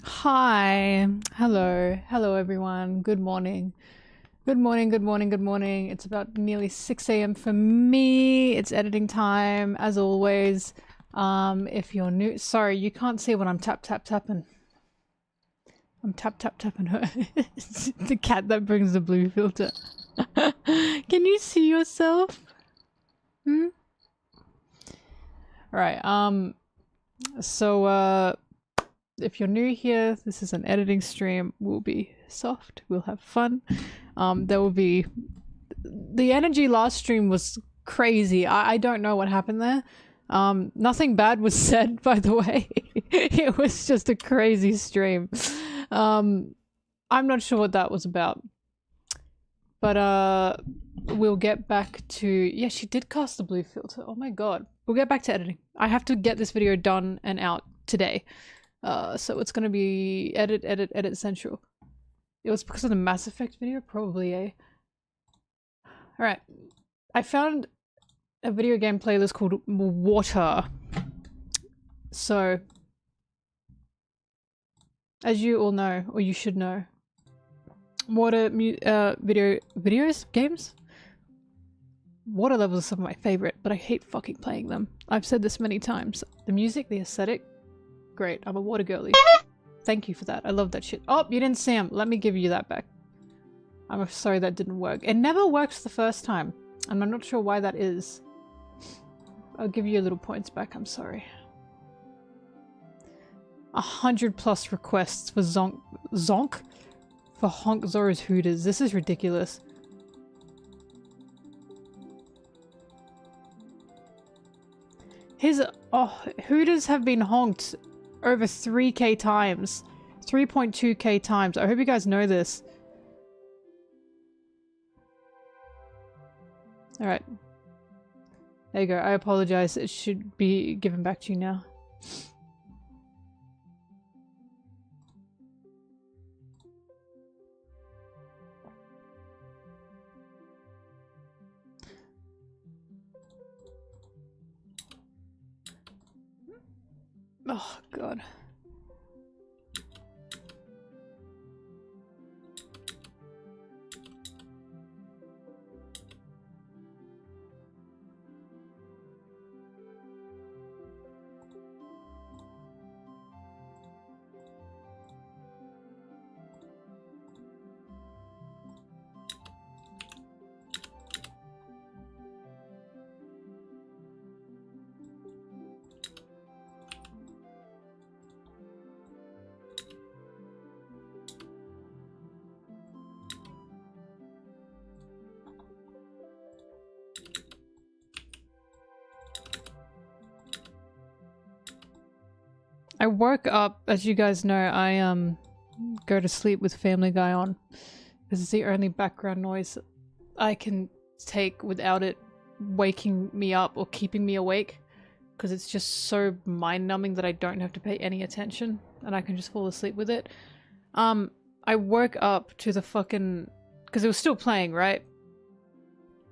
Hi. Hello everyone. Good morning. Good morning, good morning, good morning. It's about nearly 6 a.m. for me. It's editing time, as always. If you're new, sorry, you can't see what I'm tapping. I'm tapping her. It's the cat that brings the blue filter. Can you see yourself? Hmm? Alright, so, if you're new here, this is an editing stream. We'll be soft. We'll have fun. There will be... The energy last stream was crazy. I don't know what happened there. Nothing bad was said, by the way. It was just a crazy stream. I'm not sure what that was about. But, we'll get back to... Yeah, she did cast the blue filter. Oh my god. We'll get back to editing. I have to get this video done and out today. So it's gonna be edit central. It was because of the Mass Effect video? Probably, eh? Alright. I found a video game playlist called Water. So, as you all know, or you should know, Water games? Water levels are some of my favorite, but I hate fucking playing them. I've said this many times. The music, the aesthetic, great. I'm a water girly. Thank you for that. I love that shit. Oh, you didn't see him. Let me give you that back. I'm sorry that didn't work. It never works the first time, and I'm not sure why that is. I'll give you a little points back. I'm sorry. 100+ requests for Zonk? For Honk Zora's Hooters. This is ridiculous. Hooters have been honked over 3k times. 3.2k times. I hope you guys know this. Alright. There you go. I apologize. It should be given back to you now. Oh, God. I woke up, as you guys know, I go to sleep with Family Guy on. This is the only background noise I can take without it waking me up or keeping me awake. Because it's just so mind-numbing that I don't have to pay any attention and I can just fall asleep with it. I woke up to the fucking... Because it was still playing, right?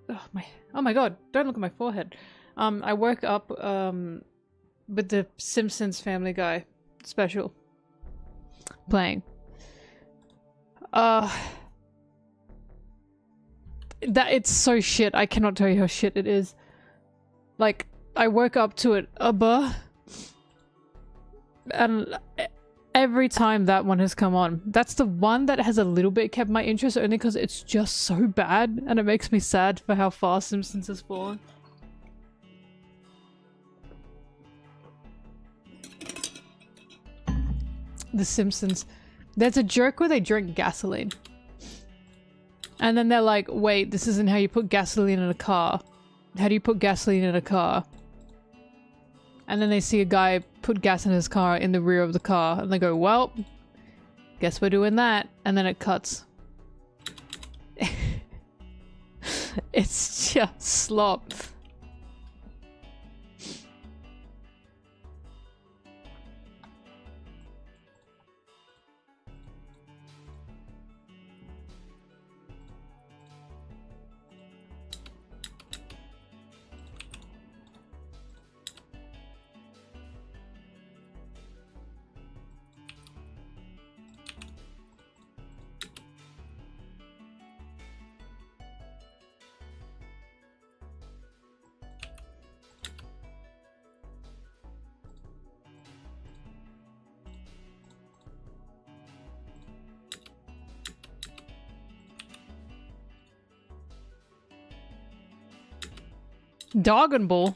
Oh my god, don't look at my forehead. I woke up, with the Simpsons Family Guy special playing. That it's so shit. I cannot tell you how shit it is. Like, I woke up to it, and every time that one has come on, that's the one that has a little bit kept my interest, only because it's just so bad, and it makes me sad for how far Simpsons has fallen. The Simpsons. There's a joke where they drink gasoline. And then they're like, wait, this isn't how you put gasoline in a car. How do you put gasoline in a car? And then they see a guy put gas in his car in the rear of the car. And they go, well, guess we're doing that. And then it cuts. It's just slop. Dragon Ball?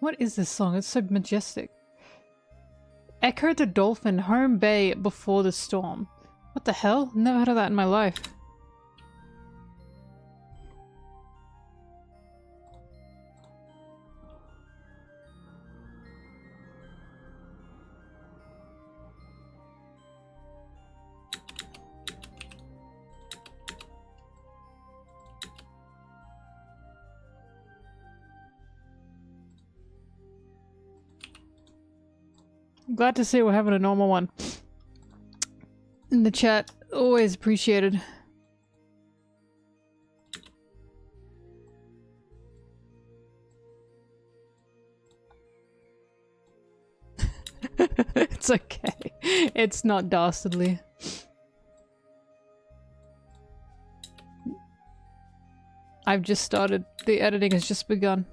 What is this song? It's so majestic. Echo the Dolphin, Home Bay Before the Storm. What the hell? Never heard of that in my life. Glad to see we're having a normal one. In the chat, always appreciated. It's okay. It's not dastardly. I've just started. The editing has just begun.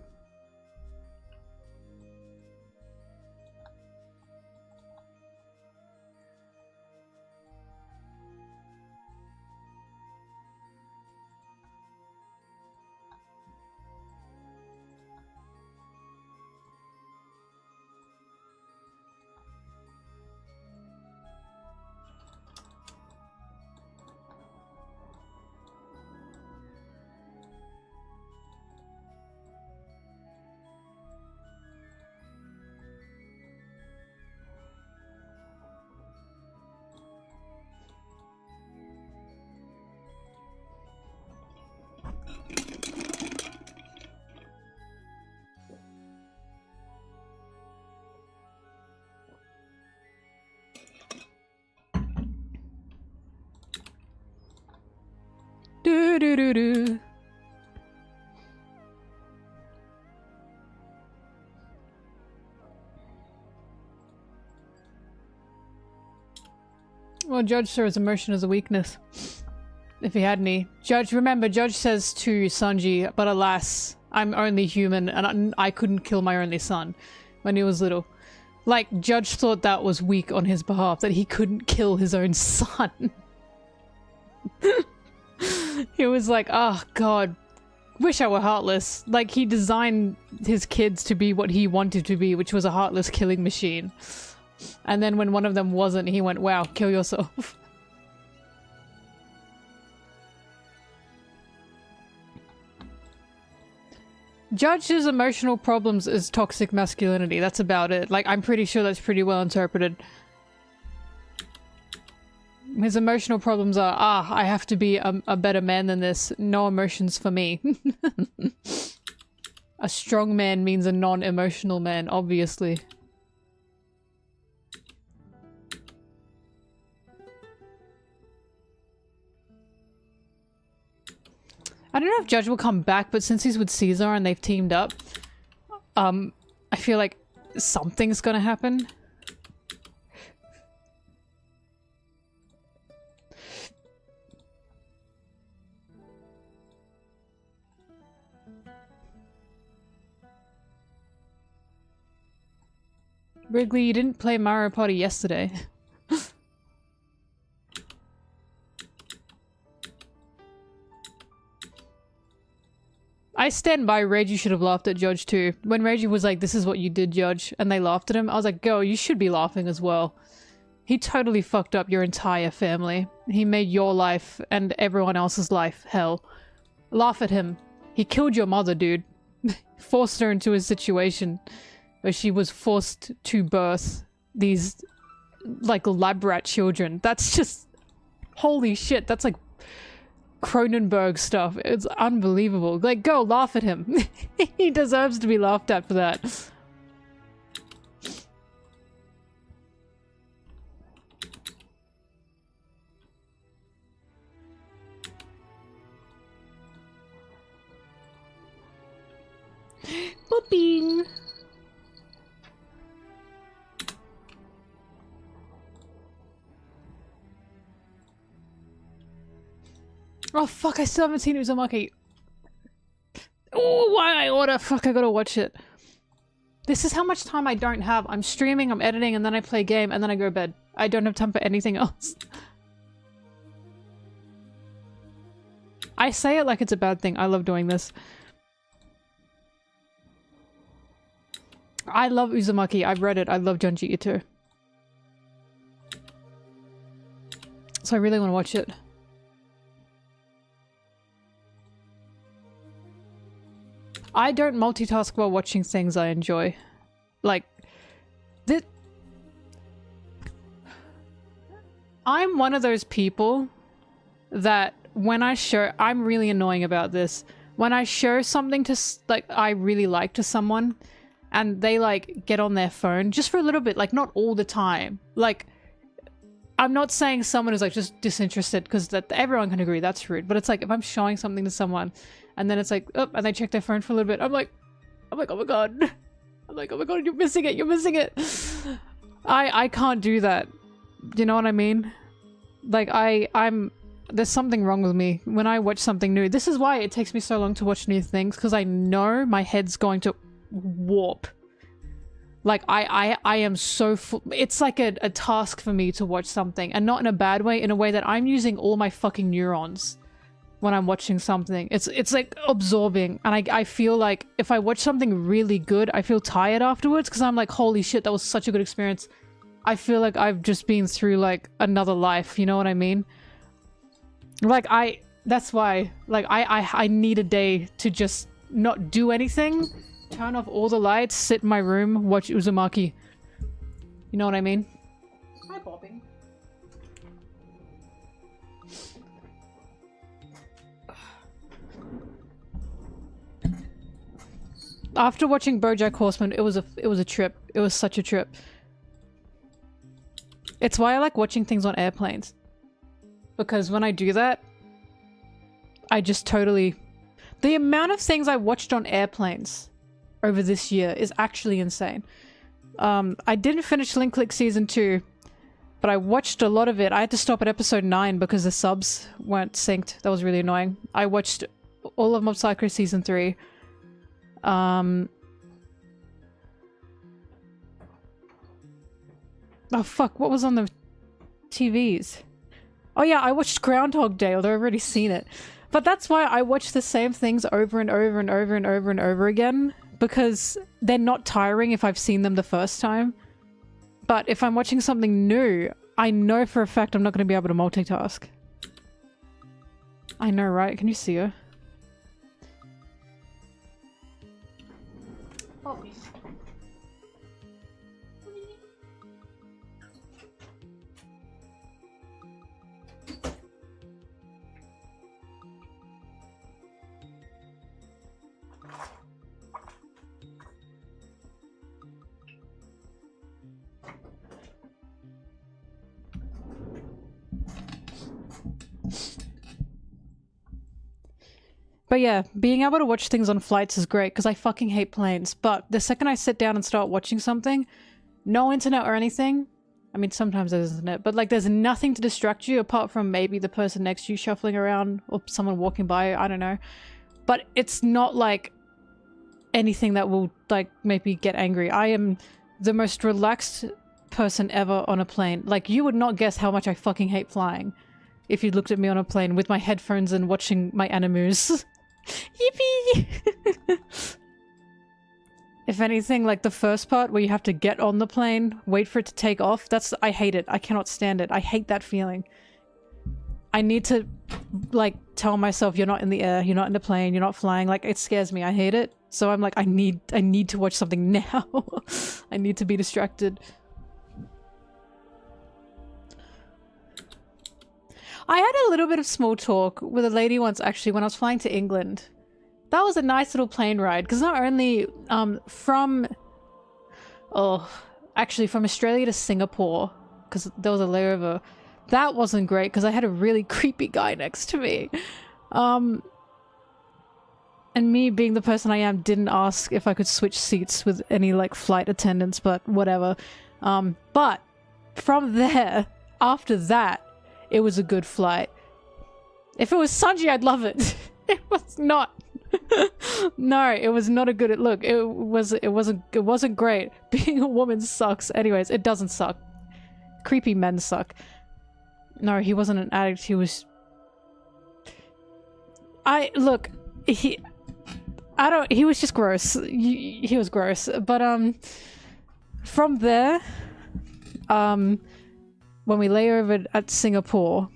Do do do do. Well, Judge saw his emotion as a weakness. If he had any. Judge, remember, Judge says to Sanji, but alas, I'm only human and I couldn't kill my only son when he was little. Like, Judge thought that was weak on his behalf, that he couldn't kill his own son. He was like, oh god, wish I were heartless. Like, he designed his kids to be what he wanted to be, which was a heartless killing machine. And then when one of them wasn't, he went, wow, kill yourself. Judge's emotional problems is toxic masculinity. That's about it. Like, I'm pretty sure that's pretty well interpreted. His emotional problems are, I have to be a better man than this. No emotions for me. A strong man means a non-emotional man, obviously. I don't know if Judge will come back, but since he's with Caesar and they've teamed up, I feel like something's gonna happen. Wrigley, you didn't play Mario Party yesterday. I stand by Reggie should have laughed at Judge too. When Reggie was like, this is what you did, Judge, and they laughed at him, I was like, girl, you should be laughing as well. He totally fucked up your entire family. He made your life and everyone else's life hell. Laugh at him. He killed your mother, dude. Forced her into a situation where she was forced to birth these, like, lab rat children. That's just... holy shit, that's like Cronenberg stuff. It's unbelievable. Like, go laugh at him. He deserves to be laughed at for that. Booping. Oh fuck, I still haven't seen Uzumaki. Oh, why I order? Fuck, I gotta watch it. This is how much time I don't have. I'm streaming, I'm editing, and then I play a game, and then I go to bed. I don't have time for anything else. I say it like it's a bad thing. I love doing this. I love Uzumaki. I've read it. I love Junji Ito. So I really want to watch it. I don't multitask while watching things I enjoy. Like, I'm one of those people that when I show- I'm really annoying about this. When I show something to, like, I really like to someone, and they, like, get on their phone, just for a little bit, like, not all the time. Like, I'm not saying someone is, like, just disinterested, because that everyone can agree that's rude, but it's like, if I'm showing something to someone, and then it's like, oh, and they check their phone for a little bit. I'm like, oh my god. I'm like, oh my god, you're missing it, you're missing it. I can't do that. Do you know what I mean? Like, there's something wrong with me when I watch something new. This is why it takes me so long to watch new things, because I know my head's going to warp. Like, I am so full. It's like a task for me to watch something, and not in a bad way, in a way that I'm using all my fucking neurons when I'm watching something. It's like absorbing, and I feel like if I watch something really good, I feel tired afterwards, because I'm like, holy shit, that was such a good experience. I feel like I've just been through like another life, you know what I mean? Like, that's why, like, I need a day to just not do anything, turn off all the lights, sit in my room, watch Uzumaki. You know what I mean? Hi, bobbing. After watching BoJack Horseman, it was a trip. It was such a trip. It's why I like watching things on airplanes. Because when I do that, I just totally... The amount of things I watched on airplanes over this year is actually insane. I didn't finish Link Click Season 2, but I watched a lot of it. I had to stop at episode 9 because the subs weren't synced. That was really annoying. I watched all of Mob Psycho Season 3. Oh fuck, what was on the TVs? Oh yeah, I watched Groundhog Day, although I've already seen it. But that's why I watch the same things over and over and over and over and over again, because they're not tiring if I've seen them the first time. But if I'm watching something new, I know for a fact I'm not going to be able to multitask. I know, right? Can you see her? Poppy. But yeah, being able to watch things on flights is great because I fucking hate planes. But the second I sit down and start watching something, no internet or anything. I mean, sometimes there's internet, but like there's nothing to distract you apart from maybe the person next to you shuffling around or someone walking by, I don't know. But it's not like anything that will like make me get angry. I am the most relaxed person ever on a plane. Like you would not guess how much I fucking hate flying if you looked at me on a plane with my headphones and watching my animus. Yippee! If anything, like the first part where you have to get on the plane, wait for it to take off, I hate it. I cannot stand it. I hate that feeling. I need to, like, tell myself you're not in the air, you're not in the plane, you're not flying. Like, it scares me. I hate it. So I'm like, I need to watch something now. I need to be distracted. I had a little bit of small talk with a lady once, actually, when I was flying to England. That was a nice little plane ride, because not only from Australia to Singapore, because there was a layover. That wasn't great, because I had a really creepy guy next to me. And me being the person I am, didn't ask if I could switch seats with any, like, flight attendants, but whatever. But from there, after that, it was a good flight. If it was Sanji, I'd love it. It was not. No, it was not a good look. It wasn't great. Being a woman sucks. Anyways, it doesn't suck. Creepy men suck. No, he wasn't an addict. He was. He was just gross. He was gross. But from there, when we lay over at Singapore,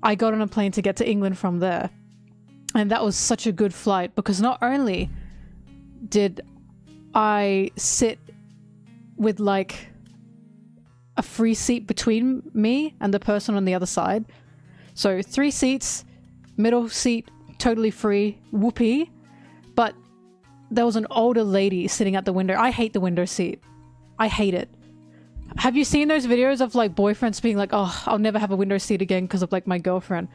I got on a plane to get to England from there. And that was such a good flight because not only did I sit with like a free seat between me and the person on the other side. So 3 seats, middle seat, totally free, whoopee. But there was an older lady sitting at the window. I hate the window seat. I hate it. Have you seen those videos of like boyfriends being like, oh, I'll never have a window seat again because of like my girlfriend?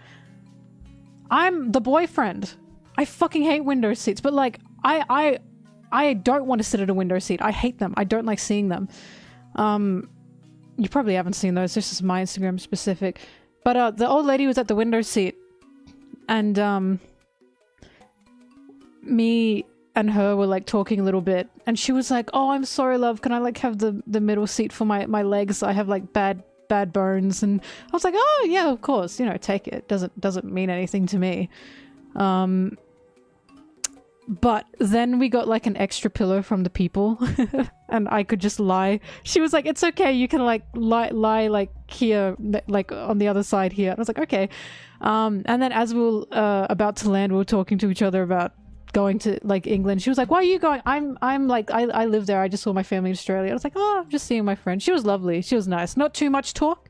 I'm the boyfriend. I fucking hate window seats, but like I don't want to sit at a window seat. I hate them. I don't like seeing them. You probably haven't seen those. This is my Instagram specific. But the old lady was at the window seat and me and her were like talking a little bit and she was like, oh, I'm sorry, love, can I like have the middle seat for my legs? I have like bad bones. And I was like, oh yeah, of course, you know, take it. Doesn't mean anything to me. But then we got like an extra pillow from the people and I could just lie. She was like, it's okay, you can like lie like here, like on the other side here. And I was like, okay. And then as we were about to land, we were talking to each other about going to like England. She was like, why are you going? I'm like, I live there. I just saw my family in Australia. I was like, oh, I'm just seeing my friend. She was lovely. She was nice. Not too much talk.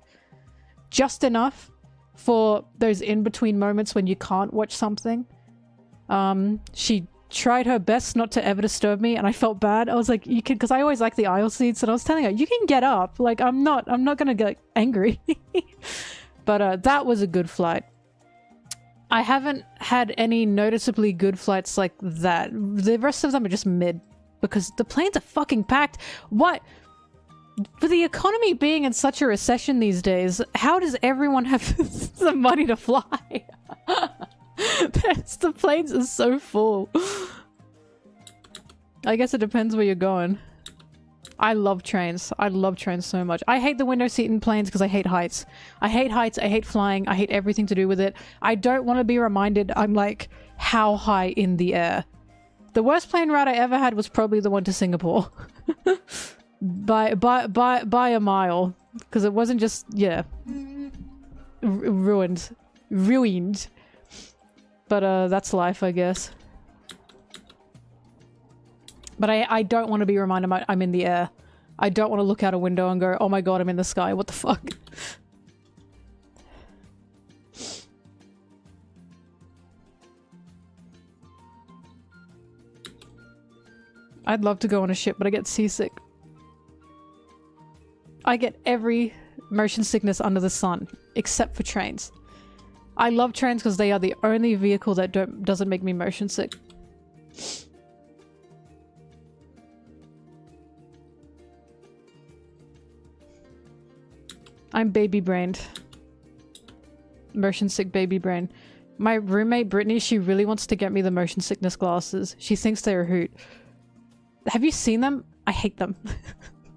Just enough for those in-between moments when you can't watch something. She tried her best not to ever disturb me and I felt bad. I was like, you can, because I always like the aisle seats, and I was telling her, you can get up. Like, I'm not gonna get angry. But that was a good flight. I haven't had any noticeably good flights like that. The rest of them are just mid because the planes are fucking packed. What? For the economy being in such a recession these days, how does everyone have the money to fly? The planes are so full. I guess it depends where you're going. I love trains. I love trains so much. I hate the window seat in planes because I hate heights. I hate heights. I hate flying. I hate everything to do with it. I don't want to be reminded I'm like how high in the air. The worst plane ride I ever had was probably the one to Singapore. by a mile. Because it wasn't just, yeah. Ruined. But that's life, I guess. But I don't want to be reminded I'm in the air. I don't want to look out a window and go, oh my god, I'm in the sky, what the fuck? I'd love to go on a ship, but I get seasick. I get every motion sickness under the sun, except for trains. I love trains because they are the only vehicle that doesn't make me motion sick. I'm baby brained. Motion sick baby brain. My roommate Brittany, she really wants to get me the motion sickness glasses. She thinks they're a hoot. Have you seen them? I hate them.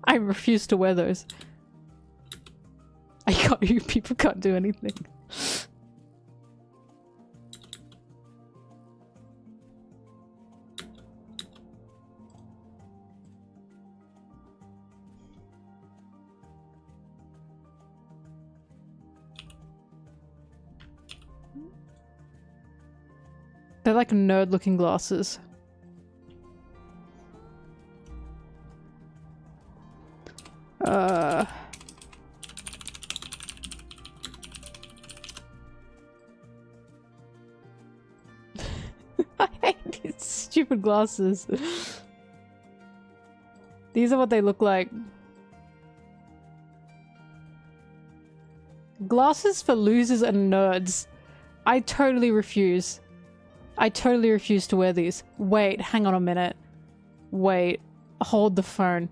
I refuse to wear those. You people can't do anything. They're like nerd-looking glasses. I hate these stupid glasses. These are what they look like. Glasses for losers and nerds. I totally refuse. I totally refuse to wear these. Wait, hang on a minute. Wait. Hold the phone.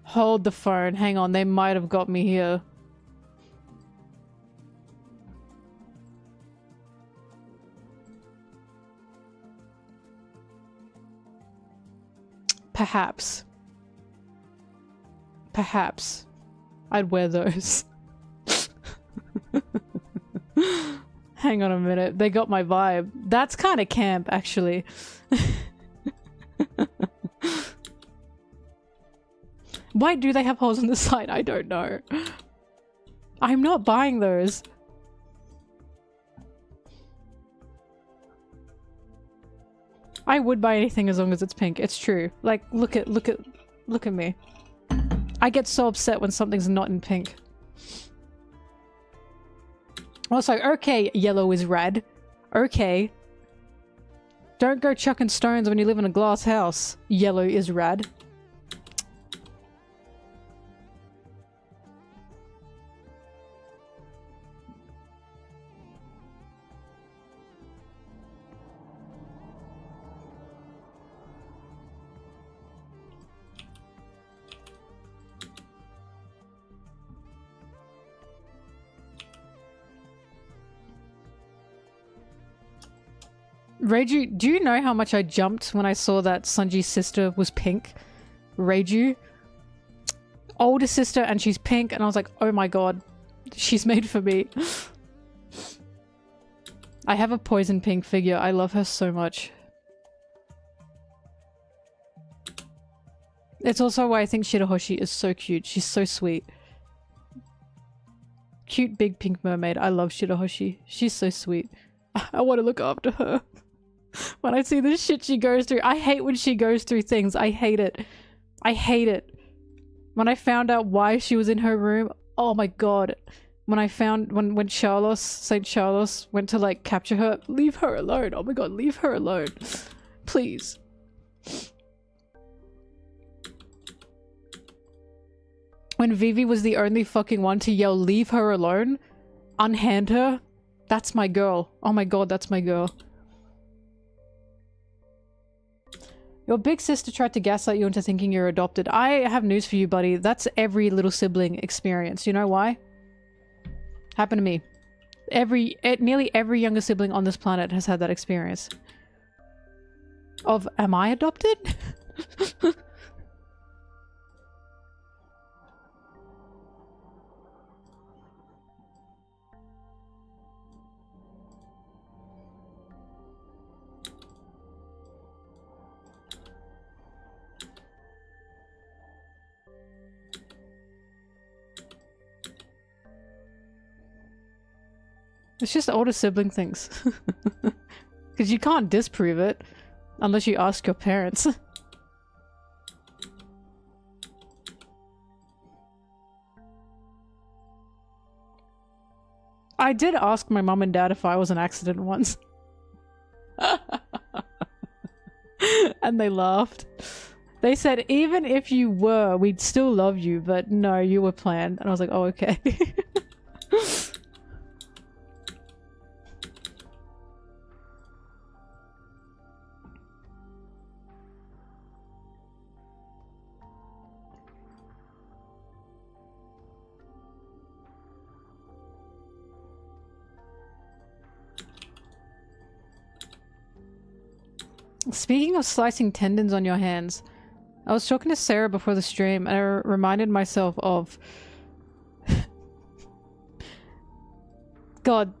Hold the phone. Hang on, they might have got me here. Perhaps. Perhaps. I'd wear those. Hang on a minute. They got my vibe. That's kind of camp, actually. Why do they have holes in the side? I don't know. I'm not buying those. I would buy anything as long as it's pink. It's true. Like, look at me. I get so upset when something's not in pink. Also, okay, yellow is red. Okay. Don't go chucking stones when you live in a glass house. Yellow is red. Reiju, do you know how much I jumped when I saw that Sunji's sister was pink? Reiju? Older sister and she's pink and I was like, oh my god, she's made for me. I have a poison pink figure. I love her so much. It's also why I think Shirahoshi is so cute. She's so sweet. Cute big pink mermaid. I love Shirahoshi. She's so sweet. I want to look after her. When I see the shit she goes through. I hate when she goes through things. I hate it. I hate it. When I found out why she was in her room. Oh my god. When I found when Charlos, Saint Charlos went to like capture her. Leave her alone. Oh my god, leave her alone. Please. When Vivi was the only fucking one to yell, leave her alone. Unhand her. That's my girl. Oh my god, that's my girl. Your big sister tried to gaslight you into thinking you're adopted. I have news for you, buddy. That's every little sibling experience. You know why? Happened to me. Nearly every younger sibling on this planet has had that experience. Of, am I adopted? It's just older sibling things. Because you can't disprove it unless you ask your parents. I did ask my mum and dad if I was an accident once. And they laughed. They said, even if you were, we'd still love you, but no, you were planned. And I was like, oh, okay. Speaking of slicing tendons on your hands, I was talking to Sarah before the stream and I reminded myself of... God,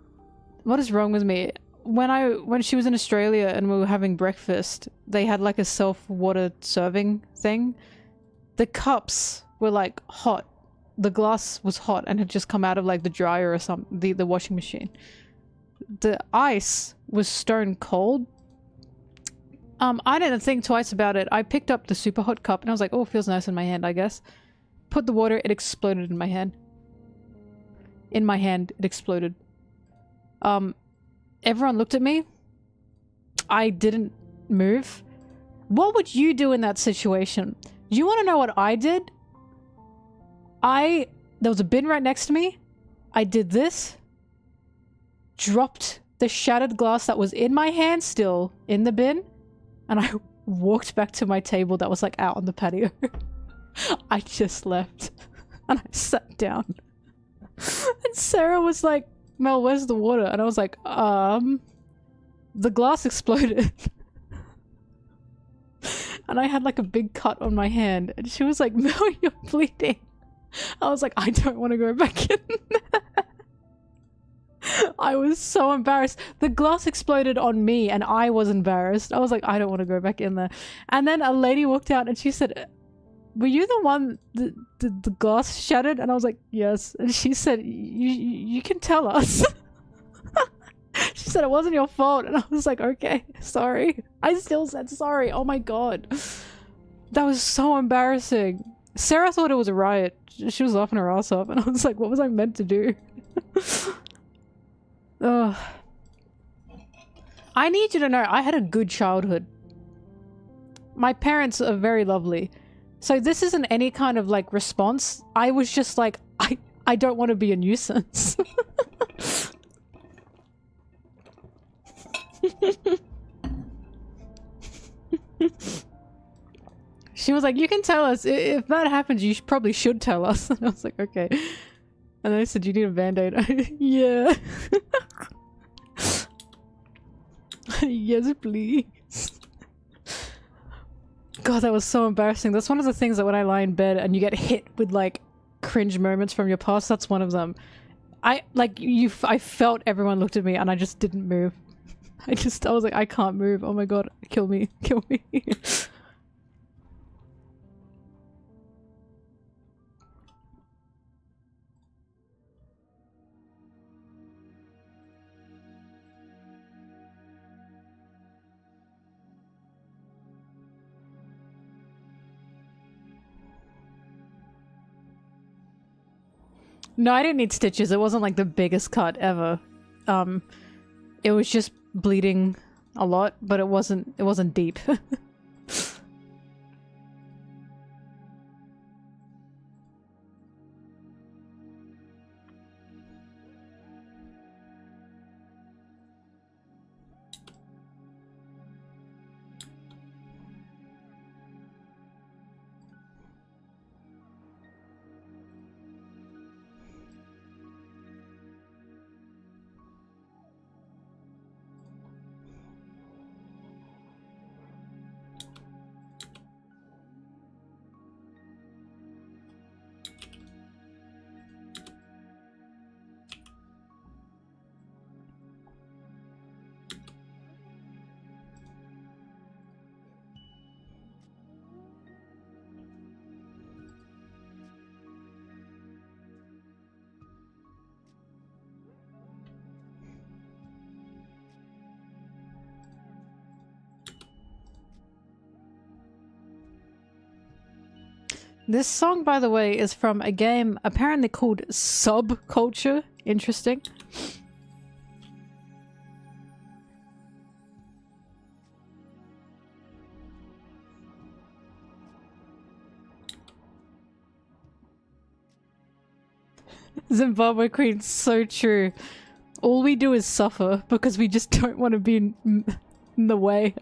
what is wrong with me? When she was in Australia and we were having breakfast, they had like a self-water serving thing. The cups were like hot. The glass was hot and had just come out of like the dryer or something, the washing machine. The ice was stone cold. I didn't think twice about it. I picked up the super hot cup and I was like, oh, it feels nice in my hand, I guess. Put the water, it exploded in my hand. In my hand, it exploded. Everyone looked at me. I didn't move. What would you do in that situation? Do you want to know what I did? There was a bin right next to me. I did this. Dropped the shattered glass that was in my hand still in the bin. And I walked back to my table that was like out on the patio. I just left. And I sat down. And Sarah was like, Mel, where's the water? And I was like, the glass exploded. And I had like a big cut on my hand. And she was like, Mel, you're bleeding. I was like, I don't want to go back in there. I was so embarrassed. The glass exploded on me and I was embarrassed. I was like, I don't want to go back in there. And then a lady walked out and she said, were you the one the glass shattered? And I was like, yes. And she said, you can tell us. She said it wasn't your fault. And I was like, okay, sorry. I still said sorry. Oh my god. That was so embarrassing. Sarah thought it was a riot. She was laughing her ass off and I was like, what was I meant to do? Ugh. I need you to know I had a good childhood. My parents are very lovely. So this isn't any kind of like response. I was just like, I don't want to be a nuisance. She was like, you can tell us. If that happens, you probably should tell us. And I was like, okay. And then I said, you need a band-aid? Yeah. Yes, please. God, that was so embarrassing. That's one of the things that when I lie in bed and you get hit with like cringe moments from your past, that's one of them. I felt everyone looked at me and I just didn't move. I was like, I can't move. Oh my god, kill me, kill me. No, I didn't need stitches. It wasn't like the biggest cut ever. It was just bleeding a lot, but it wasn't deep. This song, by the way, is from a game apparently called Subculture. Interesting. Zimbabwe Queen, so true. All we do is suffer because we just don't want to be in the way.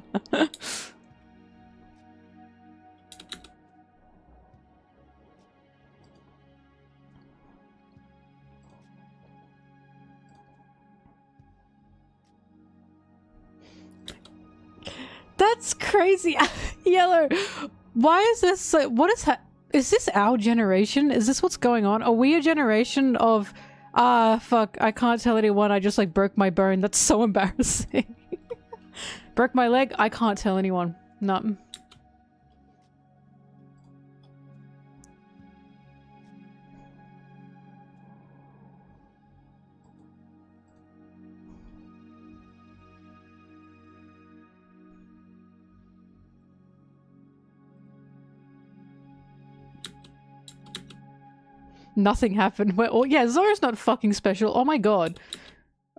That's crazy. Yellow, why is this so— what is this our generation? Is this what's going on? Are we a generation of fuck, I can't tell anyone, I just like broke my bone? That's so embarrassing. Broke my leg, I can't tell anyone. No. Nothing happened. Oh yeah, Zora's not fucking special. Oh my god.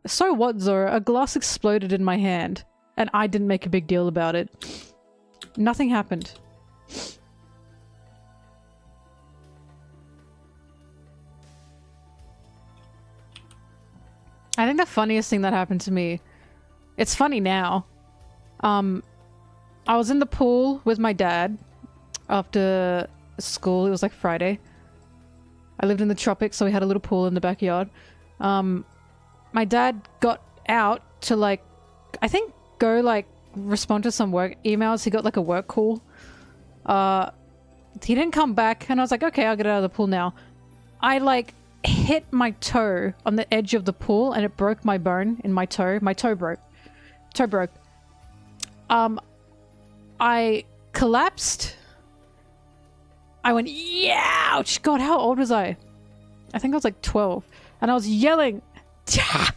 So what, Zora? A glass exploded in my hand, and I didn't make a big deal about it. Nothing happened. I think the funniest thing that happened to me— it's funny now. I was in the pool with my dad after school. It was like Friday. I lived in the tropics, so we had a little pool in the backyard. My dad got out to like, I think go like respond to some work emails. He got like a work call. He didn't come back, and I was like, okay, I'll get out of the pool now. I like hit my toe on the edge of the pool, and it broke my bone in my toe. My toe broke. Toe broke. I collapsed. I went, ouch! God, how old was I? I think I was like 12. And I was yelling. I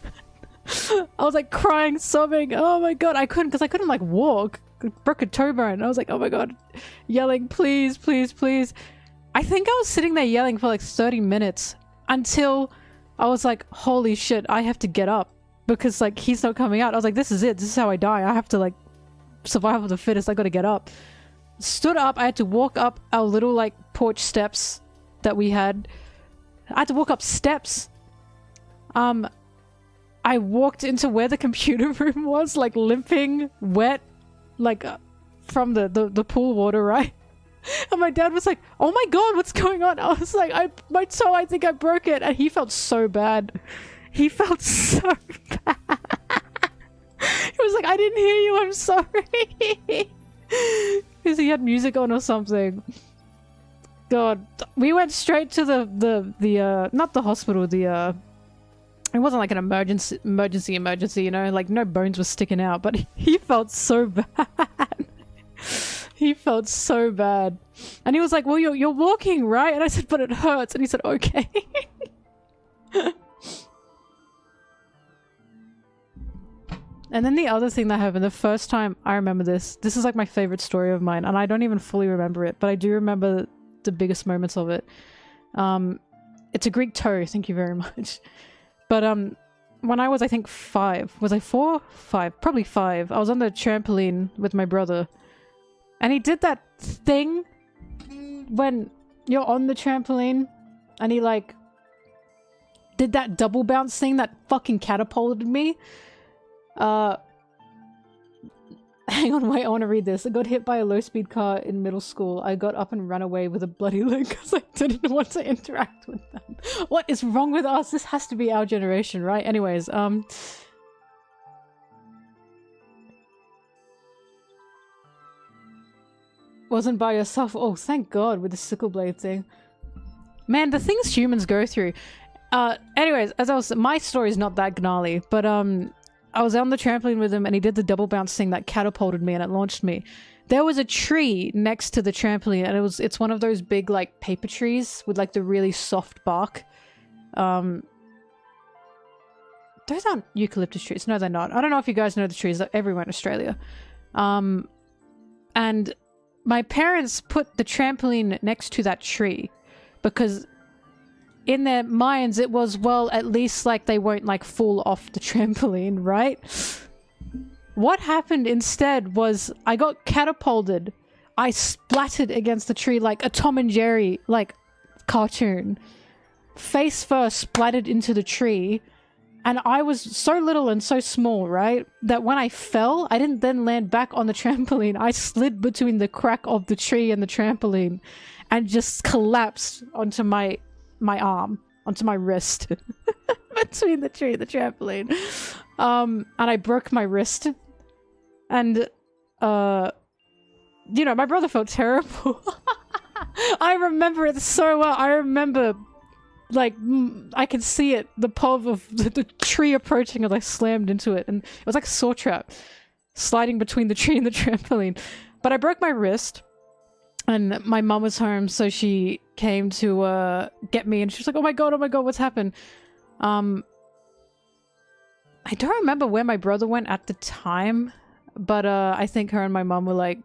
was like crying, sobbing. Oh my god, I couldn't, because I couldn't like walk. I broke a toe bone. I was like, oh my god. Yelling, please, please, please. I think I was sitting there yelling for like 30 minutes until I was like, holy shit, I have to get up. Because like, he's not coming out. I was like, this is it. This is how I die. I have to like, survival of the fittest. I gotta get up. Stood up. I had to walk up our little like porch steps that we had. I had to walk up steps. I walked into where the computer room was, like limping, wet, like from the pool water, right? And my dad was like, oh my god, what's going on? I was like, my toe, I think I broke it. And he felt so bad. He felt so bad. He was like, I didn't hear you, I'm sorry. Because he had music on or something. God, we went straight to the not the hospital, it wasn't like an emergency, you know, like no bones were sticking out, but he felt so bad. He felt so bad. And he was like, well, you're walking, right? And I said, but it hurts. And he said, okay. And then the other thing that happened, the first time I remember this is like my favorite story of mine, and I don't even fully remember it, but I do remember the biggest moments of it. It's a Greek toe, thank you very much. But when I was, I think 5, was I 4? 5, probably 5, I was on the trampoline with my brother, and he did that thing when you're on the trampoline, and he like did that double bounce thing that fucking catapulted me. Hang on, wait, I want to read this. I got hit by a low-speed car in middle school. I got up and ran away with a bloody leg because I didn't want to interact with them. What is wrong with us? This has to be our generation, right? Anyways, wasn't by yourself. Oh, thank God, with the sickle blade thing. Man, the things humans go through. Anyways, as I was, my story is not that gnarly, but I was on the trampoline with him and he did the double bounce thing that catapulted me and it launched me. There was a tree next to the trampoline and it's one of those big like paper trees with like the really soft bark. Those aren't eucalyptus trees. No, they're not. I don't know if you guys know the trees. They're everywhere in Australia. And my parents put the trampoline next to that tree because in their minds it was, well, at least like they won't like fall off the trampoline, right? What happened instead was I got catapulted. I splattered against the tree like a Tom and Jerry like cartoon. face first splattered into the tree. And I was so little and so small, right? That when I fell, I didn't then land back on the trampoline. I slid between the crack of the tree and the trampoline and just collapsed onto my arm, onto my wrist. Between the tree and the trampoline. And I broke my wrist. And, you know, my brother felt terrible. I remember it so well. I remember, like, I can see it, the pulp of the tree approaching as I slammed into it. And it was like a saw trap, sliding between the tree and the trampoline. But I broke my wrist. And my mum was home, so she came to get me. And she was like, oh my god, what's happened? I don't remember where my brother went at the time, but I think her and my mum were like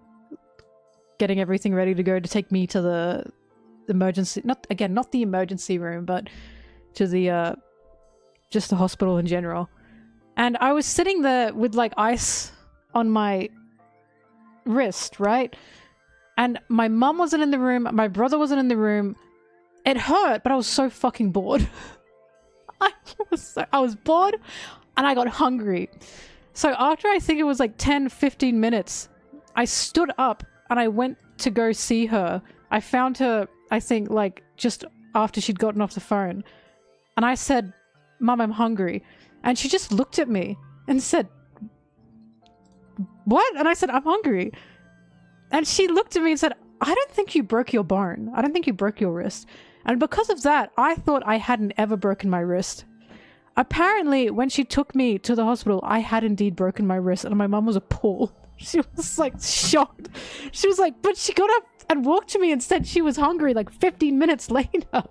getting everything ready to go to take me to the emergency, not the emergency room, but to the just the hospital in general. And I was sitting there with like ice on my wrist, right? And my mum wasn't in the room, my brother wasn't in the room. It hurt, but I was so fucking bored. I was bored and I got hungry. So after I think it was like 10-15 minutes, I stood up and I went to go see her. I found her, I think, like just after she'd gotten off the phone. And I said, Mum, I'm hungry. And she just looked at me and said, what? And I said, I'm hungry. And she looked at me and said, I don't think you broke your bone. I don't think you broke your wrist. And because of that, I thought I hadn't ever broken my wrist. Apparently, when she took me to the hospital, I had indeed broken my wrist, and my mum was appalled. She was like shocked. She was like, but she got up and walked to me and said she was hungry like 15 minutes later.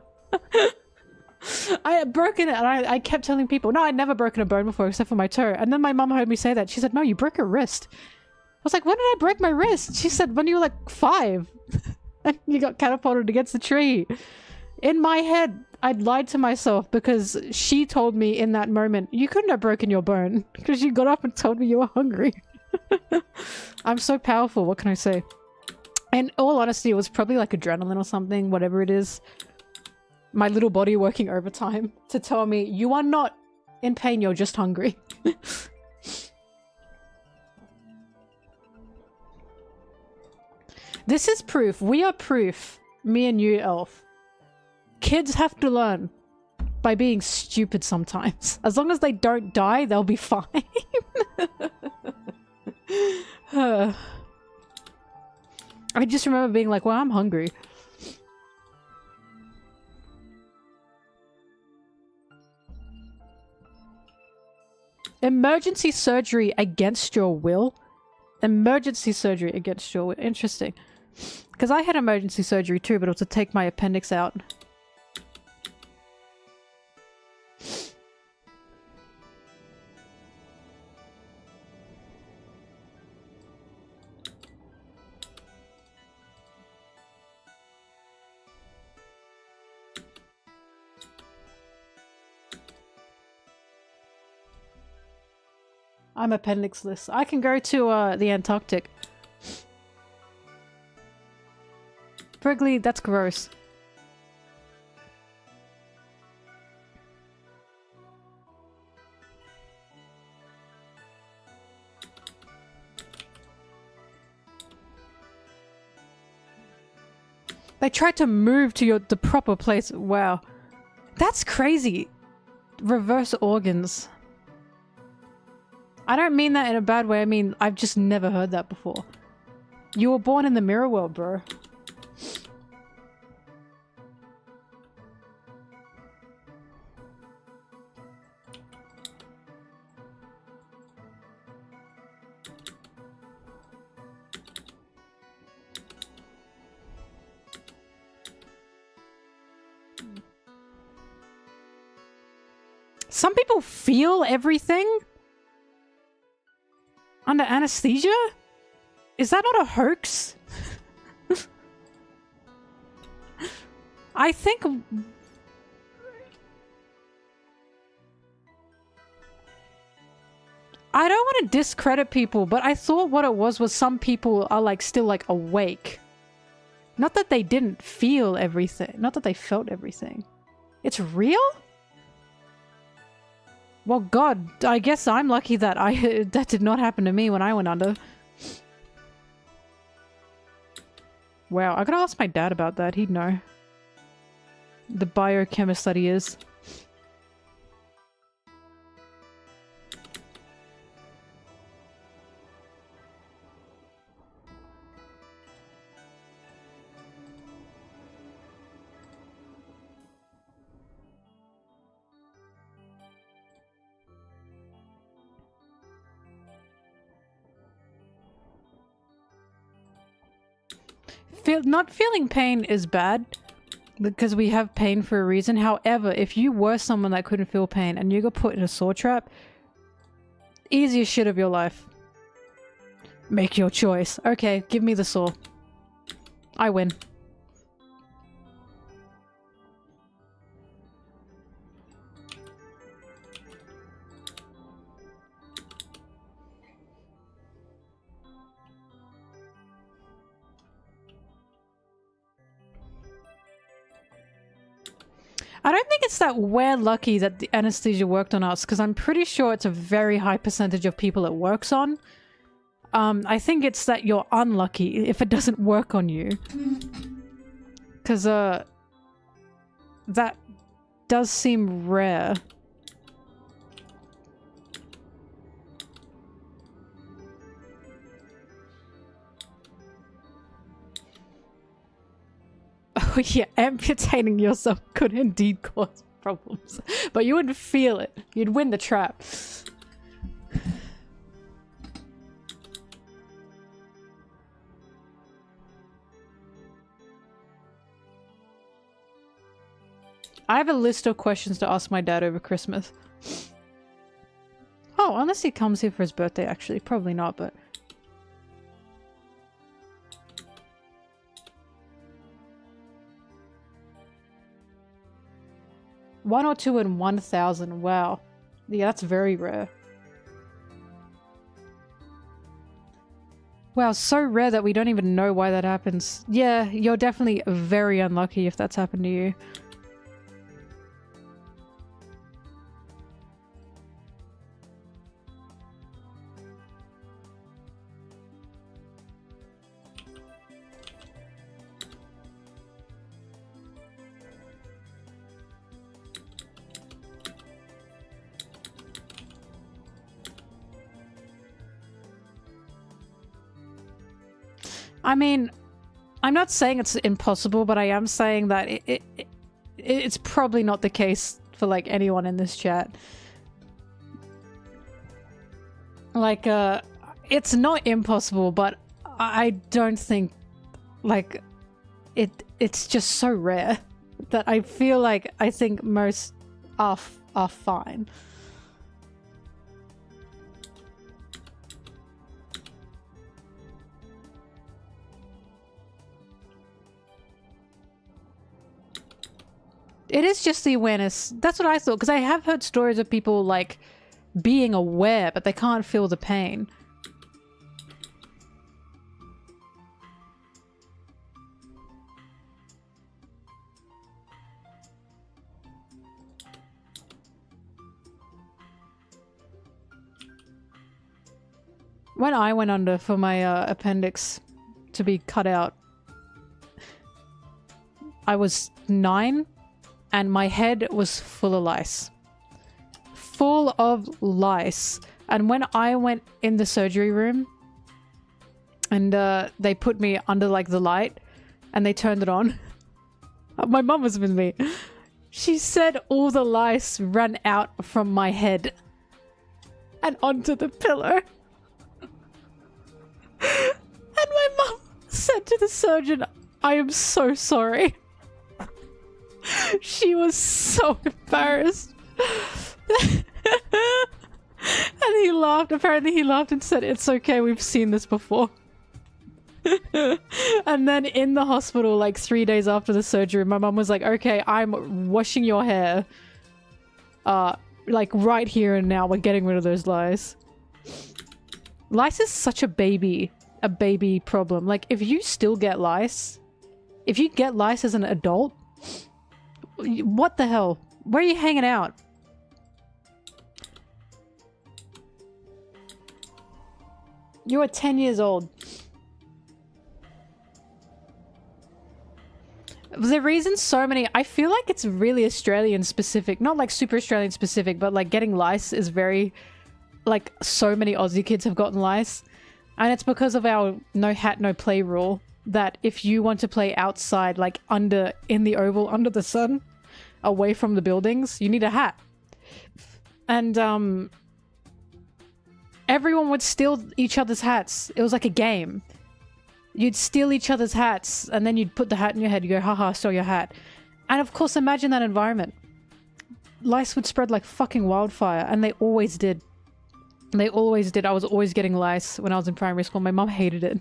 I had broken it, and I kept telling people, no, I'd never broken a bone before except for my toe. And then my mum heard me say that. She said, no, you broke your wrist. I was like, when did I break my wrist? She said, when you were like 5 and you got catapulted against the tree. In my head, I'd lied to myself because she told me in that moment, you couldn't have broken your bone because you got up and told me you were hungry. I'm so powerful, what can I say? In all honesty, it was probably like adrenaline or something, whatever it is. My little body working overtime to tell me, you are not in pain, you're just hungry. This is proof. We are proof. Me and you, Elf. Kids have to learn by being stupid sometimes. As long as they don't die, they'll be fine. I just remember being like, well, I'm hungry. Emergency surgery against your will? Emergency surgery against your will. Interesting. Because I had emergency surgery too, but it was to take my appendix out. I'm appendixless. I can go to the Antarctic. Prickly, that's gross. They tried to move to the proper place. Wow. That's crazy. Reverse organs. I don't mean that in a bad way. I mean, I've just never heard that before. You were born in the mirror world, bro. Some people feel everything? Under anesthesia? Is that not a hoax? I think... I don't want to discredit people, but I thought what it was some people are like still like awake. Not that they didn't feel everything. Not that they felt everything. It's real? Well, God, I guess I'm lucky that that did not happen to me when I went under. Wow, I gotta ask my dad about that. He'd know. The biochemist that he is. Not feeling pain is bad because we have pain for a reason. However, if you were someone that couldn't feel pain and you got put in a saw trap, easiest shit of your life. Make your choice. Okay, give me the saw. I win. I don't think it's that we're lucky that the anesthesia worked on us, because I'm pretty sure it's a very high percentage of people it works on. I think it's that you're unlucky if it doesn't work on you. Because, that does seem rare. Oh yeah, amputating yourself could indeed cause problems. But you wouldn't feel it. You'd win the trap. I have a list of questions to ask my dad over Christmas. Oh, unless he comes here for his birthday, actually. Probably not, but... One or two in 1,000. Wow. Yeah, that's very rare. Wow, so rare that we don't even know why that happens. Yeah, you're definitely very unlucky if that's happened to you. I mean, I'm not saying it's impossible, but I am saying that it's probably not the case for, like, anyone in this chat. Like, it's not impossible, but I don't think, like, it's just so rare that I feel like I think most are fine. It is just the awareness. That's what I thought, because I have heard stories of people, like, being aware, but they can't feel the pain. When I went under for my appendix to be cut out, I was 9. And my head was full of lice. Full of lice. And when I went in the surgery room and they put me under, like, the light and they turned it on. My mum was with me. She said all the lice ran out from my head and onto the pillow. And my mum said to the surgeon, "I am so sorry." She was so embarrassed. And he laughed. Apparently he laughed and said, "It's okay, we've seen this before." And then in the hospital, like 3 days after the surgery, my mum was like, "Okay, I'm washing your hair. Like right here and now, we're getting rid of those lice." Lice is such a baby problem. Like, if you still get lice, if you get lice as an adult, What the hell? Where are you hanging out? You are 10 years old. The reason so many... I feel like it's really Australian specific. Not like super Australian specific, but like getting lice is very... Like, so many Aussie kids have gotten lice. And it's because of our no hat, no play rule. That if you want to play outside, like in the oval, under the sun, away from the buildings, you need a hat. And, everyone would steal each other's hats. It was like a game. You'd steal each other's hats, and then you'd put the hat in your head. You go, haha, stole your hat. And of course, imagine that environment. Lice would spread like fucking wildfire, and they always did. They always did. I was always getting lice when I was in primary school. My mom hated it.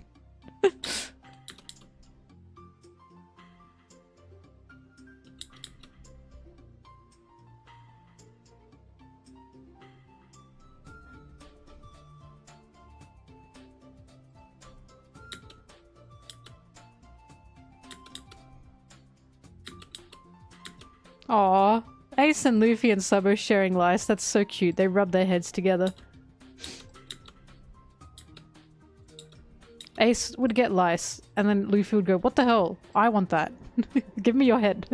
Aww. Ace and Luffy and Sabo sharing lice. That's so cute. They rub their heads together. Ace would get lice, and then Luffy would go, what the hell? I want that. Give me your head.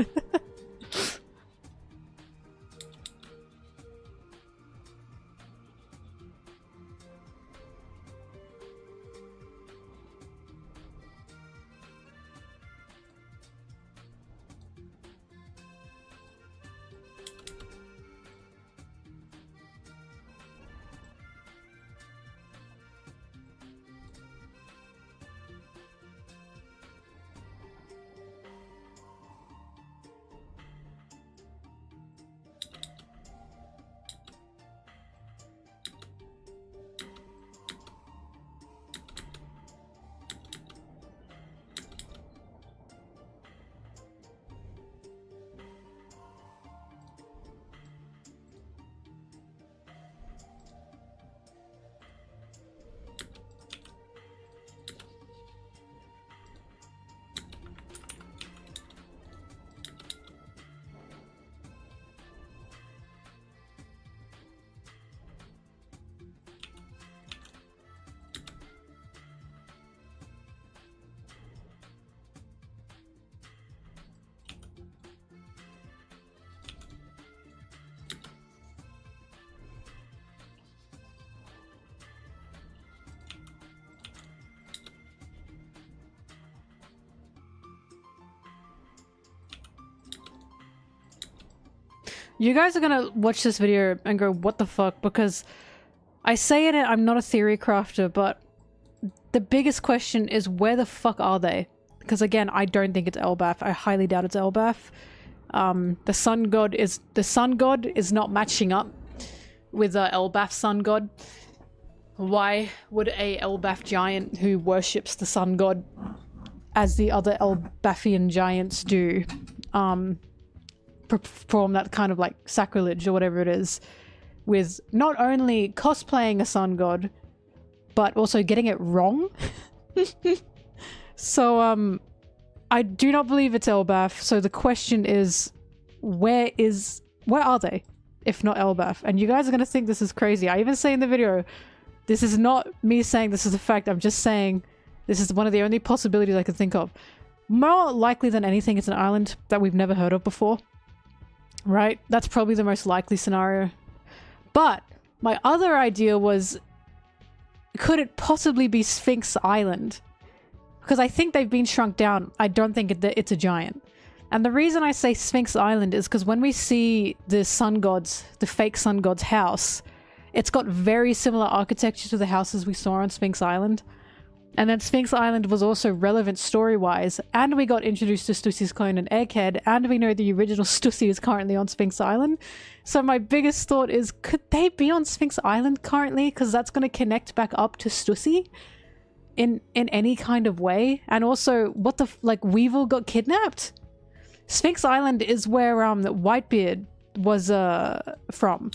You guys are gonna watch this video and go, what the fuck? Because I say it, I'm not a theory crafter, but the biggest question is where the fuck are they? Because again, I don't think it's Elbaf. I highly doubt it's Elbaf. The sun god is not matching up with Elbaf sun god. Why would a Elbaf giant who worships the sun god as the other Elbafian giants do, perform that kind of like sacrilege or whatever it is, with not only cosplaying a sun god but also getting it wrong? So I do not believe it's Elbaf. So the question is, where are they if not Elbaf? And you guys are gonna think this is crazy. I even say in the video, this is not me saying this is a fact. I'm just saying this is one of the only possibilities I can think of. More likely than anything, it's an island that we've never heard of before. Right? That's probably the most likely scenario. But my other idea was, could it possibly be Sphinx Island? Because I think they've been shrunk down. I don't think it's a giant. And the reason I say Sphinx Island is because when we see the sun god's, the fake sun god's house, it's got very similar architecture to the houses we saw on Sphinx Island. And then Sphinx Island was also relevant story-wise, and we got introduced to Stussy's clone and Egghead, and we know the original Stussy is currently on Sphinx Island. So my biggest thought is, could they be on Sphinx Island currently? Because that's going to connect back up to Stussy in any kind of way. And also, what the like, Weevil got kidnapped? Sphinx Island is where Whitebeard was from.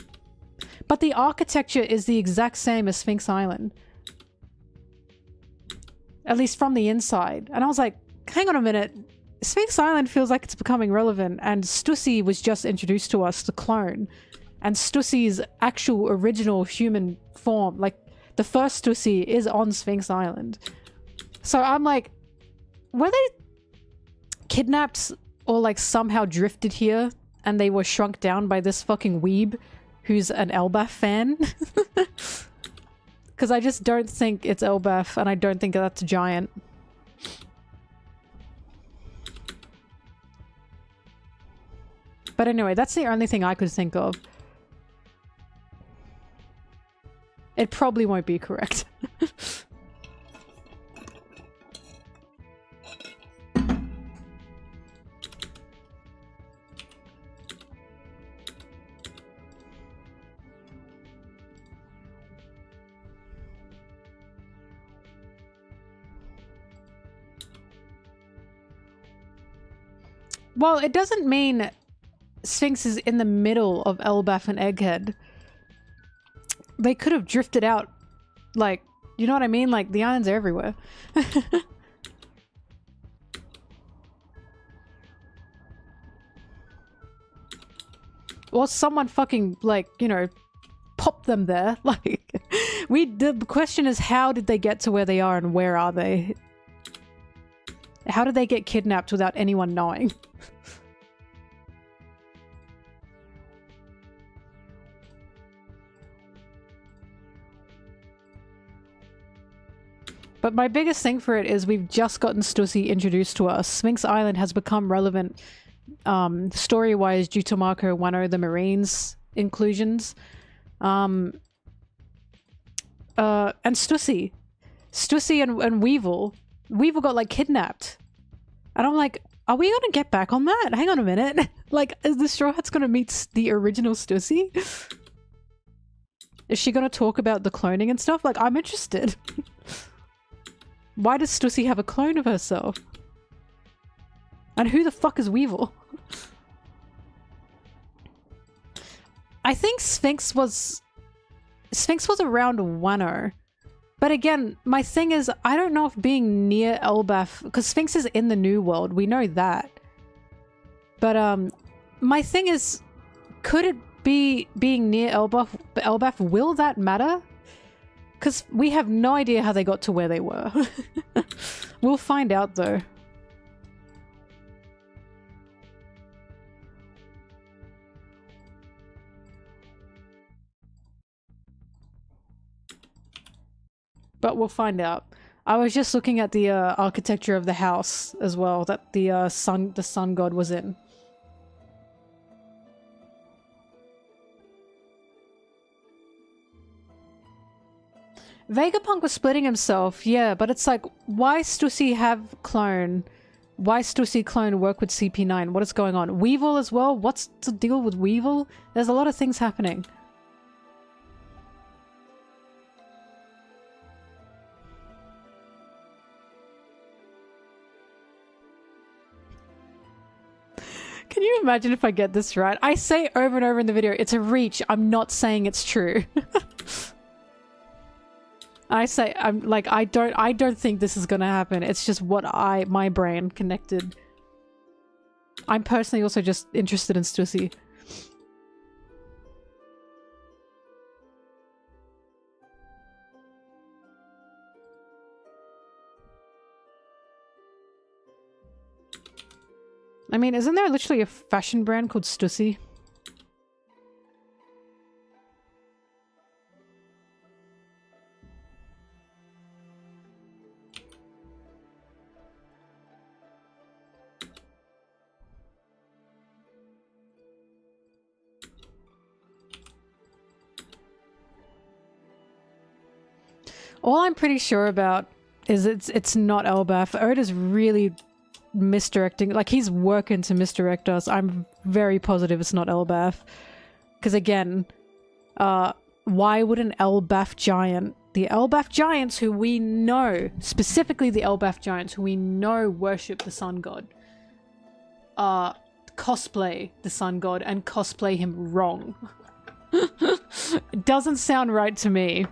But the architecture is the exact same as Sphinx Island. At least from the inside. And I was like, hang on a minute. Sphinx Island feels like it's becoming relevant, and Stussy was just introduced to us, the clone. And Stussy's actual original human form, like the first Stussy, is on Sphinx Island. So I'm like, were they kidnapped or like somehow drifted here and they were shrunk down by this fucking weeb who's an Elbaf fan? Because I just don't think it's Elbaf, and I don't think that's a giant. But anyway, that's the only thing I could think of. It probably won't be correct. Well, it doesn't mean Sphinx is in the middle of Elbaf and Egghead. They could have drifted out, like, you know what I mean? Like, the islands are everywhere. Or someone fucking, like, you know, popped them there. Like, the question is, how did they get to where they are and where are they? How did they get kidnapped without anyone knowing? But my biggest thing for it is we've just gotten Stussy introduced to us. Sphinx Island has become relevant story-wise due to Marco Wano the Marines inclusions. And Stussy. Stussy and Weevil. Weevil got like kidnapped. And I'm like, are we gonna get back on that? Hang on a minute. Like, is the Straw Hat's gonna meet the original Stussy? Is she gonna talk about the cloning and stuff? Like, I'm interested. Why does Stussy have a clone of herself? And who the fuck is Weevil? I think Sphinx was around Wano. But again, my thing is, I don't know if being near Elbaf, because Sphinx is in the New World, we know that. But my thing is, could it be being near Elbaf, will that matter? Because we have no idea how they got to where they were. We'll find out though. But we'll find out. I was just looking at the architecture of the house as well that the sun god was in. Vegapunk was splitting himself, yeah, but it's like, why Stussy have clone? Why Stussy clone work with CP9? What is going on? Weevil as well? What's the deal with Weevil? There's a lot of things happening. Can you imagine if I get this right? I say over and over in the video, it's a reach. I'm not saying it's true. I say, I'm like, I don't think this is gonna happen. It's just what my brain connected. I'm personally also just interested in Stussy. I mean, isn't there literally a fashion brand called Stussy? All I'm pretty sure about is it's not Elbaf. Oda's really misdirecting, like he's working to misdirect us. I'm very positive it's not Elbaf. Because again, why would an Elbaf giant, the Elbaf giants who we know, specifically the Elbaf giants who we know worship the sun god, cosplay the sun god and cosplay him wrong? It doesn't sound right to me.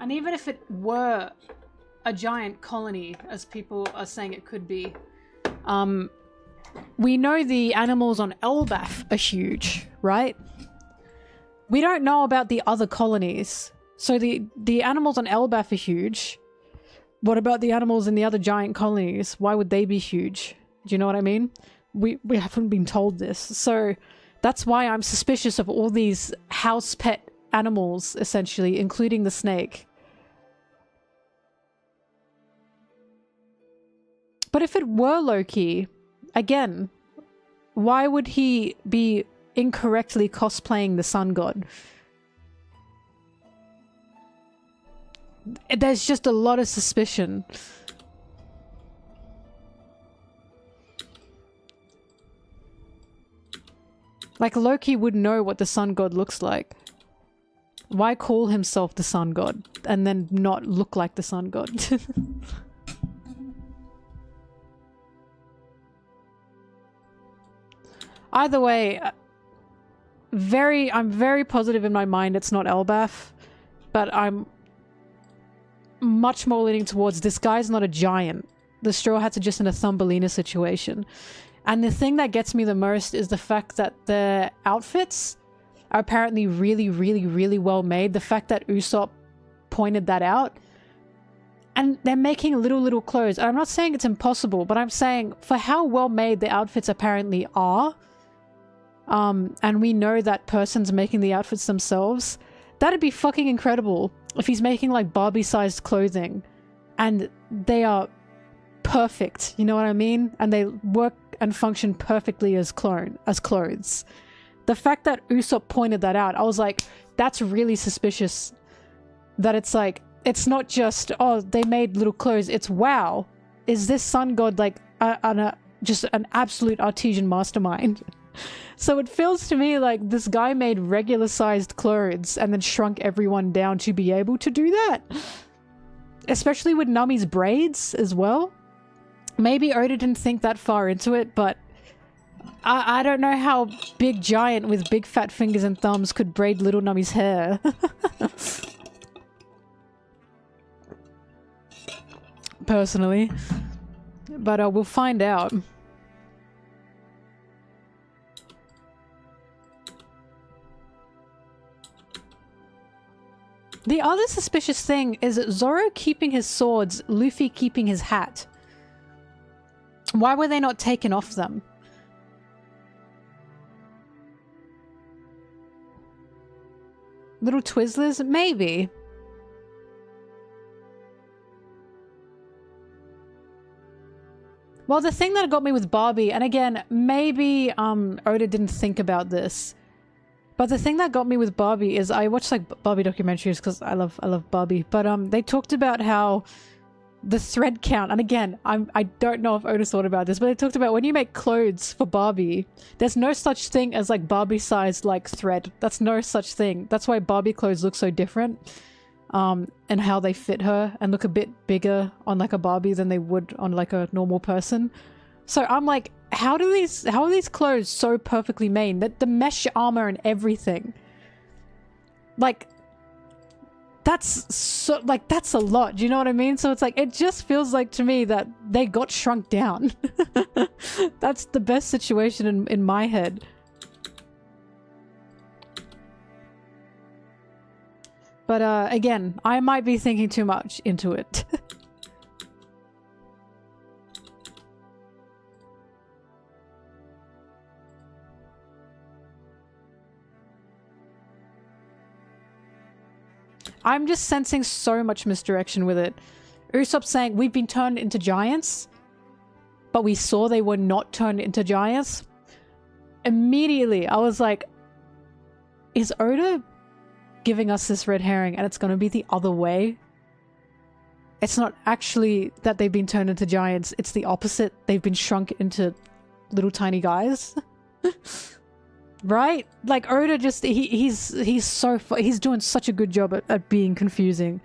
And even if it were a giant colony, as people are saying it could be, we know the animals on Elbaf are huge, right? We don't know about the other colonies. So the animals on Elbaf are huge. What about the animals in the other giant colonies? Why would they be huge? Do you know what I mean? We haven't been told this. So that's why I'm suspicious of all these house pet animals, essentially, including the snake. But if it were Loki, again, why would he be incorrectly cosplaying the sun god? There's just a lot of suspicion. Like, Loki would know what the sun god looks like. Why call himself the sun god and then not look like the sun god? Either way, I'm very positive in my mind it's not Elbaf, but I'm much more leaning towards this guy's not a giant. The Straw Hats are just in a Thumbelina situation. And the thing that gets me the most is the fact that their outfits are apparently really, really, really well made. The fact that Usopp pointed that out. And they're making little clothes. I'm not saying it's impossible, but I'm saying for how well made the outfits apparently are, and we know that person's making the outfits themselves, that'd be fucking incredible if he's making like Barbie-sized clothing and they are perfect, you know what I mean? And they work and function perfectly as clothes. The fact that Usopp pointed that out, I was like, that's really suspicious. That it's like, it's not just, oh, they made little clothes. It's, wow, is this sun god like just an absolute artesian mastermind? So it feels to me like this guy made regular sized clothes and then shrunk everyone down to be able to do that. Especially with Nami's braids as well. Maybe Oda didn't think that far into it, but I don't know how Big Giant with big fat fingers and thumbs could braid little Nami's hair. Personally. But we'll find out. The other suspicious thing is Zoro keeping his swords, Luffy keeping his hat. Why were they not taken off them? Little Twizzlers? Maybe. Well, the thing that got me with Barbie, and again, maybe Oda didn't think about this, but the thing that got me with Barbie is I watched like Barbie documentaries because I love Barbie, but they talked about how the thread count, and again, I don't know if Oda thought about this, but they talked about when you make clothes for Barbie, there's no such thing as like Barbie-sized like thread. That's no such thing. That's why Barbie clothes look so different, and how they fit her and look a bit bigger on like a Barbie than they would on like a normal person. So I'm like, how are these clothes so perfectly made? That the mesh armor and everything, like, that's a lot. Do you know what I mean? So it's like, it just feels like to me that they got shrunk down. That's the best situation in my head. But again, I might be thinking too much into it. I'm just sensing so much misdirection with it. Usopp saying, we've been turned into giants, but we saw they were not turned into giants. Immediately, I was like, is Oda giving us this red herring and it's going to be the other way? It's not actually that they've been turned into giants, it's the opposite. They've been shrunk into little tiny guys. Right? Like Oda just, he's doing such a good job at being confusing.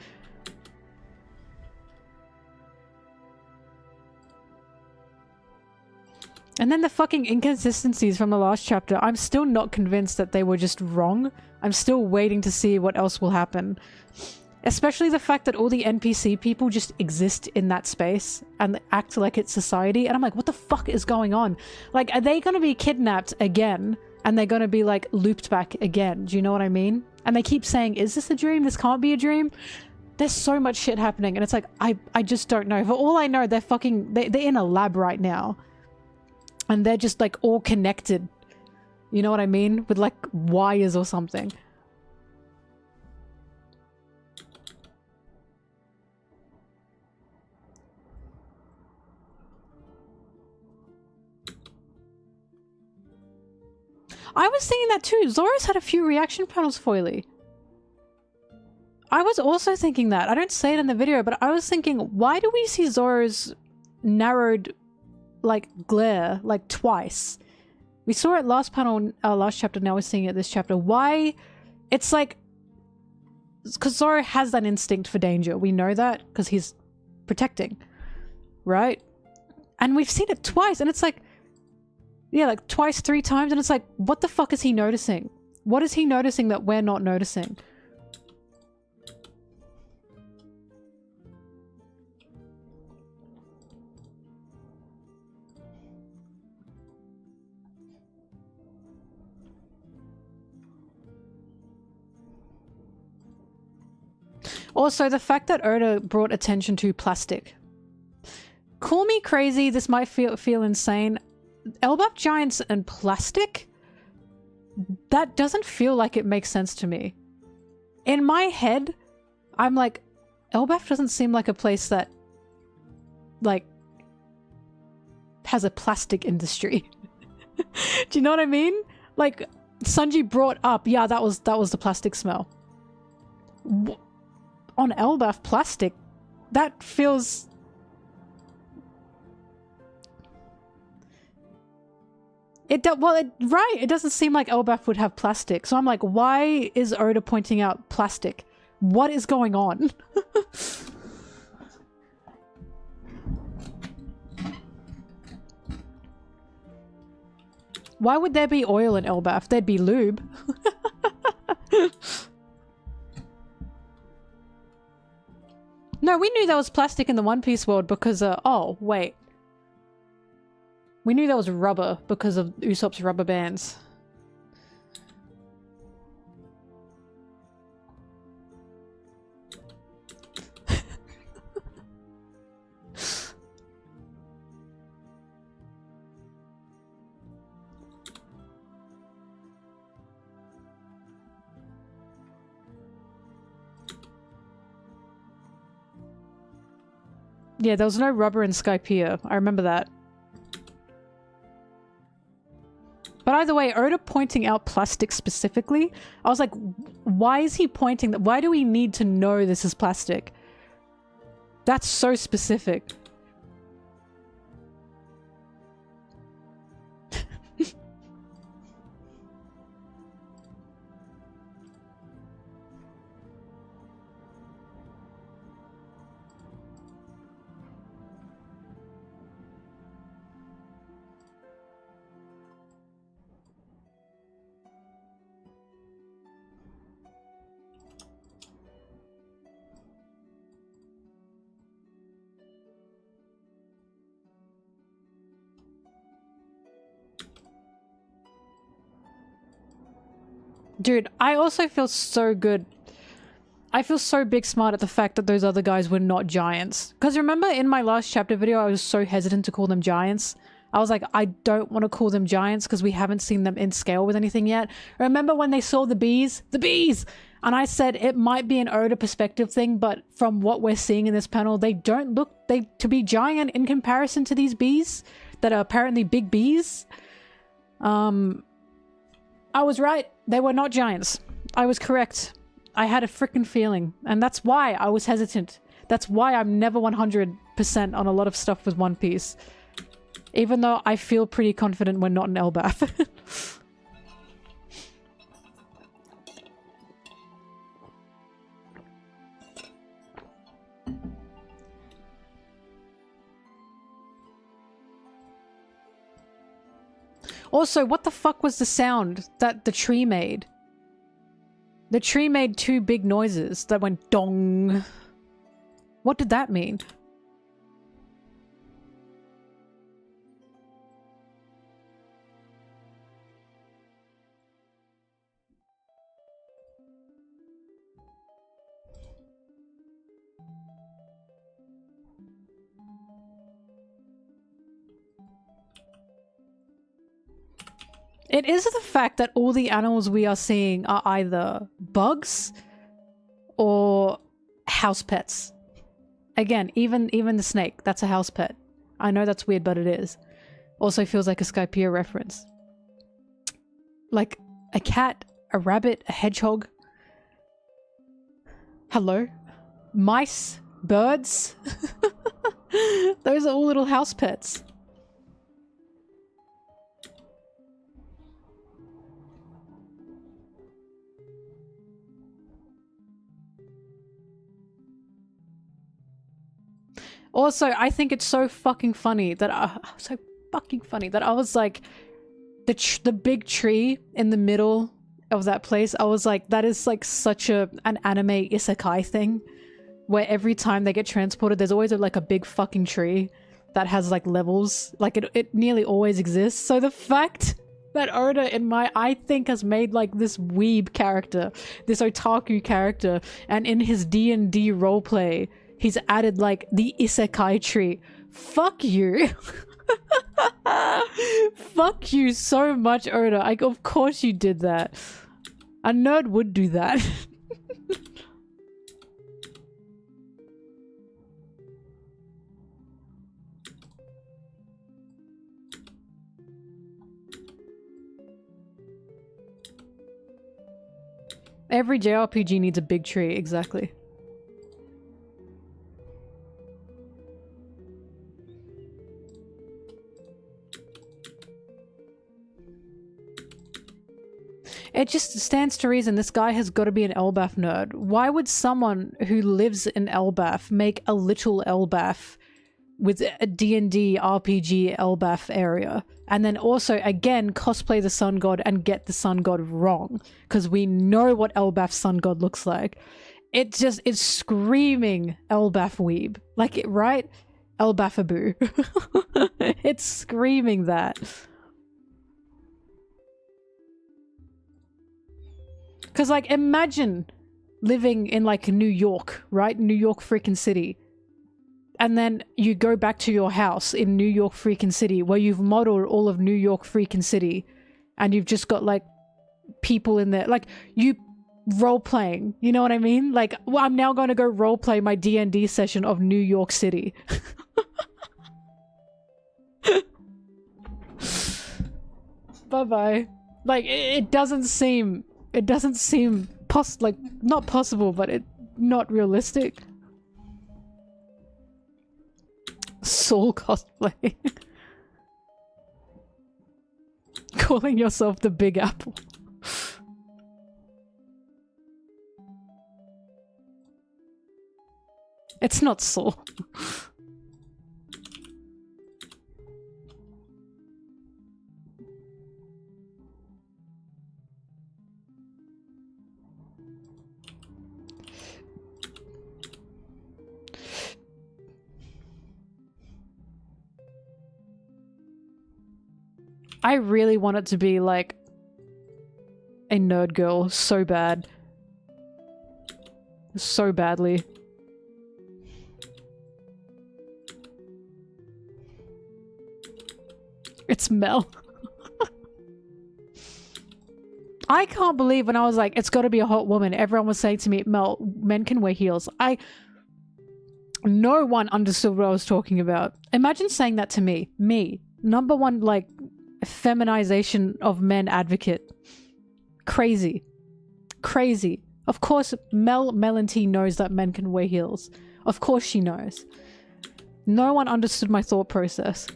And then the fucking inconsistencies from the last chapter, I'm still not convinced that they were just wrong. I'm still waiting to see what else will happen. Especially the fact that all the NPC people just exist in that space and act like it's society. And I'm like, what the fuck is going on? Like, are they going to be kidnapped again? And they're going to be like looped back again? Do you know what I mean? And they keep saying, is this a dream? This can't be a dream. There's so much shit happening. And it's like, I just don't know. For all I know, they're in a lab right now. And they're just like all connected. You know what I mean? With like wires or something. I was thinking that too. Zora's had a few reaction panels foily. I was also thinking that. I don't say it in the video, but I was thinking, why do we see Zora's narrowed, like, glare, like, twice? We saw it last panel, last chapter, now we're seeing it this chapter. Why? It's like... Because Zora has that instinct for danger. We know that because he's protecting. Right? And we've seen it twice, and it's like... Yeah, like twice, 3 times, and it's like, what the fuck is he noticing? What is he noticing that we're not noticing? Also, the fact that Oda brought attention to plastic. Call me crazy, this might feel insane. Elbaf giants and plastic? That doesn't feel like it makes sense to me. In my head, I'm like, Elbaf doesn't seem like a place that, like, has a plastic industry. Do you know what I mean? Like, Sanji brought up, yeah, that was the plastic smell. On Elbaf, plastic, that feels... It doesn't seem like Elbaf would have plastic. So I'm like, why is Oda pointing out plastic? What is going on? Why would there be oil in Elbaf? There'd be lube. No, we knew there was plastic in the One Piece world because, oh, wait. We knew there was rubber because of Usopp's rubber bands. Yeah, there was no rubber in Skypiea. I remember that. But either way, Oda pointing out plastic specifically, I was like, why is he pointing that? Why do we need to know this is plastic? That's so specific. Dude, I also feel so good. I feel so big smart at the fact that those other guys were not giants. Because remember in my last chapter video, I was so hesitant to call them giants. I was like, I don't want to call them giants because we haven't seen them in scale with anything yet. Remember when they saw the bees? The bees! And I said it might be an Oda perspective thing, but from what we're seeing in this panel, they don't look to be giant in comparison to these bees that are apparently big bees. I was right. They were not giants. I was correct. I had a freaking feeling. And that's why I was hesitant. That's why I'm never 100% on a lot of stuff with One Piece. Even though I feel pretty confident we're not in Elbaf. Also, what the fuck was the sound that the tree made? The tree made 2 big noises that went dong. What did that mean? It is the fact that all the animals we are seeing are either bugs or house pets. Again, even the snake, that's a house pet. I know that's weird, but it is. Also feels like a Skypiea reference. Like a cat, a rabbit, a hedgehog. Hello? Mice, birds. Those are all little house pets. Also, I think it's so fucking funny that I was like, the big tree in the middle of that place. I was like, that is like such an anime isekai thing, where every time they get transported, there's always like a big fucking tree that has like levels. Like it nearly always exists. So the fact that Oda I think has made like this weeb character, this otaku character, and in his D&D roleplay, he's added like the isekai tree. Fuck you. Fuck you so much, Oda. Of course you did that. A nerd would do that. Every JRPG needs a big tree, exactly. It just stands to reason this guy has got to be an Elbaf nerd. Why would someone who lives in Elbaf make a little Elbaf with a D&D RPG Elbaf area? And then also, again, cosplay the sun god and get the sun god wrong. Because we know what Elbaf's sun god looks like. It's screaming Elbaf weeb. Like, right? Elbafaboo. It's screaming that. Because, like, imagine living in, like, New York, right? New York freaking city. And then you go back to your house in New York freaking city where you've modeled all of New York freaking city. And you've just got, like, people in there. Like, you role-playing, you know what I mean? Like, well, I'm now going to go role-play my D&D session of New York City. Bye-bye. Like, it doesn't seem... It doesn't seem not possible, but it not realistic. Soul cosplay. Calling yourself the Big Apple. It's not Soul. I really want it to be like a nerd girl so bad. So badly. It's Mel. I can't believe when I was like, it's gotta be a hot woman, everyone was saying to me, Mel, men can wear heels. No one understood what I was talking about. Imagine saying that to me. Me. Number one, like, feminization of men advocate. Crazy. Crazy. Of course, MelonTeee knows that men can wear heels. Of course she knows. No one understood my thought process.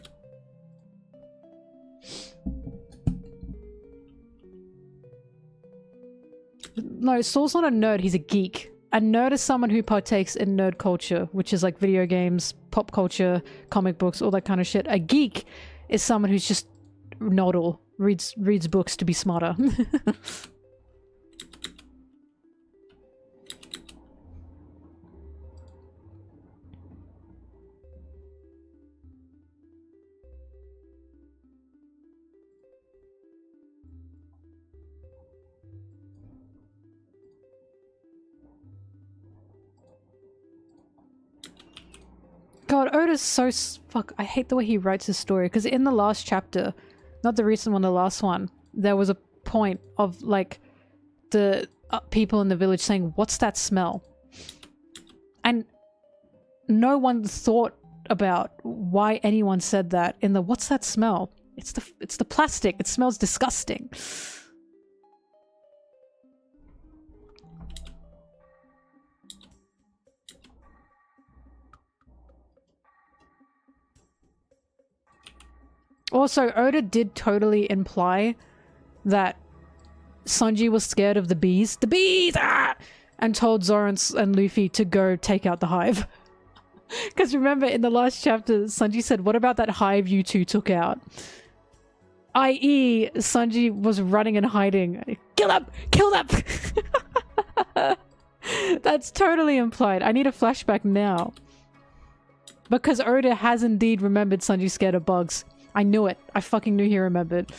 No, Saul's not a nerd, he's a geek. A nerd is someone who partakes in nerd culture, which is like video games, pop culture, comic books, all that kind of shit. A geek is someone who's just nodal, reads books to be smarter. God, Oda's so fuck. I hate the way he writes his story, because in the last chapter, not the recent one, the last one, there was a point of like the people in the village saying, "What's that smell?" And no one thought about why anyone said that in the "What's that smell?" It's the plastic. It smells disgusting. Also, Oda did totally imply that Sanji was scared of the bees. The bees! Ah! And told Zoro and Luffy to go take out the hive. Because remember, in the last chapter, Sanji said, "What about that hive you two took out?" I.e., Sanji was running and hiding. Kill them! Kill them! That's totally implied. I need a flashback now. Because Oda has indeed remembered Sanji scared of bugs. I knew it. I fucking knew he remembered.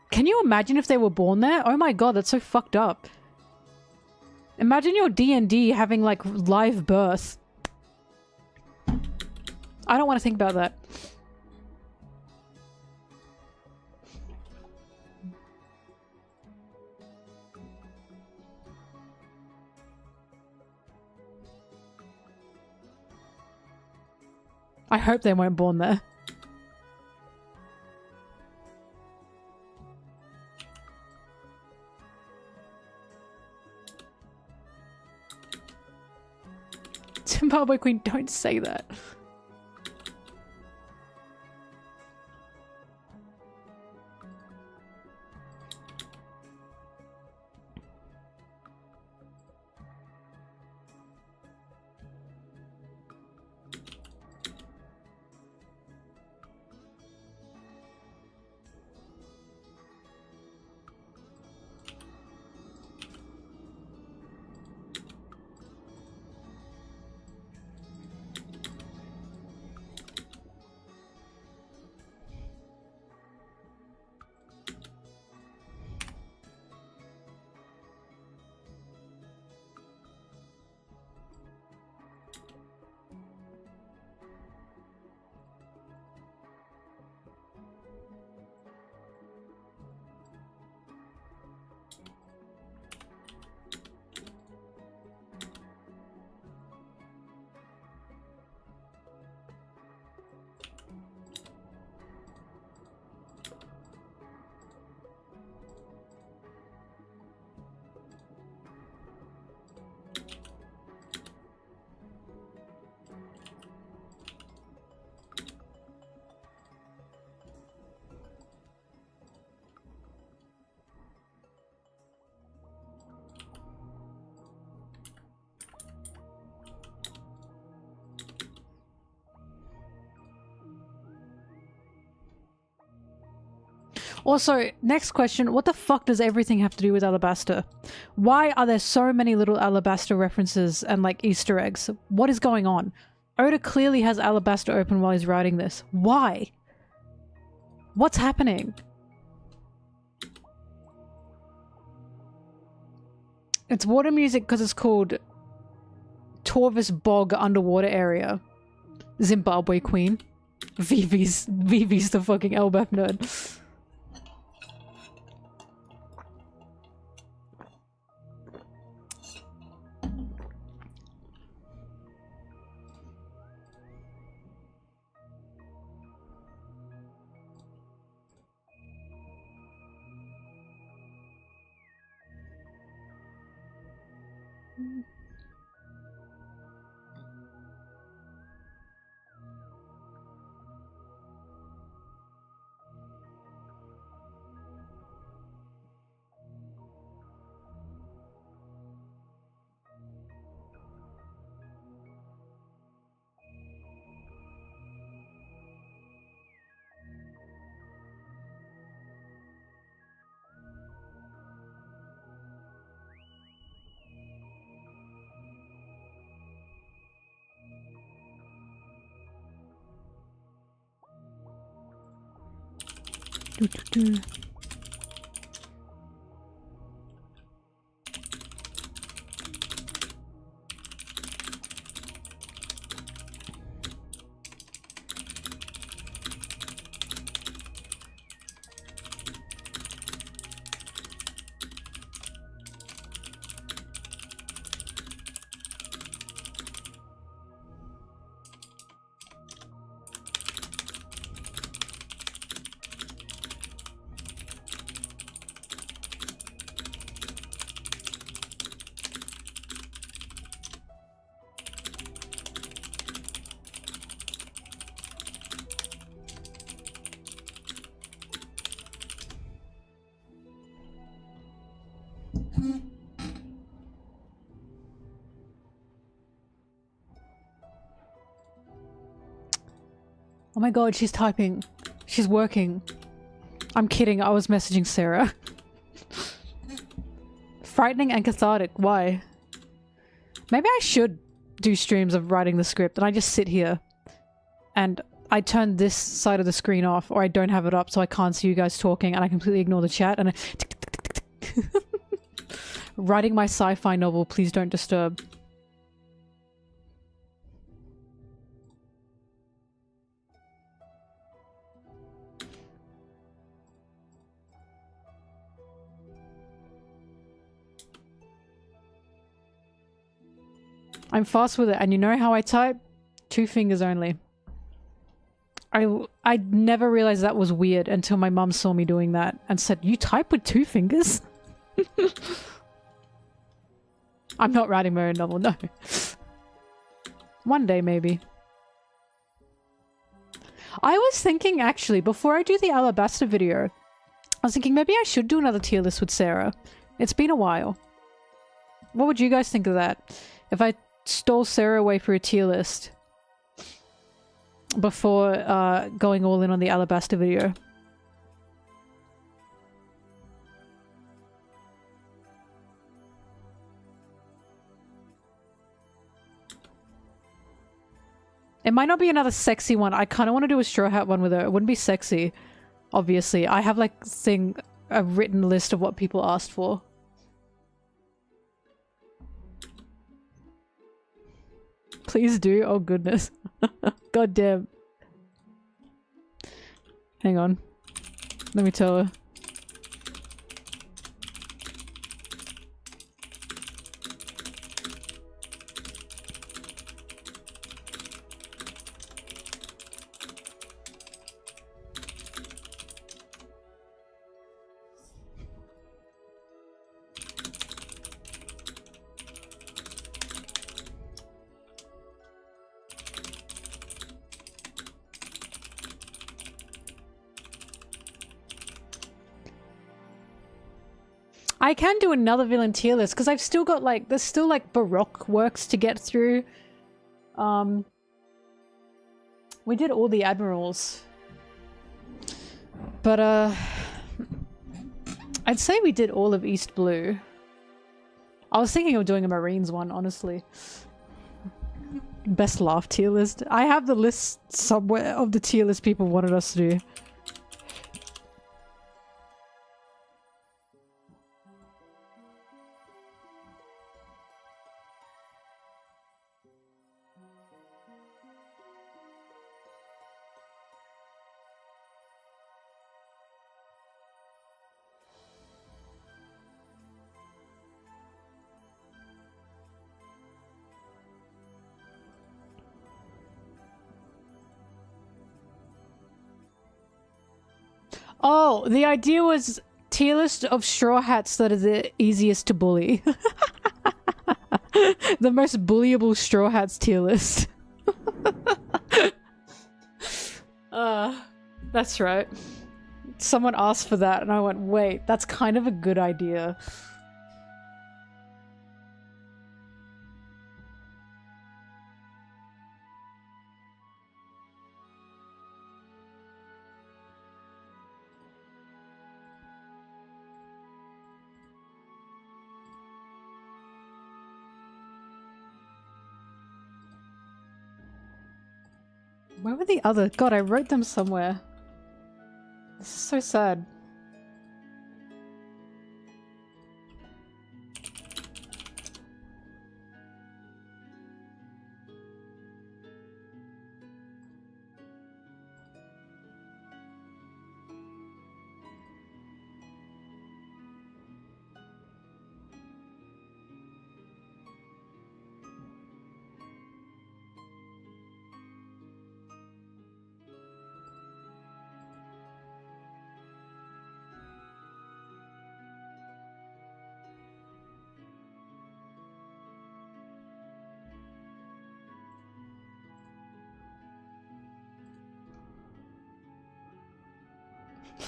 Can you imagine if they were born there? Oh my god, that's so fucked up. Imagine your D&D having like live birth. I don't want to think about that. I hope they weren't born there. Zimbabwe Queen, don't say that. Also, next question, what the fuck does everything have to do with Alabasta? Why are there so many little Alabasta references and like Easter eggs? What is going on? Oda clearly has Alabasta open while he's writing this. Why? What's happening? It's water music because it's called Torvis Bog Underwater Area. Zimbabwe Queen. Vivi's the fucking Elbaf nerd. Oh my god, she's typing. She's working. I'm kidding, I was messaging Sarah. Frightening and cathartic, why? Maybe I should do streams of writing the script and I just sit here and I turn this side of the screen off, or I don't have it up so I can't see you guys talking and I completely ignore the chat and writing my sci-fi novel, please don't disturb. I'm fast with it, and you know how I type? 2 fingers only. I never realized that was weird until my mum saw me doing that and said, "You type with 2 fingers?" I'm not writing my own novel, no. One day, maybe. I was thinking, actually, before I do the Alabaster video, I was thinking maybe I should do another tier list with Sarah. It's been a while. What would you guys think of that? If I stole Sarah away for a tier list before going all in on the Alabaster video. It might not be another sexy one. I kind of want to do a Straw Hat one with her. It wouldn't be sexy, obviously. I have like a written list of what people asked for. Please do. Oh goodness. God damn. Hang on. Let me tell her. I can do another villain tier list because I've still got like, there's still like Baroque works to get through. We did all the admirals. But I'd say we did all of East Blue. I was thinking of doing a Marines one, honestly. Best laugh tier list. I have the list somewhere of the tier list people wanted us to do. Oh, the idea was tier list of straw hats that are the easiest to bully. The most bullyable straw hats tier list. That's right. Someone asked for that and I went, wait, that's kind of a good idea. Where were the other? God, I wrote them somewhere. This is so sad.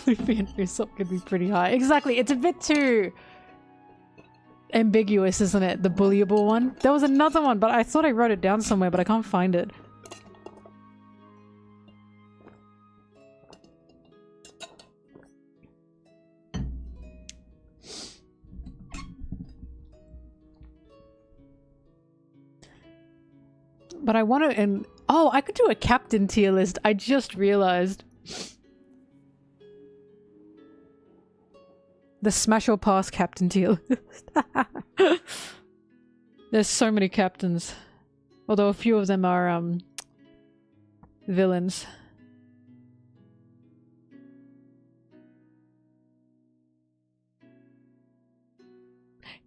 Luffy and Usopp could be pretty high. Exactly, it's a bit too... ambiguous, isn't it? The bullyable one. There was another one, but I thought I wrote it down somewhere, but I can't find it. But I want to, and oh, I could do a captain tier list. I just realized. The smash or pass captain tier list. There's so many captains. Although a few of them are, villains.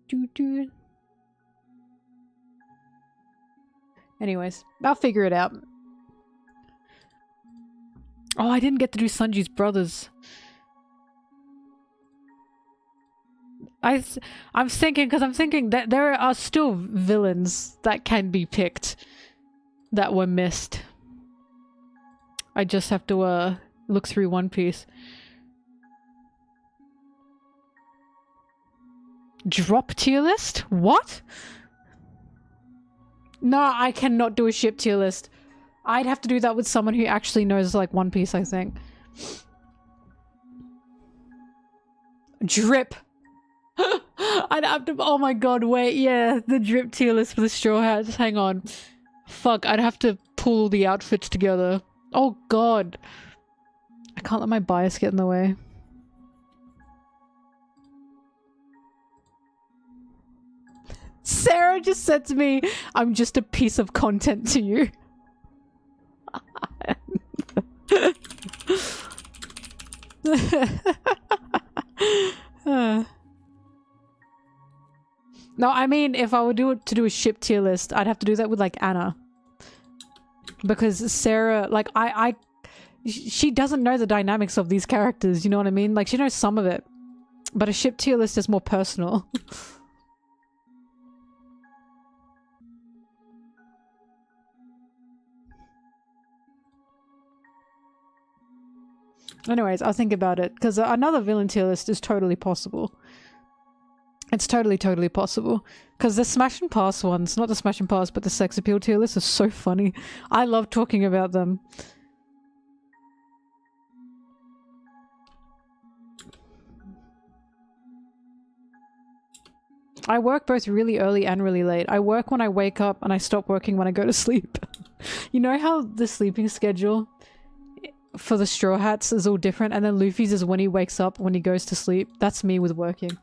Doo-doo. Anyways, I'll figure it out. Oh, I didn't get to do Sanji's brothers. I'm thinking, because I'm thinking that there are still villains that can be picked that were missed. I just have to look through One Piece. Drop tier list? What? No, I cannot do a ship tier list. I'd have to do that with someone who actually knows, like, One Piece, I think. Drip! I'd have to- oh my god, wait, yeah, the drip tier list for the Straw Hats, hang on. Fuck, I'd have to pull all the outfits together. Oh god. I can't let my bias get in the way. Sarah just said to me, I'm just a piece of content to you. No, I mean, if I would to do a ship tier list, I'd have to do that with, like, Anna. Because Sarah, like, she doesn't know the dynamics of these characters, you know what I mean? Like, she knows some of it. But a ship tier list is more personal. Anyways, I'll think about it, because another villain tier list is totally possible. It's totally possible. Because the Smash and Pass ones, not the Smash and Pass, but the sex appeal tier list is so funny. I love talking about them. I work both really early and really late. I work when I wake up and I stop working when I go to sleep. You know how the sleeping schedule for the Straw Hats is all different, and then Luffy's is when he wakes up, when he goes to sleep? That's me with working.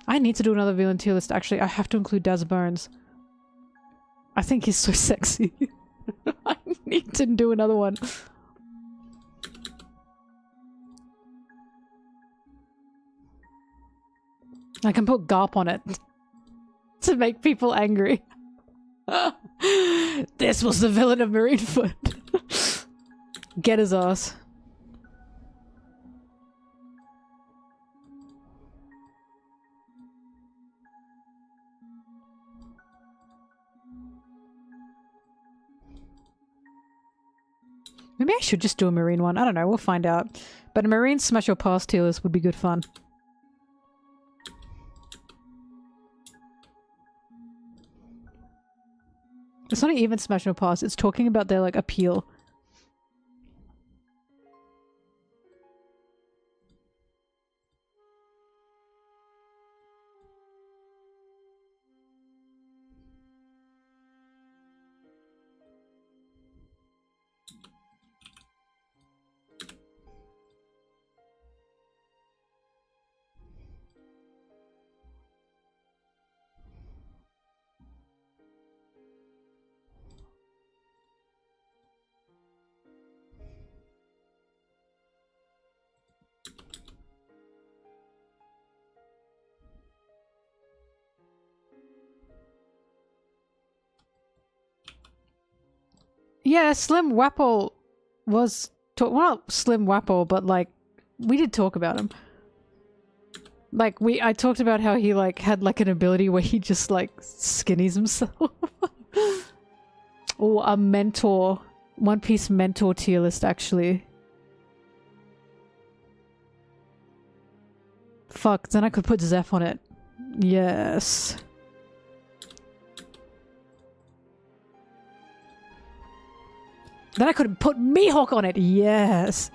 I need to do another villain tier list, actually. I have to include Daz Bones. I think he's so sexy. I need to do another one. I can put Garp on it to make people angry. This was the villain of Marinefoot. Get his ass. Maybe I should just do a marine one. I don't know, we'll find out. But a marine smash or pass tier list would be good fun. It's not even smash or pass, it's talking about their, like, appeal. Yeah, Slim Wapple was... well, not Slim Wapple, but, like, we did talk about him. Like, I talked about how he, like, had, like, an ability where he just, like, skinnies himself. Oh, a mentor. One Piece mentor tier list, actually. Fuck, then I could put Zeph on it. Yes. Then I could put Mihawk on it. Yes.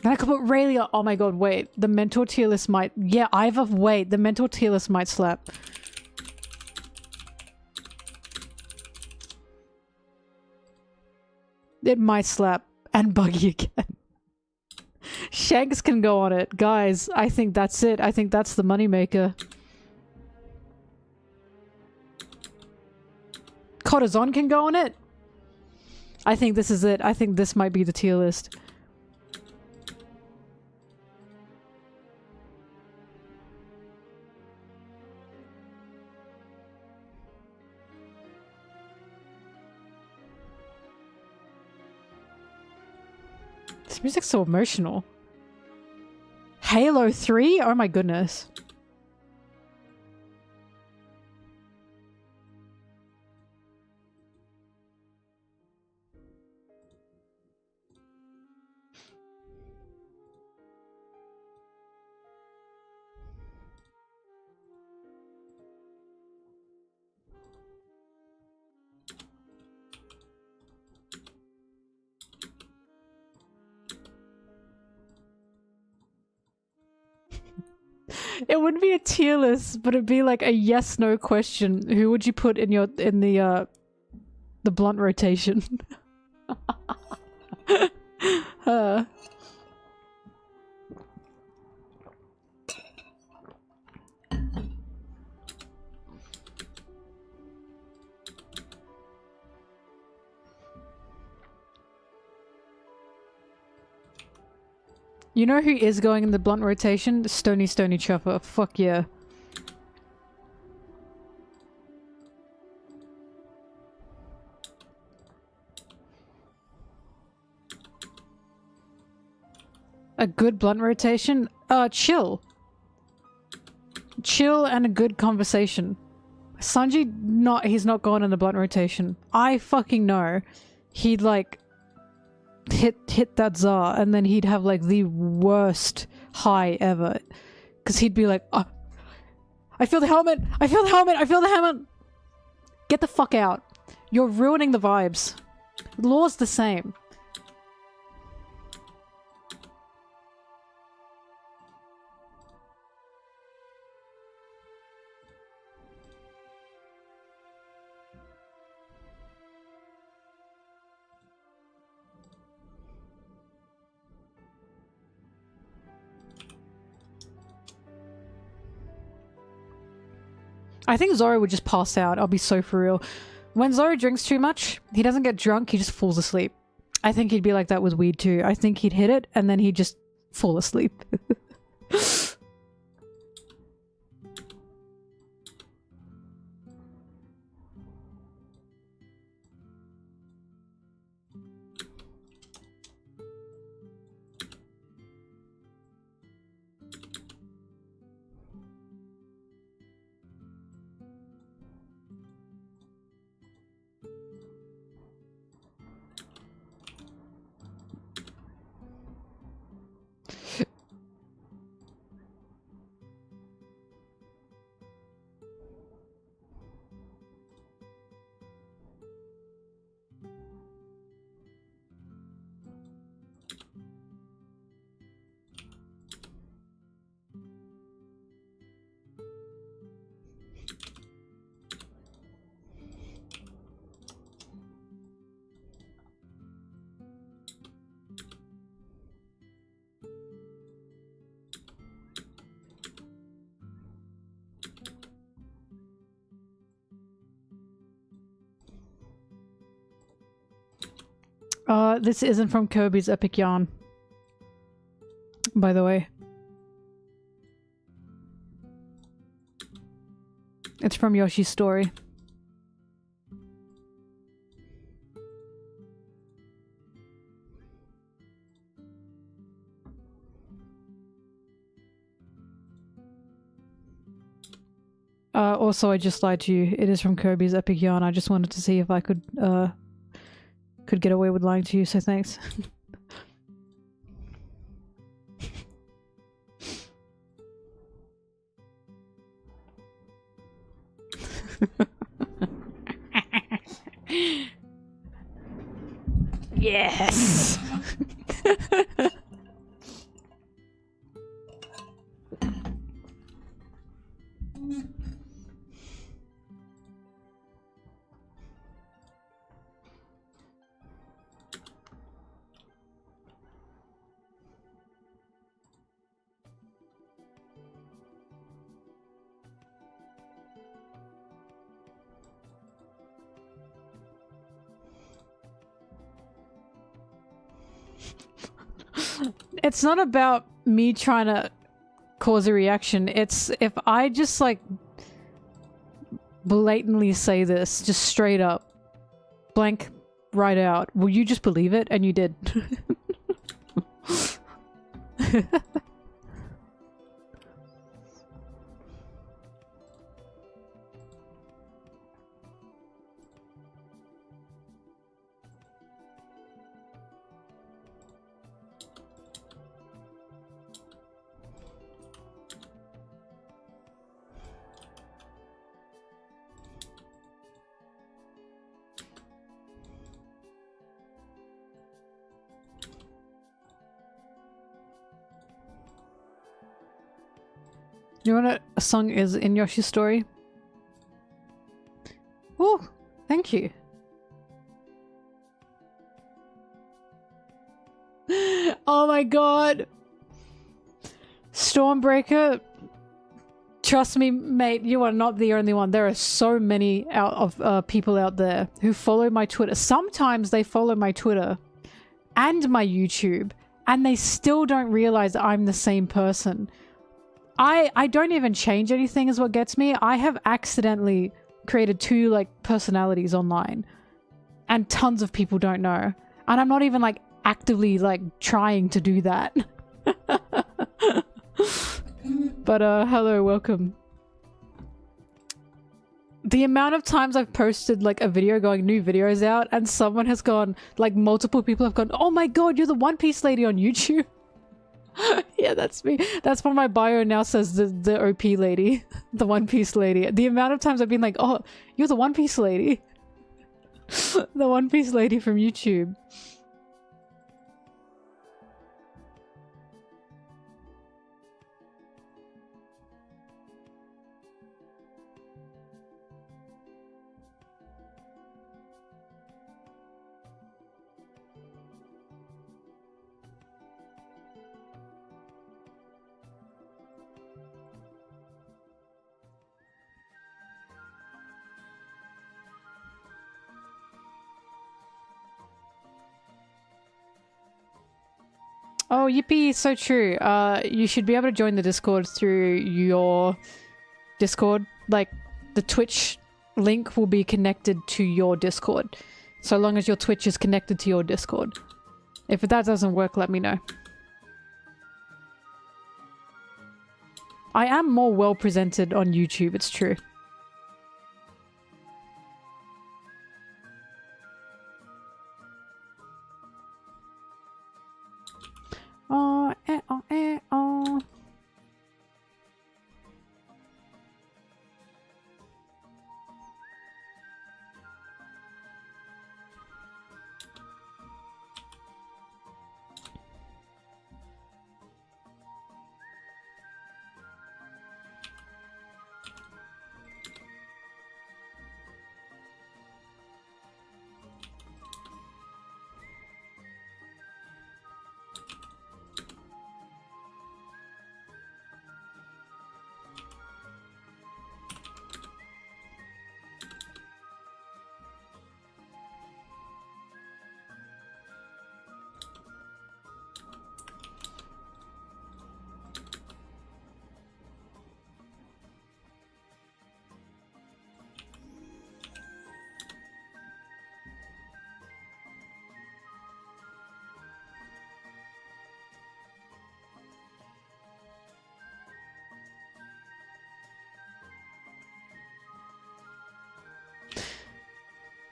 Then I could put Rayleigh. Oh my god, wait. The mentor tier list might... Yeah, either... Wait, the mentor tier list might slap. It might slap. And Buggy again. Shanks can go on it. Guys, I think that's it. I think that's the moneymaker. Corazon can go on it. I think this is it. I think this might be the tier list. This music's so emotional. Halo 3? Oh my goodness. It wouldn't be a tier list, but it'd be like a yes/no question. Who would you put in your the blunt rotation? You know who is going in the blunt rotation? Stony Chopper. Fuck yeah. A good blunt rotation? Chill. Chill and a good conversation. Sanji, he's not going in the blunt rotation. I fucking know. He'd like hit that Tsar and then he'd have like the worst high ever. Cause he'd be like, oh, I feel the helmet! I feel the helmet! I feel the helmet! Get the fuck out. You're ruining the vibes. Law's the same. I think Zoro would just pass out. I'll be so for real. When Zoro drinks too much, he doesn't get drunk, he just falls asleep. I think he'd be like that with weed too. I think he'd hit it and then he'd just fall asleep. This isn't from Kirby's Epic Yarn, by the way. It's from Yoshi's Story. Also, I just lied to you. It is from Kirby's Epic Yarn. I just wanted to see if I could get away with lying to you, so thanks. Yes! It's not about me trying to cause a reaction. It's if I just like blatantly say this, just straight up, blank right out, will you just believe it? And you did. You know what a song is in Yoshi's story? Oh, thank you. Oh my god. Stormbreaker. Trust me, mate, you are not the only one. There are so many people out there who follow my Twitter. Sometimes they follow my Twitter and my YouTube, and they still don't realize I'm the same person. I don't even change anything is what gets me. I have accidentally created 2 like personalities online, and tons of people don't know. And I'm not even like actively like trying to do that. But hello, welcome. The amount of times I've posted like a video going new videos out and someone has gone, like multiple people have gone, oh my god, you're the One Piece lady on YouTube. Yeah, that's me. That's what my bio now says, the OP lady. The One Piece lady. The amount of times I've been like, oh, you're the One Piece lady. The One Piece lady from YouTube. Oh, yippee, so true. You should be able to join the Discord through your Discord. Like, the Twitch link will be connected to your Discord. So long as your Twitch is connected to your Discord. If that doesn't work, let me know. I am more well presented on YouTube, it's true. Oh.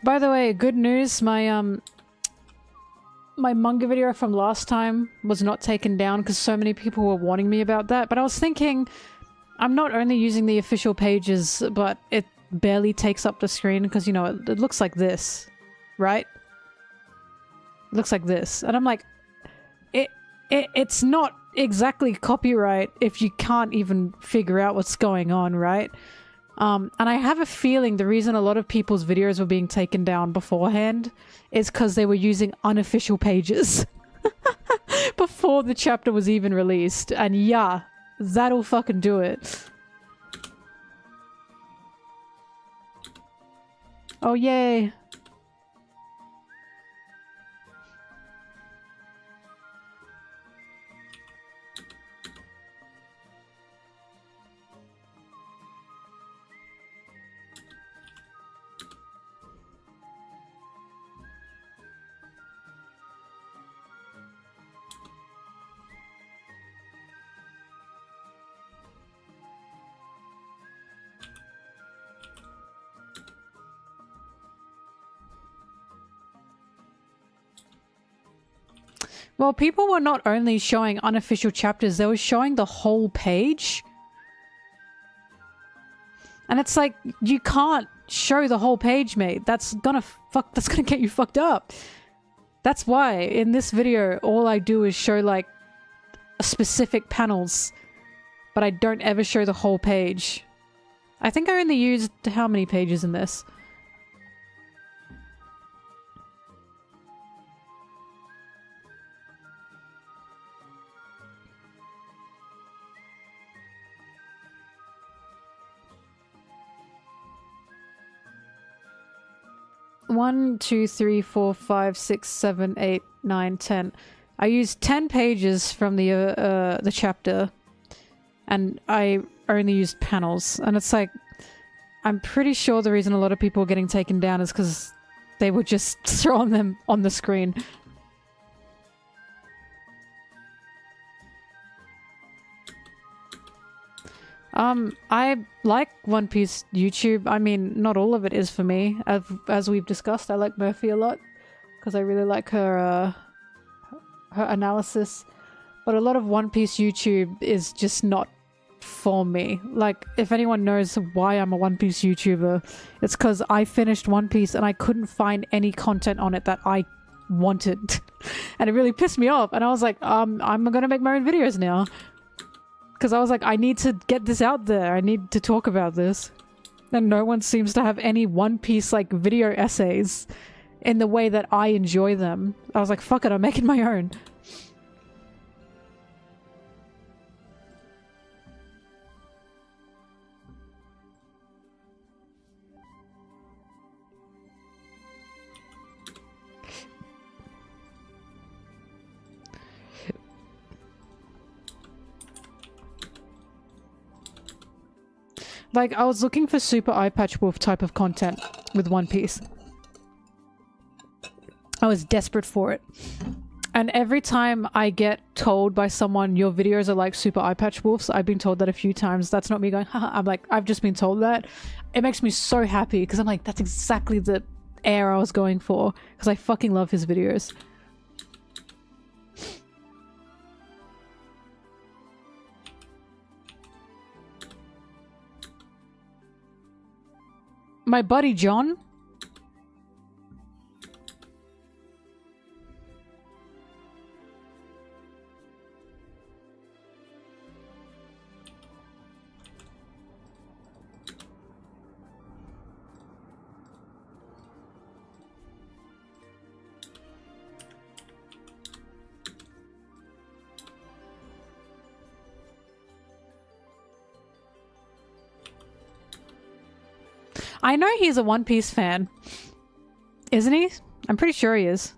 By the way, good news, my manga video from last time was not taken down because so many people were warning me about that, but I was thinking I'm not only using the official pages, but it barely takes up the screen because, you know, it looks like this, right? It looks like this. And I'm like, it's not exactly copyright if you can't even figure out what's going on, right? And I have a feeling the reason a lot of people's videos were being taken down beforehand is because they were using unofficial pages before the chapter was even released. And yeah, that'll fucking do it. Oh, yay. Well, people were not only showing unofficial chapters, they were showing the whole page. And it's like, you can't show the whole page, mate. That's gonna get you fucked up. That's why in this video, all I do is show like specific panels, but I don't ever show the whole page. I think I only used how many pages in this? One, two, three, four, five, 6, 7, 8, 9, 10. I used 10 pages from the chapter, and I only used panels. And it's like, I'm pretty sure the reason a lot of people were getting taken down is because they were just throwing them on the screen. I like One Piece YouTube. I mean, not all of it is for me. As we've discussed, I like Murphy a lot because I really like her analysis. But a lot of One Piece YouTube is just not for me. Like, if anyone knows why I'm a One Piece YouTuber, it's because I finished One Piece and I couldn't find any content on it that I wanted. And it really pissed me off. And I was like, I'm gonna make my own videos now. Because I was like, I need to get this out there. I need to talk about this. And no one seems to have any One Piece, like, video essays in the way that I enjoy them. I was like, fuck it, I'm making my own. Like, I was looking for super eye patch wolf type of content with One Piece. I was desperate for it. And every time I get told by someone, your videos are like super eye patch wolves, I've been told that a few times. That's not me going, haha. I'm like, I've just been told that. It makes me so happy because I'm like, that's exactly the air I was going for. Because I fucking love his videos. My buddy John? I know he's a One Piece fan. Isn't he? I'm pretty sure he is.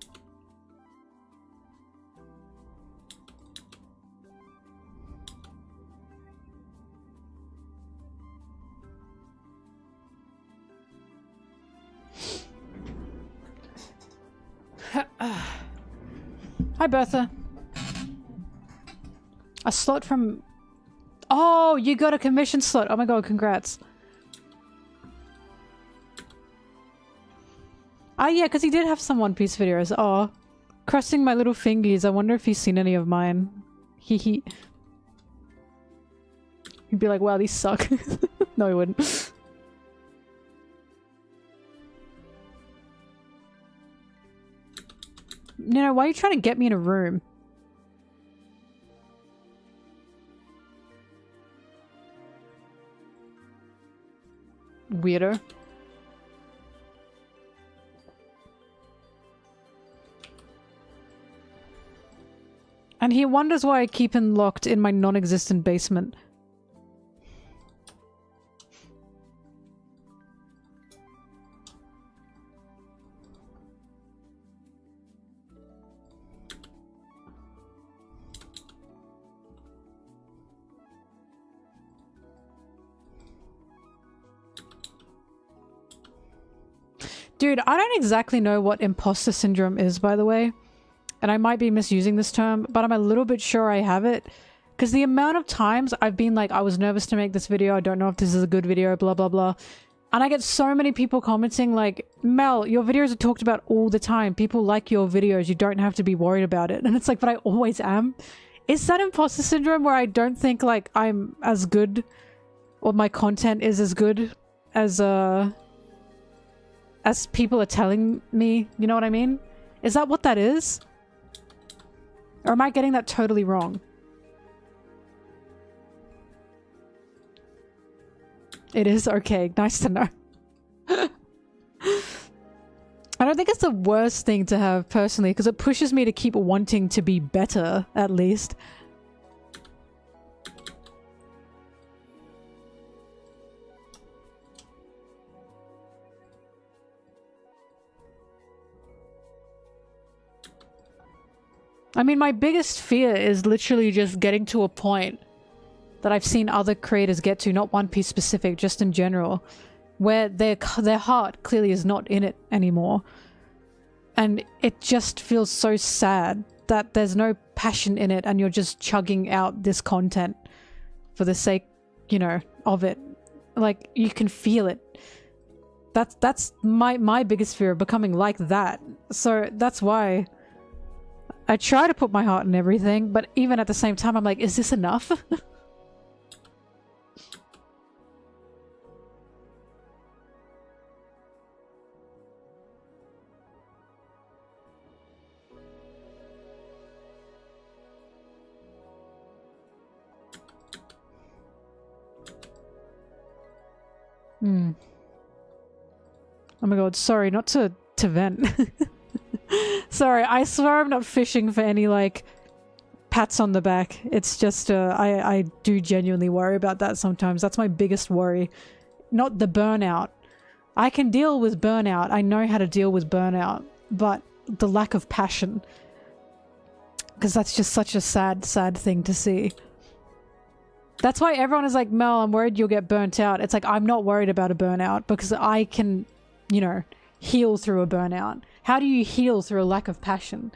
Hi, Bertha. A slot from... Oh, you got a commission slot. Oh my god, congrats. Ah, yeah, because he did have some One Piece videos. Oh, crossing my little fingers. I wonder if he's seen any of mine. He'd be like, wow, these suck. No, he wouldn't. No, why are you trying to get me in a room? Weirdo. And he wonders why I keep him locked in my non-existent basement. Dude, I don't exactly know what imposter syndrome is, by the way. And I might be misusing this term, but I'm a little bit sure I have it. Because the amount of times I've been like, I was nervous to make this video, I don't know if this is a good video, blah blah blah. And I get so many people commenting like, Mel, your videos are talked about all the time. People like your videos, you don't have to be worried about it. And it's like, but I always am. Is that imposter syndrome where I don't think like I'm as good or my content is as good as people are telling me, you know what I mean? Is that what that is? Or am I getting that totally wrong? It is? Okay, nice to know. I don't think it's the worst thing to have personally, because it pushes me to keep wanting to be better, at least. I mean, my biggest fear is literally just getting to a point that I've seen other creators get to, not One Piece specific, just in general, where their heart clearly is not in it anymore. And it just feels so sad that there's no passion in it and you're just chugging out this content for the sake, you know, of it. Like, you can feel it. That's my biggest fear of becoming like that. So that's why I try to put my heart in everything, but even at the same time, I'm like, is this enough? Oh my god, sorry, not to vent. Sorry, I swear I'm not fishing for any, like, pats on the back. It's just, I do genuinely worry about that sometimes. That's my biggest worry. Not the burnout. I can deal with burnout. I know how to deal with burnout. But the lack of passion. Because that's just such a sad, sad thing to see. That's why everyone is like, Mel, I'm worried you'll get burnt out. It's like, I'm not worried about a burnout because I can, you know, heal through a burnout. How do you heal through a lack of passion?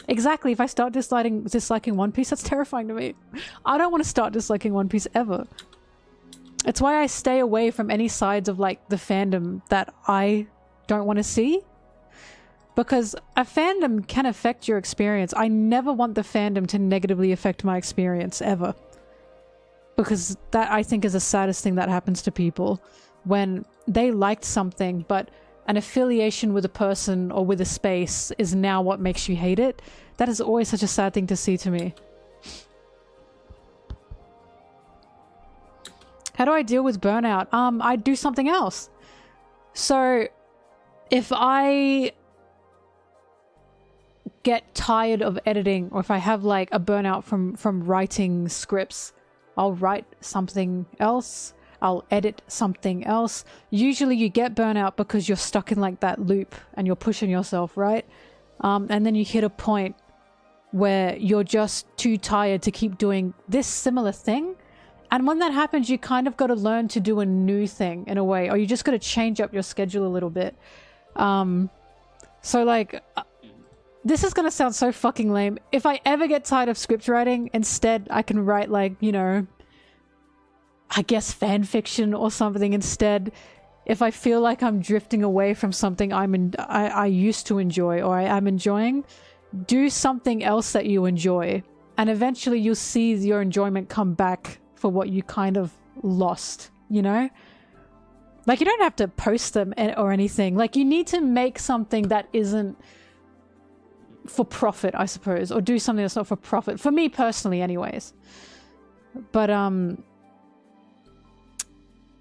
Exactly, if I start disliking One Piece, that's terrifying to me. I don't want to start disliking One Piece ever. It's why I stay away from any sides of, like, the fandom that I don't want to see. Because a fandom can affect your experience. I never want the fandom to negatively affect my experience, ever. Because that, I think, is the saddest thing that happens to people. When they liked something, but an affiliation with a person or with a space is now what makes you hate it. That is always such a sad thing to see to me. How do I deal with burnout? I do something else. So, if I get tired of editing, or if I have like a burnout from writing scripts, I'll write something else. I'll edit something else. Usually you get burnout because you're stuck in like that loop and you're pushing yourself, right? And then you hit a point where you're just too tired to keep doing this similar thing. And when that happens, you kind of got to learn to do a new thing in a way, or you just got to change up your schedule a little bit. So like, this is going to sound so fucking lame. If I ever get tired of script writing, instead I can write like, you know, I guess fan fiction or something instead. if I feel like I'm drifting away from something I used to enjoy or I am enjoying, do something else that you enjoy. And eventually you'll see your enjoyment come back for what you kind of lost, you know? Like, you don't have to post them or anything. Like, you need to make something that isn't for profit, I suppose, or do something that's not for profit. For me personally, anyways. But,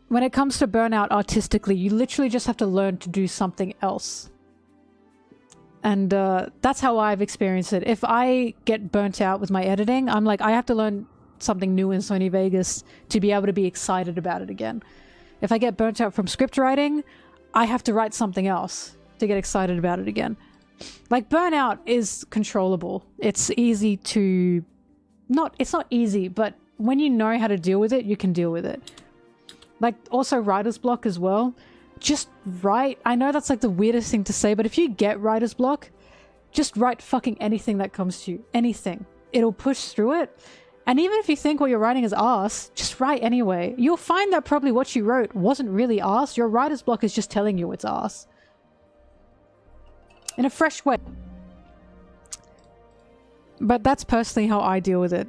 when it comes to burnout artistically, you literally just have to learn to do something else. And that's how I've experienced it. If I get burnt out with my editing, I'm like, I have to learn something new in Sony Vegas to be able to be excited about it again. If I get burnt out from script writing, I have to write something else to get excited about it again. Like, burnout is controllable. It's easy to... It's not easy, but when you know how to deal with it, you can deal with it. Like, also writer's block as well. Just write. I know that's like the weirdest thing to say, but if you get writer's block, just write fucking anything that comes to you. Anything. It'll push through it. And even if you think what you're writing is arse, just write anyway. You'll find that probably what you wrote wasn't really arse. Your writer's block is just telling you it's arse. In a fresh way. But that's personally how I deal with it.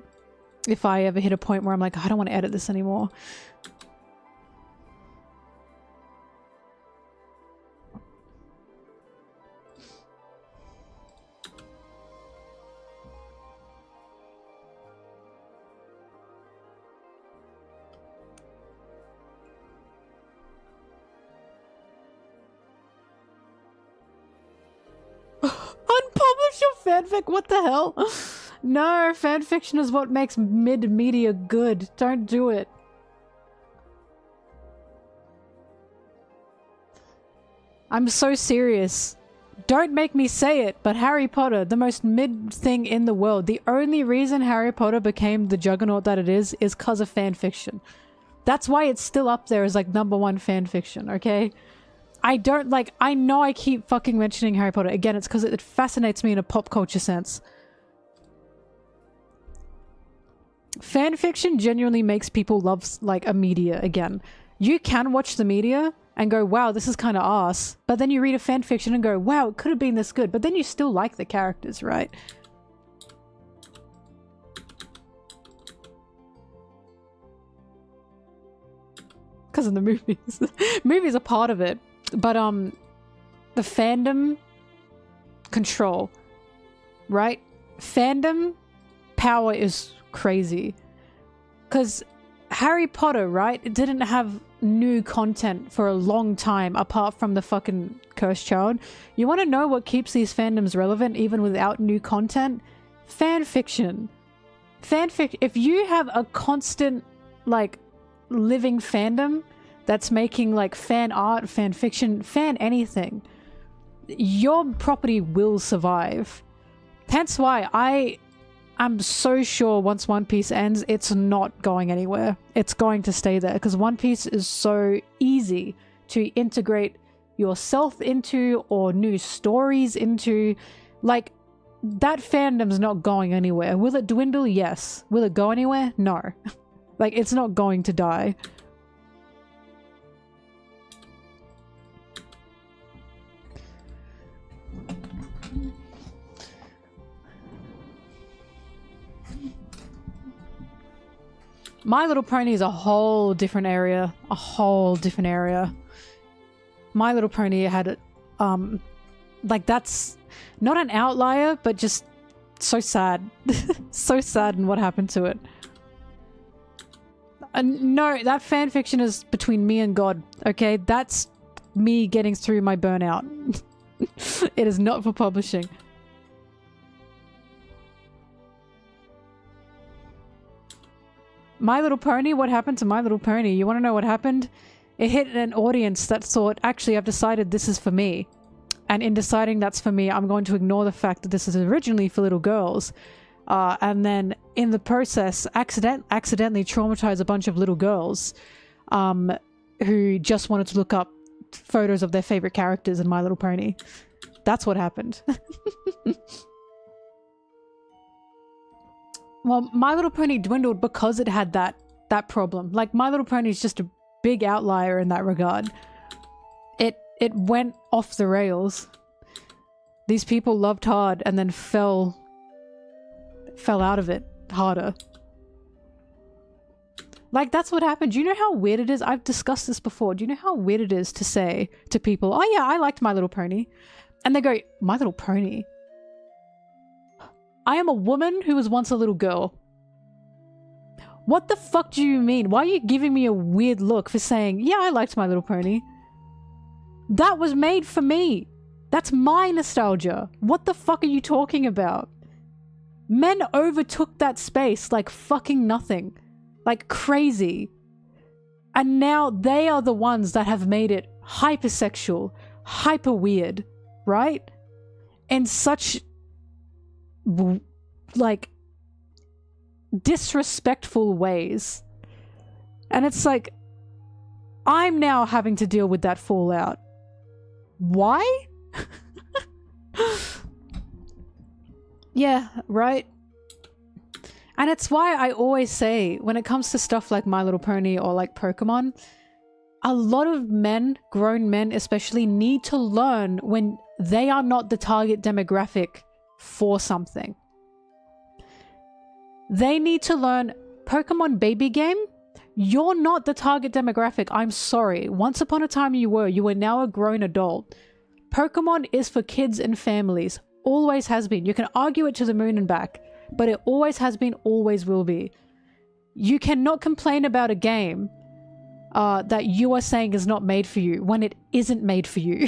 If I ever hit a point where I'm like, I don't want to edit this anymore. Unpublish your fanfic? What the hell? No, fanfiction is what makes mid-media good. Don't do it. I'm so serious. Don't make me say it, but Harry Potter, the most mid thing in the world. The only reason Harry Potter became the juggernaut that it is because of fanfiction. That's why it's still up there as like #1 fanfiction, okay? I don't like, I know I keep fucking mentioning Harry Potter. Again, it's because it fascinates me in a pop culture sense. Fanfiction genuinely makes people love like a media again. You can watch the media and go, wow, this is kind of arse. But then you read a fanfiction and go, wow, it could have been this good. But then you still like the characters, right? Because of the movies. Movies are part of it. But, the fandom control, right? Fandom power is crazy. Because Harry Potter, right? It didn't have new content for a long time apart from the fucking Cursed Child. You want to know what keeps these fandoms relevant even without new content? Fan fiction. If you have a constant, like, living fandom that's making like fan art, fan fiction, fan anything, your property will survive. Hence why I'm so sure once One Piece ends, it's not going anywhere. It's going to stay there because One Piece is so easy to integrate yourself into or new stories into. Like, that fandom's not going anywhere. Will it dwindle? Yes. Will it go anywhere? No. Like, it's not going to die. My Little Pony is a whole different area. A whole different area. My Little Pony had, like, that's not an outlier, but just so sad. So sad in what happened to it. No, that fanfiction is between me and God, okay? That's me getting through my burnout. It is not for publishing. My Little Pony? What happened to My Little Pony? You want to know what happened? It hit an audience that thought, actually, I've decided this is for me. And in deciding that's for me, I'm going to ignore the fact that this is originally for little girls. And then, in the process, accidentally traumatize a bunch of little girls who just wanted to look up photos of their favorite characters in My Little Pony. That's what happened. Well, My Little Pony dwindled because it had that problem. Like, My Little Pony is just a big outlier in that regard. it went off the rails. These people loved hard and then fell out of it harder. Like, that's what happened. Do you know how weird it is? I've discussed this before. Do you know how weird it is to say to people, oh yeah, I liked My Little Pony? And they go, My Little Pony? I am a woman who was once a little girl. What the fuck do you mean? Why are you giving me a weird look for saying, yeah, I liked My Little Pony? That was made for me. That's my nostalgia. What the fuck are you talking about? Men overtook that space like fucking nothing. Like crazy. And now they are the ones that have made it hypersexual, hyper weird, right? In such like disrespectful ways. And it's like, I'm now having to deal with that fallout. Why? Yeah, right? And it's why I always say, when it comes to stuff like My Little Pony or like Pokemon, a lot of men, grown men especially, need to learn when they are not the target demographic for something. They need to learn, Pokemon baby game, you're not the target demographic. I'm sorry. Once upon a time you were. You are now a grown adult. Pokemon is for kids and families. Always has been. You can argue it to the moon and back. But it always has been, always will be. You cannot complain about a game that you are saying is not made for you when it isn't made for you.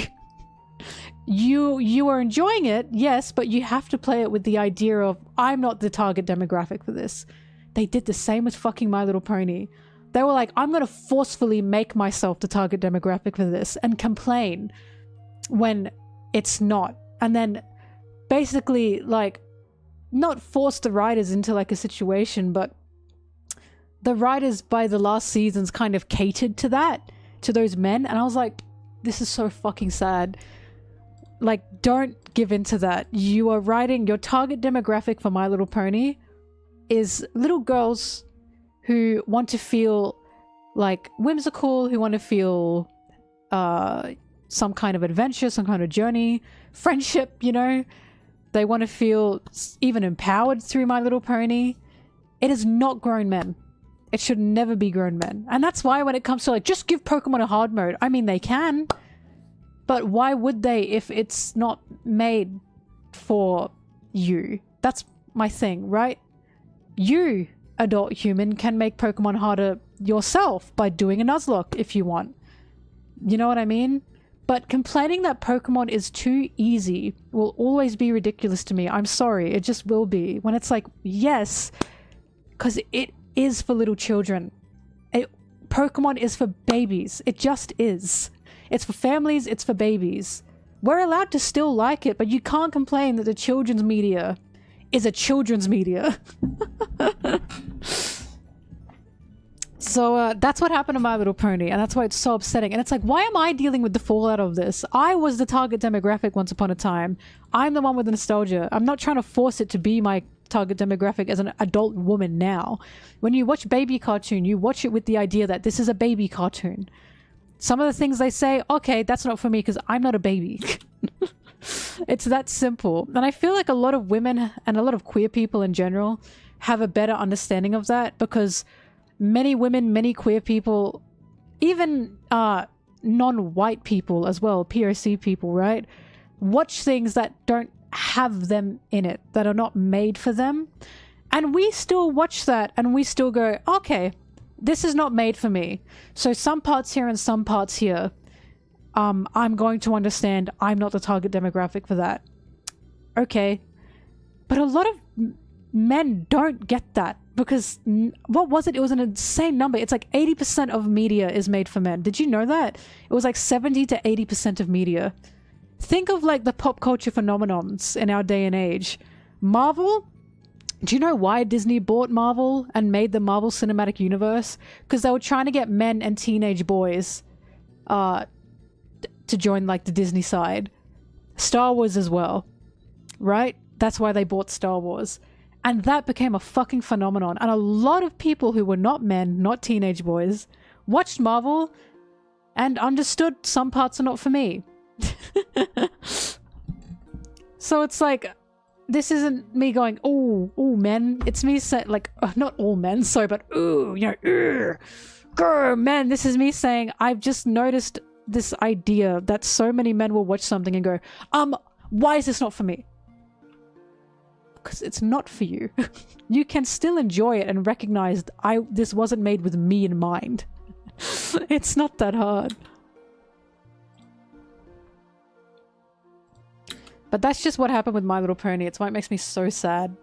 You are enjoying it, yes, but you have to play it with the idea of, I'm not the target demographic for this. They did the same with fucking My Little Pony. They were like, I'm going to forcefully make myself the target demographic for this and complain when it's not. And then basically, like, not force the writers into like a situation, but the writers by the last seasons kind of catered to that, to those men. And I was like, this is so fucking sad. Like, don't give in to that. You are writing, your target demographic for My Little Pony is little girls who want to feel like whimsical, who want to feel some kind of adventure, some kind of journey, friendship, you know. They want to feel even empowered through My Little Pony. It is not grown men. It should never be grown men. And that's why when it comes to like, just give Pokemon a hard mode. I mean, they can. But why would they if it's not made for you? That's my thing, right? You, adult human, can make Pokemon harder yourself by doing a Nuzlocke if you want. You know what I mean? But complaining that Pokemon is too easy will always be ridiculous to me. I'm sorry, it just will be. When it's like, yes, because it is for little children. Pokemon is for babies. It just is. It's for families, it's for babies. We're allowed to still like it, but you can't complain that the children's media is a children's media. So that's what happened to My Little Pony, and that's why it's so upsetting. And it's like, why am I dealing with the fallout of this? I was the target demographic once upon a time. I'm the one with the nostalgia. I'm not trying to force it to be my target demographic as an adult woman now. When you watch baby cartoon, you watch it with the idea that this is a baby cartoon. Some of the things they say, okay, that's not for me because I'm not a baby. It's that simple. And I feel like a lot of women and a lot of queer people in general have a better understanding of that, because many women, many queer people, even non-white people as well, POC people, right? Watch things that don't have them in it, that are not made for them. And we still watch that and we still go, okay, this is not made for me. So some parts here and some parts here, I'm going to understand I'm not the target demographic for that. Okay. But a lot of men don't get that, because what was it? It was an insane number. It's like 80% of media is made for men. Did you know that? It was like 70 to 80% of media. Think of like the pop culture phenomenons in our day and age. Marvel, do you know why Disney bought Marvel and made the Marvel Cinematic Universe? Because they were trying to get men and teenage boys to join like the Disney side. Star Wars as well, right? That's why they bought Star Wars. And that became a fucking phenomenon. And a lot of people who were not men, not teenage boys, watched Marvel and understood some parts are not for me. So it's like, this isn't me going, oh, men. It's me saying, like, not all men, sorry, but ooh, you know, grr, men. This is me saying, I've just noticed this idea that so many men will watch something and go, why is this not for me? Because it's not for you. You can still enjoy it and recognize this wasn't made with me in mind. It's not that hard. But that's just what happened with My Little Pony. It's why it makes me so sad.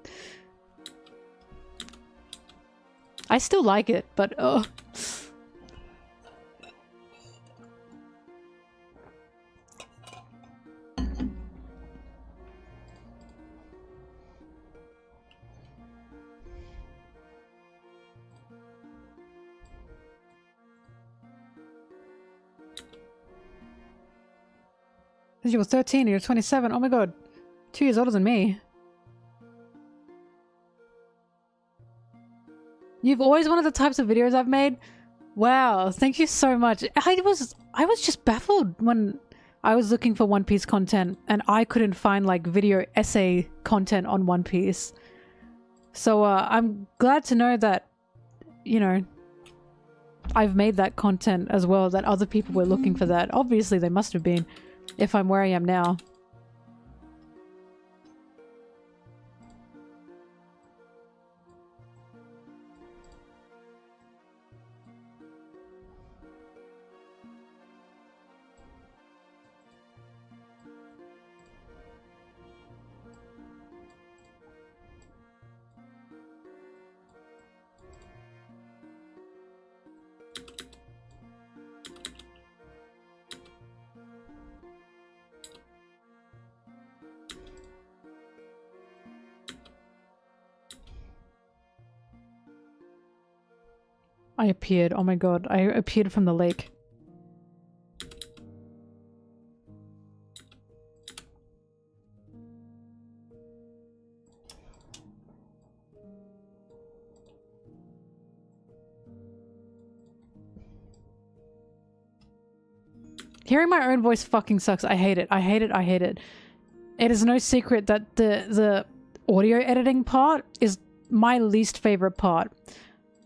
I still like it, but oh. You were 13 and you're 27. Oh my god. 2 years older than me. You've always wanted the types of videos I've made? Wow, thank you so much. I was just baffled when I was looking for One Piece content and I couldn't find like video essay content on One Piece. So I'm glad to know that, you know, I've made that content as well, that other people were looking for that. Obviously they must have been. If I'm where I am now. I appeared. Oh my god, I appeared from the lake. Hearing my own voice fucking sucks. I hate it. I hate it. I hate it. It is no secret that the audio editing part is my least favorite part.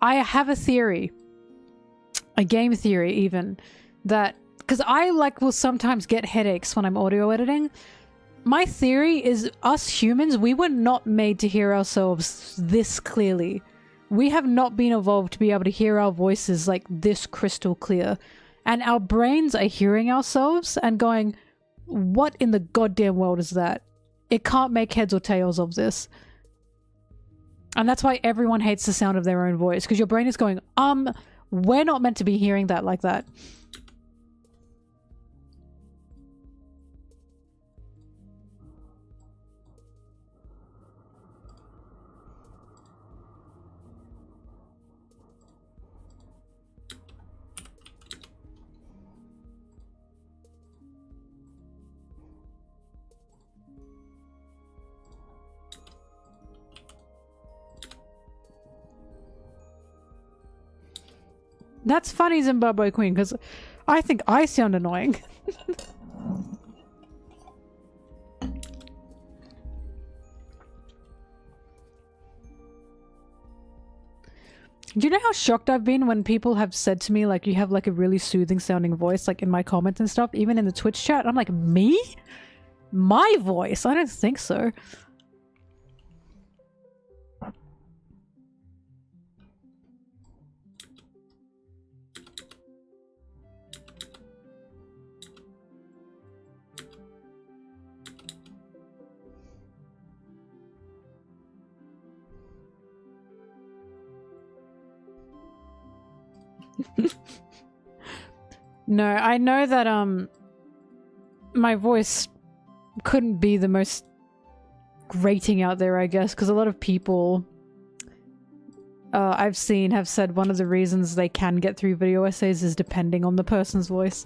I have a theory, a game theory even, that, because I will sometimes get headaches when I'm audio editing. My theory is us humans, we were not made to hear ourselves this clearly. We have not been evolved to be able to hear our voices like this crystal clear. And our brains are hearing ourselves and going, what in the goddamn world is that? It can't make heads or tails of this. And that's why everyone hates the sound of their own voice, because your brain is going, we're not meant to be hearing that like that. That's funny, Zimbabwe Queen, because I think I sound annoying. Do you know how shocked I've been when people have said to me, like, you have like a really soothing sounding voice, like in my comments and stuff, even in the Twitch chat? I'm like, me? My voice? I don't think so. No, I know that my voice couldn't be the most grating out there, I guess, because a lot of people I've seen have said one of the reasons they can get through video essays is depending on the person's voice.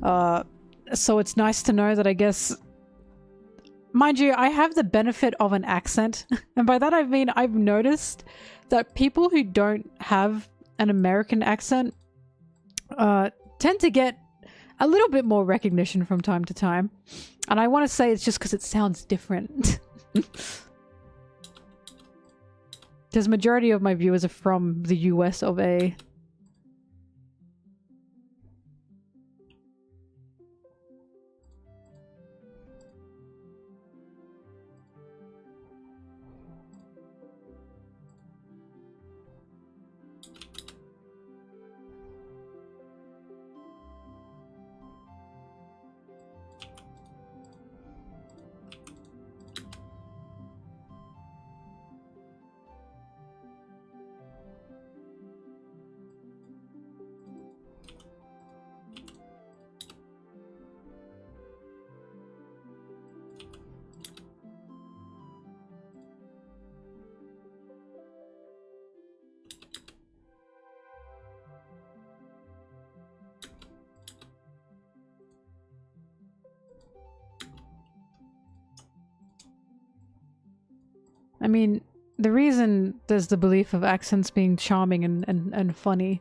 So it's nice to know that, I guess, mind you, I have the benefit of an accent, and by that I mean I've noticed that people who don't have an American accent tend to get a little bit more recognition from time to time. And I want to say it's just because it sounds different. Because majority of my viewers are from the US of A. I mean, the reason there's the belief of accents being charming and funny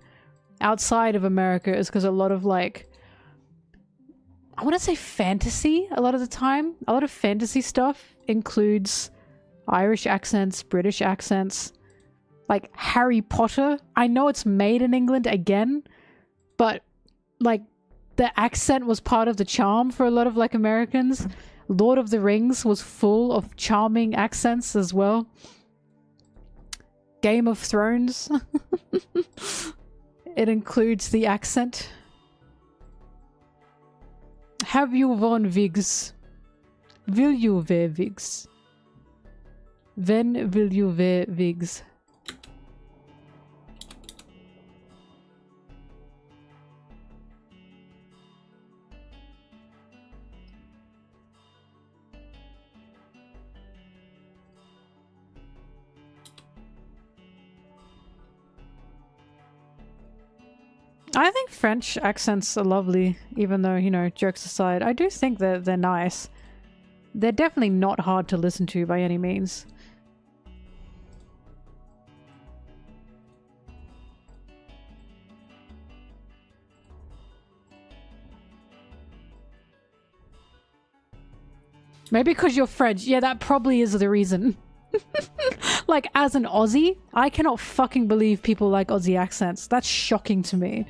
outside of America is because a lot of, like, I want to say fantasy a lot of the time. A lot of fantasy stuff includes Irish accents, British accents, like Harry Potter. I know it's made in England again, but like the accent was part of the charm for a lot of like Americans. Lord of the Rings was full of charming accents as well. Game of Thrones. It includes the accent. Have you won Vigs? Will you wear Vigs? When will you wear Vigs? I think French accents are lovely, even though, you know, jokes aside. I do think that they're nice. They're definitely not hard to listen to by any means. Maybe because you're French. Yeah, that probably is the reason. Like, as an Aussie, I cannot fucking believe people like Aussie accents. That's shocking to me.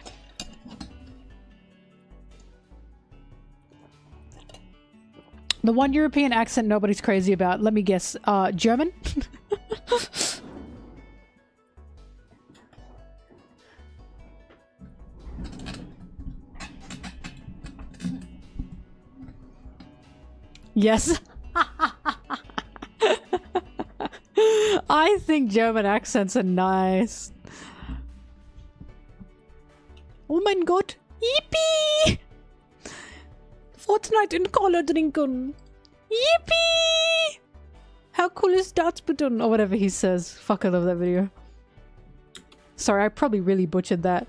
The one European accent nobody's crazy about, let me guess, German? Yes. I think German accents are nice. Oh mein Gott. Yippee! Fortnite in Cola drinken. Yippee! How cool is that button? Or whatever he says. Fuck, I love that video. Sorry, I probably really butchered that.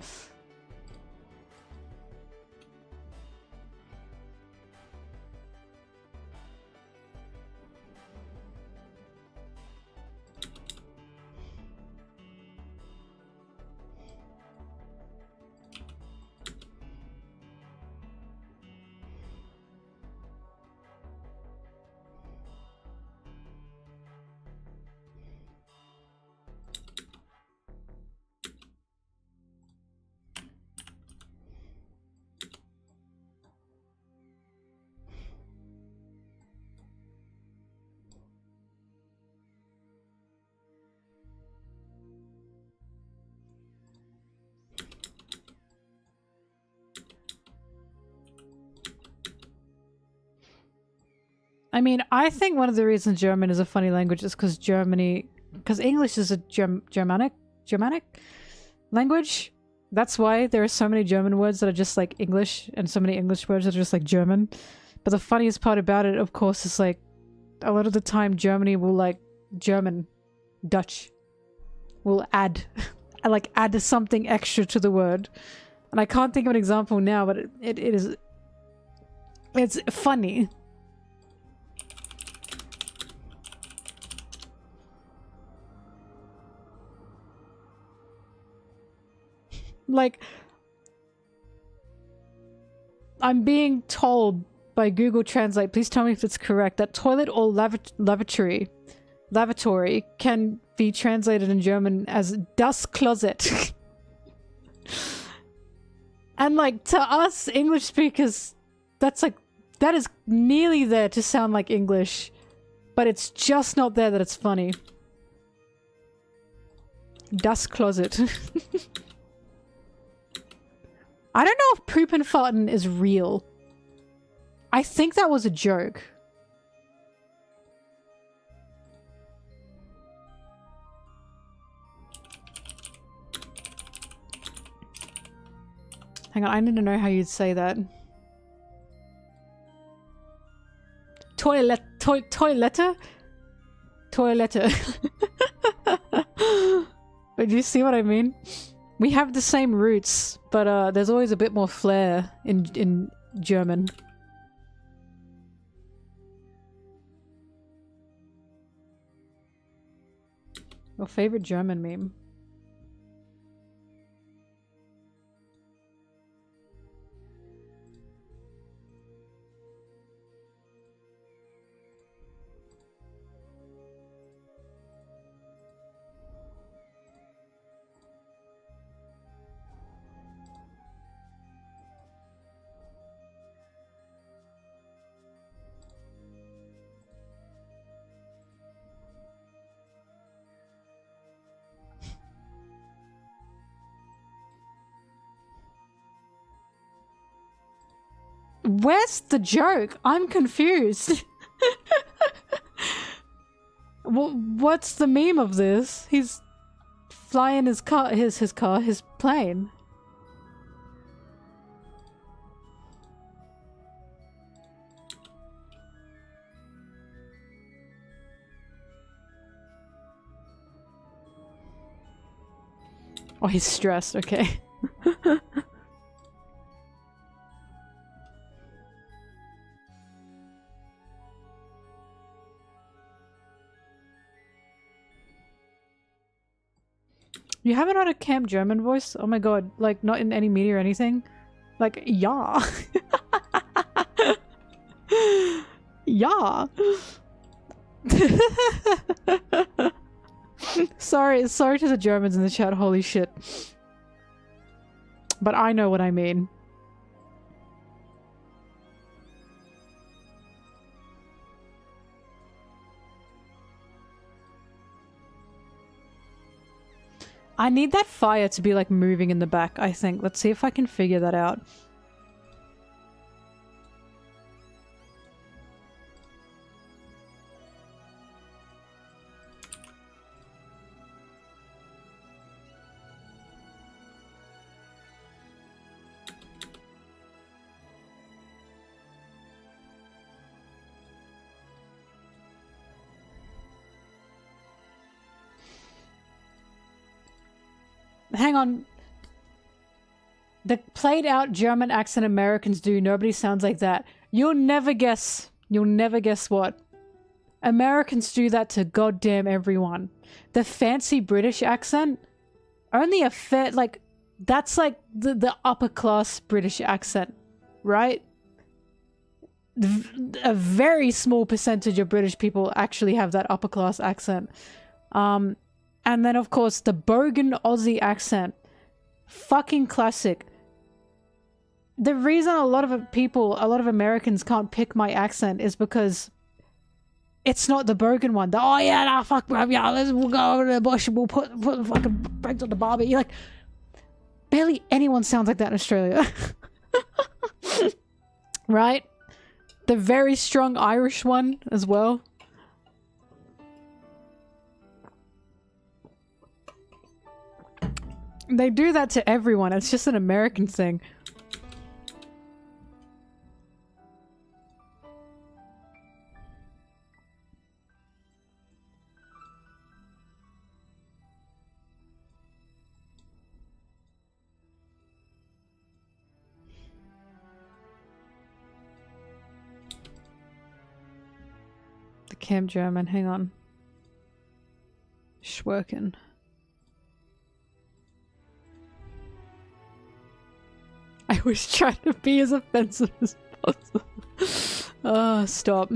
I mean, I think one of the reasons German is a funny language is because because English is a Germanic language. That's why there are so many German words that are just like English and so many English words that are just like German. But the funniest part about it, of course, is like a lot of the time Germany will like Dutch will add add something extra to the word. And I can't think of an example now, but it's funny. Like, I'm being told by Google Translate, please tell me if it's correct, that toilet or lavatory can be translated in German as das Closet. And like, to us English speakers, that's like, that is nearly there to sound like English, but it's just not there that it's funny. Das Closet. I don't know if poop and fartin is real. I think that was a joke. Hang on, I need to know how you'd say that. Toiletta? But do you see what I mean? We have the same roots, but there's always a bit more flair in German. Your favorite German meme? Where's the joke? I'm confused. What's the meme of this? He's flying his plane. Oh, he's stressed, okay. You haven't had a Camp German voice? Oh my god, like not in any media or anything? Like, yeah. Yeah. Sorry to the Germans in the chat, holy shit. But I know what I mean. I need that fire to be like moving in the back, I think. Let's see if I can figure that out. Hang on. The played out German accent Americans do, nobody sounds like that. You'll never guess what. Americans do that to goddamn everyone. The fancy British accent, only a fair, like, that's like the upper class British accent, right? A very small percentage of British people actually have that upper class accent. And then, of course, the bogan Aussie accent. Fucking classic. The reason a lot of Americans can't pick my accent is because it's not the bogan one. Oh yeah, nah, fuck, bro, yeah, we'll go over to the bush and we'll put the fucking bricks on the barbie. You're like, barely anyone sounds like that in Australia. Right? The very strong Irish one as well. They do that to everyone. It's just an American thing. The Camp German, hang on. Schwerken. I was trying to be as offensive as possible. Stop.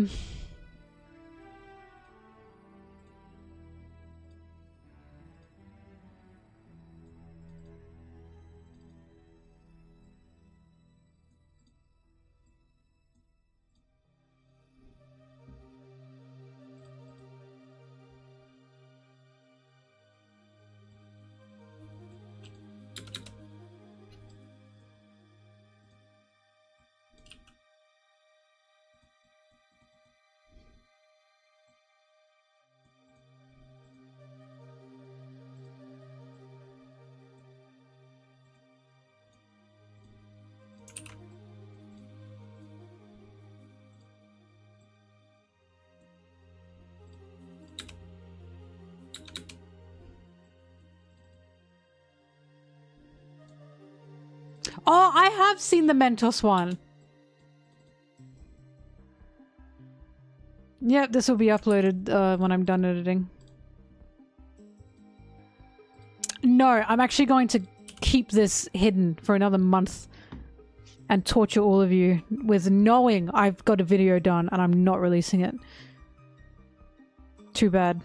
Oh, I have seen the Mentos one. Yep, this will be uploaded when I'm done editing. No, I'm actually going to keep this hidden for another month and torture all of you with knowing I've got a video done and I'm not releasing it. Too bad.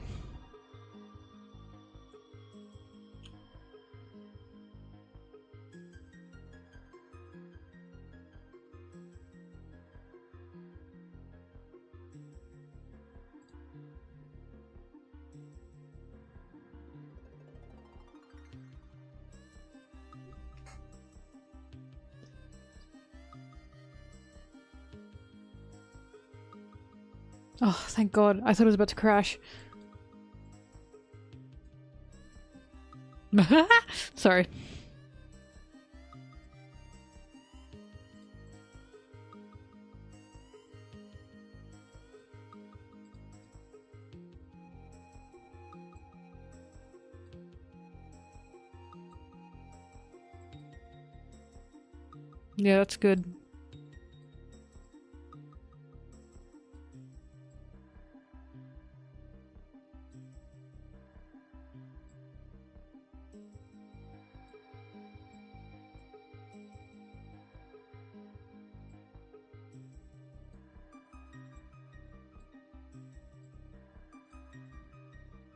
Oh, thank God. I thought it was about to crash. Sorry. Yeah, that's good.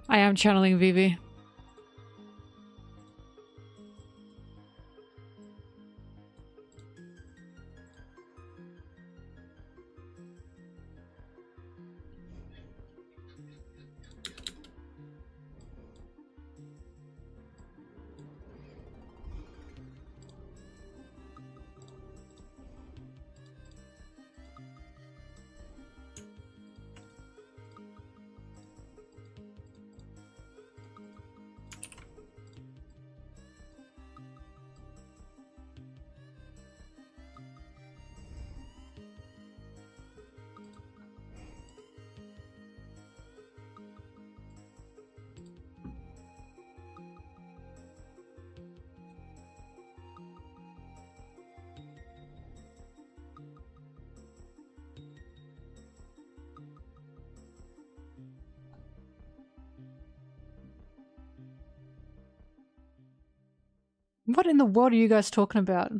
I am channeling Vivi. What in the world are you guys talking about?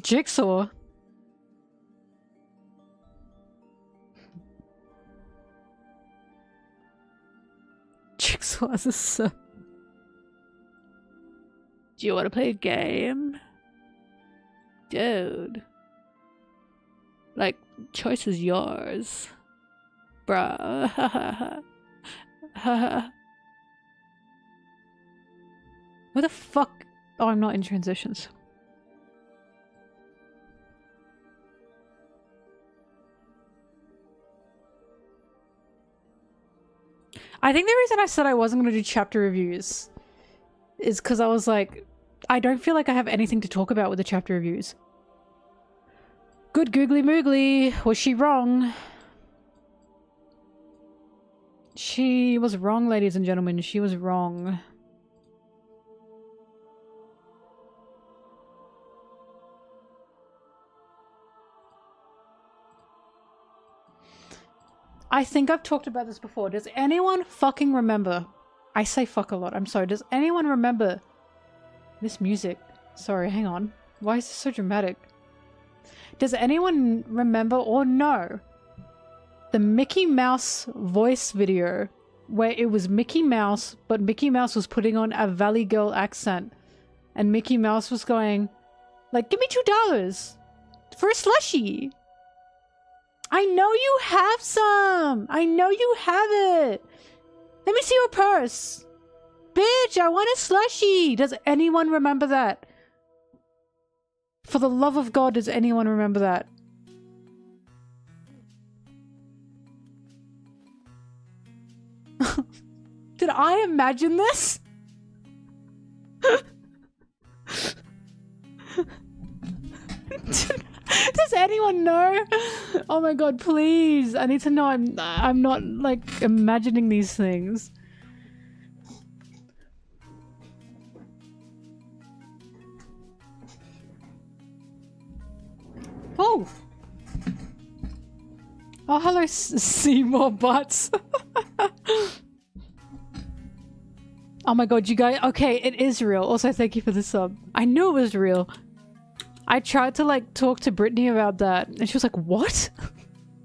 Jigsaw? Jigsaw as a sub. Do you want to play a game? Dude. Like, choice is yours. Bruh. What the fuck? Oh, I'm not in transitions. I think the reason I said I wasn't going to do chapter reviews is because I was like, I don't feel like I have anything to talk about with the chapter reviews. Good googly moogly. Was she wrong? She was wrong, ladies and gentlemen. She was wrong. I think I've talked about this before. Does anyone fucking remember I say fuck a lot. I'm sorry. Does anyone remember this music? Sorry, hang on. Why is this so dramatic? Does anyone remember or know the Mickey Mouse voice video where it was Mickey Mouse, but Mickey Mouse was putting on a Valley Girl accent and Mickey Mouse was going like, give me $2 for a slushie. I know you have some. I know you have it. Let me see your purse. Bitch, I want a slushie. Does anyone remember that? For the love of God, does anyone remember that? Did I imagine this? Does anyone know? Oh my god, please. I need to know I'm not like imagining these things. Oh! Oh, hello, Seymour Butts. Oh my god, you guys. Okay, it is real. Also, thank you for the sub. I knew it was real. I tried to like talk to Brittany about that and she was like, what?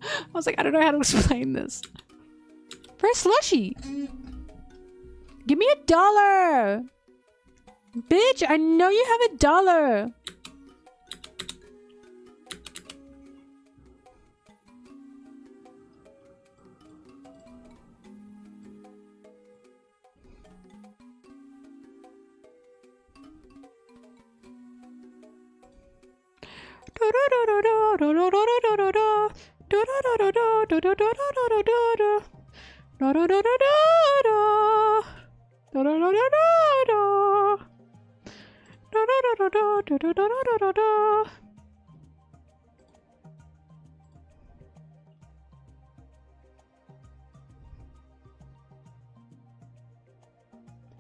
I was like, I don't know how to explain this. For a slushie. Give me $1. Bitch, I know you have $1.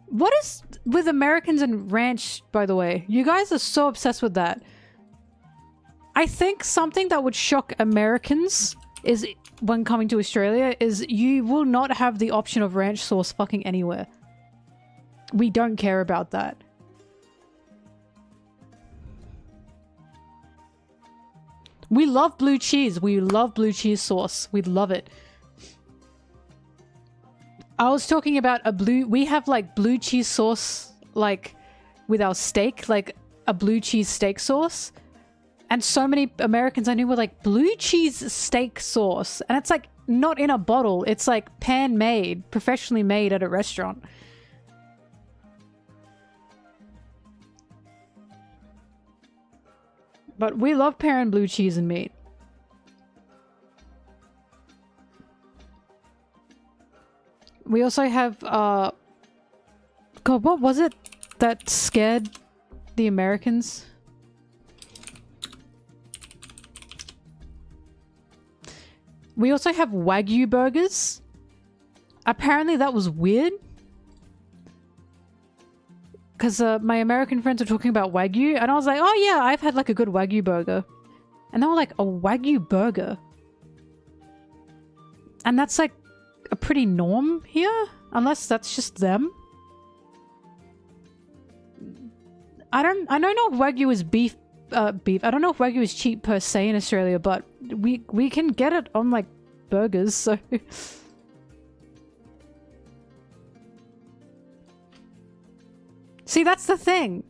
What is with Americans and ranch, by the way? You guys are so obsessed with that. I think something that would shock Americans is, when coming to Australia, is you will not have the option of ranch sauce fucking anywhere. We don't care about that. We love blue cheese. We love blue cheese sauce. We love it. I was talking about we have like blue cheese sauce, like with our steak, like a blue cheese steak sauce. And so many Americans I knew were like, blue cheese steak sauce. And it's like not in a bottle. It's like pan made, professionally made at a restaurant. But we love pairing blue cheese and meat. We also have, God, what was it that scared the Americans? We also have Wagyu burgers. Apparently that was weird. Because my American friends were talking about Wagyu, and I was like, oh yeah, I've had like a good Wagyu burger. And they were like, a Wagyu burger? And that's like a pretty norm here? Unless that's just them. I don't know if Wagyu is beef. I don't know if Wagyu is cheap per se in Australia, but we can get it on like burgers, so... See, that's the thing.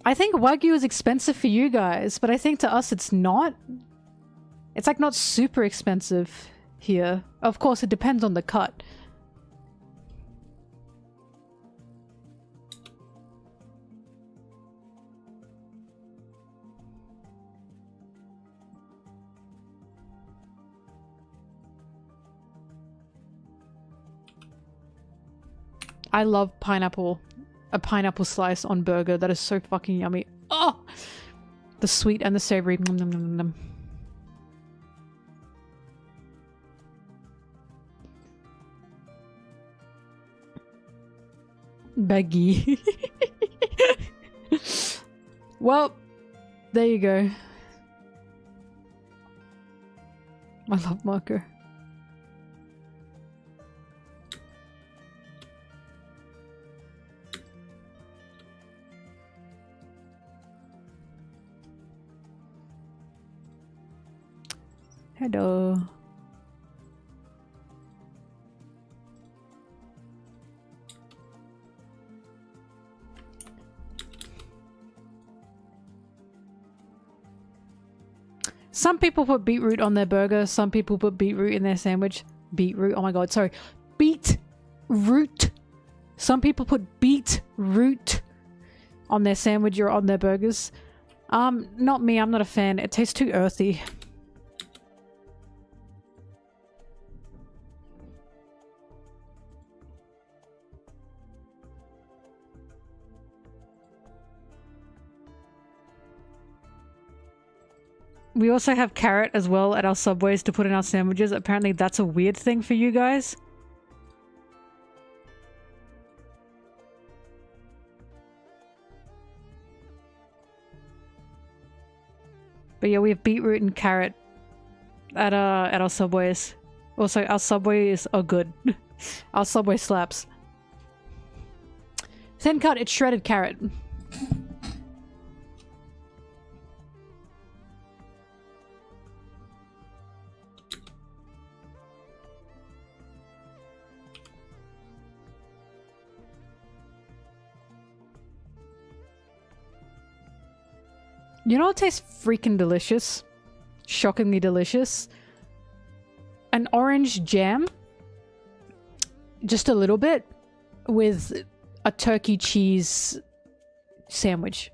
I think Wagyu is expensive for you guys, but I think to us it's not. It's like not super expensive here. Of course, it depends on the cut. I love pineapple. A pineapple slice on burger. That is so fucking yummy. Oh! The sweet and the savory. Nom, nom, nom, nom. Baggy. Well, there you go. I love Marco. Hello. Some people put beetroot on their burger. Some people put beetroot in their sandwich. Beetroot. Oh my god, sorry. Beetroot. Some people put beetroot on their sandwich or on their burgers. Not me. I'm not a fan. It tastes too earthy. We also have carrot as well at our Subways to put in our sandwiches. Apparently that's a weird thing for you guys. But yeah, we have beetroot and carrot at our Subways. Also, our Subways are good. Our Subway slaps. Thin cut, it's shredded carrot. You know what tastes freaking delicious? Shockingly delicious. An orange jam. Just a little bit. With a turkey cheese sandwich.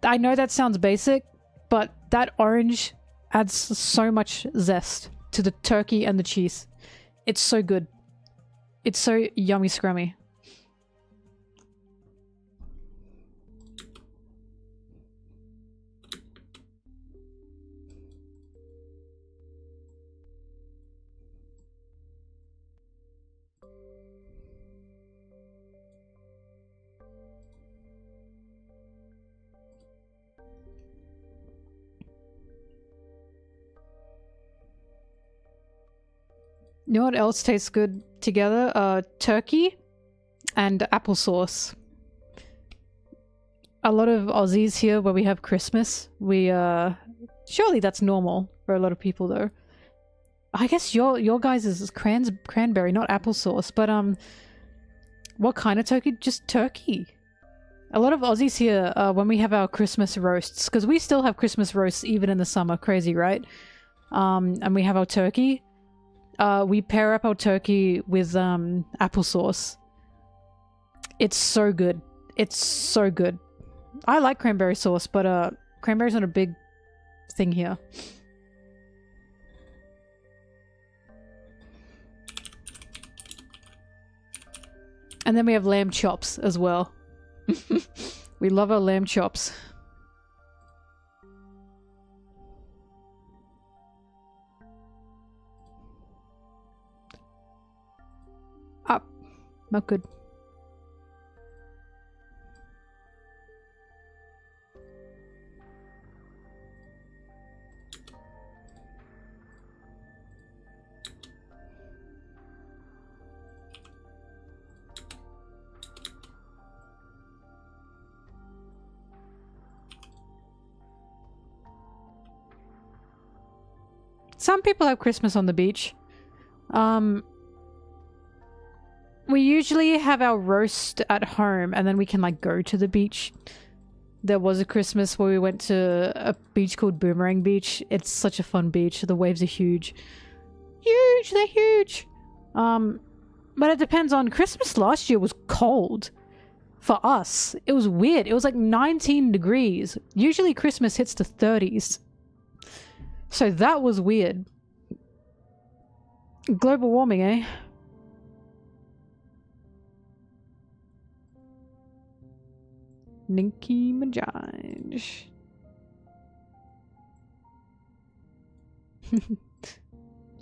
I know that sounds basic, but that orange adds so much zest to the turkey and the cheese. It's so good. It's so yummy scrummy. You know what else tastes good together? Turkey and applesauce. A lot of Aussies here where we have Christmas, we surely that's normal for a lot of people though. I guess your guys is cranberry, not applesauce, but what kind of turkey? Just turkey. A lot of Aussies here, when we have our Christmas roasts, because we still have Christmas roasts even in the summer, crazy, right? And we have our turkey. We pair up our turkey with applesauce. It's so good. It's so good. I like cranberry sauce, but cranberry's not a big thing here. And then we have lamb chops as well. We love our lamb chops. Not good. Some people have Christmas on the beach. We usually have our roast at home and then we can like go to the beach. There was a Christmas where we went to a beach called Boomerang Beach. It's such a fun beach. The waves are huge. Huge! They're huge! But it depends on... Christmas last year was cold. For us. It was weird. It was like 19 degrees. Usually Christmas hits the 30s. So that was weird. Global warming, eh? Nicki Minaj.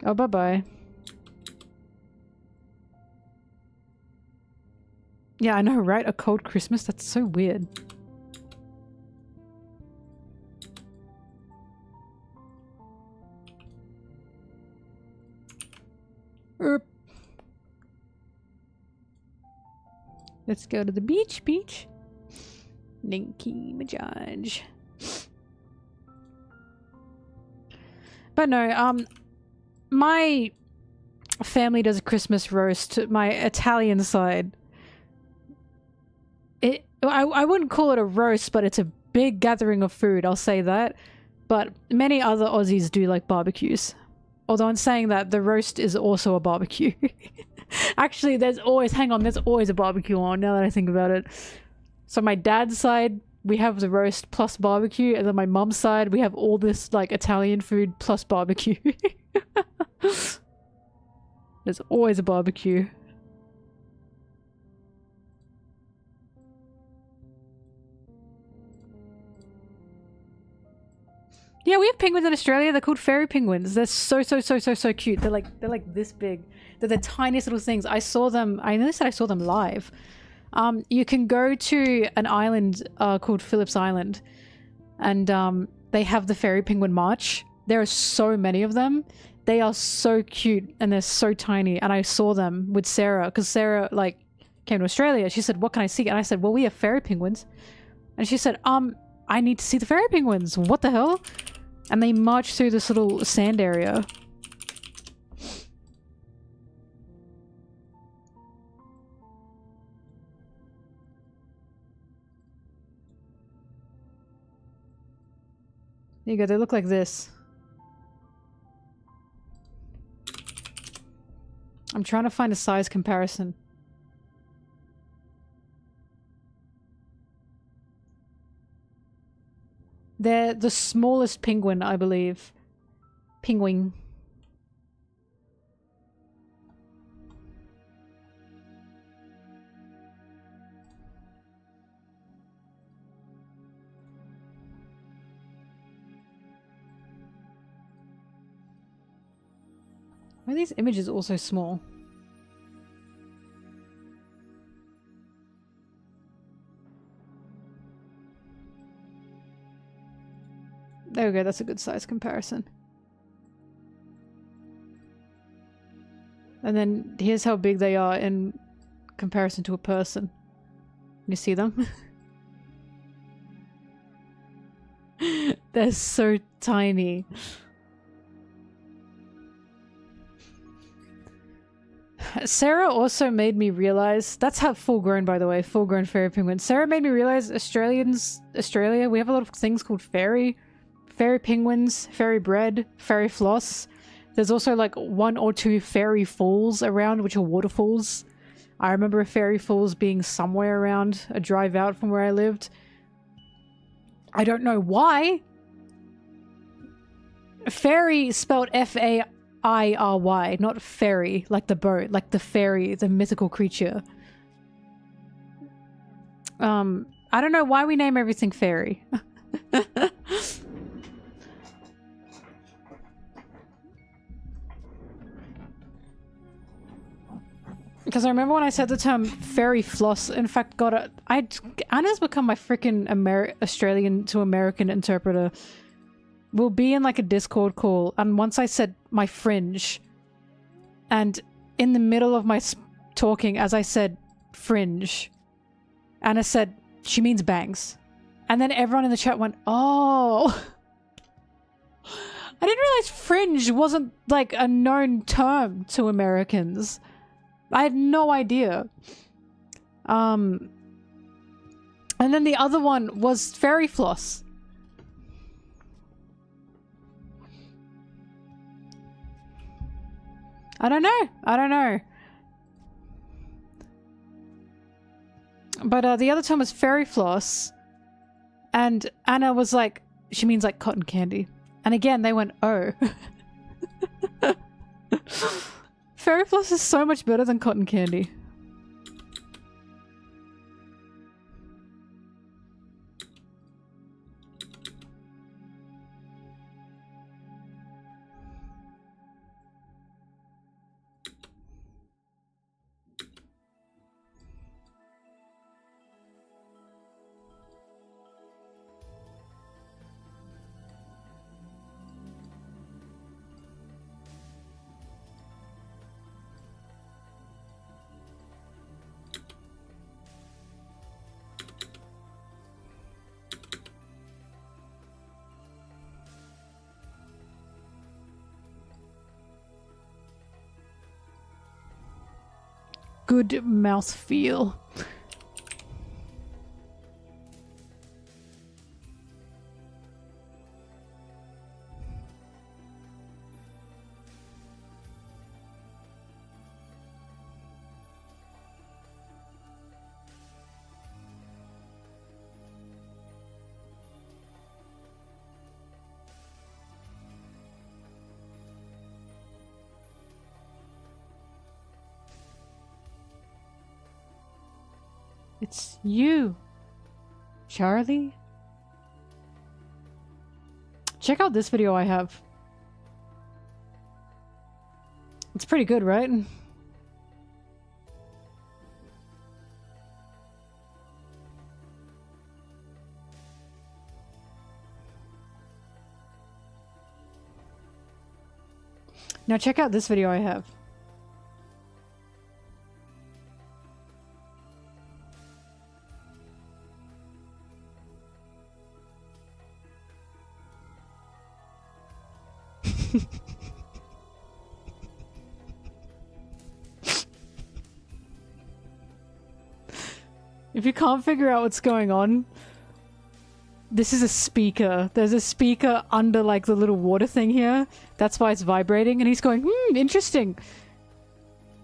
Oh, bye-bye. Yeah, I know, right? A cold Christmas? That's so weird. Let's go to the beach. Nicki Minaj. But no, my family does a Christmas roast. My Italian side. I wouldn't call it a roast, but it's a big gathering of food, I'll say that. But many other Aussies do like barbecues. Although in saying that, the roast is also a barbecue. Actually, there's always a barbecue on, now that I think about it. So my dad's side, we have the roast plus barbecue, and then my mum's side, we have all this, like, Italian food plus barbecue. There's always a barbecue. Yeah, we have penguins in Australia. They're called fairy penguins. They're so cute. They're like this big. They're the tiniest little things. I saw them. I know I saw them live. You can go to an island called Phillips Island, and they have the fairy penguin march. There are so many of them. They are so cute and they're so tiny. And I saw them with Sarah because Sarah like came to Australia. She said, "What can I see?" And I said, "Well, we have fairy penguins." And she said, I need to see the fairy penguins. What the hell?" And they march through this little sand area. There you go, they look like this. I'm trying to find a size comparison. They're the smallest penguin, I believe. Penguin. Why are these images also small? There we go, that's a good size comparison. And then here's how big they are in comparison to a person. You see them? They're so tiny. Sarah also made me realize, that's how full grown, by the way, full grown fairy penguin. Sarah made me realize Australia, we have a lot of things called fairy penguins, fairy bread, fairy floss. There's also like 1 or 2 fairy falls around, which are waterfalls. I remember a fairy falls being somewhere around a drive out from where I lived. I don't know why. Fairy spelled F-A-I-R-Y, not fairy, like the boat, like the fairy, the mythical creature. I don't know why we name everything fairy. Because I remember when I said the term fairy floss, in fact, Anna's become my freaking Australian to American interpreter. We'll be in like a Discord call, and once I said my fringe, and in the middle of my talking, as I said fringe, Anna said she means bangs. And then everyone in the chat went, "Oh." I didn't realize fringe wasn't like a known term to Americans. I had no idea. And then the other one was fairy floss. I don't know. But the other term was fairy floss. And Anna was like, she means like cotton candy. And again, they went, "Oh." Fairy floss is so much better than cotton candy. good mouth feel. It's you, Charlie. Check out this video I have. It's pretty good, right? Now check out this video I have. If you can't figure out what's going on, this is a speaker. There's a speaker under like the little water thing here. That's why it's vibrating, and he's going, interesting.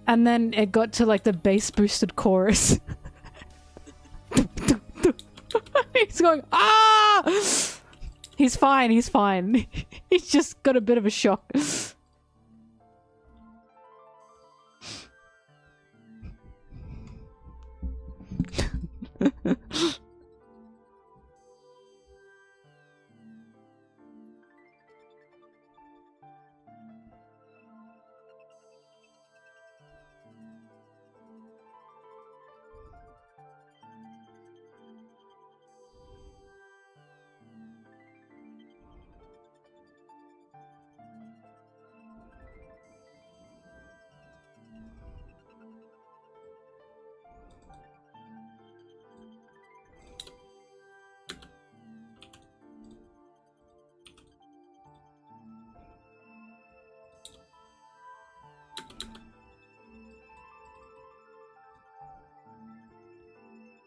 And then it got to like the bass boosted chorus. He's going, ah! He's fine, he's fine. He's just got a bit of a shock.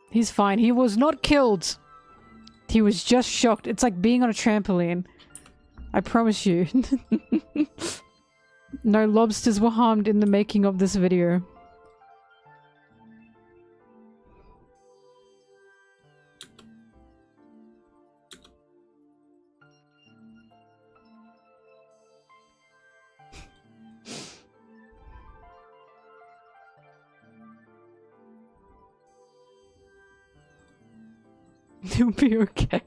He's fine. He was not killed. He was just shocked. It's like being on a trampoline. I promise you. No lobsters were harmed in the making of this video. You'll be okay.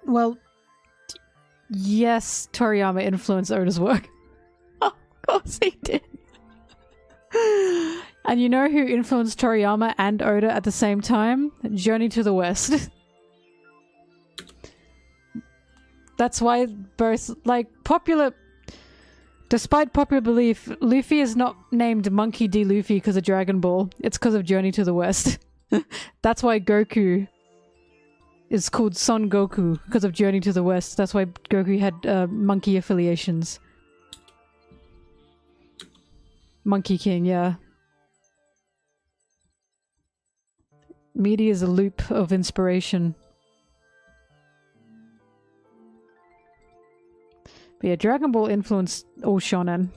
Well, yes, Toriyama influenced Oda's work. Of course he did. And you know who influenced Toriyama and Oda at the same time? Journey to the West. That's why both, like, despite popular belief, Luffy is not named Monkey D. Luffy because of Dragon Ball. It's because of Journey to the West. That's why Goku is called Son Goku, because of Journey to the West. That's why Goku had monkey affiliations. Monkey King, yeah. Media is a loop of inspiration. But yeah, Dragon Ball influenced all shonen.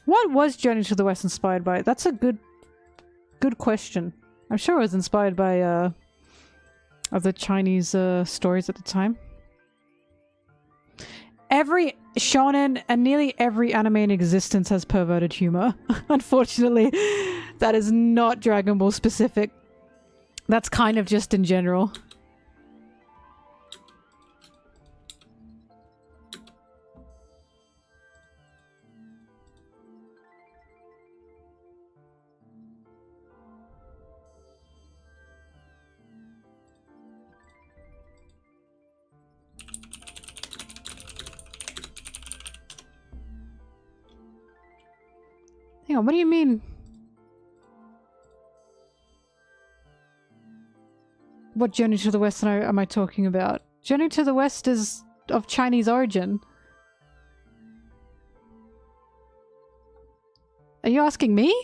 What was Journey to the West inspired by? That's a good question. I'm sure it was inspired by other Chinese stories at the time. Every shonen and nearly every anime in existence has perverted humor. Unfortunately, that is not Dragon Ball specific. That's kind of just in general. Hang on, what do you mean? What Journey to the West am I talking about? Journey to the West is of Chinese origin. Are you asking me?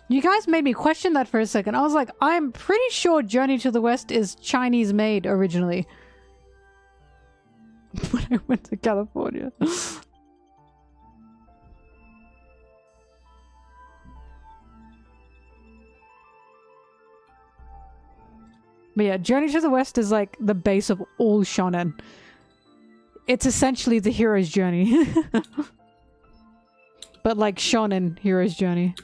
You guys made me question that for a second. I was like, I'm pretty sure Journey to the West is Chinese made originally. When I went to California. But yeah, Journey to the West is like the base of all shonen. It's essentially the hero's journey. But like shonen hero's journey.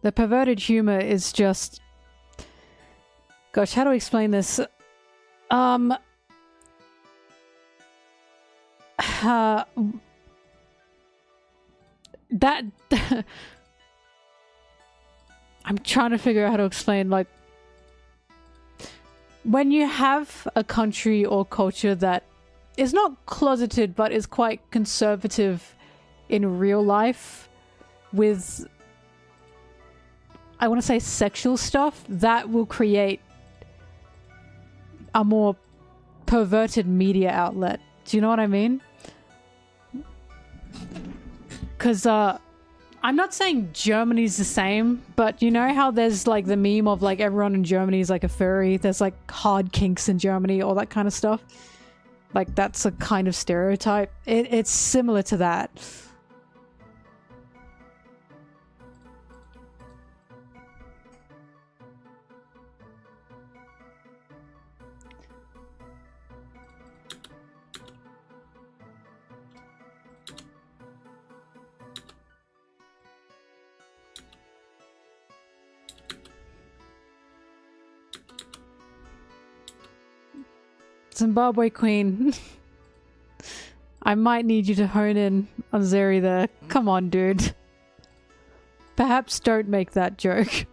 The perverted humor is just... Gosh, how do I explain this? That... I'm trying to figure out how to explain, like... When you have a country or culture that is not closeted, but is quite conservative in real life with... I want to say sexual stuff, that will create a more perverted media outlet. Do you know what I mean? Because, I'm not saying Germany's the same, but you know how there's like the meme of like everyone in Germany is like a furry? There's like hard kinks in Germany, all that kind of stuff. Like that's a kind of stereotype. It's similar to that. Zimbabwe Queen. I might need you to hone in on Zeri there. Come on, dude. Perhaps don't make that joke.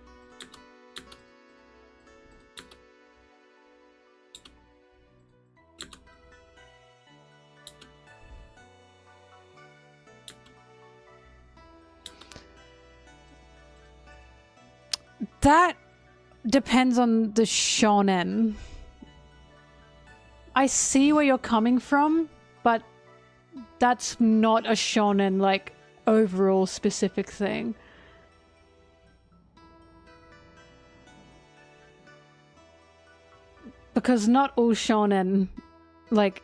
That depends on the shonen. I see where you're coming from, but that's not a shonen, like, overall specific thing. Because not all shonen, like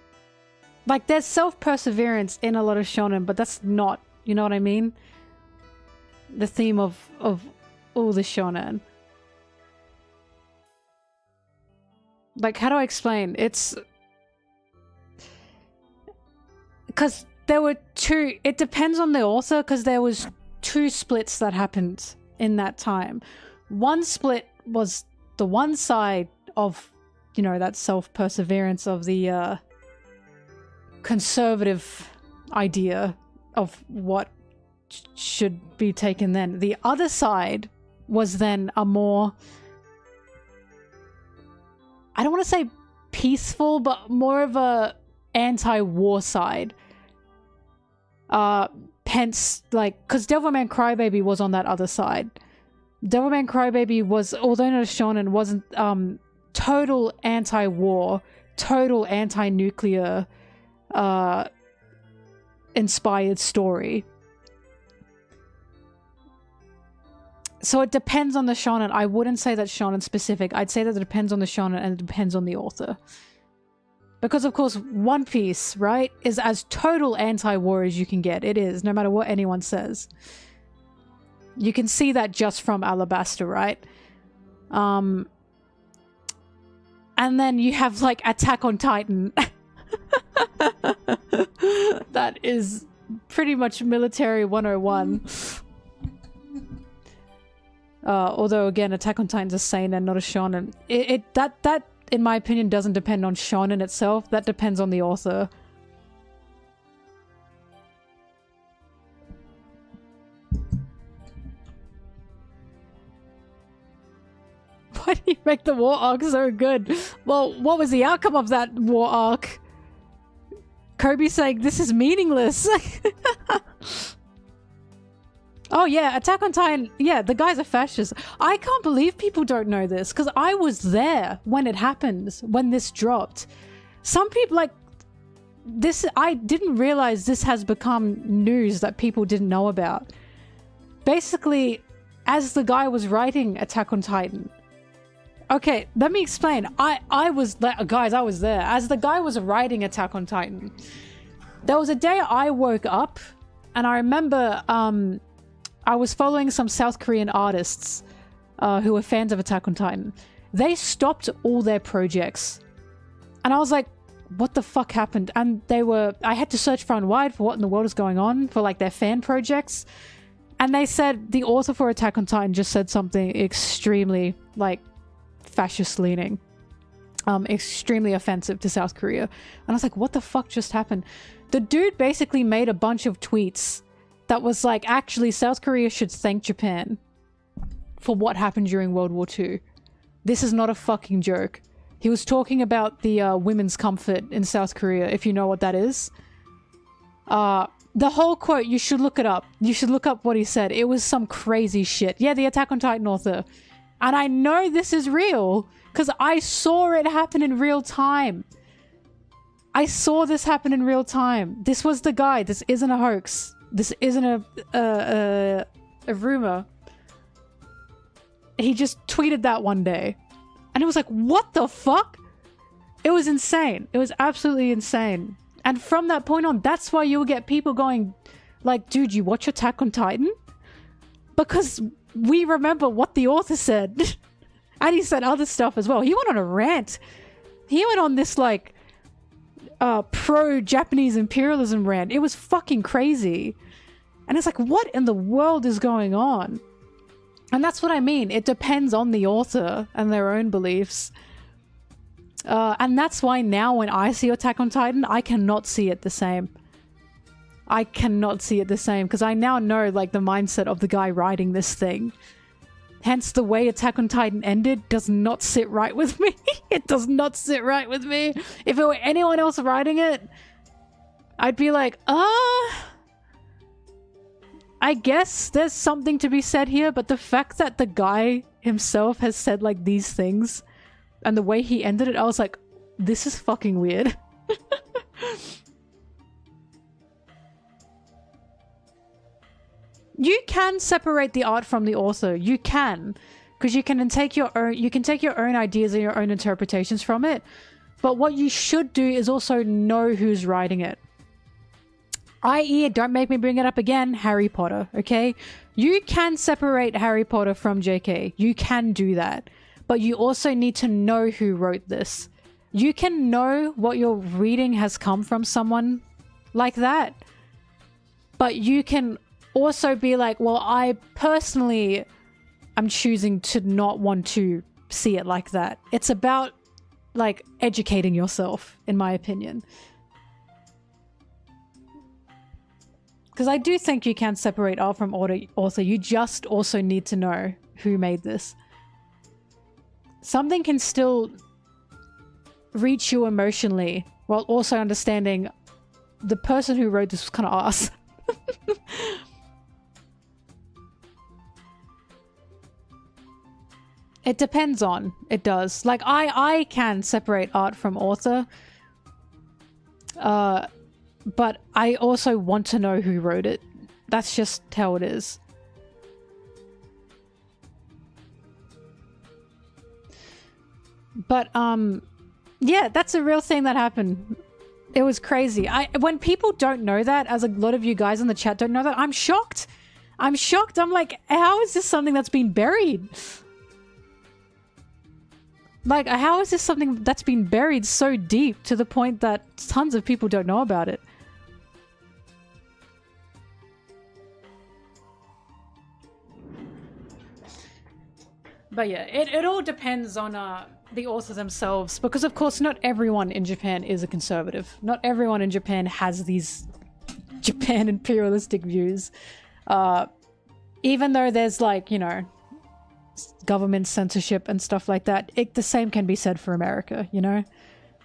there's self-perseverance in a lot of shonen, but that's not, you know what I mean? The theme of all the shonen. Like, how do I explain? It's... Because there were two... It depends on the author, because there was two splits that happened in that time. One split was the one side of, you know, that self-perseverance of the conservative idea of what should be taken then. The other side was then a more... I don't want to say peaceful, but more of a anti-war side. Hence, like, because Devilman Crybaby was on that other side. Devilman Crybaby was, although not a shonen, wasn't total anti-war, total anti-nuclear inspired story. So it depends on the shonen. I wouldn't say that's shonen specific. I'd say that it depends on the shonen and it depends on the author. Because of course, One Piece, right, is as total anti-war as you can get. It is, no matter what anyone says. You can see that just from Alabasta, right? And then you have, like, Attack on Titan. That is pretty much military 101. Although again, Attack on Titan's a seinen, not a shonen. That in my opinion doesn't depend on shonen itself. That depends on the author. Why do you make the war arc so good? Well, what was the outcome of that war arc? Kobe saying this is meaningless. Oh yeah, Attack on Titan, yeah, the guy's a fascist. I can't believe people don't know this, because I was there when it happened, when this dropped. Some people, like, this, I didn't realize this has become news that people didn't know about. Basically, as the guy was writing Attack on Titan, okay, let me explain. I was, guys, I was there. As the guy was writing Attack on Titan, there was a day I woke up, and I remember, I was following some South Korean artists who were fans of Attack on Titan. They stopped all their projects. And I was like, what the fuck happened? And I had to search far and wide for what in the world is going on for like their fan projects. And they said the author for Attack on Titan just said something extremely like fascist leaning. Extremely offensive to South Korea. And I was like, what the fuck just happened? The dude basically made a bunch of tweets that was like, actually, South Korea should thank Japan for what happened during World War II. This is not a fucking joke. He was talking about the women's comfort in South Korea, if you know what that is. The whole quote, you should look it up. You should look up what he said. It was some crazy shit. Yeah, the Attack on Titan author. And I know this is real, because I saw it happen in real time. I saw this happen in real time. This was the guy. This isn't a hoax. This isn't a rumor. He just tweeted that one day. And it was like, what the fuck? It was insane. It was absolutely insane. And from that point on, that's why you'll get people going, like, dude, you watch Attack on Titan? Because we remember what the author said. And he said other stuff as well. He went on a rant. He went on this, like, pro-Japanese imperialism rant. It was fucking crazy. And it's like, what in the world is going on? And that's what I mean. It depends on the author and their own beliefs. And that's why now when I see Attack on Titan, I cannot see it the same. I cannot see it the same because I now know like the mindset of the guy writing this thing. Hence the way Attack on Titan ended does not sit right with me. It does not sit right with me. If it were anyone else writing it, I'd be like, I guess there's something to be said here, but the fact that the guy himself has said like these things and the way he ended it, I was like, this is fucking weird. You can separate the art from the author. You can, because you can take your own ideas and your own interpretations from it. But what you should do is also know who's writing it. I.e., don't make me bring it up again, Harry Potter, okay? You can separate Harry Potter from JK. You can do that. But you also need to know who wrote this. You can know what you're reading has come from someone like that. But you can also be like, well, I personally am choosing to not want to see it like that. It's about, like, educating yourself, in my opinion. Because I do think you can separate art from author. You just also need to know who made this. Something can still reach you emotionally while also understanding the person who wrote this was kind of ass. It depends on. It does. Like, I can separate art from author. But I also want to know who wrote it. That's just how it is. But, yeah, that's a real thing that happened. It was crazy. When people don't know that, as a lot of you guys in the chat don't know that, I'm shocked. I'm shocked. I'm like, how is this something that's been buried? Like, how is this something that's been buried so deep to the point that tons of people don't know about it? But yeah, it all depends on the authors themselves, because of course not everyone in Japan is a conservative. Not everyone in Japan has these Japan imperialistic views. Even though there's like, you know, government censorship and stuff like that, the same can be said for America, you know?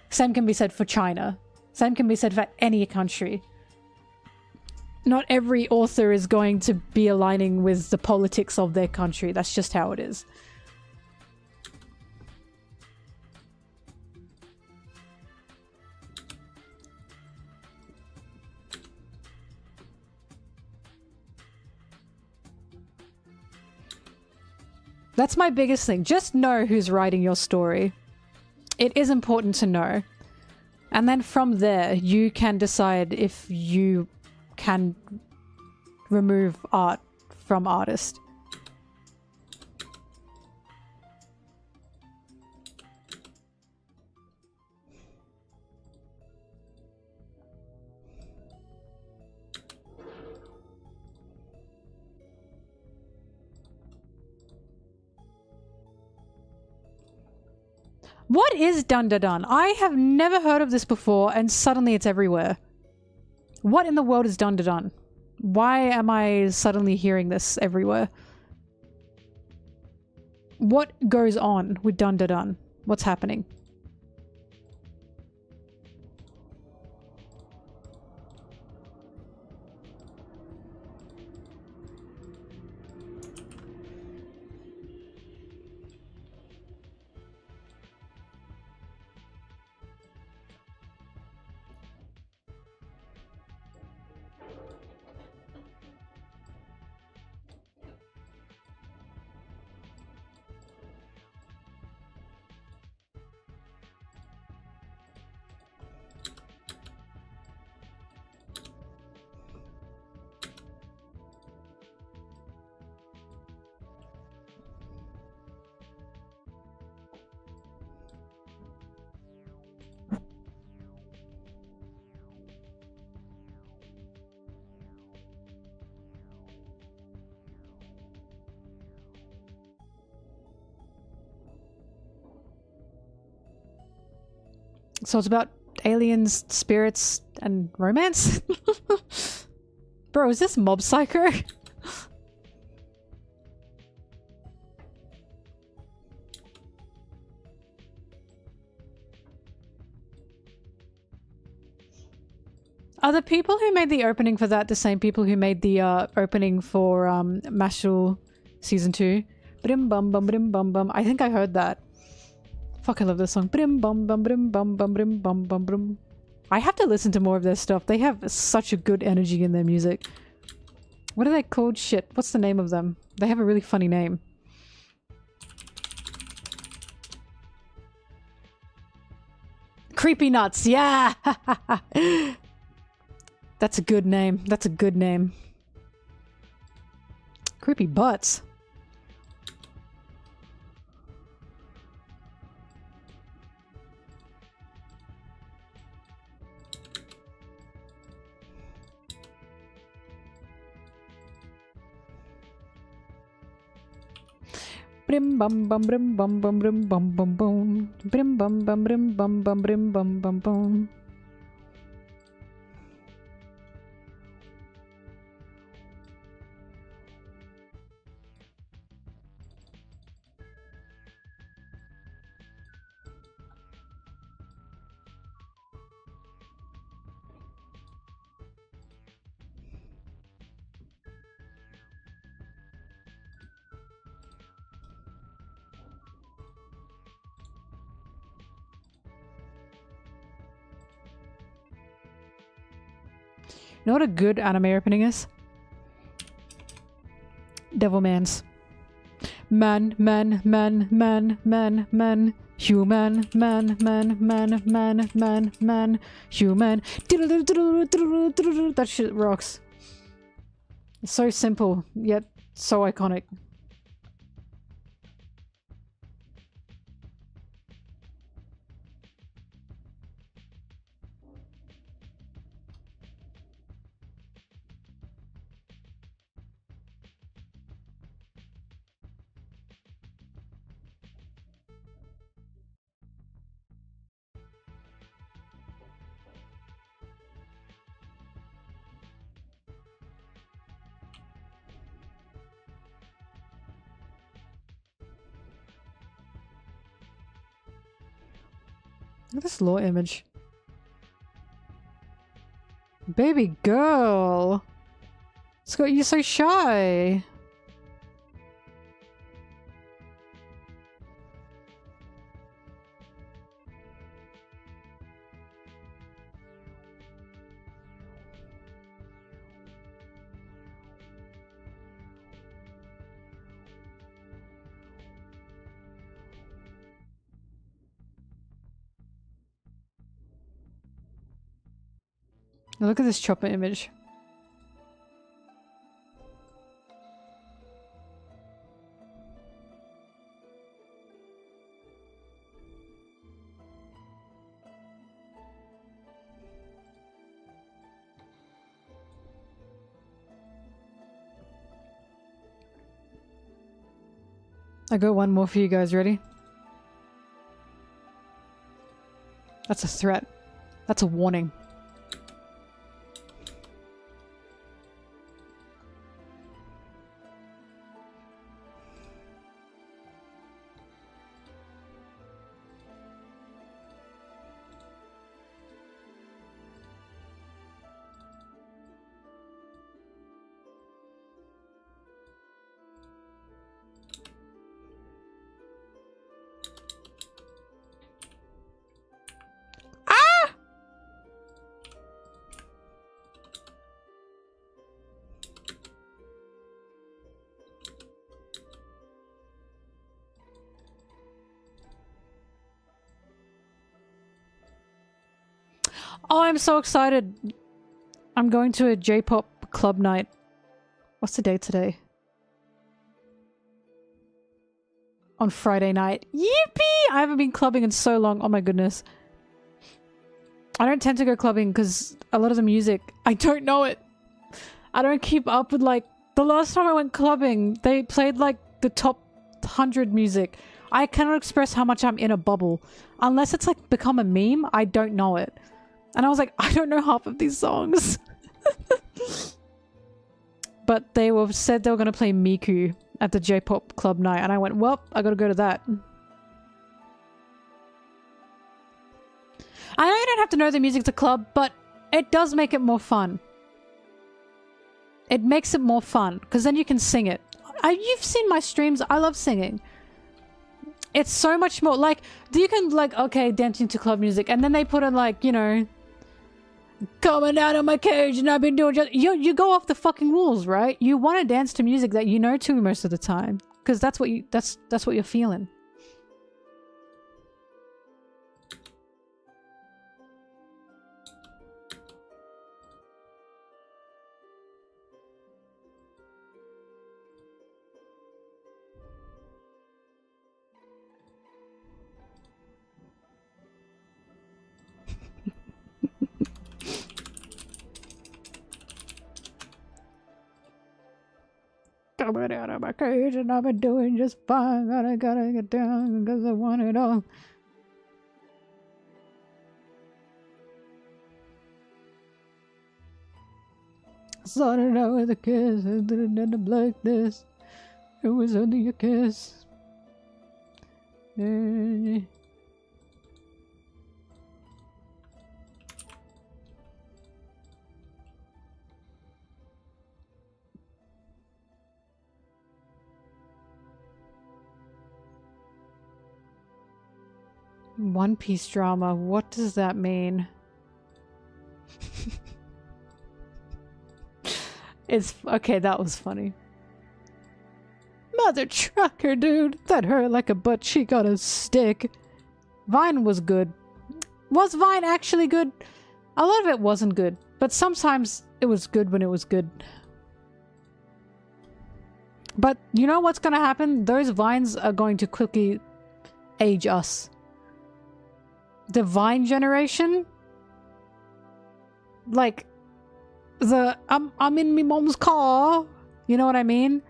Same can be said for China. Same can be said for any country. Not every author is going to be aligning with the politics of their country. That's just how it is. That's my biggest thing. Just know who's writing your story. It is important to know. And then from there, you can decide if you can remove art from artist. What is Dun Da Dun? I have never heard of this before, and suddenly it's everywhere. What in the world is Dun Da Dun? Why am I suddenly hearing this everywhere? What goes on with Dun Da Dun? What's happening? So it's about aliens, spirits, and romance? Bro, is this Mob Psycho? Are the people who made the opening for that the same people who made the opening for Mashal Season 2? Brim bum bum brim bum bum. I think I heard that. Fuck, I love this song. Brim bum bum brim bum bum brim bum bum brim. I have to listen to more of their stuff. They have such a good energy in their music. What are they called? Shit. What's the name of them? They have a really funny name. Creepy Nuts. Yeah! That's a good name. That's a good name. Creepy Butts. Brim bum bum brim bum bum brim bum bum bum. Brim bum bum brim bum bum brim bum bum bum. You know what a good anime opening is? Devilman's. Man, man, man, man, man, man. Human, man, man, man, man, man, man. Human. That shit rocks. It's so simple, yet so iconic. Look at this lore image. Baby girl! Scott, you're so shy! Now look at this chopper image. I got one more for you guys, ready? That's a threat. That's a warning. Oh, I'm so excited. I'm going to a J-pop club night. What's the date today? On Friday night. Yippee! I haven't been clubbing in so long. Oh my goodness. I don't tend to go clubbing because a lot of the music, I don't know it. I don't keep up with like... The last time I went clubbing, they played like the top 100 music. I cannot express how much I'm in a bubble. Unless it's like become a meme, I don't know it. And I was like, I don't know half of these songs. But they said they were going to play Miku at the J-pop club night. And I went, well, I got to go to that. I know you don't have to know the music to club, but it does make it more fun. It makes it more fun, because then you can sing it. You've seen my streams. I love singing. It's so much more, like, you can, like, okay, dancing to club music, and then they put in, like, you know... Coming out of my cage and I've been doing just... You go off the fucking rules, right? You want to dance to music that you know to most of the time. Because that's what you... That's what you're feeling. Coming out of my cage and I've been doing just fine. Gotta get down because I want it all. Started out with a kiss, I didn't end up like this. It was only a kiss. One Piece drama, what does that mean? It's okay, that was funny. Mother trucker, dude, that hurt like a butt cheek on a stick. Vine was good. Was Vine actually good? A lot of it wasn't good, but sometimes it was good when it was good. But you know what's gonna happen? Those Vines are going to quickly age us. The Vine generation, like the I'm in me mom's car, you know what I mean?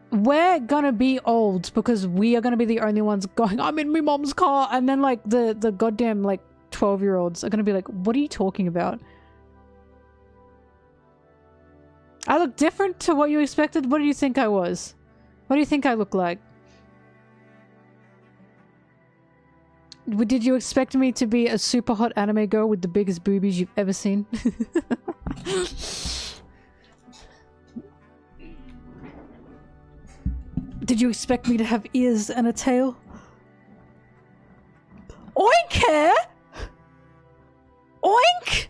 We're gonna be old because we are gonna be the only ones going, I'm in me mom's car, and then like the goddamn like 12-year-olds are gonna be like, what are you talking about? I look different to what you expected? What do you think I was? What do you think I look like? Did you expect me to be a super hot anime girl with the biggest boobies you've ever seen? Did you expect me to have ears and a tail? Oink! Oink!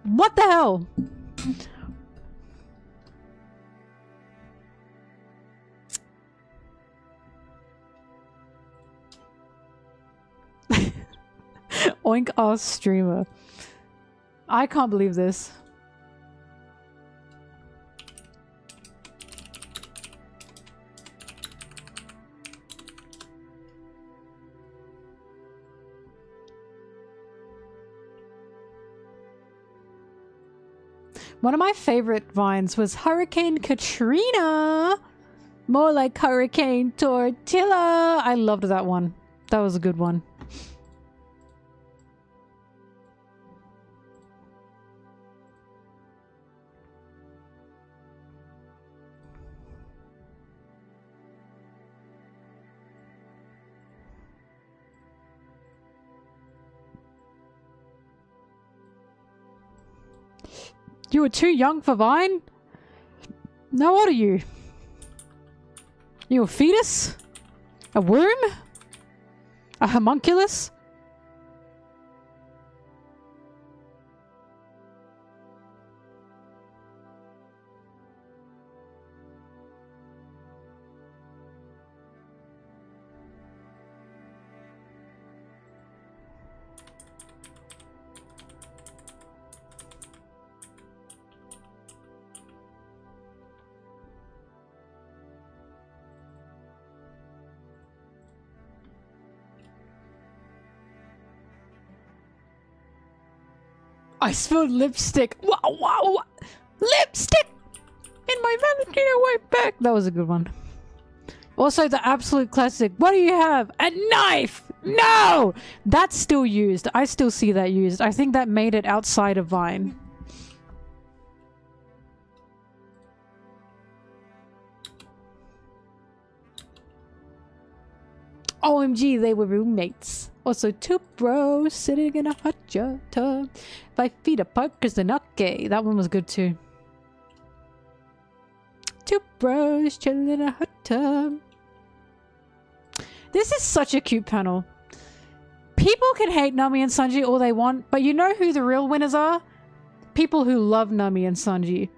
What the hell? Oink ass streamer. I can't believe this. One of my favorite vines was Hurricane Katrina. More like Hurricane Tortilla. I loved that one. That was a good one. You were too young for Vine? How old are you? You a fetus? A worm? A homunculus? I spilled lipstick. Wow, wow, lipstick in my Valentino white bag. That was a good one. Also, the absolute classic. What do you have? A knife! No! That's still used. I still see that used. I think that made it outside of Vine. OMG, they were roommates. Also, two bros sitting in a hot tub 5 feet apart because they're not gay. That one was good too. Two bros chilling in a hot tub. This is such a cute panel. People can hate Nami and Sanji all they want, but you know who the real winners are? People who love Nami and Sanji.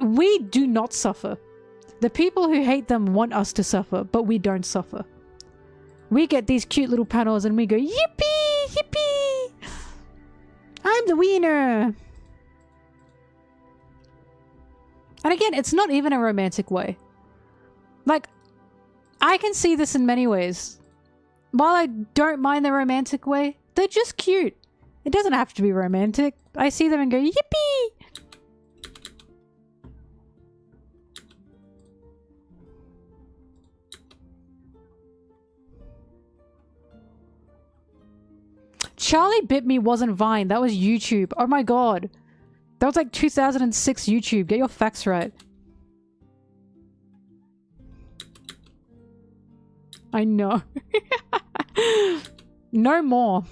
We do not suffer. The people who hate them want us to suffer, but we don't suffer. We get these cute little panels and we go, yippee! Yippee! I'm the winner! And again, it's not even a romantic way. Like, I can see this in many ways. While I don't mind the romantic way, they're just cute. It doesn't have to be romantic. I see them and go, yippee! Charlie Bit Me wasn't Vine. That was YouTube. Oh my god. That was like 2006 YouTube. Get your facts right. I know. No more.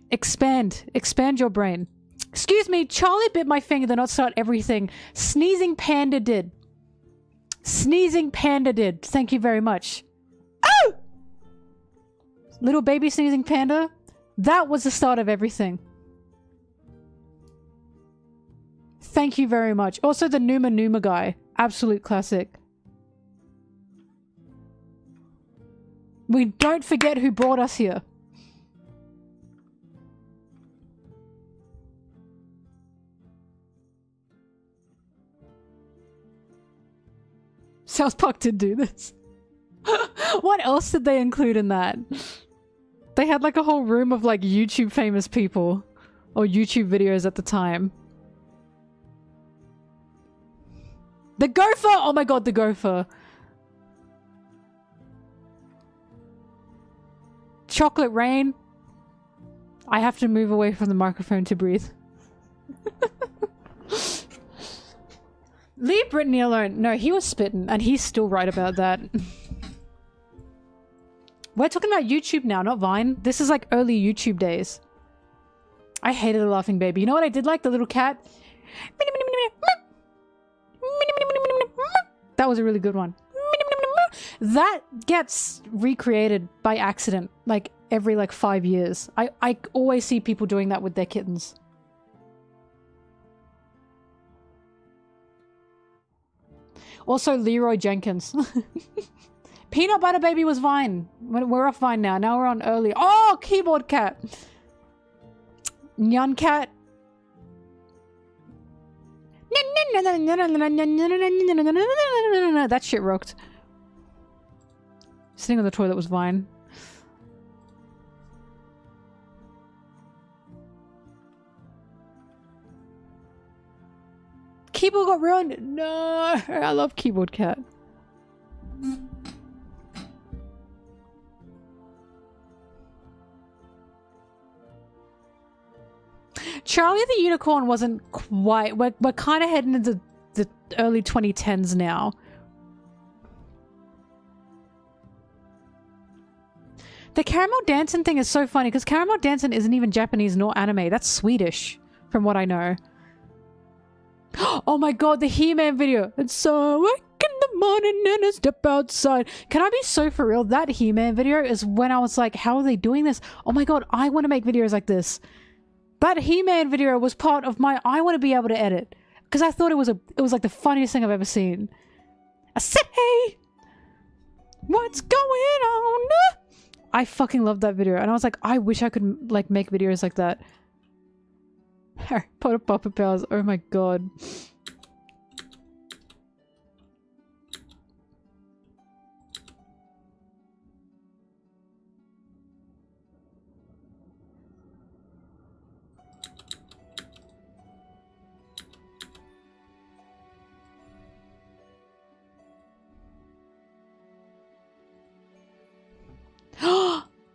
Expand. Expand your brain. Excuse me, Charlie bit my finger to not start everything. Sneezing Panda did. Sneezing Panda did. Thank you very much. Oh! Little baby Sneezing Panda. That was the start of everything. Thank you very much. Also the Numa Numa guy. Absolute classic. We don't forget who brought us here. South Park did do this. What else did they include in that? They had like a whole room of like YouTube famous people. Or YouTube videos at the time. The gopher! Oh my god, the gopher. Chocolate rain. I have to move away from the microphone to breathe. Leave Brittany alone. No, he was spitting, and he's still right about that. We're talking about YouTube now, not Vine. This is like early YouTube days. I hated the laughing baby. You know what I did like? The little cat. That was a really good one. That gets recreated by accident, like every like 5 years. I always see people doing that with their kittens. Also, Leroy Jenkins. Peanut Butter Baby was Vine. We're off Vine now. Now we're on early. Oh, Keyboard Cat. Nyan Cat. That shit rocked. Sitting on the toilet was Vine. Keyboard got ruined. No, I love Keyboard Cat. Charlie the Unicorn wasn't quite. We're kind of heading into the early 2010s now. The Caramel Dancing thing is so funny because Caramel Dancing isn't even Japanese nor anime. That's Swedish, from what I know. Oh my god, the He-Man video. It's so wake in the morning and I step outside. Can I be so for real? That He-Man video is when I was like, how are they doing this? Oh my god, I want to make videos like this. That He-Man video was part of my I want to be able to edit. Because I thought it was like the funniest thing I've ever seen. I said, hey, what's going on? I fucking loved that video. And I was like, I wish I could like make videos like that. Harry Potter Puppet Powers. Oh my god.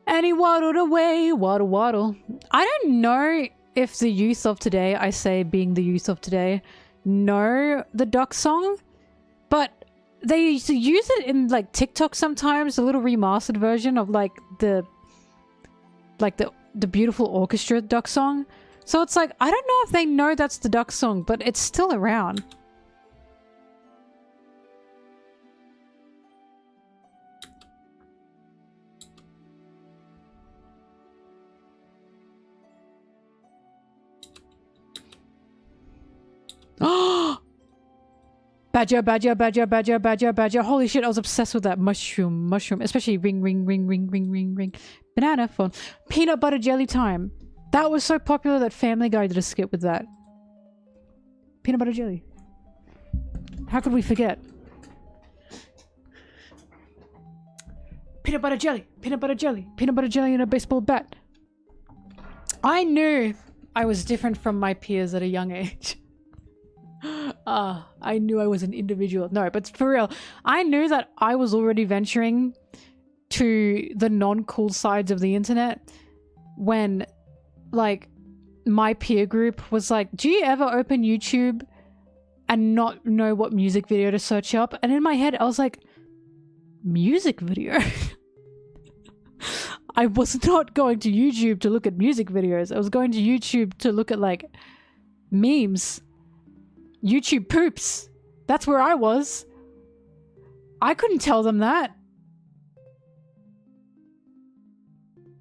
And he waddled away, waddle waddle. I don't know if the youth of today, I say being the youth of today, know the duck song, but they used to use it in like TikTok sometimes, a little remastered version of like the beautiful orchestra duck song. So it's like, I don't know if they know that's the duck song, but it's still around. Oh, badger, badger, badger, badger, badger, badger. Holy shit, I was obsessed with that mushroom, especially ring, ring, ring, ring, ring, ring, ring. Banana phone. Peanut butter jelly time. That was so popular that Family Guy did a skit with that. Peanut butter jelly. How could we forget? Peanut butter jelly, peanut butter jelly, peanut butter jelly and a baseball bat. I knew I was different from my peers at a young age. I knew I was an individual. No, but for real, I knew that I was already venturing to the non-cool sides of the internet when, like, my peer group was like, do you ever open YouTube and not know what music video to search up? And in my head, I was like, music video? I was not going to YouTube to look at music videos. I was going to YouTube to look at, like, memes. YouTube poops. That's where I was. I couldn't tell them that.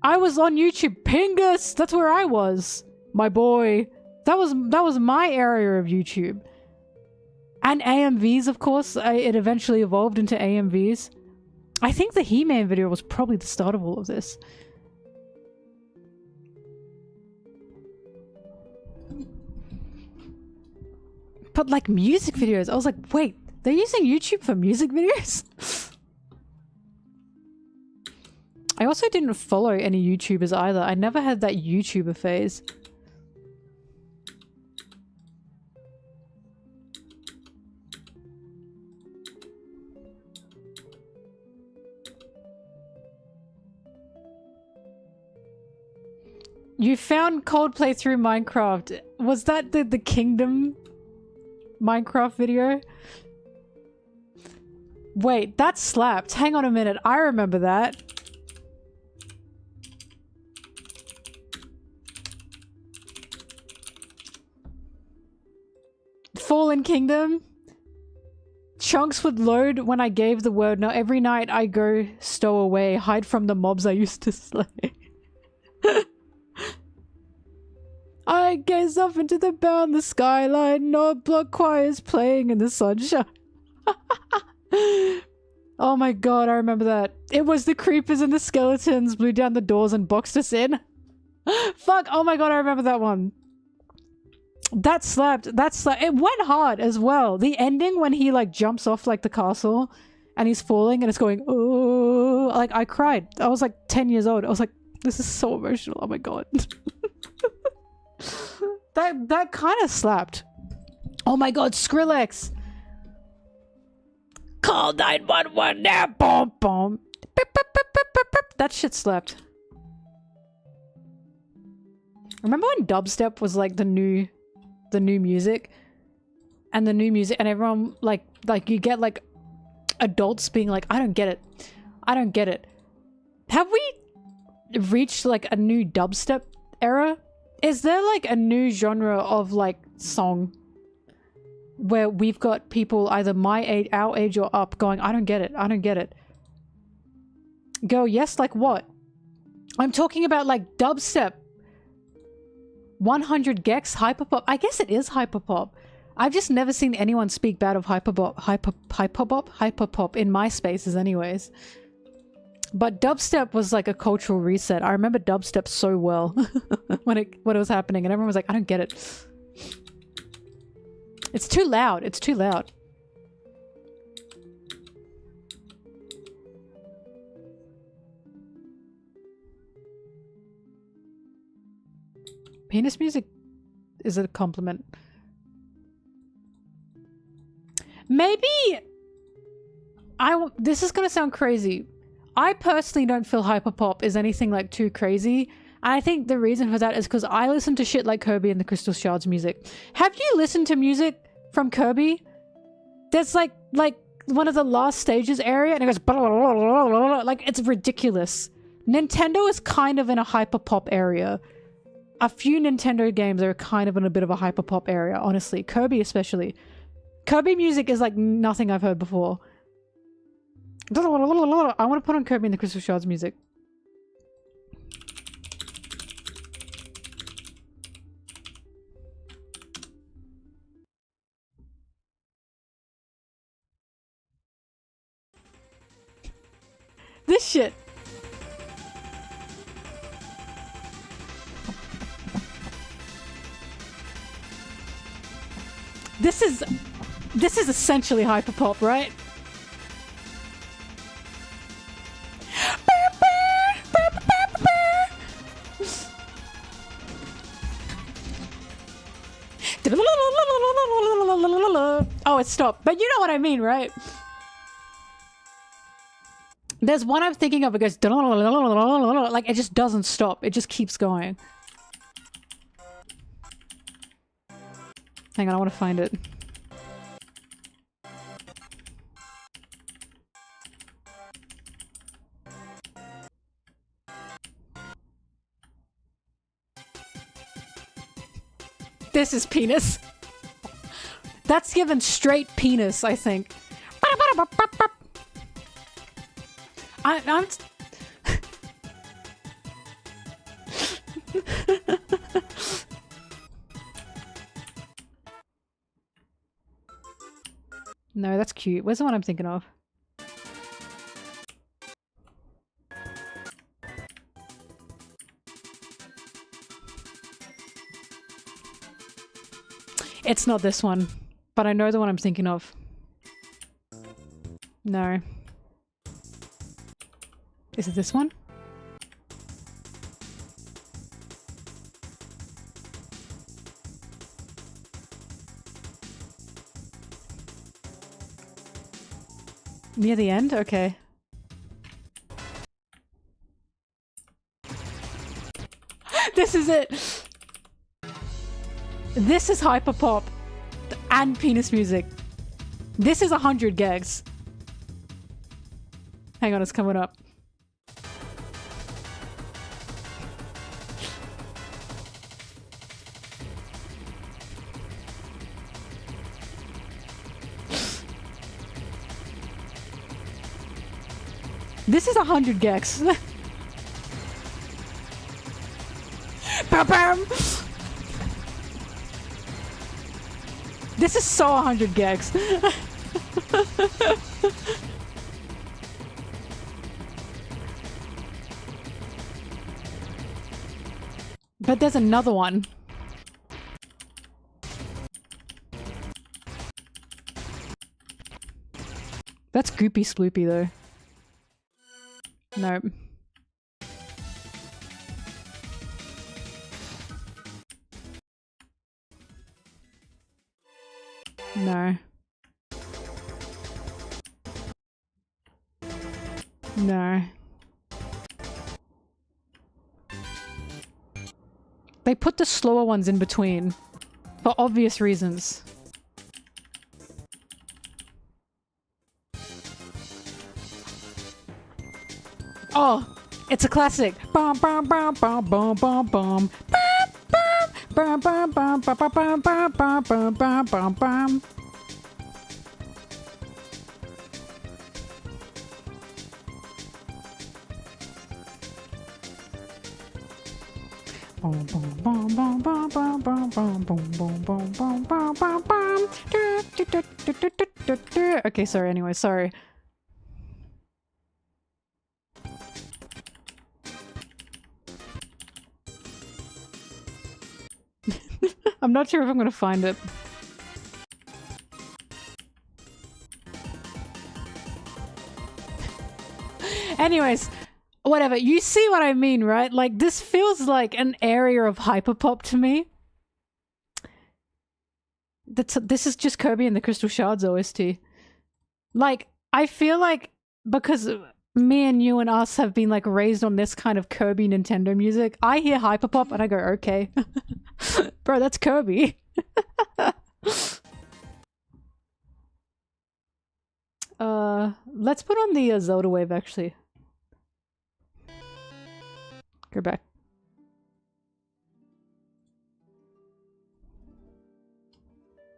I was on YouTube. Pingus. That's where I was. My boy. That was my area of YouTube. And AMVs, of course. It eventually evolved into AMVs. I think the He-Man video was probably the start of all of this. But like music videos, I was like, wait, they're using YouTube for music videos? I also didn't follow any YouTubers either. I never had that YouTuber phase. You found Coldplay through Minecraft. Was that the Kingdom Minecraft video? Wait, that slapped. Hang on a minute. I remember that. Fallen Kingdom? Chunks would load when I gave the word. Now every night I go stow away, hide from the mobs I used to slay. I gaze up into the boundless skyline, no block choirs playing in the sunshine. Oh my god, I remember that. It was the creepers and the skeletons blew down the doors and boxed us in. Fuck, oh my god, I remember that one. That slapped. That slapped. It went hard as well. The ending when he like jumps off like the castle and he's falling and it's going, oh, like I cried. I was like 10 years old. I was like, this is so emotional. Oh my god. That kind of slapped. Oh my god, Skrillex. Call 911 now. Boom, boom. That shit slapped. Remember when dubstep was like the new music? And the new music and everyone like you get like adults being like, I don't get it. I don't get it. Have we reached like a new dubstep era? Is there like a new genre of like song where we've got people either my age, our age or up going, I don't get it. I don't get it. Go, yes, like what? I'm talking about like dubstep. 100 gex hyperpop. I guess it is hyperpop. I've just never seen anyone speak bad of hyperpop in my spaces anyways. But dubstep was like a cultural reset. I remember dubstep so well when it was happening and everyone was like, I don't get it. It's too loud. It's too loud. Penis music is a compliment. Maybe this is gonna sound crazy. I personally don't feel hyperpop is anything like too crazy. And I think the reason for that is because I listen to shit like Kirby and the Crystal Shards music. Have you listened to music from Kirby? There's like one of the last stages area and it goes blah, blah, blah, blah, blah, blah. Like it's ridiculous. Nintendo is kind of in a hyperpop area. A few Nintendo games are kind of in a bit of a hyperpop area, honestly. Kirby especially. Kirby music is like nothing I've heard before. I want to put on Kirby and the Crystal Shards music. This shit. This is essentially hyperpop, right? Oh, it stopped. But you know what I mean, right? There's one I'm thinking of. It goes like it just doesn't stop. It just keeps going. Hang on, I want to find it. This is penis. That's given straight penis, I think. I'm No, that's cute. Where's the one I'm thinking of? It's not this one, but I know the one I'm thinking of. No. Is it this one? Near the end? Okay. This is it! This is hyperpop. and penis music. This is 100 gags. Hang on, it's coming up. This is 100 gex. This is so 100 gex. But there's another one. That's goopy sploopy though. Nope. No. No. They put the slower ones in between. For obvious reasons. Oh, it's a classic. Bum bum bum bum bum bum bum. Bum bum bum bum bum bum bum bum bum bum bum. Okay, sorry, anyway, sorry. I'm not sure if I'm gonna find it. Anyways, whatever. You see what I mean, right? Like, this feels like an area of hyperpop to me. This is just Kirby and the Crystal Shards OST. Like, I feel like because me and you and us have been like raised on this kind of Kirby Nintendo music, I hear hyperpop and I go, okay. Bro, that's Kirby. Let's put on the Zelda wave actually. Go back.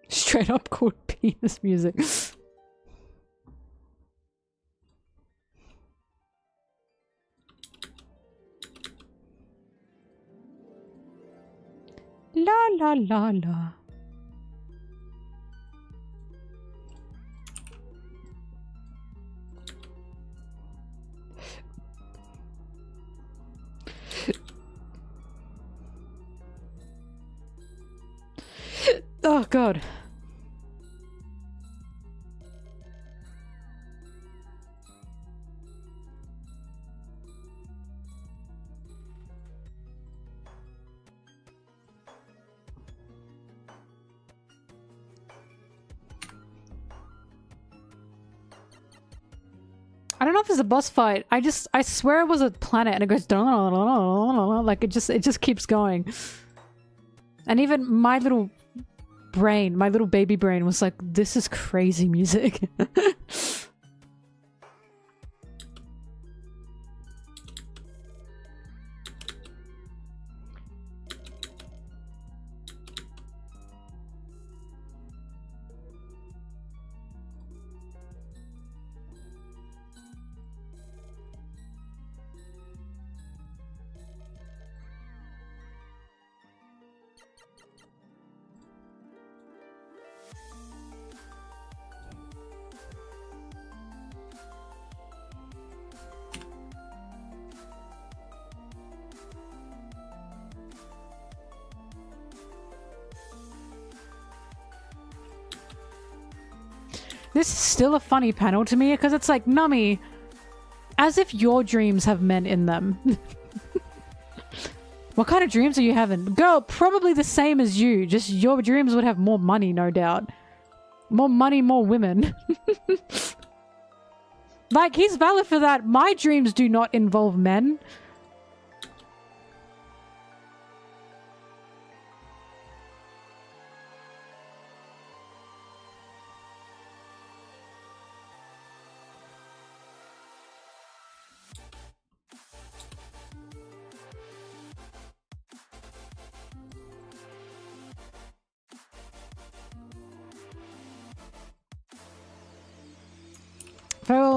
Straight up called penis music. La la la la. Oh god. I don't know if it's a boss fight. I swear it was a planet and it goes like it just keeps going. And even my little brain, my little baby brain was like, this is crazy music. This is still a funny panel to me because it's like, Nummy, as if your dreams have men in them. What kind of dreams are you having? Girl, probably the same as you. Just your dreams would have more money, no doubt. More money, more women. Like, he's valid for that. My dreams do not involve men.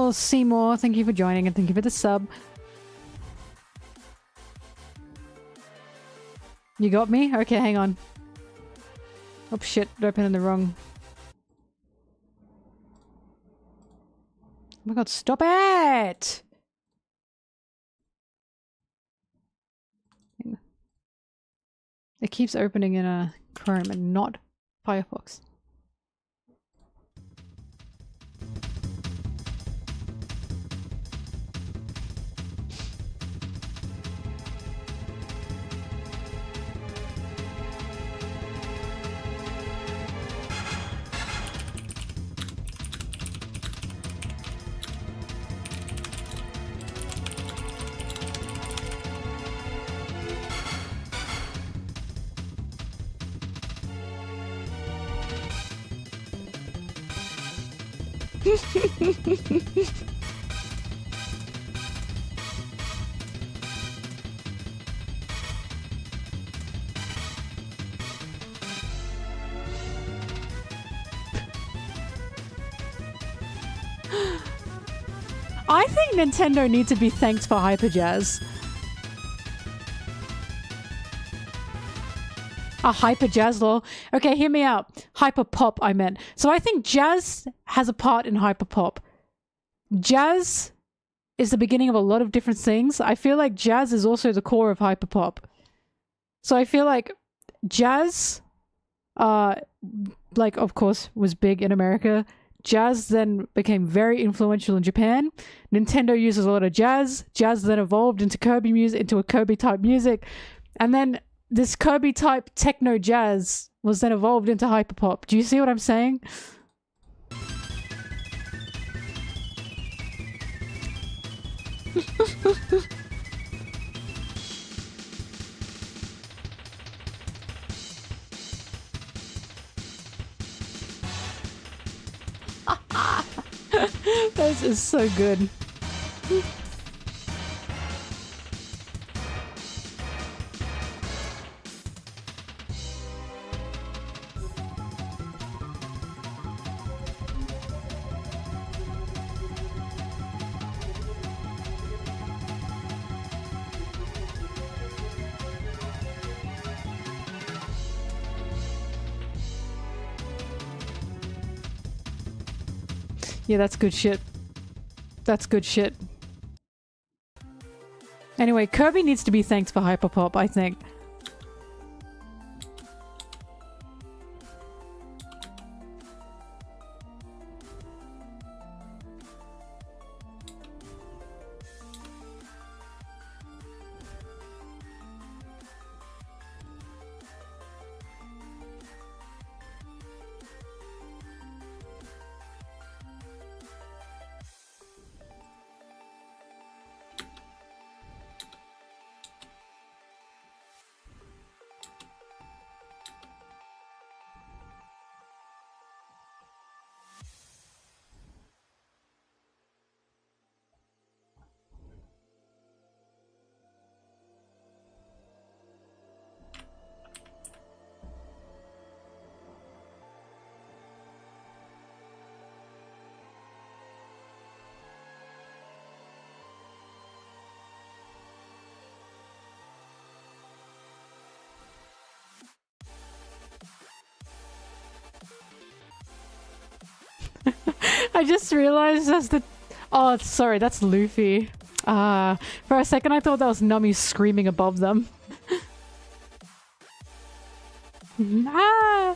Michael Seymour, thank you for joining and thank you for the sub. You got me? Okay, hang on. Oh shit, open in the wrong. Oh my god, stop it! It keeps opening in a Chrome and not Firefox. I think Nintendo needs to be thanked for Hyperjazz. A Hyperjazz lol. Okay, hear me out. Hyperpop, I meant. So I think jazz has a part in hyperpop. Jazz is the beginning of a lot of different things. I feel like jazz is also the core of hyperpop. So I feel like jazz, like of course was big in America. Jazz then became very influential in Japan. Nintendo uses a lot of jazz. Jazz then evolved into Kirby music, into a Kirby type music. And then this Kirby type techno jazz was then evolved into hyperpop. Do you see what I'm saying? This is so good. Yeah, that's good shit. That's good shit. Anyway, Kirby needs to be thanked for hyperpop, I think. I just realized that's the... Oh, sorry, that's Luffy. For a second I thought that was Nami screaming above them. Ah!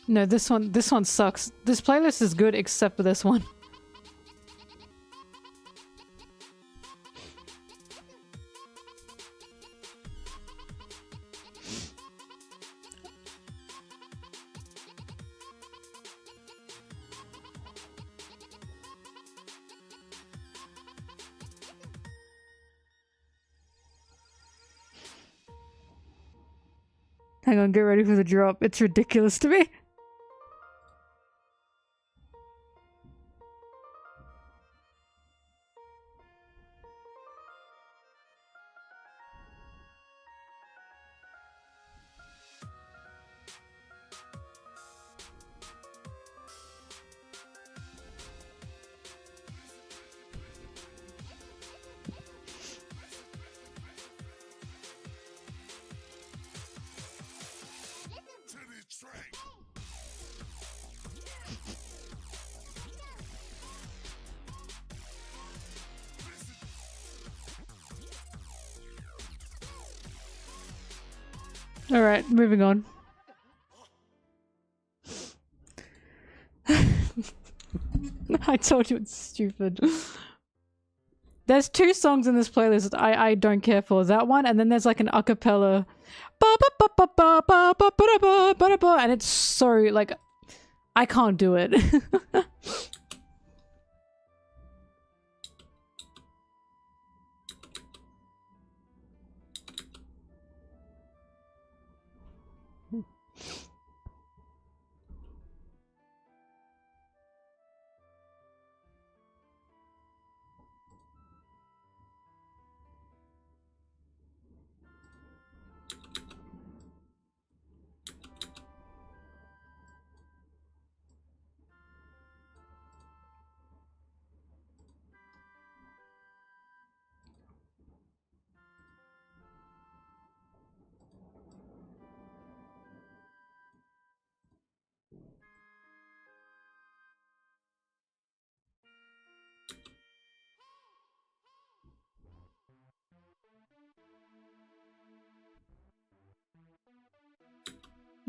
No, this one sucks. This playlist is good except for this one. Hang on, get ready for the drop. It's ridiculous to me. Alright, moving on. I told you it's stupid. There's 2 songs in this playlist I don't care for. That one, and then there's like an acapella. And it's so, like, I can't do it.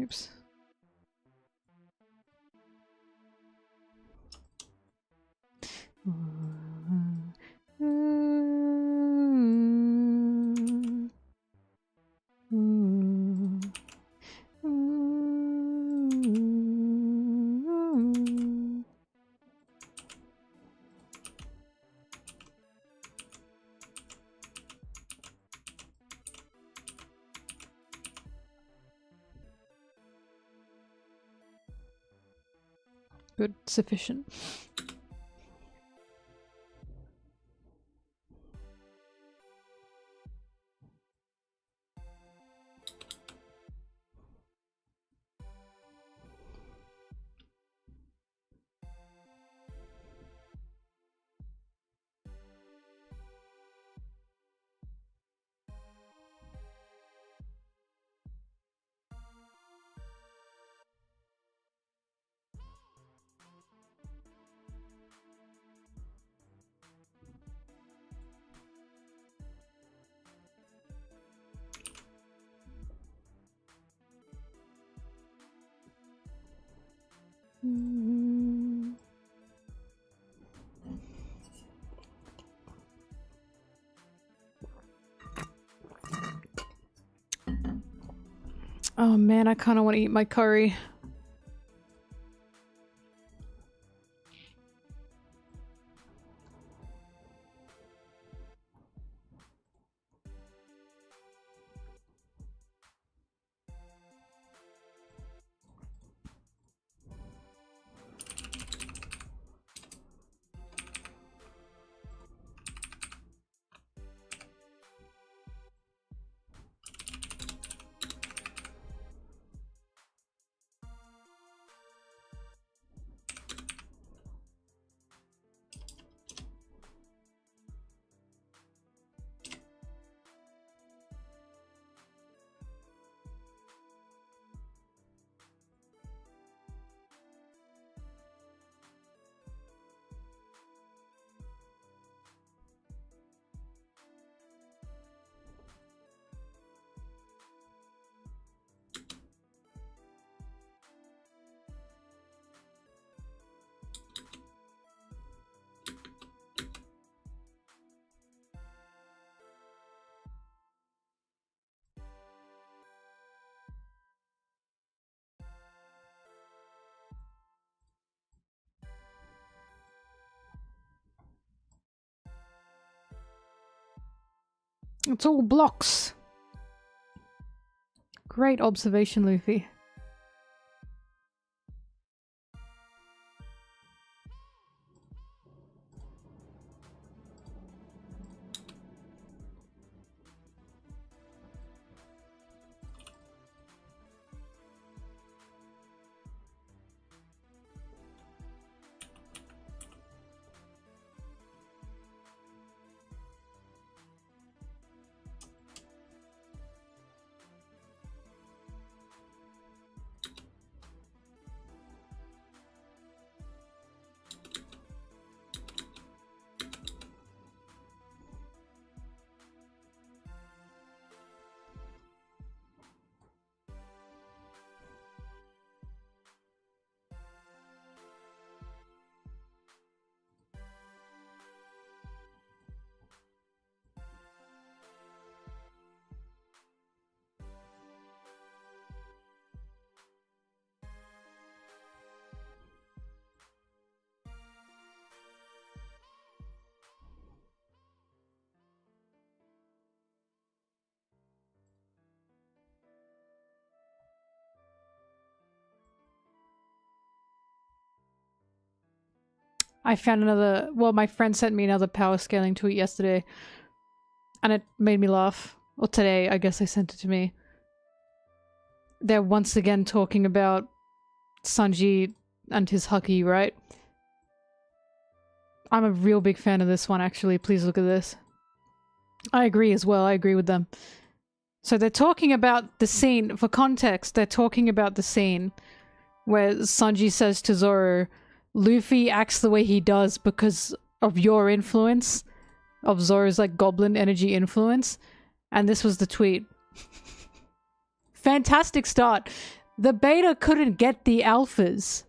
Oops. Good, sufficient. Oh man, I kind of want to eat my curry. It's all blocks. Great observation, Luffy. I found another, well, my friend sent me another power scaling tweet yesterday, and it made me laugh. Or today, I guess they sent it to me. They're once again talking about Sanji and his Haki, right? I'm a real big fan of this one, actually. Please look at this. I agree as well. I agree with them. So they're talking about the scene, for context, they're talking about the scene where Sanji says to Zoro, Luffy acts the way he does because of your influence, of Zoro's like goblin energy influence. And this was the tweet. Fantastic start. The beta couldn't get the alphas.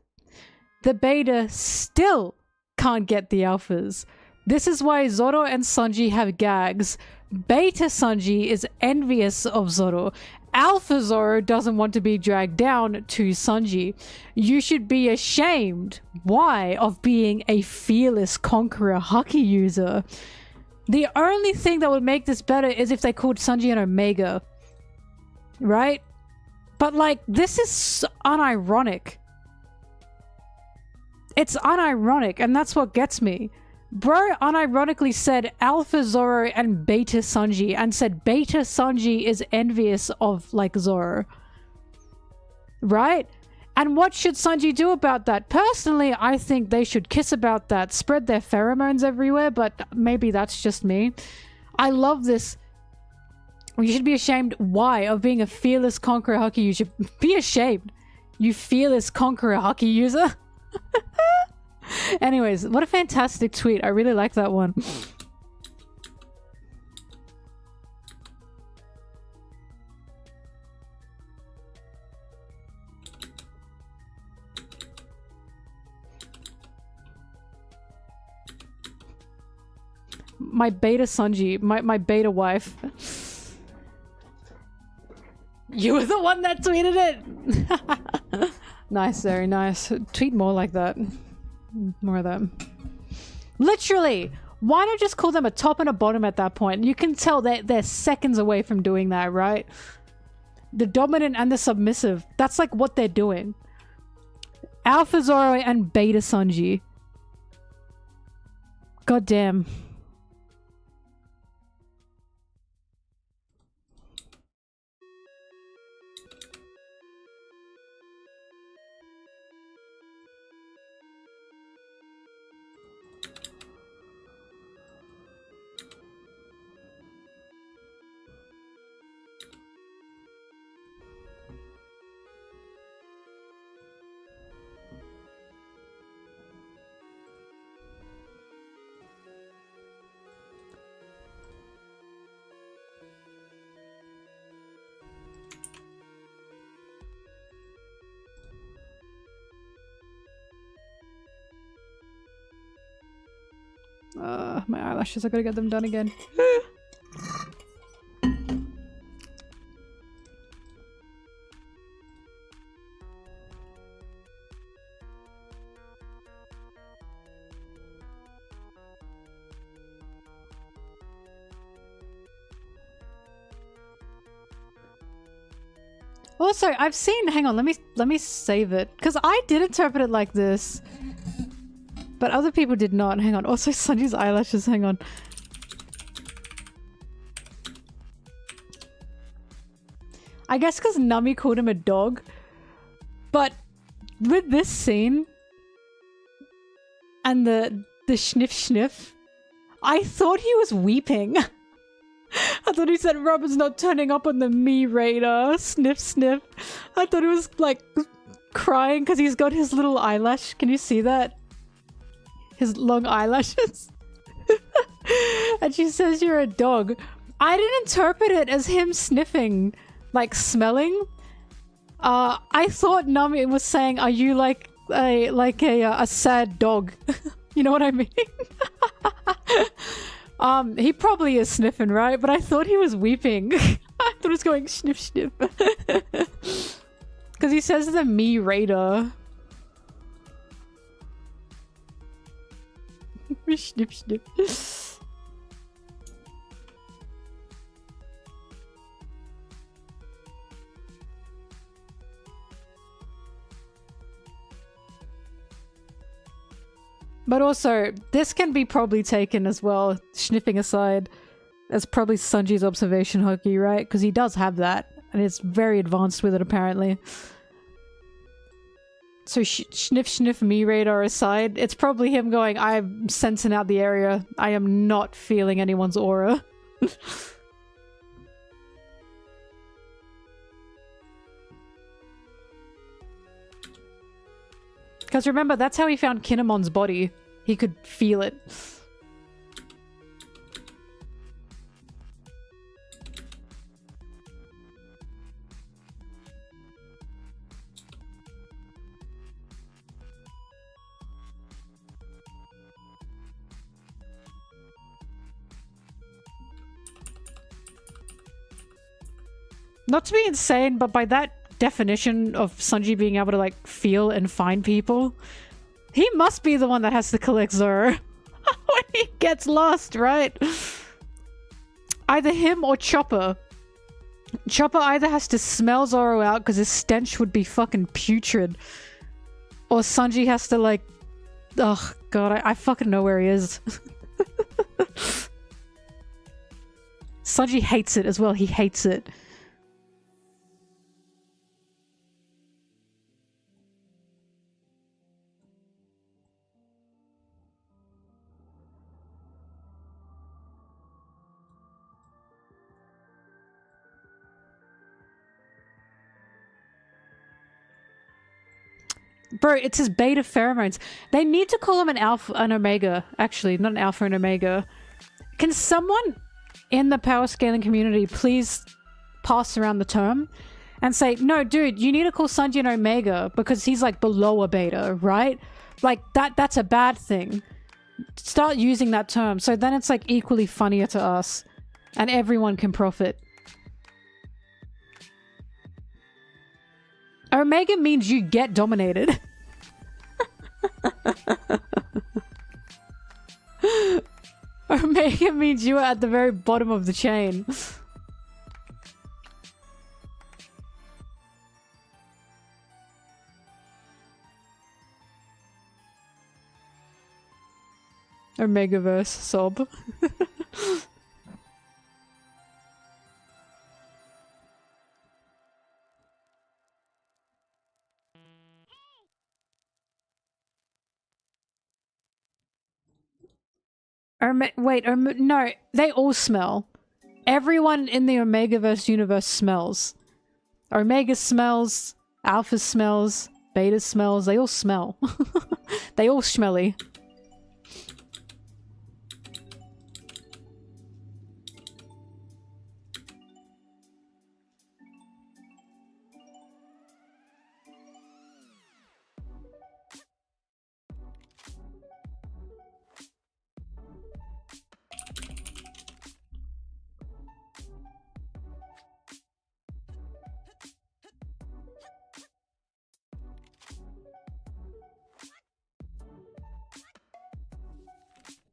The beta still can't get the alphas. This is why Zoro and Sanji have gags. Beta Sanji is envious of Zoro. Alpha Zoro doesn't want to be dragged down to Sanji. You should be ashamed. Why? Of being a fearless conqueror Haki user. The only thing that would make this better is if they called Sanji an Omega. Right? But like, this is unironic. It's unironic, and that's what gets me. Bro unironically said Alpha Zoro and Beta Sanji, and said Beta Sanji is envious of, like, Zoro. Right? And what should Sanji do about that? Personally, I think they should kiss about that, spread their pheromones everywhere, but maybe that's just me. I love this. You should be ashamed. Why? Of being a fearless conqueror Haki. You should be ashamed. You fearless conqueror Haki user. Anyways, what a fantastic tweet. I really like that one. my beta Sanji, my beta wife. You were the one that tweeted it! Nice, very nice. Tweet more like that. More of them. Literally! Why not just call them a top and a bottom at that point? You can tell that they're seconds away from doing that, right? The dominant and the submissive. That's like what they're doing. Alpha Zoro and Beta Sanji. God damn. My eyelashes, I gotta get them done again. Also, I've seen, hang on, let me save it. Because I did interpret it like this. But other people did not. Hang on. Also, Sunny's eyelashes. Hang on. I guess because Nami called him a dog. But with this scene and the sniff sniff, I thought he was weeping. I thought he said Robin's not turning up on the me radar. Sniff sniff. I thought he was like crying because he's got his little eyelash. Can you see that? His long eyelashes. And she says you're a dog. I didn't interpret it as him sniffing, like smelling. I thought Nami was saying, are you like a sad dog? You know what I mean? He probably is sniffing, right? But I thought he was weeping. I thought he was going sniff sniff. Because he says the me radar. Snip, snip. But also, this can be probably taken as well, sniffing aside, as probably Sanji's observation hockey, right? Because he does have that, and it's very advanced with it apparently. So sniff sniff me radar aside, it's probably him going, I'm sensing out the area. I am not feeling anyone's aura. Because remember, that's how he found Kinnamon's body. He could feel it. Not to be insane, but by that definition of Sanji being able to like feel and find people, he must be the one that has to collect Zoro when he gets lost, right? Either him or Chopper. Chopper either has to smell Zoro out because his stench would be fucking putrid, or Sanji has to like, oh god, I fucking know where he is. Sanji hates it as well. He hates it. Bro, it's his beta pheromones. They need to call him an alpha and omega. Actually, not an alpha and omega. Can someone in the power scaling community please pass around the term and say, no, dude, you need to call Sanji an omega because he's like below a beta, right? Like that's a bad thing. Start using that term, so then it's like equally funnier to us. And everyone can profit. Omega means you get dominated. Omega means you are at the very bottom of the chain. Omegaverse sob. Wait, no, they all smell. Everyone in the Omegaverse universe smells. Omega smells, Alpha smells, Beta smells, they all smell. They all smelly.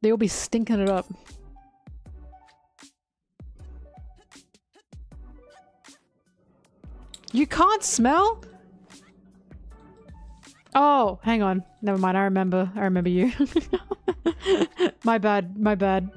They'll be stinking it up. You can't smell? Oh, hang on. Never mind, I remember. I remember you. My bad, my bad.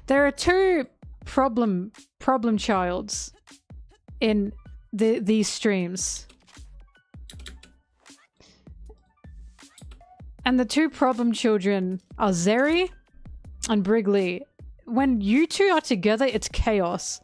There are two problem childs in these streams. And the two problem children are Zeri and Brigley. When you two are together, it's chaos.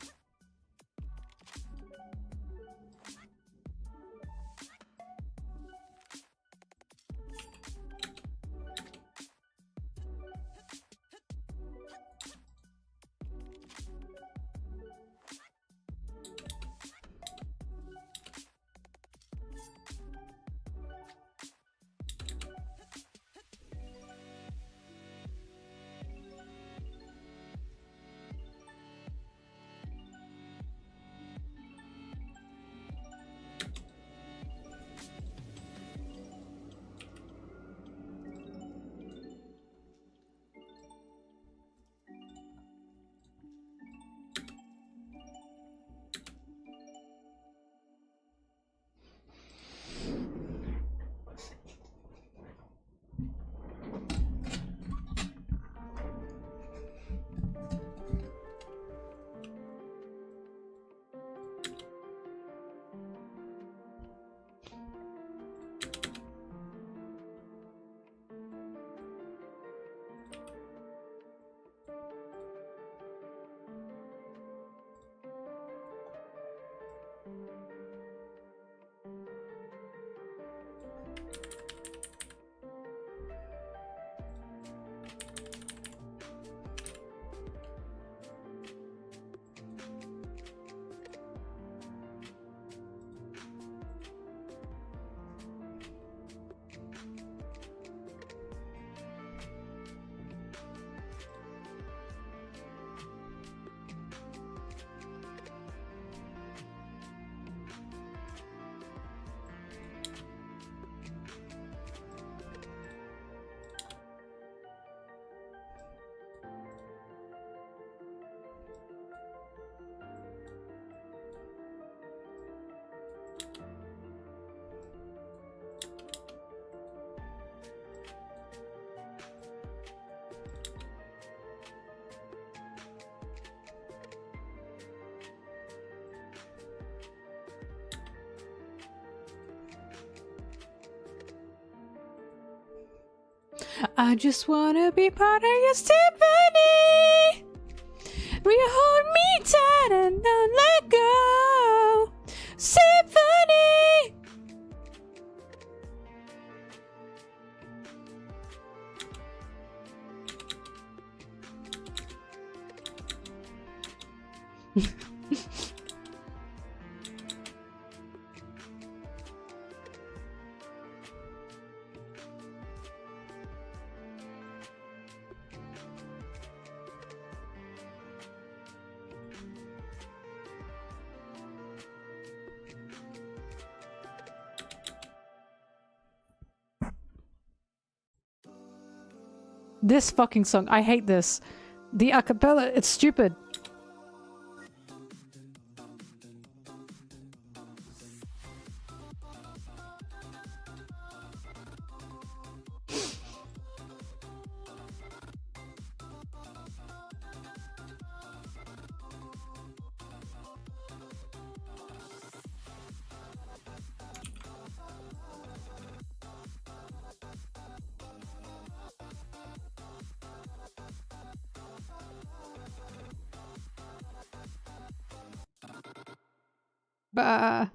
I just wanna be part of your symphony. Will you hold me tight and don't let go? Symphony. This fucking song, I hate this. The acapella, it's stupid. Bah.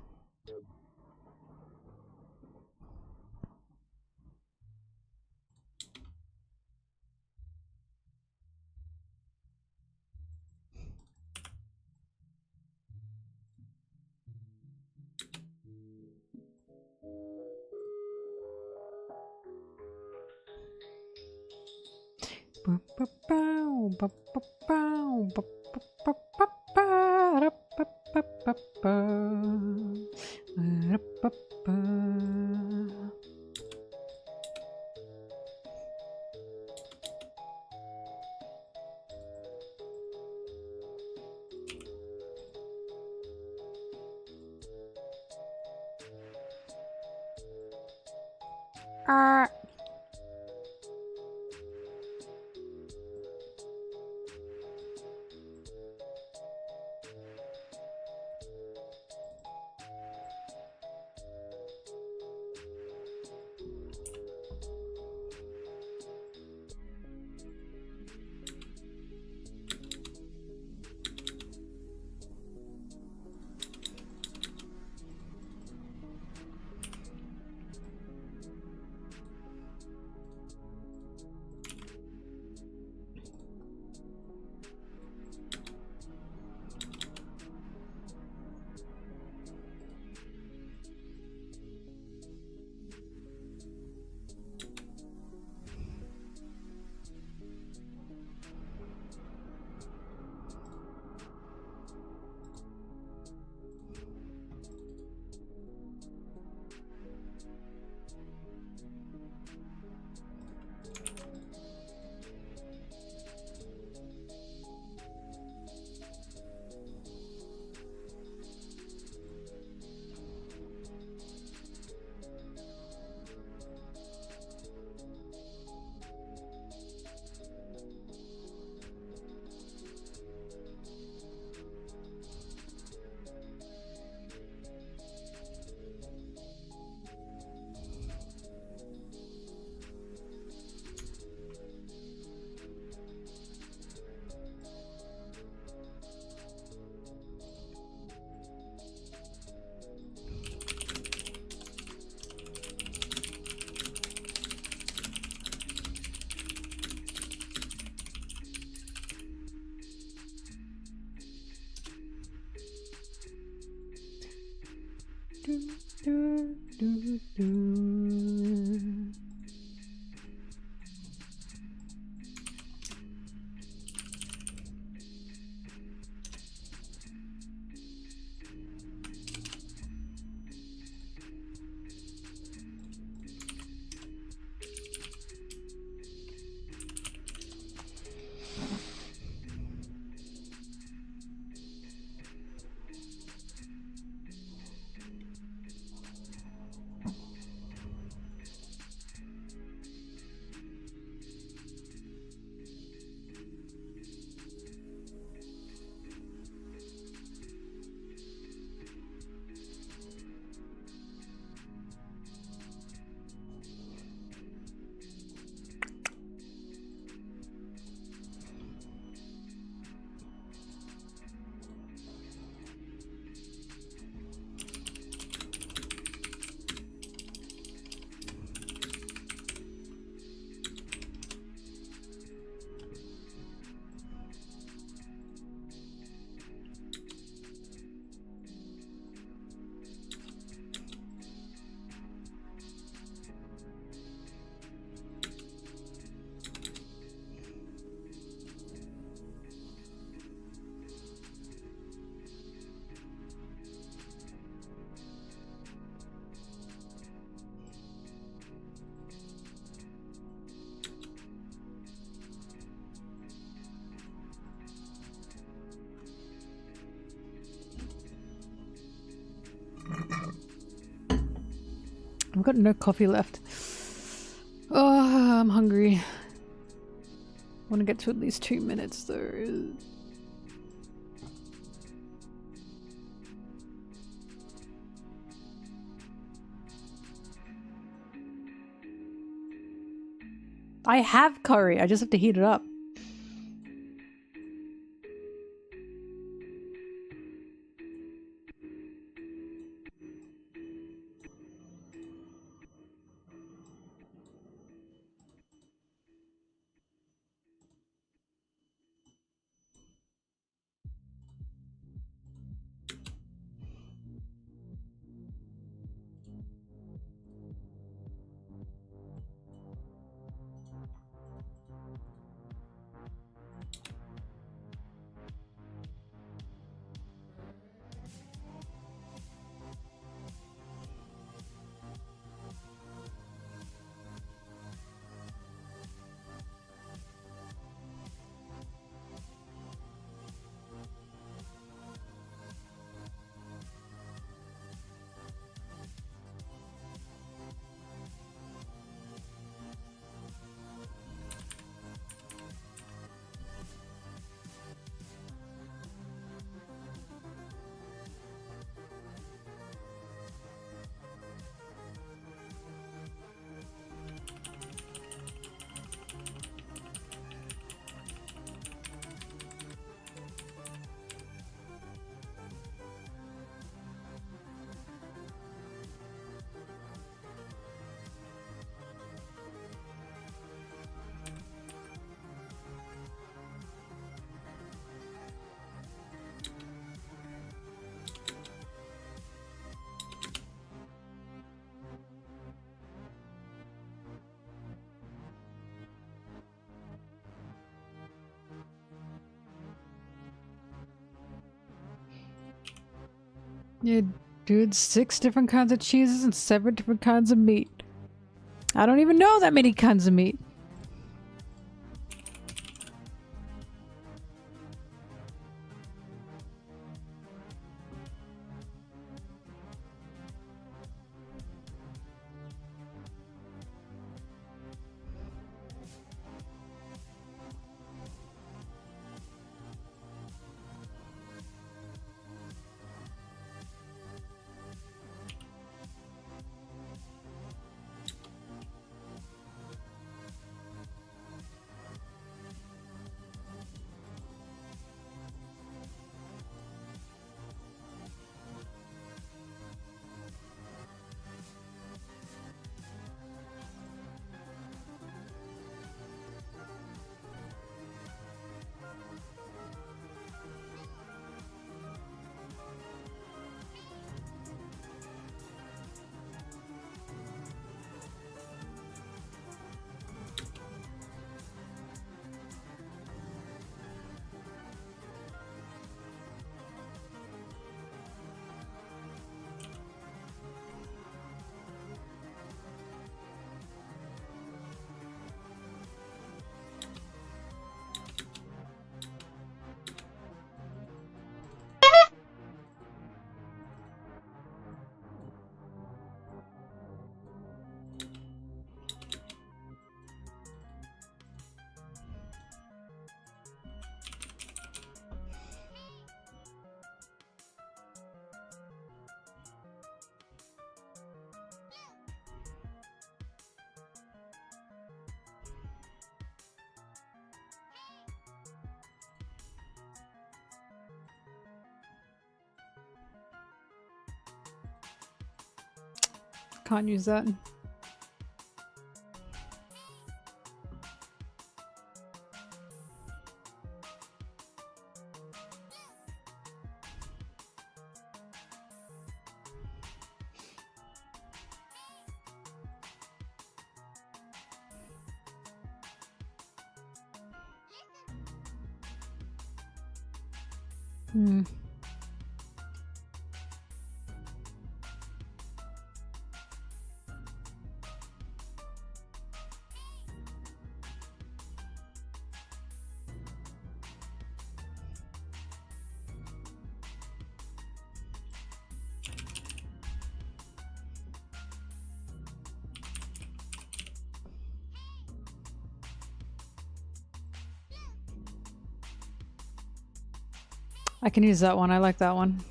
I've got no coffee left. Oh, I'm hungry. I want to get to at least 2 minutes though. I have curry, I just have to heat it up. Yeah, dude, 6 different kinds of cheeses and 7 different kinds of meat. I don't even know that many kinds of meat. Can't use that. Hmm. I can use that one. I like that one.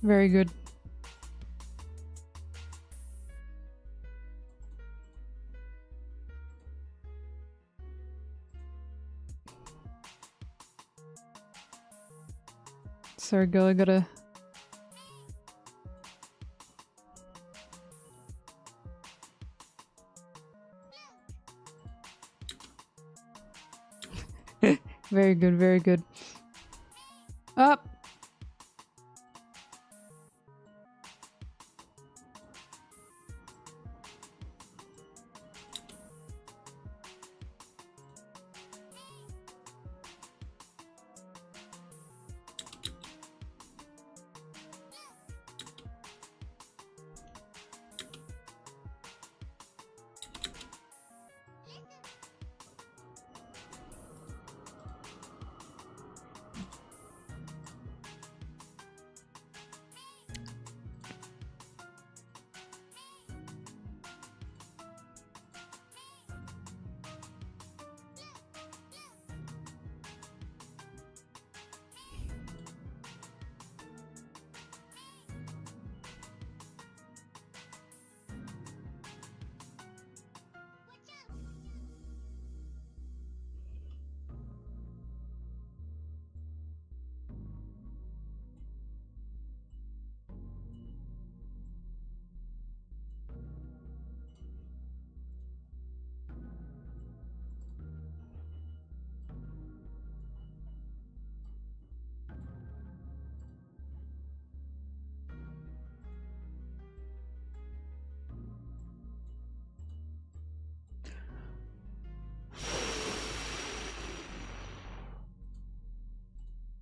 Very good. Sorry, girl, I gotta... Very good, very good. Up!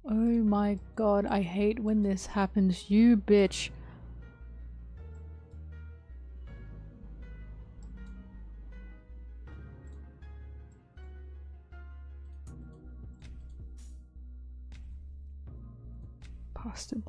Oh my god, I hate when this happens, you bitch. Bastard.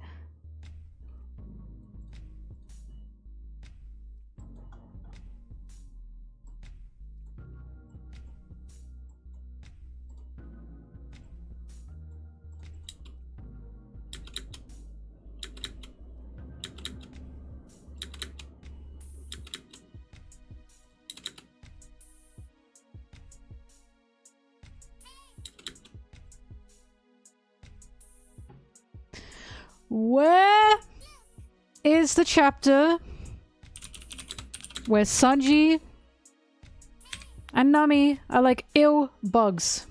Where is the chapter where Sanji and Nami are like ill bugs?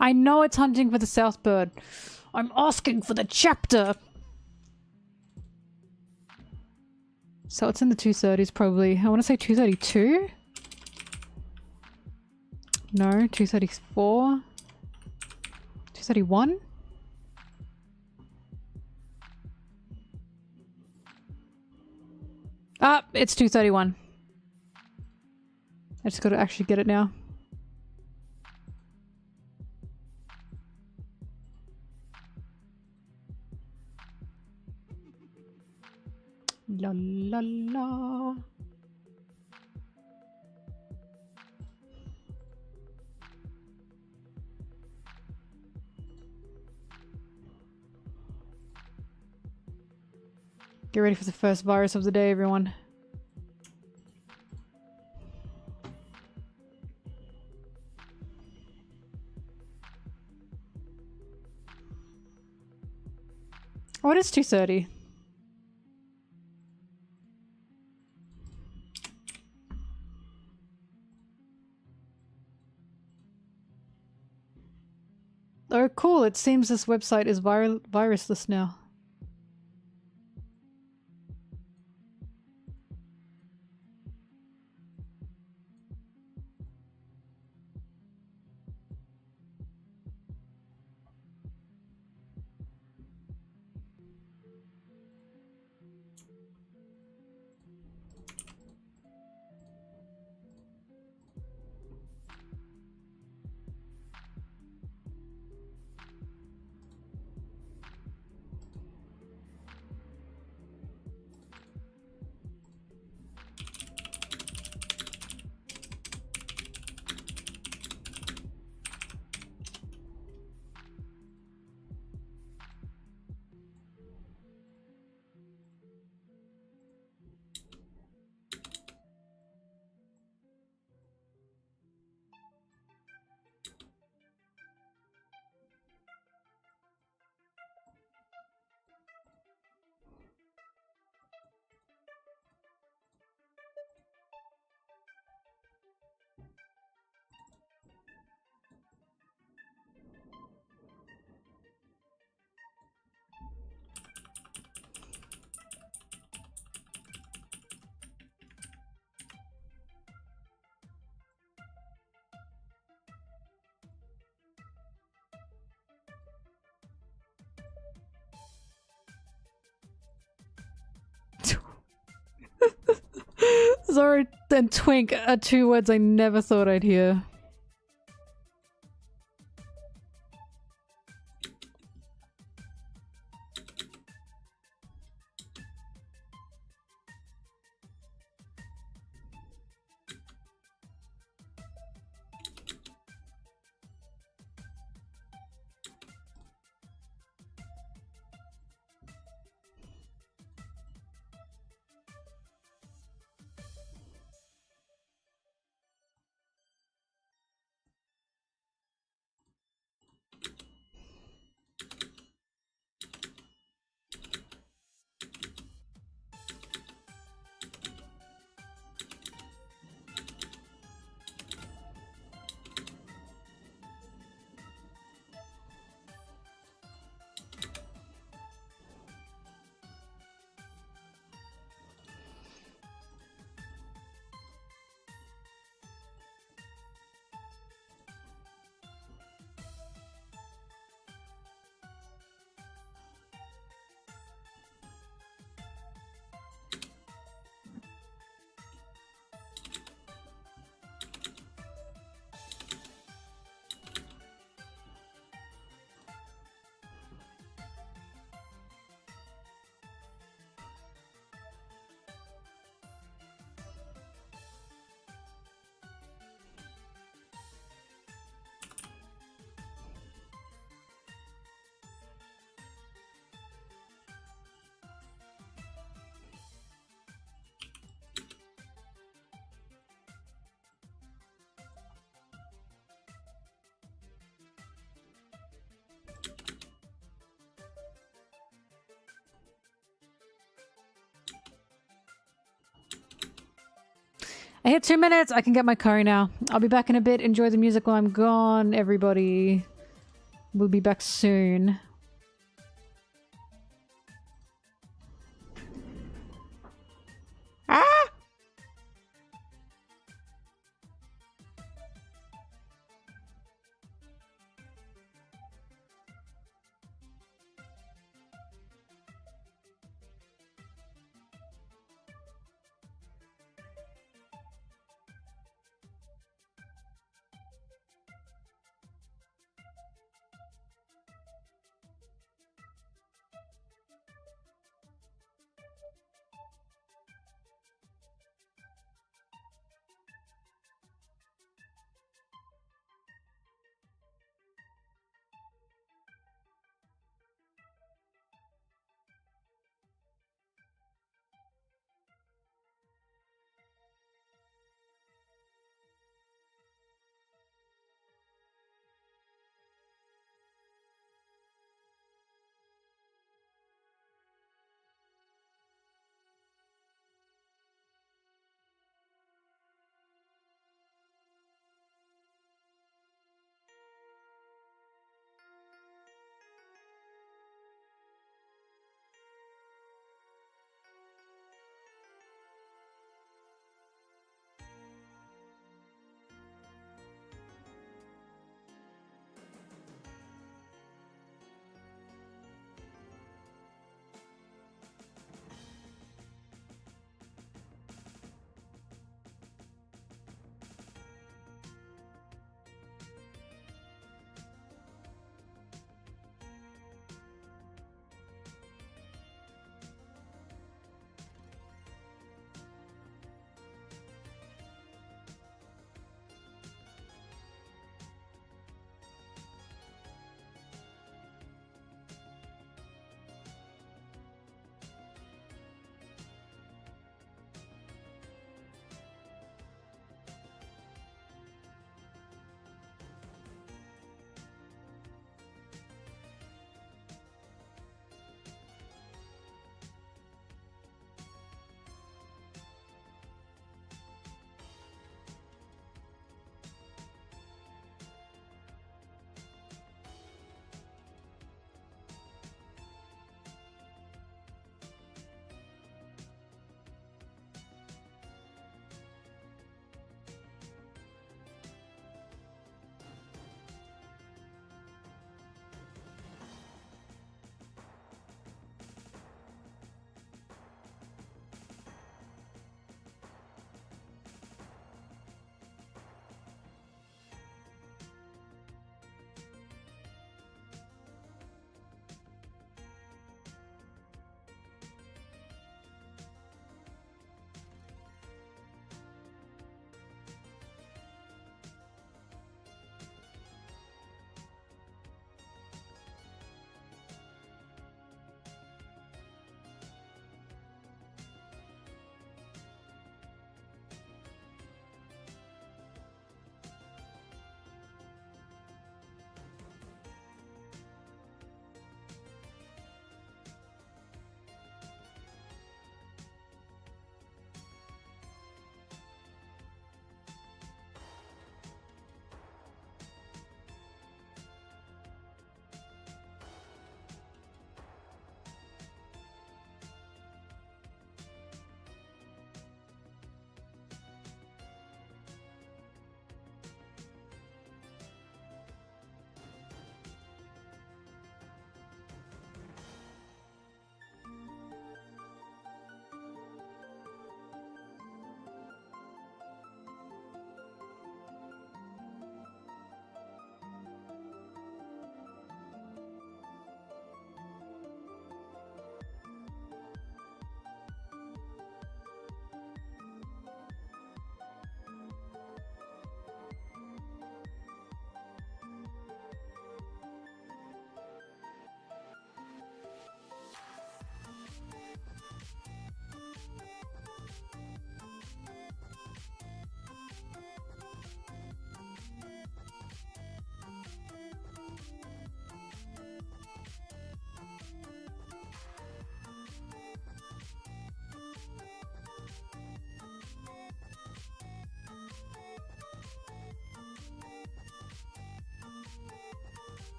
I know it's hunting for the South Bird. I'm asking for the chapter. So it's in the 230s probably. I want to say 232? No, 234? 231? Ah, it's 231. I just gotta actually get it now. La la la. Get ready for the first virus of the day, everyone. Oh, it is 2:30. Oh, cool. It seems this website is virusless now. Zoro and Twink are two words I never thought I'd hear. I hit 2 minutes. I can get my curry now. I'll be back in a bit. Enjoy the music while I'm gone, everybody. We'll be back soon. Ah!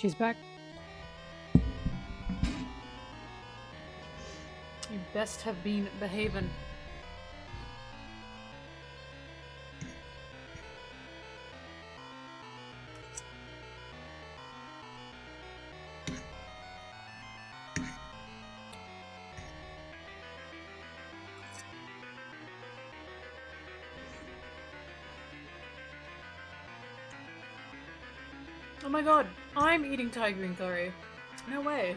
She's back. You best have been behaving. Oh my god, I'm eating Thai green curry. No way.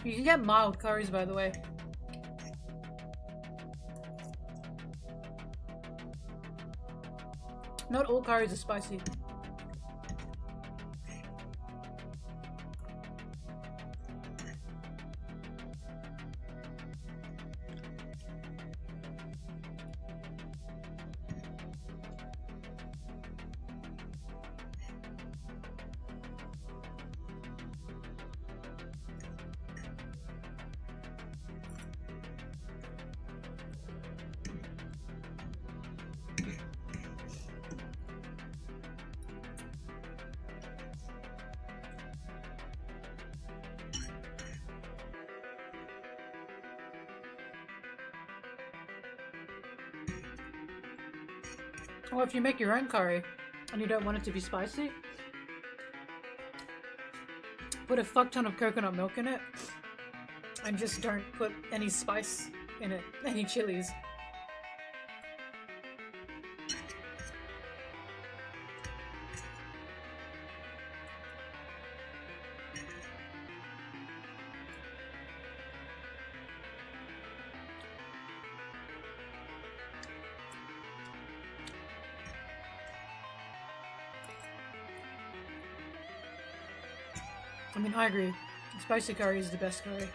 You can get mild curries, by the way. Not all curries are spicy. Or if you make your own curry and you don't want it to be spicy, put a fuck ton of coconut milk in it and just don't put any spice in it, any chilies. I mean, I agree. Spicy curry is the best curry.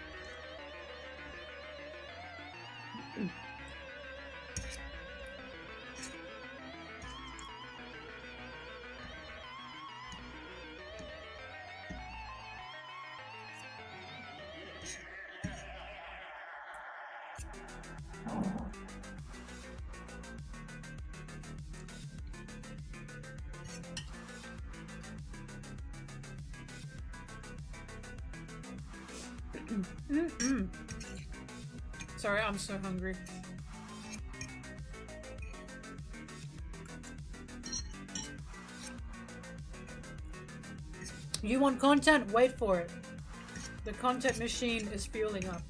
Sorry, I'm so hungry. You want content? Wait for it. The content machine is fueling up.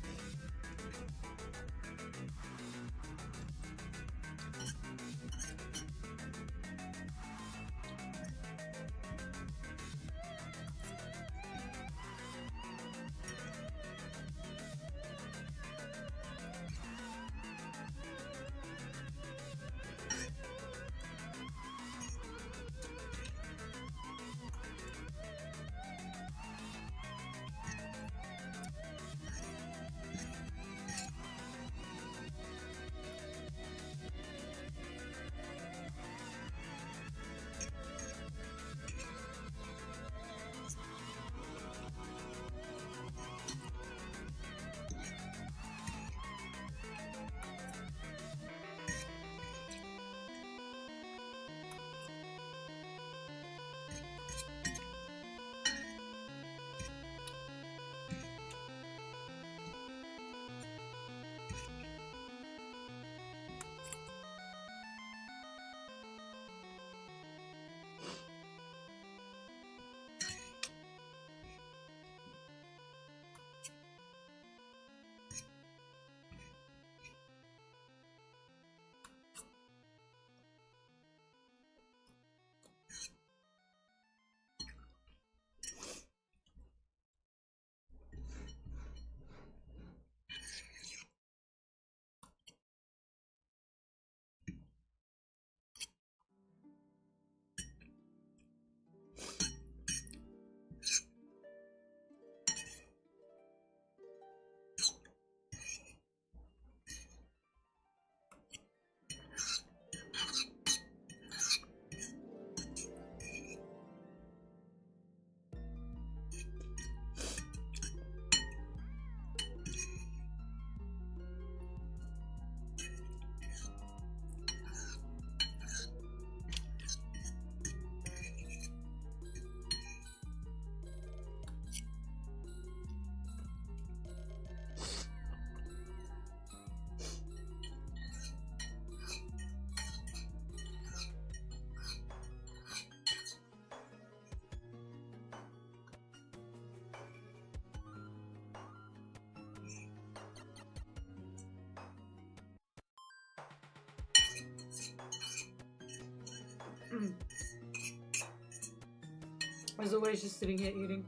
As always, just sitting here eating.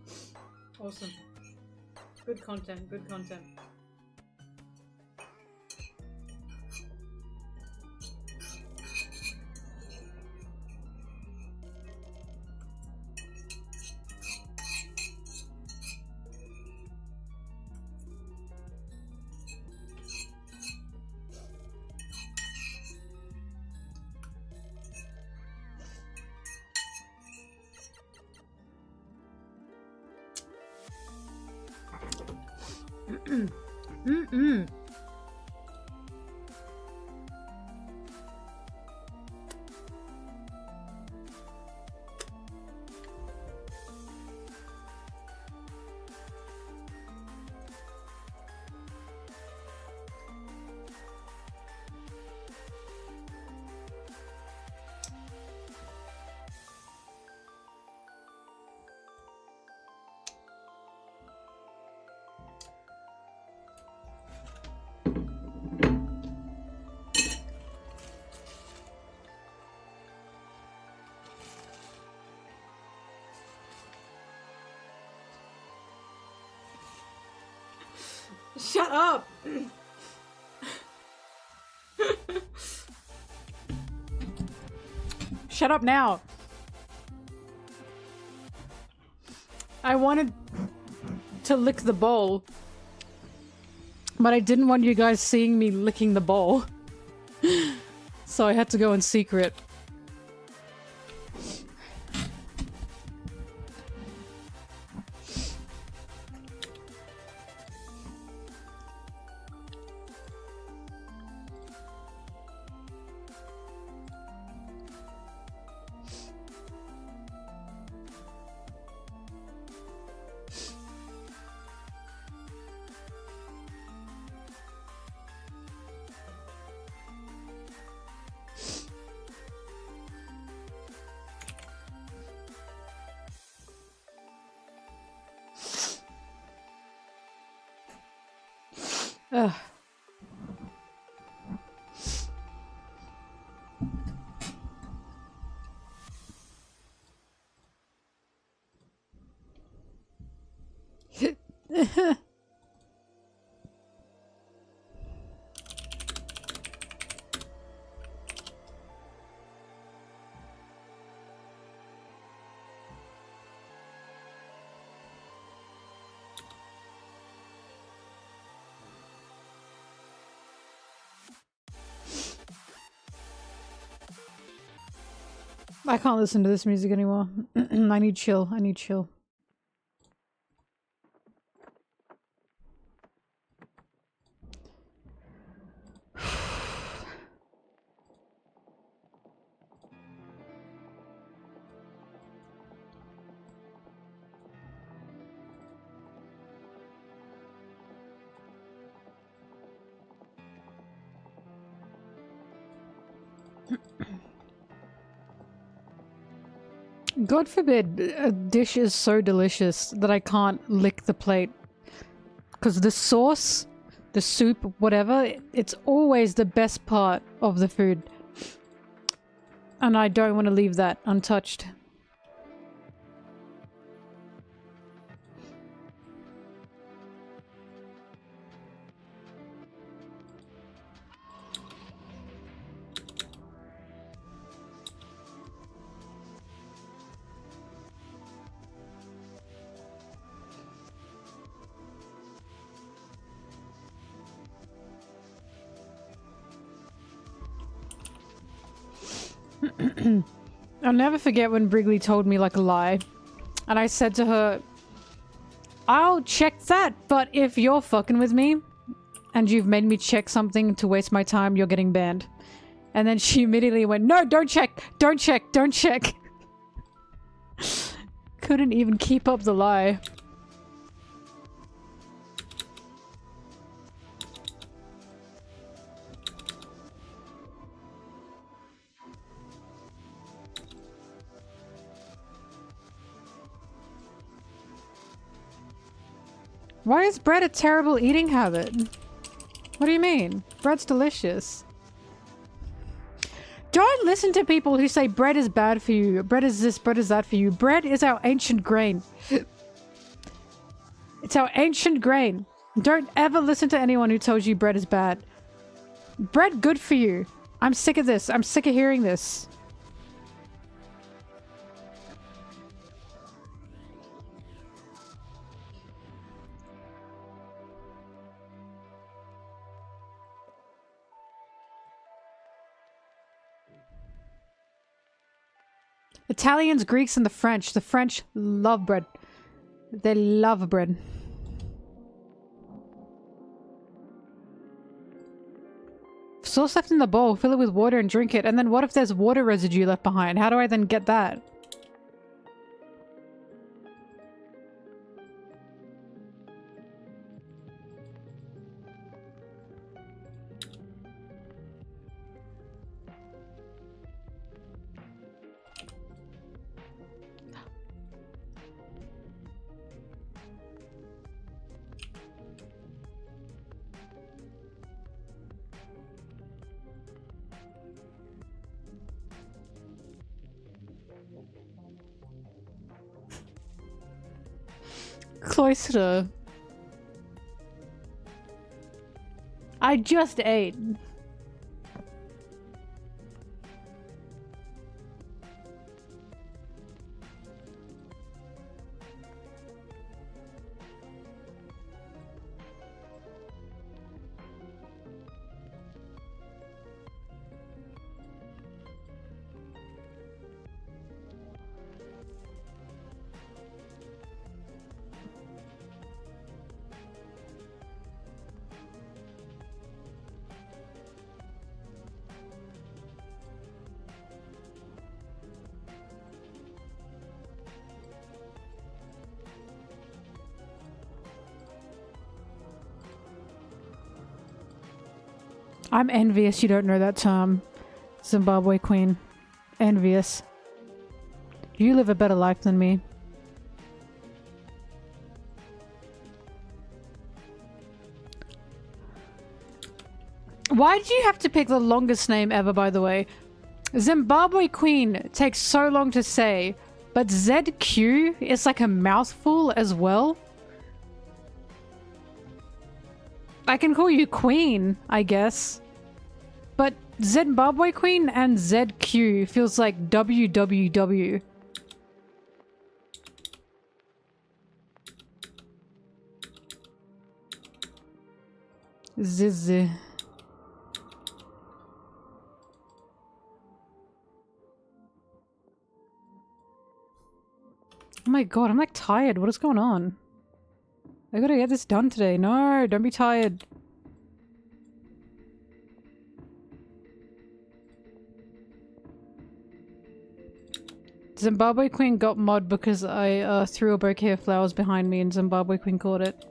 Awesome. Good content, good content. Shut up! Shut up now! I wanted to lick the bowl, but I didn't want you guys seeing me licking the bowl. So I had to go in secret. Ugh. I can't listen to this music anymore. I need chill. I need chill. God forbid a dish is so delicious that I can't lick the plate. Because the sauce, the soup, whatever, it's always the best part of the food. And I don't want to leave that untouched. I'll never forget when Brigley told me like a lie. And I said to her, I'll check that, but if you're fucking with me and you've made me check something to waste my time, you're getting banned. And then she immediately went, no, don't check, don't check, don't check. Couldn't even keep up the lie. Why is bread a terrible eating habit? What do you mean? Bread's delicious. Don't listen to people who say bread is bad for you. Bread is this, bread is that for you. Bread is our ancient grain. It's our ancient grain. Don't ever listen to anyone who tells you bread is bad. Bread good for you. I'm sick of this. I'm sick of hearing this. Italians, Greeks, and the French. The French love bread. They love bread. Sauce left in the bowl, fill it with water and drink it. And then what if there's water residue left behind? How do I then get that? Cloister. I just ate. I'm envious you don't know that term. Zimbabwe Queen. Envious. You live a better life than me. Why did you have to pick the longest name ever, by the way? Zimbabwe Queen takes so long to say, but ZQ is like a mouthful as well. I can call you Queen, I guess. But Zimbabwe Queen and ZQ feels like WWW. Ziz. Oh my god, I'm like tired. What is going on? I gotta get this done today. No, don't be tired. Zimbabwe Queen got mod because I threw a bouquet of flowers behind me and Zimbabwe Queen caught it.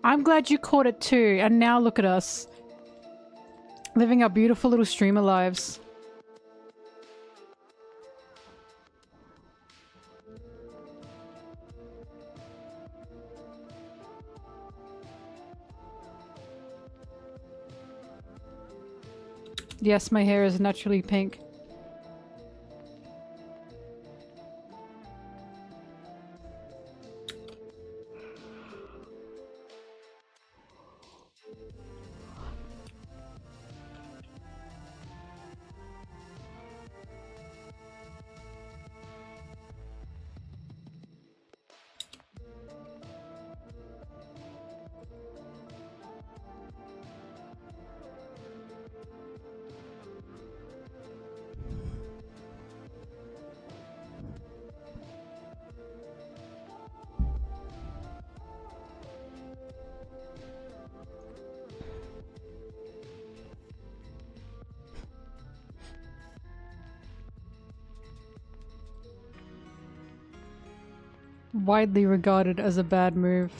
I'm glad you caught it too, and now look at us. Living our beautiful little streamer lives. Yes, my hair is naturally pink. Widely regarded as a bad move.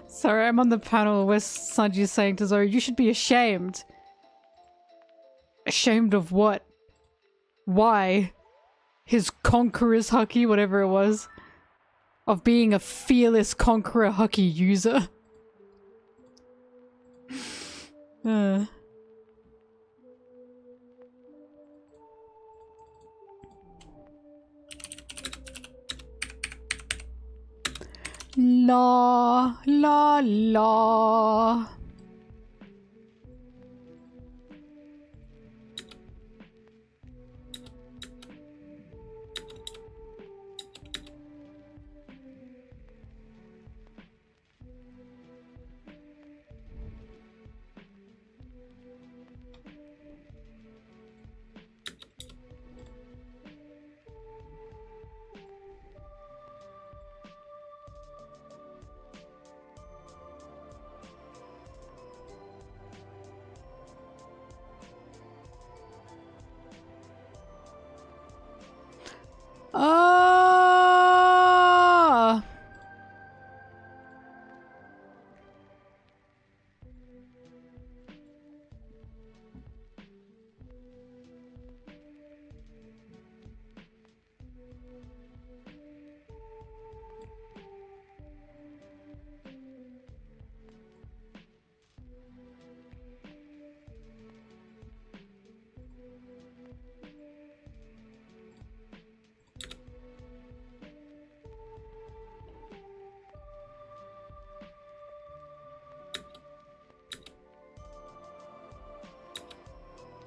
Sorry, I'm on the panel where Sanji's saying to Zoro, you should be ashamed. Ashamed of what? Why? His conqueror's Haki, whatever it was. Of being a fearless conqueror Haki user. La la la. Ah!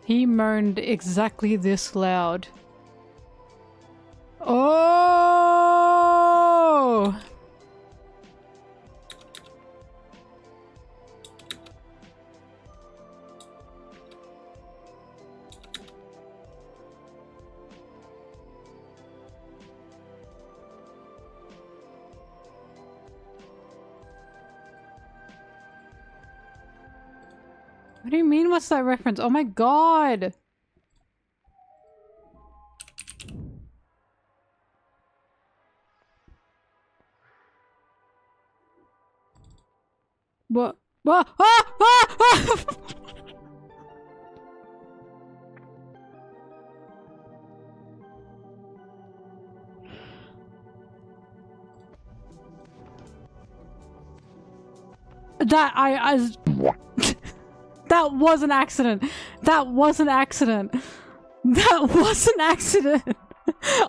He moaned exactly this loud. Oh! What do you mean, what's that reference? Oh my god! What? What? Ah! Ah! Ah! That was an accident. That was an accident. That was an accident.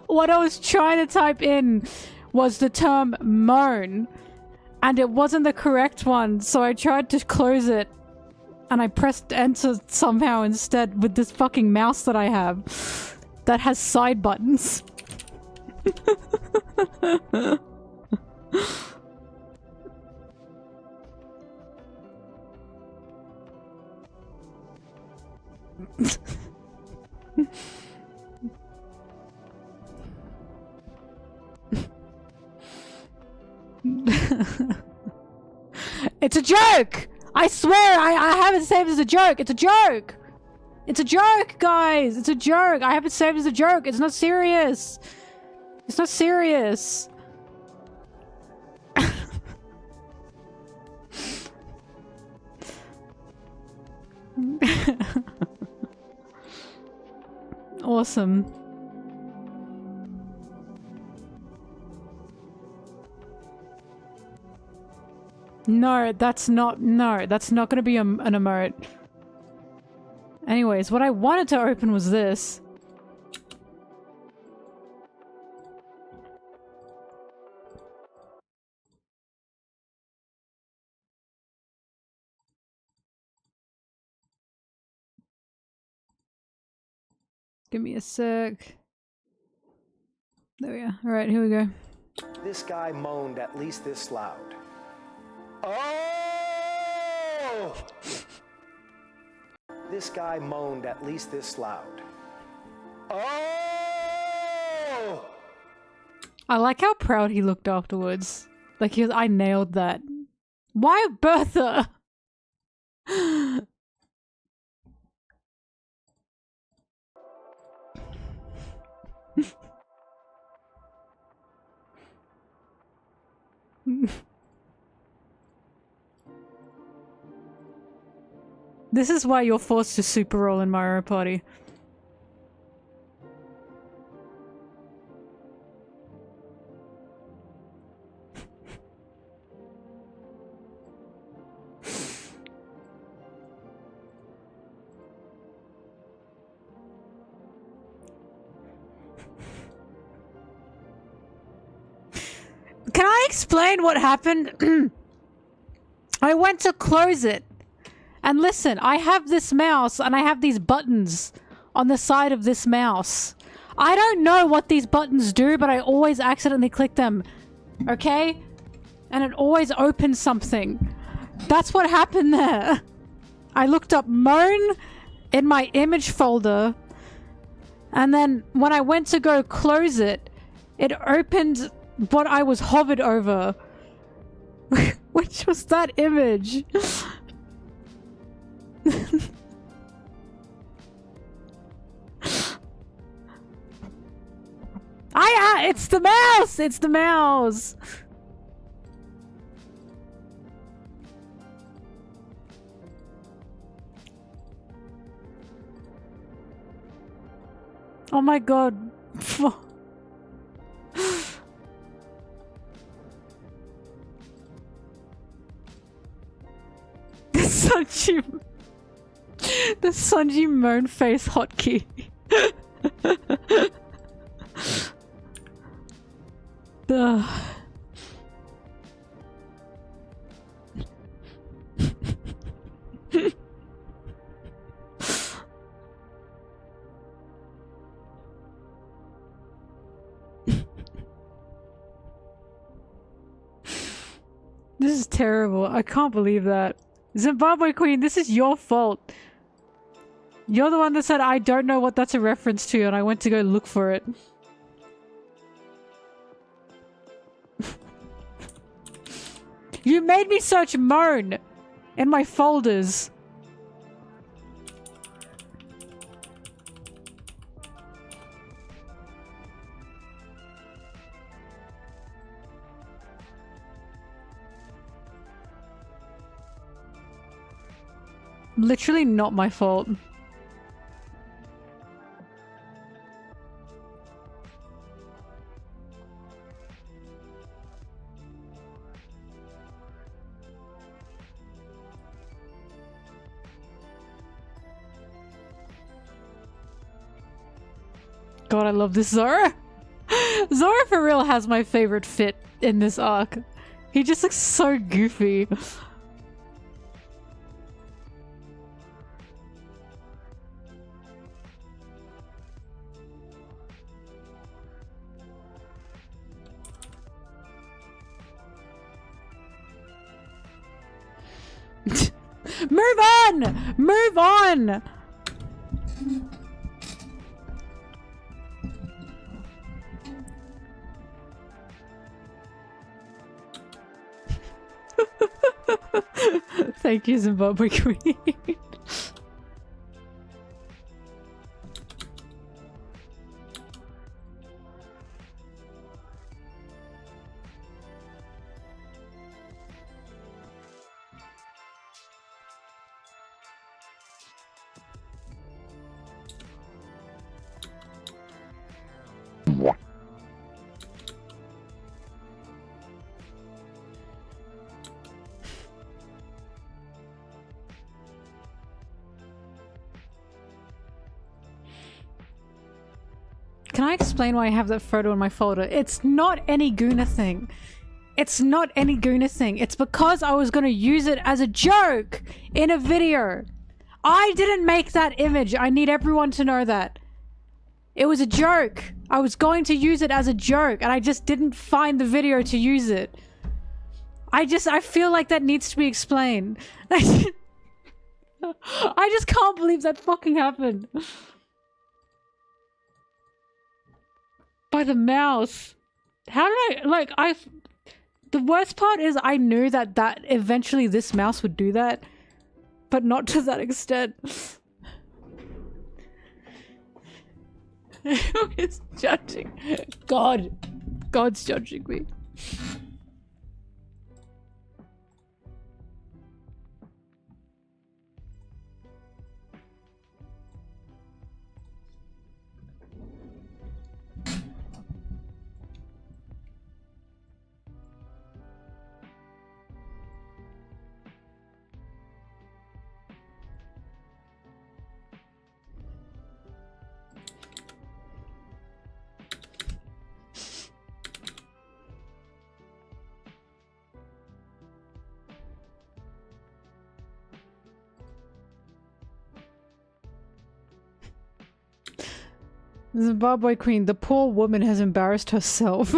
What I was trying to type in was the term moan, and it wasn't the correct one, so I tried to close it, and I pressed enter somehow instead with this fucking mouse that I have that has side buttons. It's a joke! I swear, I have it saved as a joke. It's a joke! It's a joke, guys! It's a joke! I have it saved as a joke. It's not serious! It's not serious! Awesome. No, that's not gonna be an emote. Anyways, what I wanted to open was this. Give me a sec. There we are. Alright, here we go. This guy moaned at least this loud. Oh! This guy moaned at least this loud. Oh! I like how proud he looked afterwards. Like he was, I nailed that. Why Bertha? This is why you're forced to super roll in Mario Party. Can I explain what happened? I went to close it. And listen, I have this mouse and I have these buttons on the side of this mouse. I don't know what these buttons do, but I always accidentally click them. Okay? And it always opens something. That's what happened there. I looked up moan in my image folder. And then when I went to go close it, it opened what I was hovered over. Which was that image. It's the mouse! It's the mouse! Oh my god. The Sanji moan face hotkey. This is terrible. I can't believe that. Zimbabwe Queen, this is your fault. You're the one that said I don't know what that's a reference to, and I went to go look for it. You made me search moan in my folders. Literally not my fault. God, I love this Zora. Zora for real has my favorite fit in this arc. He just looks so goofy. Move on! Move on! Thank you, Zimbabwe Queen. Can I explain why I have that photo in my folder? It's not any Guna thing. It's not any Guna thing. It's because I was gonna use it as a joke in a video. I didn't make that image. I need everyone to know that. It was a joke. I was going to use it as a joke and I just didn't find the video to use it. I feel like that needs to be explained. I just can't believe that fucking happened. By the mouse. How did the worst part is I knew that eventually this mouse would do that, but not to that extent. Who is judging? God. God's judging me. Zimbabwe Queen, the poor woman has embarrassed herself.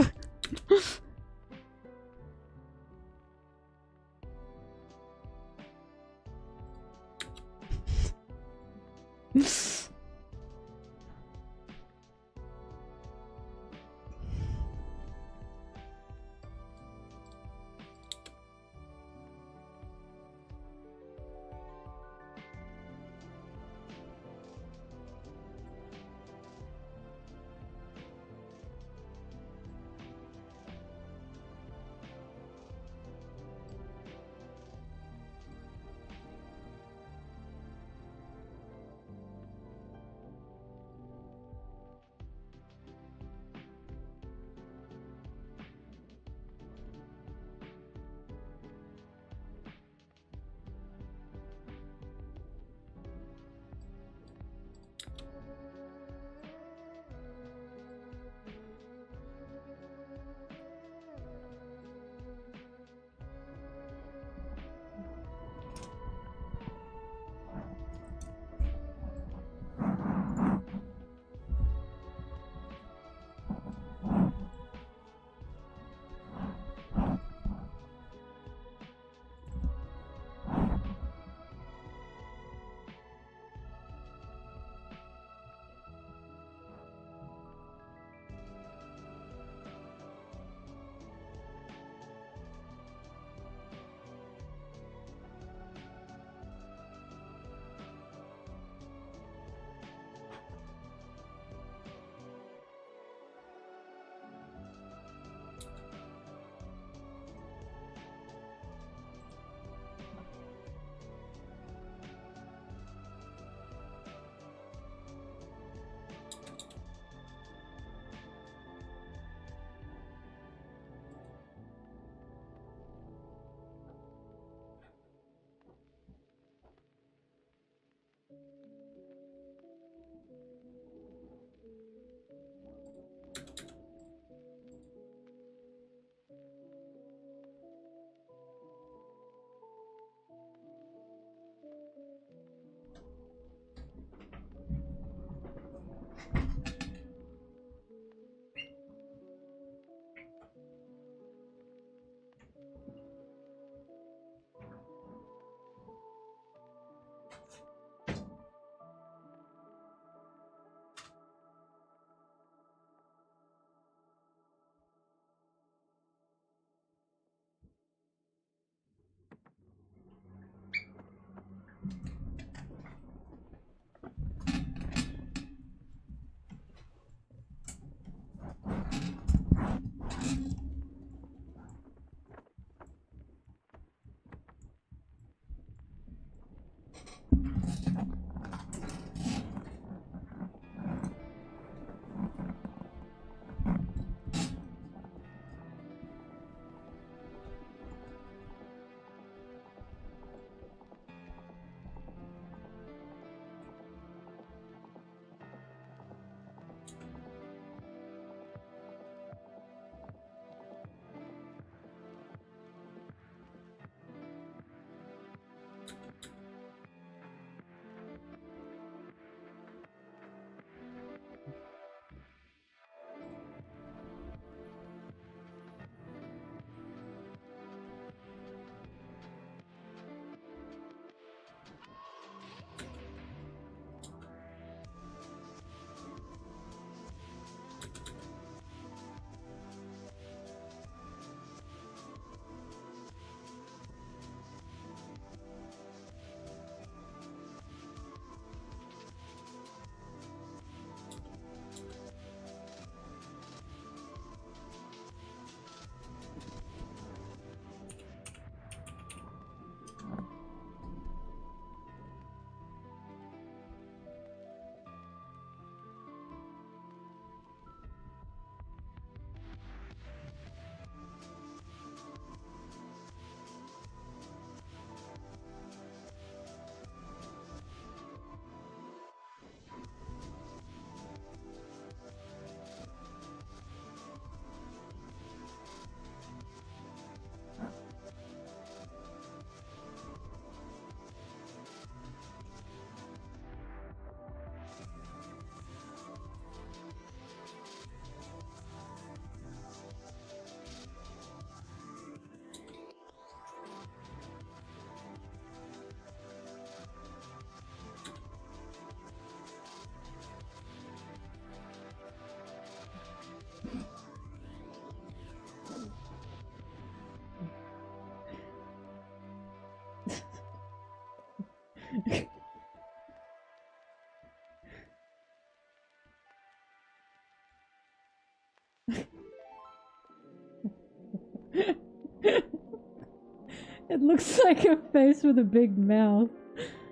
It looks like a face with a big mouth.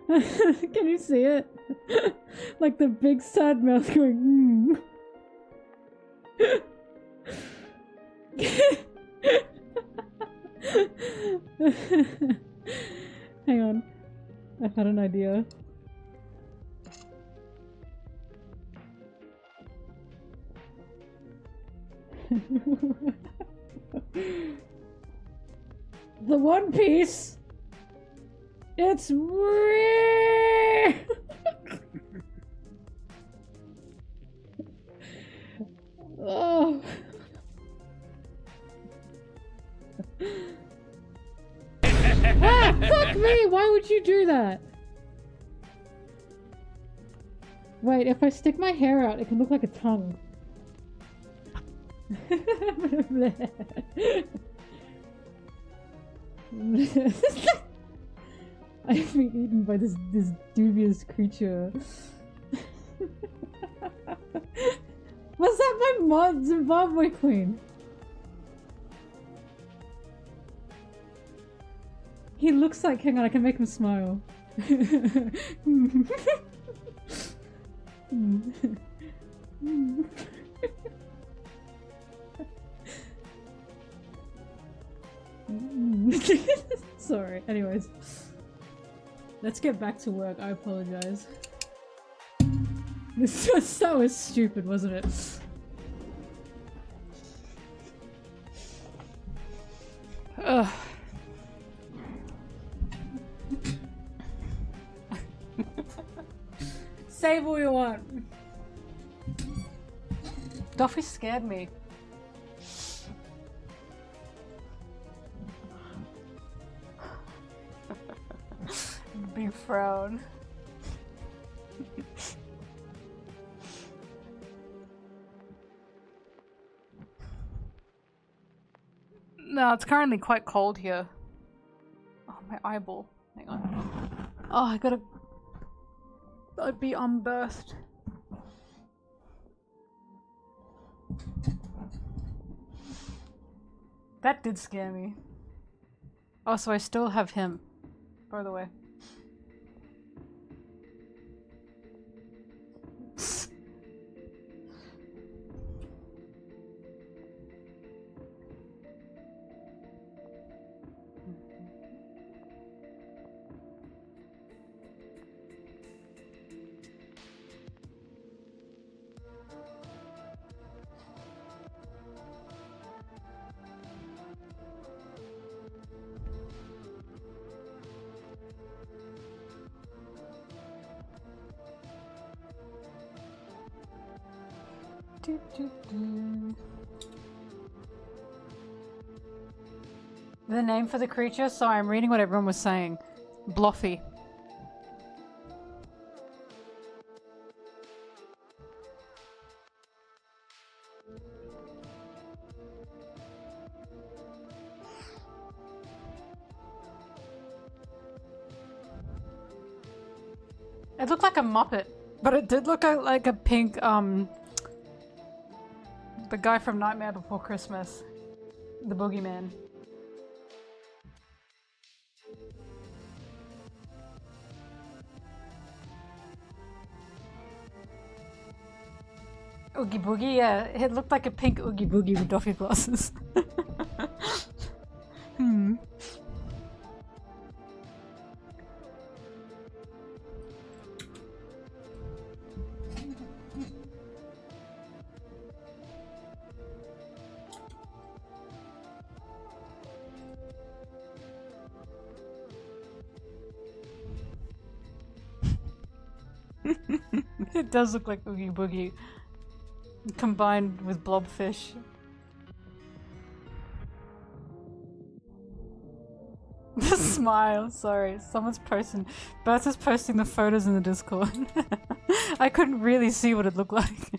Can you see it? Like the big sad mouth going, Hang on. I've had an idea. The One Piece! It's real! Oh. Ah, fuck me! Why would you do that? Wait, if I stick my hair out, it can look like a tongue. I've been eaten by this dubious creature. Was that my Zimbabwe queen? He looks like, hang on, I can make him smile. Sorry, anyways. Let's get back to work, I apologize. That was stupid, wasn't it? Ugh. Save all you want. Duffy scared me. Big frown. No, it's currently quite cold here. Oh, my eyeball. Hang on. Oh, I gotta... I'd be unburst. That did scare me. Oh, so I still have him, by the way. The name for the creature? Sorry, I'm reading what everyone was saying. Bloffy. It looked like a Muppet, but it did look like a pink, the guy from Nightmare Before Christmas. The boogeyman. Oogie Boogie, yeah, it looked like a pink Oogie Boogie with doffy glasses. Hmm. It does look like Oogie Boogie combined with blobfish. The smile, sorry. Someone's posting. Bertha's posting the photos in the Discord. I couldn't really see what it looked like.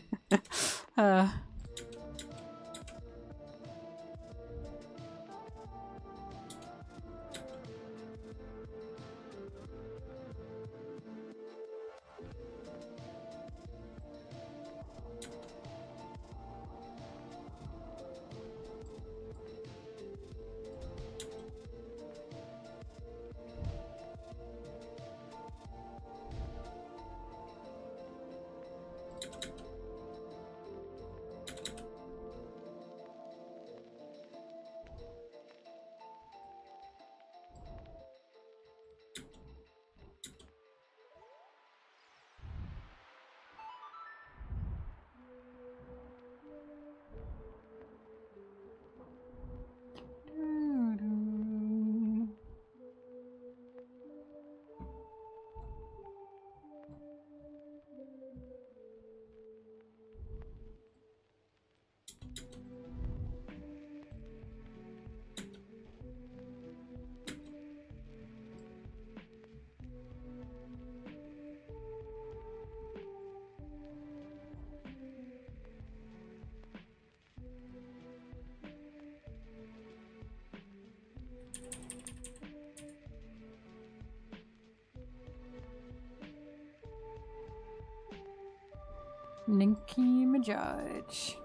Nicki Minaj.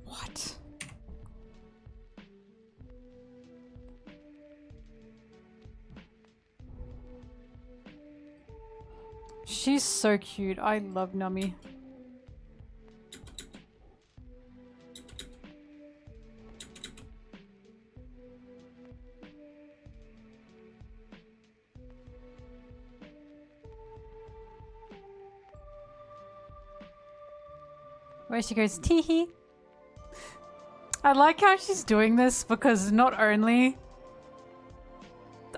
What? She's so cute. I love Nummy. Where she goes, teehee. I like how she's doing this because not only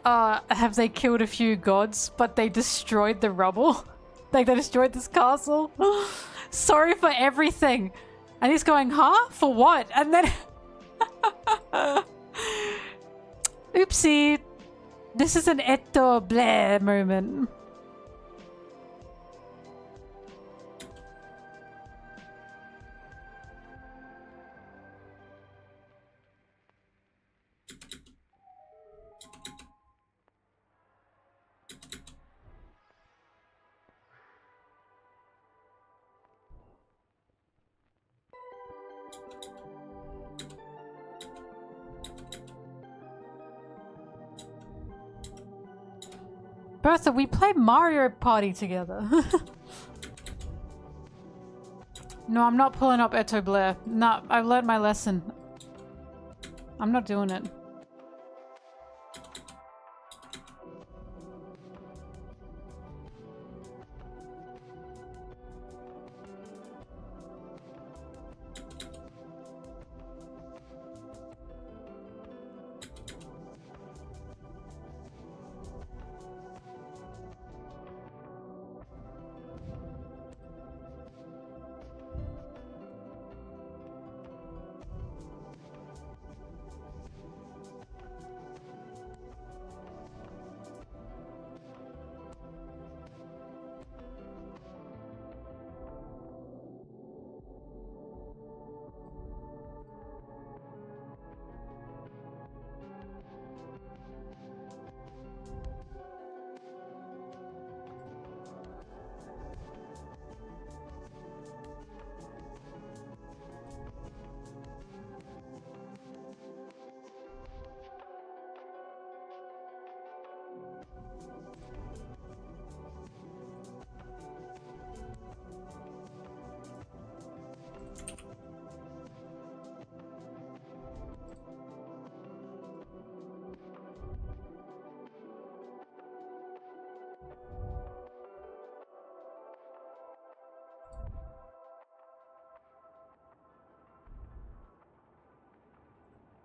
have they killed a few gods, but they destroyed the rubble. Like they destroyed this castle. Sorry for everything. And he's going, huh? For what? And then oopsie. This is an Eto Blair moment. Bertha, we play Mario Party together. No, I'm not pulling up Eto Blair. No, I've learned my lesson. I'm not doing it.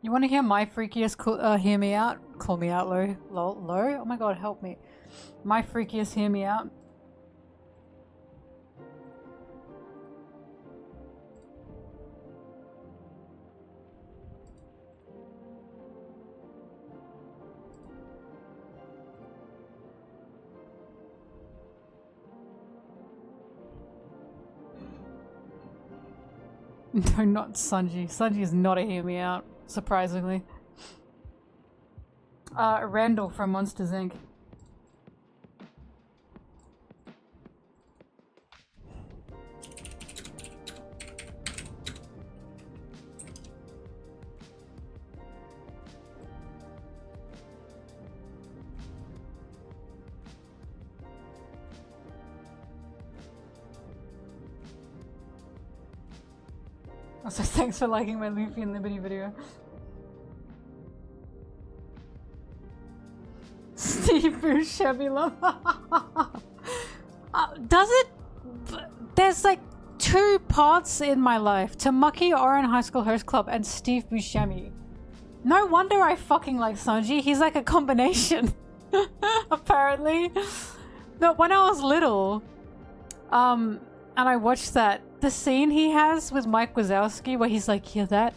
You want to hear my freakiest hear me out? Call me out, low. Lol, low? Oh my god, help me. My freakiest hear me out. No, not Sunji. Sunji is not a hear me out. Surprisingly. Randall from Monsters Inc. Also, thanks for liking my Luffy and Liberty video. Steve Buscemi love. Does it? There's like two parts in my life: Tamaki Oran High School Host Club and Steve Buscemi. No wonder I fucking like Sanji. He's like a combination. Apparently. No, when I was little, and I watched that. The scene he has with Mike Wazowski where he's like, hear that?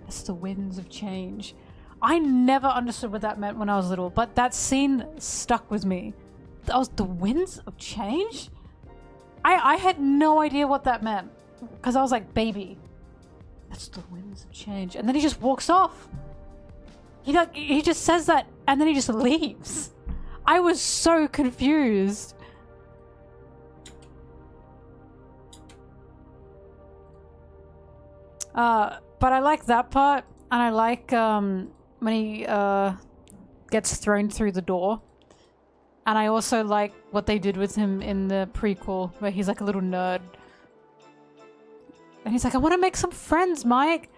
That's the winds of change. I never understood what that meant when I was little, but that scene stuck with me That was the winds of change? I had no idea what that meant. Because I was like, baby, that's the winds of change. And then he just walks off. He just says that and then he just leaves. I was so confused. But I like that part, and I like when he gets thrown through the door. And I also like what they did with him in the prequel, where he's like a little nerd. And he's like, I want to make some friends, Mike.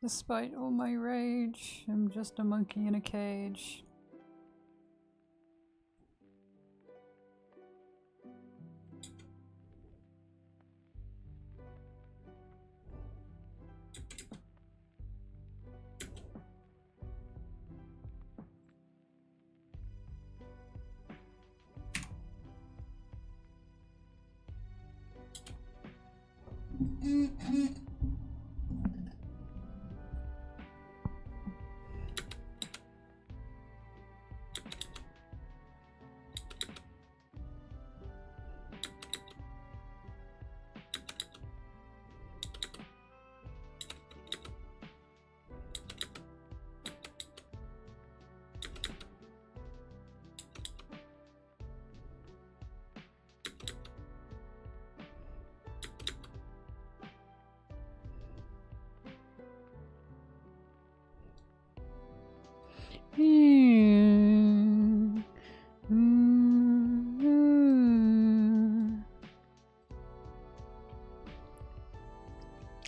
Despite all my rage, I'm just a monkey in a cage.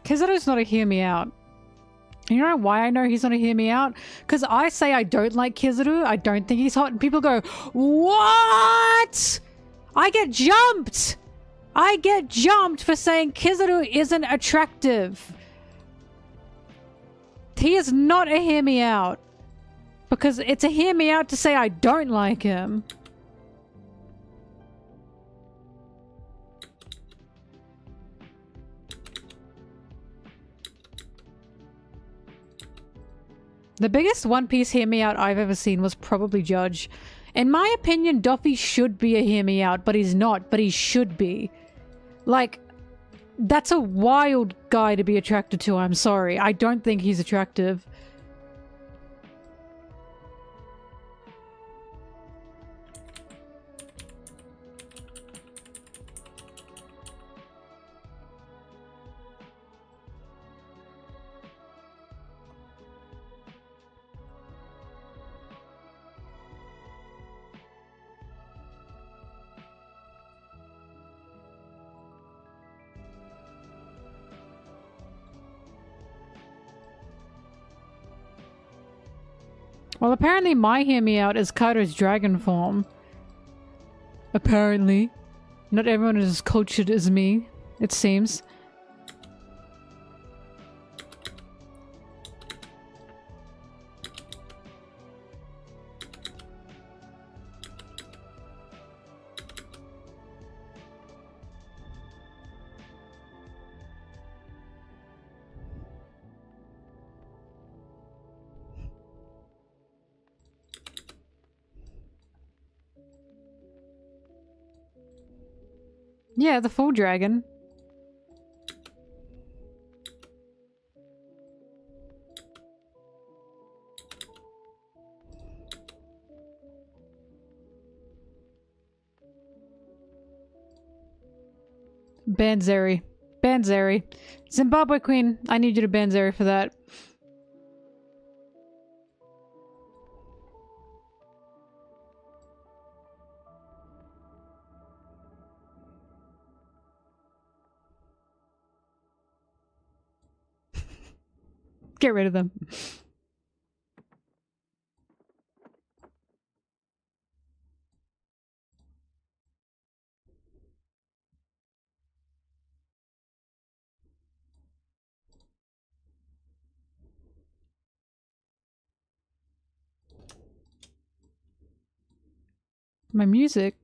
Kizaru's not a hear me out. You know why I know he's not a hear me out? Because I say I don't like Kizaru, I don't think he's hot, and people go, what? I get jumped! I get jumped for saying Kizaru isn't attractive. He is not a hear me out. Because it's a hear me out to say I don't like him. The biggest One Piece hear me out I've ever seen was probably Judge. In my opinion, Duffy should be a hear me out, but he's not, but he should be. Like, that's a wild guy to be attracted to, I'm sorry. I don't think he's attractive. Well, apparently my hear me out is Kaido's dragon form. Apparently. Not everyone is as cultured as me, it seems. Yeah, the full dragon. Ban Zeri. Ban Zeri. Zimbabwe Queen, I need you to ban Zeri for that. Get rid of them. My music.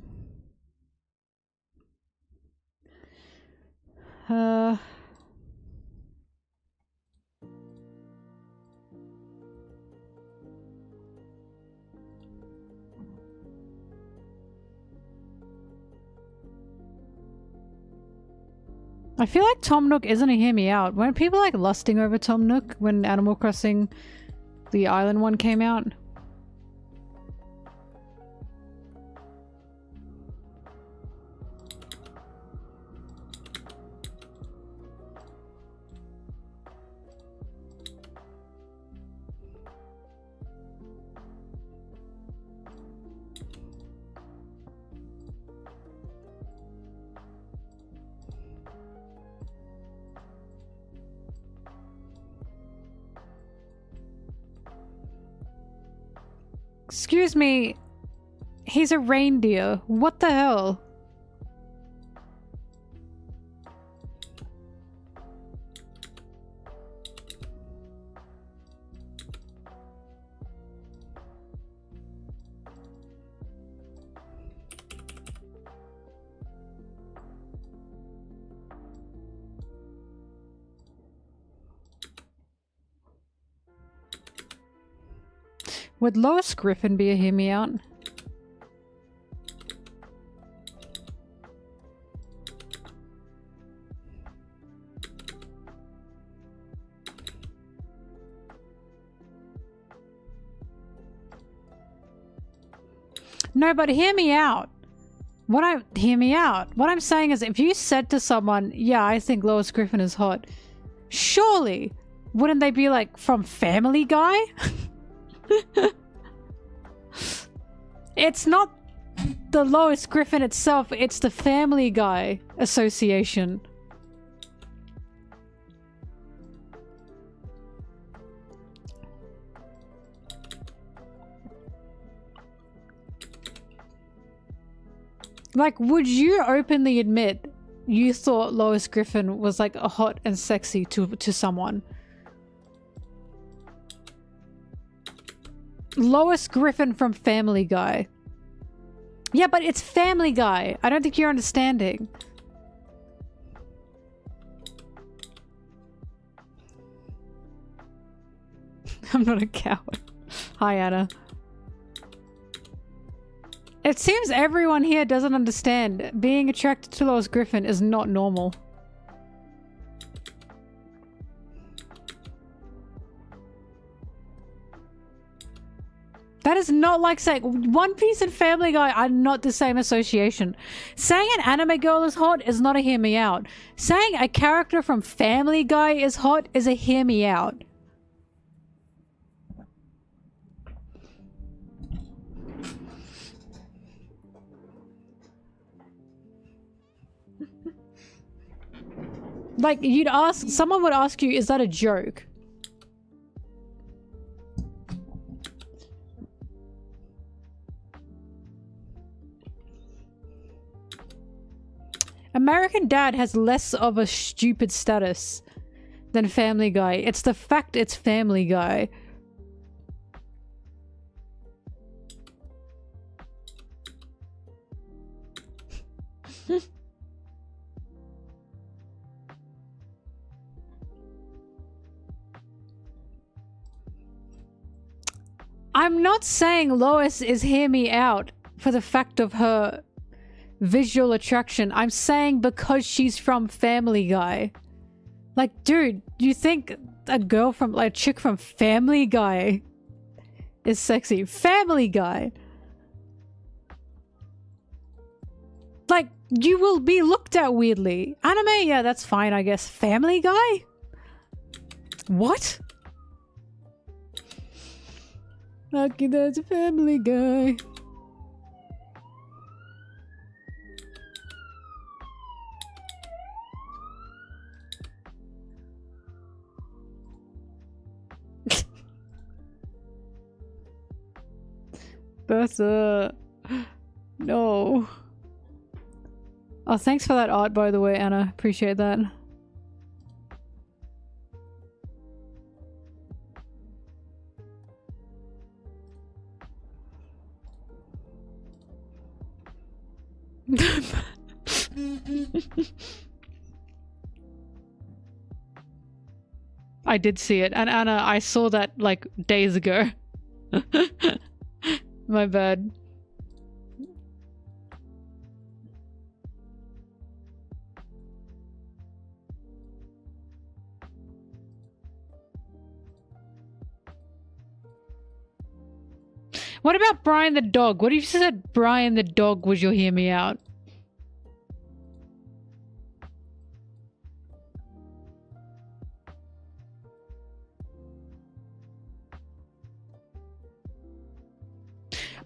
I feel like Tom Nook isn't a hear me out. Weren't people like lusting over Tom Nook when Animal Crossing the Island one came out? Excuse me, he's a reindeer. What the hell? Would Lois Griffin be a hear me out? No, but hear me out. Hear me out. What I'm saying is if you said to someone, yeah, I think Lois Griffin is hot, surely wouldn't they be like, from Family Guy? It's not the Lois Griffin itself, it's the Family Guy association. Like, would you openly admit you thought Lois Griffin was like a hot and sexy to someone? Lois Griffin from Family Guy. Yeah, but it's Family Guy. I don't think you're understanding. I'm not a coward. Hi, Anna. It seems everyone here doesn't understand. Being attracted to Lois Griffin is not normal. That is not like saying One Piece and Family Guy are not the same association. Saying an anime girl is hot is not a hear me out. Saying a character from Family Guy is hot is a hear me out. Like, you'd ask, someone would ask you, is that a joke? American Dad has less of a stupid status than Family Guy. It's the fact it's Family Guy. I'm not saying Lois is hear me out for the fact of her visual attraction. I'm saying because she's from Family Guy. Like, dude, you think a girl from, like, a chick from Family Guy is sexy? Family Guy. Like, you will be looked at weirdly. Anime, yeah, that's fine, I guess. Family Guy? What? Lucky there's a Family Guy. Bertha. No. Oh, thanks for that art, by the way, Anna. Appreciate that. I did see it, and Anna, I saw that like days ago. My bad. What about Brian the dog? What if you said Brian the dog was your hear me out?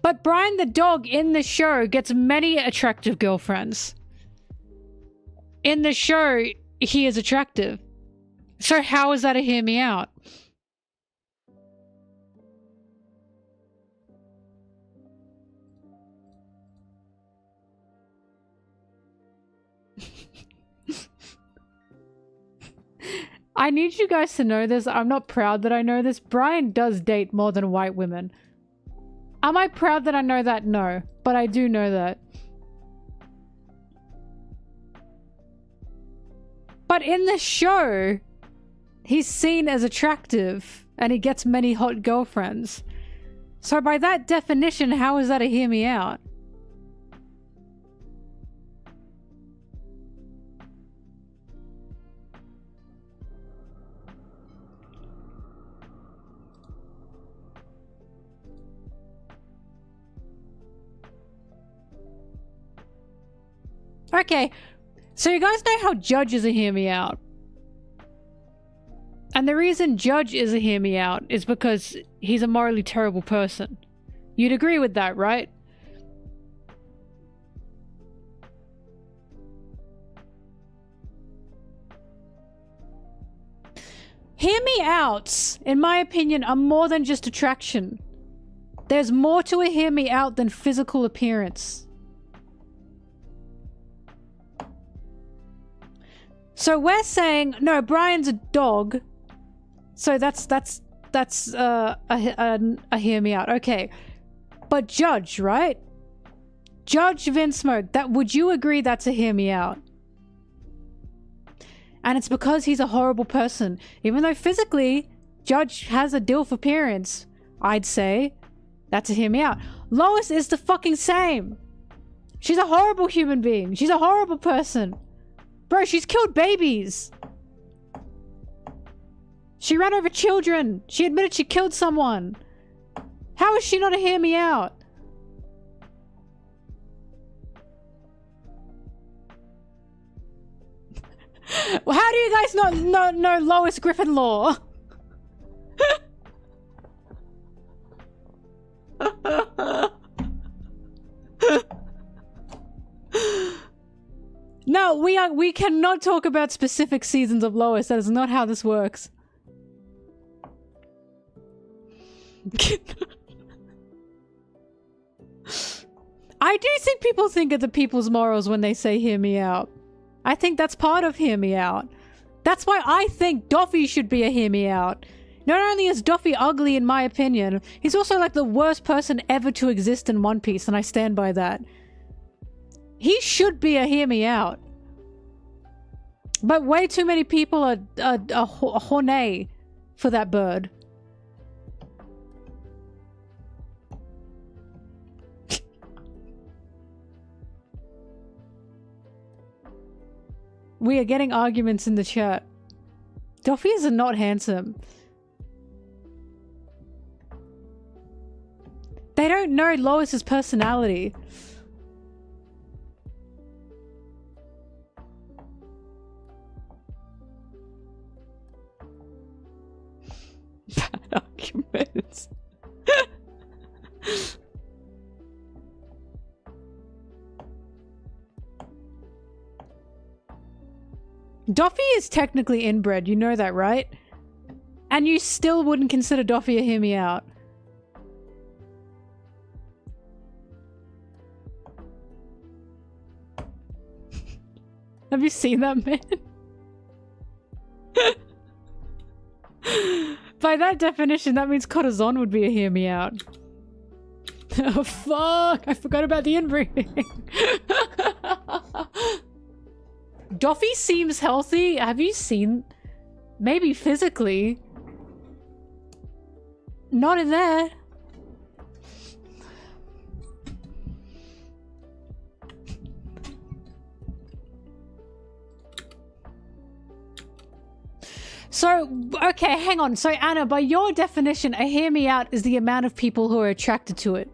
But Brian the dog in the show gets many attractive girlfriends. In the show, he is attractive. So how is that a hear me out? I need you guys to know this. I'm not proud that I know this. Brian does date more than white women. Am I proud that I know that? No. But I do know that. But in the show, he's seen as attractive and he gets many hot girlfriends. So by that definition, how is that a hear me out? Okay, so you guys know how Judge is a hear me out. And the reason Judge is a hear me out is because he's a morally terrible person. You'd agree with that, right? Hear me outs, in my opinion, are more than just attraction. There's more to a hear me out than physical appearance. So we're saying, no, Brian's a dog. So that's a hear me out. Okay. But Judge, right? Judge Vinsmoke, that would you agree that's a hear me out? And it's because he's a horrible person. Even though physically, Judge has a DILF appearance, I'd say that's a hear me out. Lois is the fucking same. She's a horrible human being. She's a horrible person. Bro, she's killed babies. She ran over children. She admitted she killed someone. How is she not a hear me out? Well, how do you guys not know Lois Griffin law? No, we cannot talk about specific seasons of Lois. That is not how this works. I do think people think of the people's morals when they say hear me out. I think that's part of hear me out. That's why I think Doffy should be a hear me out. Not only is Doffy ugly in my opinion, he's also like the worst person ever to exist in One Piece, and I stand by that. He should be a hear me out. But way too many people are horny for that bird. We are getting arguments in the chat. Doffy is not handsome. They don't know Lois's personality. Bad arguments. Doffy is technically inbred, you know that, right? And you still wouldn't consider Doffy a hear me out. Have you seen that man? By that definition, that means Corazon would be a hear me out. Oh fuck! I forgot about the inbreeding. Doffy seems healthy. Have you seen? Maybe physically. Not in there. So, okay, hang on. So, Anna, by your definition, a hear me out is the amount of people who are attracted to it.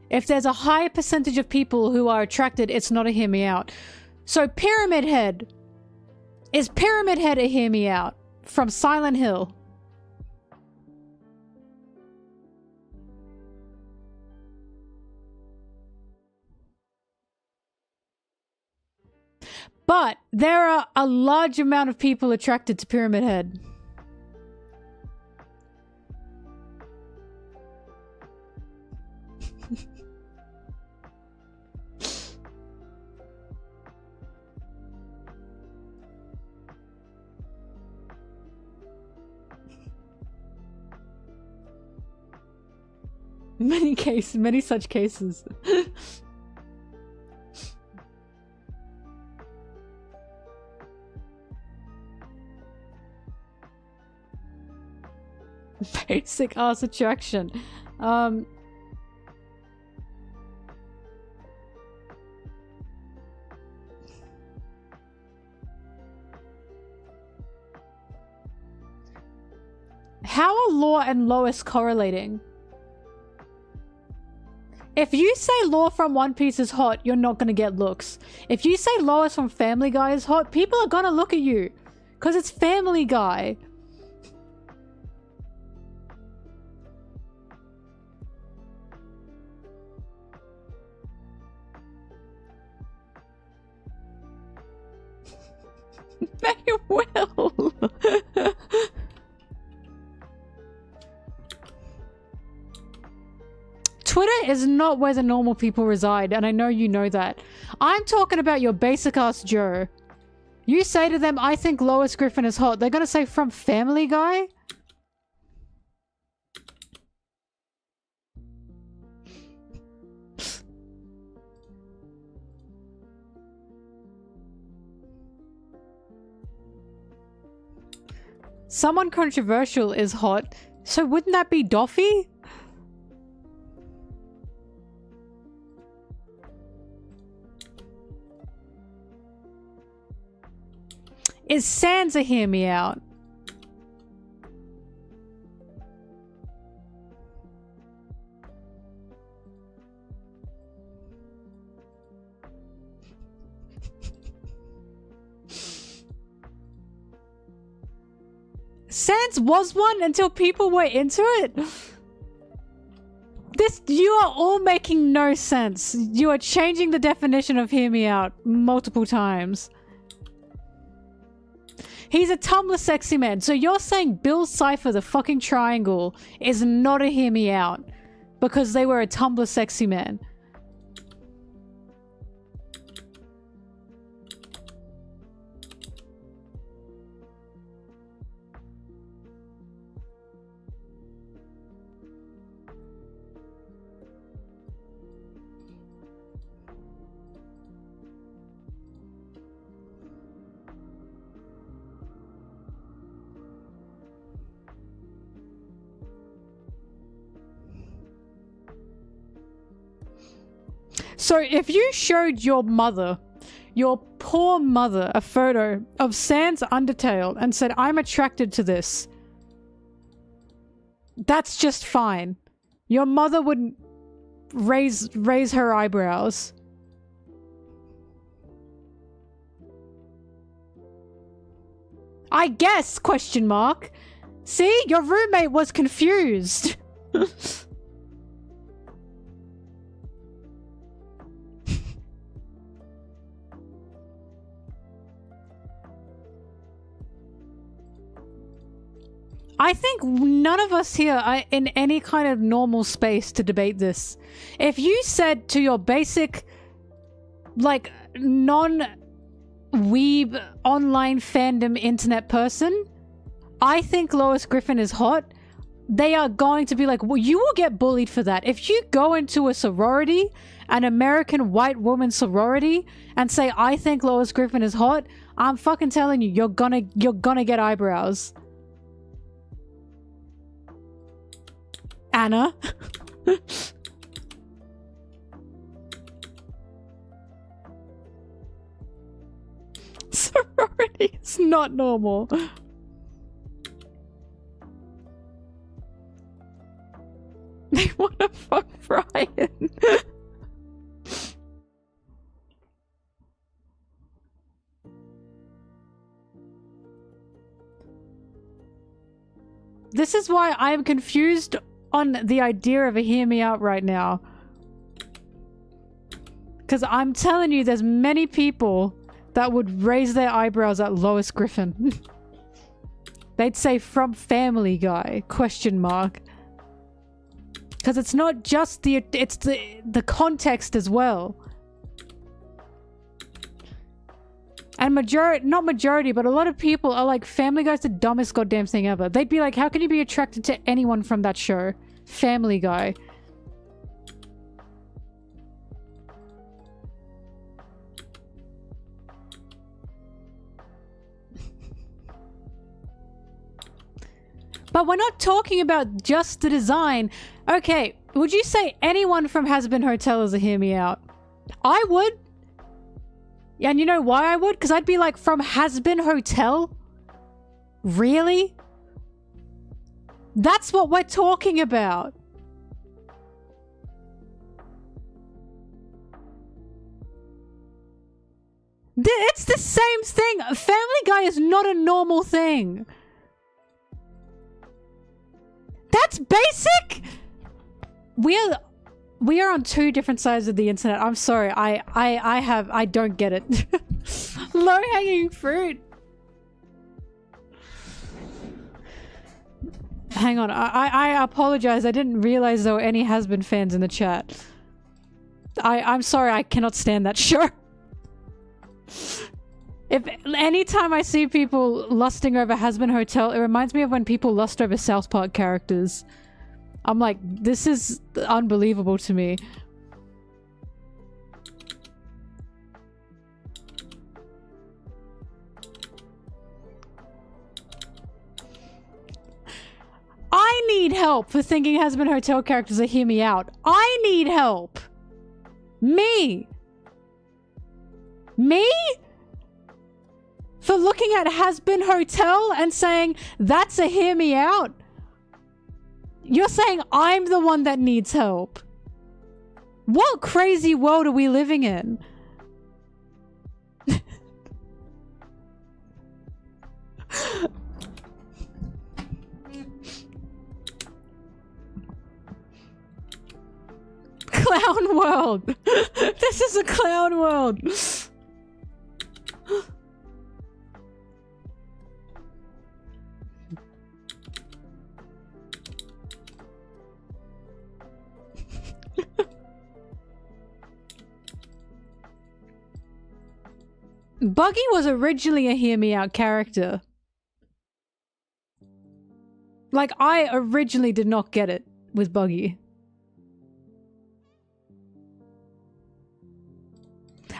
If there's a higher percentage of people who are attracted, it's not a hear me out. So, Pyramid Head. Is Pyramid Head a hear me out? From Silent Hill. But there are a large amount of people attracted to Pyramid Head. Many such cases. Basic ass attraction. How are Law and Lois correlating? If you say Law from One Piece is hot, you're not gonna get looks. If you say Lois from Family Guy is hot, people are gonna look at you. Cause it's Family Guy. They will. Twitter is not where the normal people reside, and I know you know that. I'm talking about your basic ass Joe. You say to them, I think Lois Griffin is hot. They're gonna say from Family Guy? Someone controversial is hot, so wouldn't that be Doffy? Is Sans a hear me out? Sans was one until people were into it. You are all making no sense. You are changing the definition of hear me out multiple times. He's a Tumblr sexy man. So you're saying Bill Cipher, the fucking triangle, is not a hear me out because they were a Tumblr sexy man. So if you showed your mother, your poor mother, a photo of Sans Undertale and said, I'm attracted to this, that's just fine. Your mother wouldn't raise her eyebrows. I guess, question mark. See, your roommate was confused. I think none of us here are in any kind of normal space to debate this. If you said to your basic, like, non-weeb online fandom internet person, I think Lois Griffin is hot, they are going to be like, well, you will get bullied for that. If you go into a sorority, an American white woman sorority, and say, I think Lois Griffin is hot, I'm fucking telling you, you're gonna get eyebrows. Anna. Sorority is not normal. They want to fuck Brian. This is why I'm confused on the idea of a hear me out right now. Because I'm telling you, there's many people that would raise their eyebrows at Lois Griffin. They'd say from Family Guy, question mark. Because it's not just it's the context as well. And not majority, but a lot of people are like, Family Guy's the dumbest goddamn thing ever. They'd be like, how can you be attracted to anyone from that show? Family Guy. But we're not talking about just the design. Okay, would you say anyone from Has Been Hotel is a hear me out? I would. And you know why I would? Because I'd be like, from Has Been Hotel? Really? That's what we're talking about. It's the same thing. Family Guy is not a normal thing. That's basic. We are on two different sides of the internet. I'm sorry. I don't get it. Low hanging fruit. Hang on. I apologize. I didn't realize there were any Has Been fans in the chat. I'm sorry. I cannot stand that show. If anytime I see people lusting over Has Been Hotel, it reminds me of when people lust over South Park characters. I'm like, this is unbelievable to me. I need help for thinking Has Been Hotel characters are hear me out. I need help. Me? Me? for looking at Has Been Hotel and saying, that's a hear me out? You're saying I'm the one that needs help. What crazy world are we living in? Clown world. This is a clown world. Buggy was originally a hear me out character. Like, I originally did not get it with Buggy.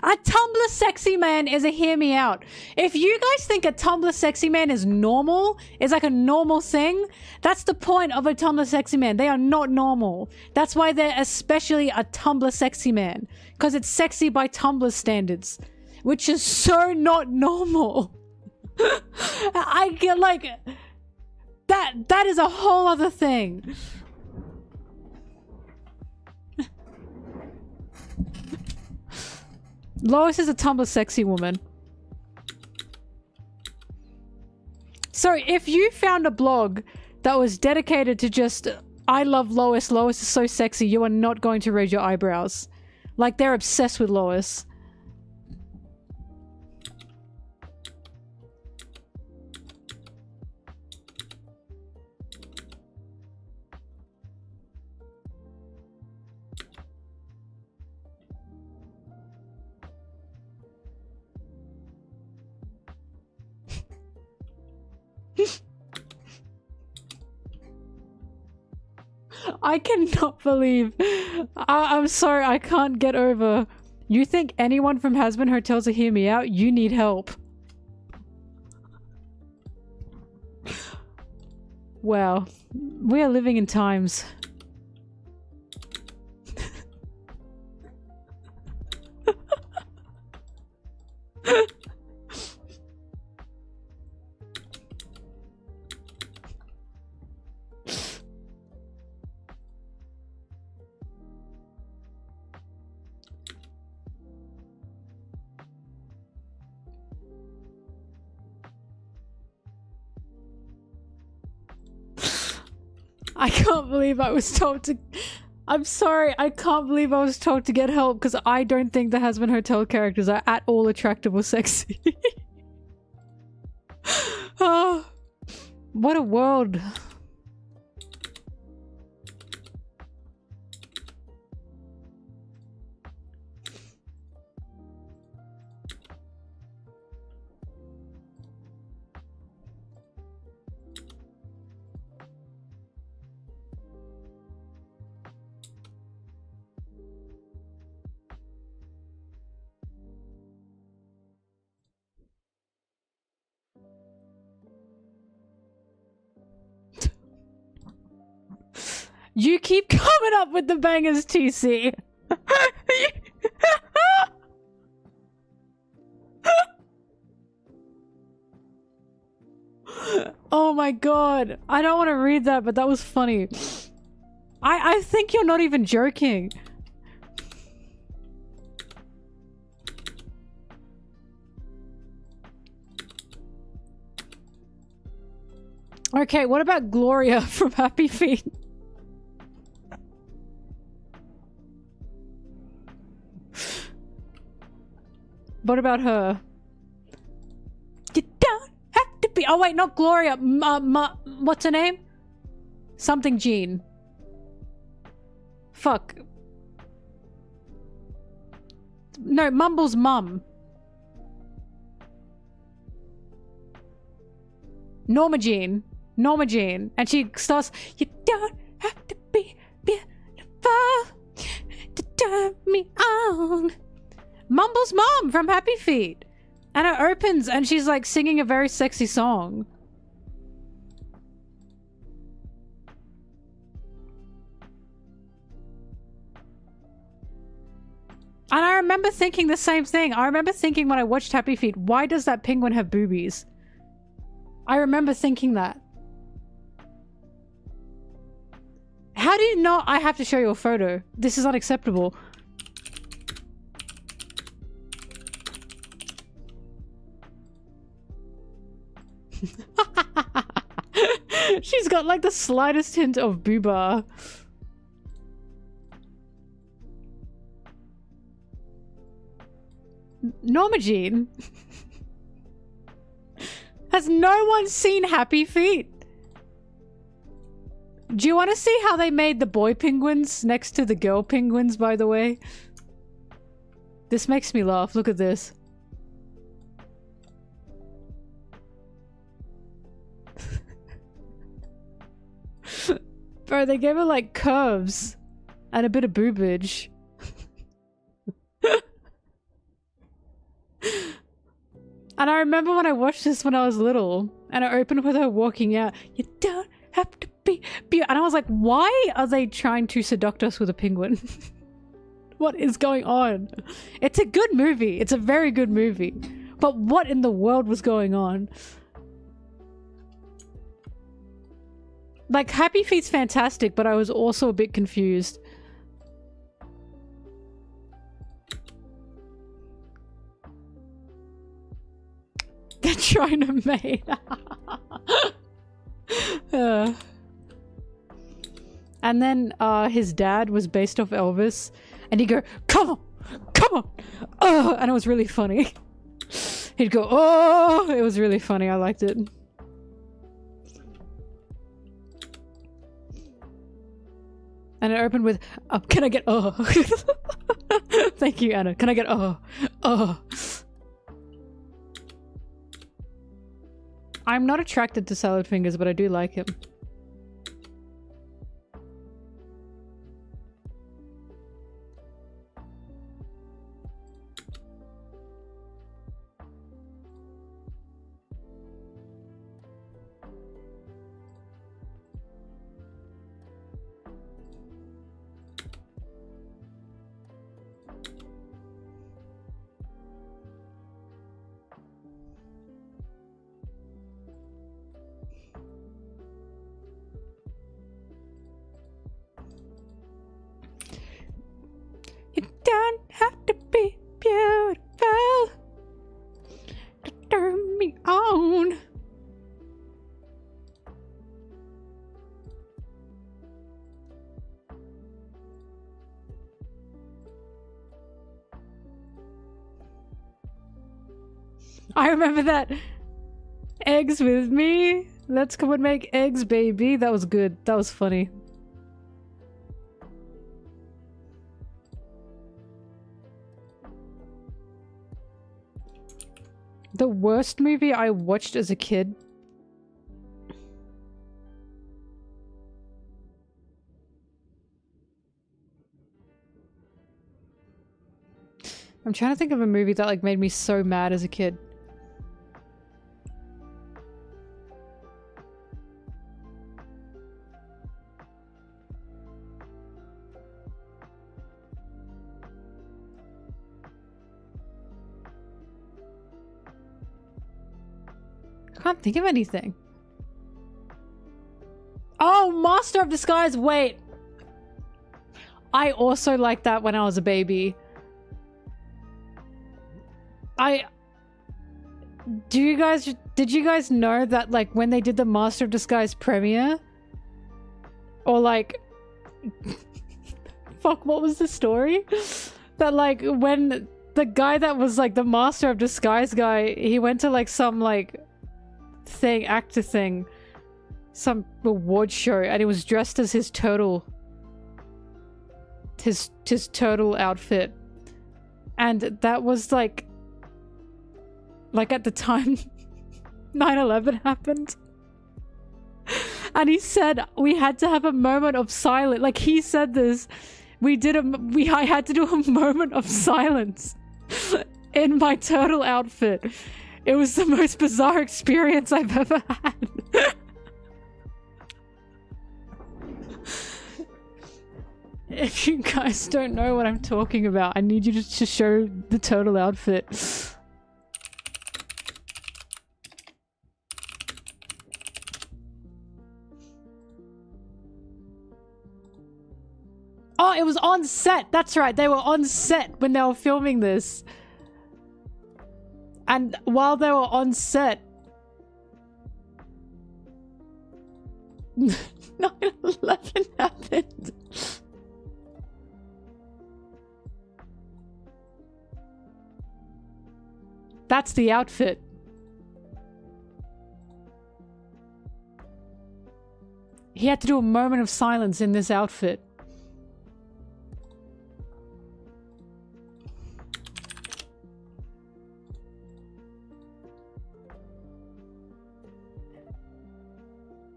A Tumblr sexy man is a hear me out. If you guys think a Tumblr sexy man is normal, is like a normal thing, that's the point of a Tumblr sexy man. They are not normal. That's why they're especially a Tumblr sexy man. Because it's sexy by Tumblr standards. Which is so not normal. I get like... That is a whole other thing. Lois is a Tumblr sexy woman. So if you found a blog that was dedicated to just, I love Lois, Lois is so sexy, you are not going to raise your eyebrows. Like, they're obsessed with Lois. I cannot believe. I'm sorry, I can't get over. You think anyone from Has Been Hotels to hear me out? You need help. Wow. We are living in times. I can't believe I was told to... I'm sorry, I can't believe I was told to get help because I don't think the Has Been Hotel characters are at all attractive or sexy. Oh, what a world. You keep coming up with the bangers, TC. Oh my god. I don't want to read that, but that was funny. I think you're not even joking. Okay, what about Gloria from Happy Feet? What about her? You don't have to be... Oh wait, not Gloria. What's her name? Something Jean. Fuck. No, Mumble's mum. Norma Jean. Norma Jean. And she starts... You don't have to be beautiful to turn me on. Mumble's mom from Happy Feet. And it opens and she's like singing a very sexy song. And I remember thinking the same thing. I remember thinking when I watched Happy Feet, why does that penguin have boobies? I remember thinking that. How do you not? I have to show you a photo. This is unacceptable. She's got like the slightest hint of booba. Norma Jean. Has no one seen Happy Feet? Do you want to see how they made the boy penguins next to the girl penguins, by the way? This makes me laugh. Look at this. Bro, they gave her like curves and a bit of boobage. And I remember when I watched this when I was little and it opened with her walking out. You don't have to be beautiful. And I was like, why are they trying to seduct us with a penguin? What is going on? It's a good movie. It's a very good movie. But what in the world was going on? Like, Happy Feet's fantastic, but I was also a bit confused. They're trying to mate. And then his dad was based off Elvis, and he'd go, "Come on, come on," and it was really funny. He'd go, "Oh," it was really funny. I liked it. And it opened with, "Can I get oh?" Thank you, Anna. Can I get oh? Oh. I'm not attracted to salad fingers, but I do like him. You don't have to be beautiful to turn me on. I remember that. Eggs with me. Let's come and make eggs, baby. That was good. That was funny. The worst movie I watched as a kid. I'm trying to think of a movie that like made me so mad as a kid. I can't think of anything. Oh, Master of Disguise! Wait! I also liked that when I was a baby. Did you guys know that like when they did the Master of Disguise premiere? Or like... Fuck, what was the story? That like when the guy that was like the Master of Disguise guy, he went to like some like... actor thing, some award show, and he was dressed as his turtle, his turtle outfit, and that was like at the time 9/11 happened, and he said we had to have a moment of silence. Like he said this, I had to do a moment of silence in my turtle outfit. It was the most bizarre experience I've ever had. If you guys don't know what I'm talking about, I need you to show the total outfit. Oh, it was on set. That's right. They were on set when they were filming this. And while they were on set, 9/11 happened. That's the outfit. He had to do a moment of silence in this outfit.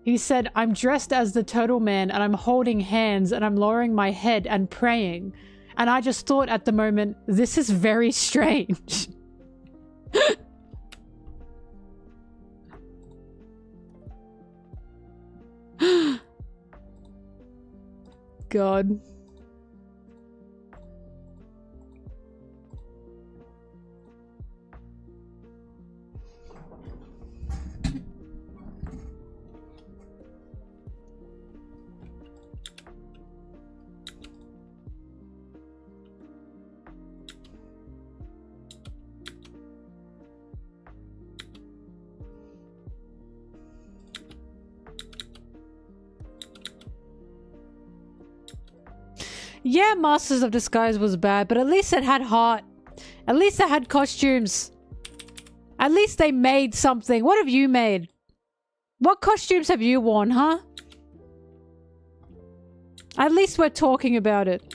He said, I'm dressed as the Turtle Man and I'm holding hands and I'm lowering my head and praying. And I just thought at the moment, this is very strange. God. Yeah, Masters of Disguise was bad, but at least it had heart. At least it had costumes. At least they made something. What have you made? What costumes have you worn, huh? At least we're talking about it.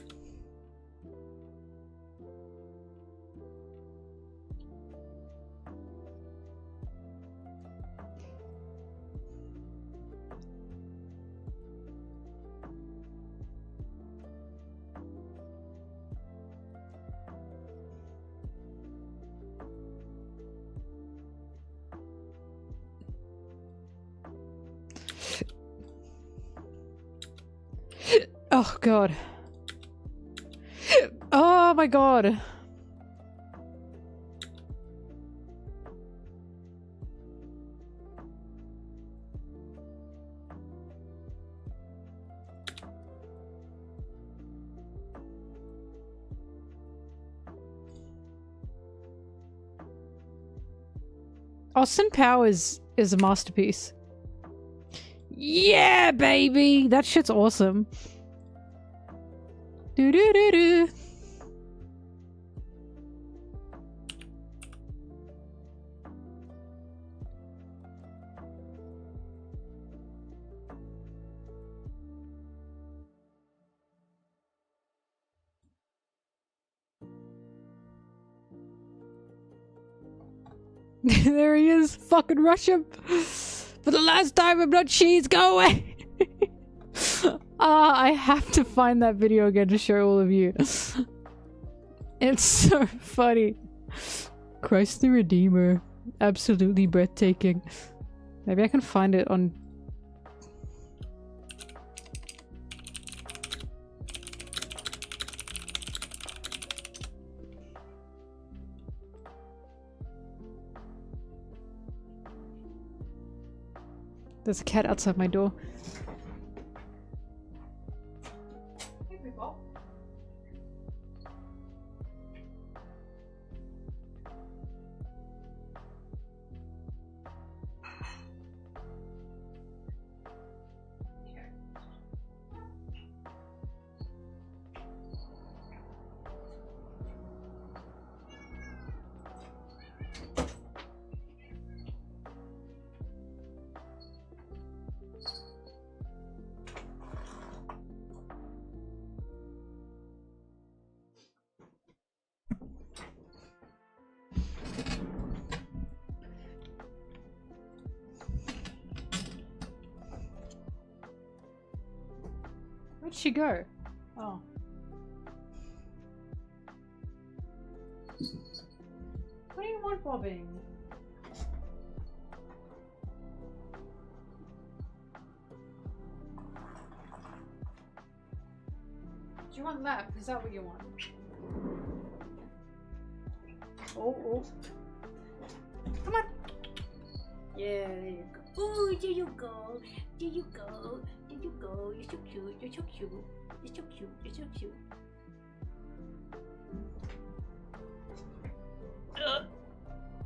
Oh, God. Oh, my God. Austin Powers is a masterpiece. Yeah, baby! That shit's awesome. Do-do-do-do. There he is. Fucking rush him. For the last time, I'm not cheese. Go away. I have to find that video again to show all of you. It's so funny. Christ the Redeemer. Absolutely breathtaking. Maybe I can find it on... There's a cat outside my door. Where'd she go? Oh. What do you want, Bobbing? Do want lap? Is that what you want? Oh. Come on. Yeah, there you go. Oh, there you go. There you go. There you go. You're so cute. You're so cute. You're so cute. You're so cute.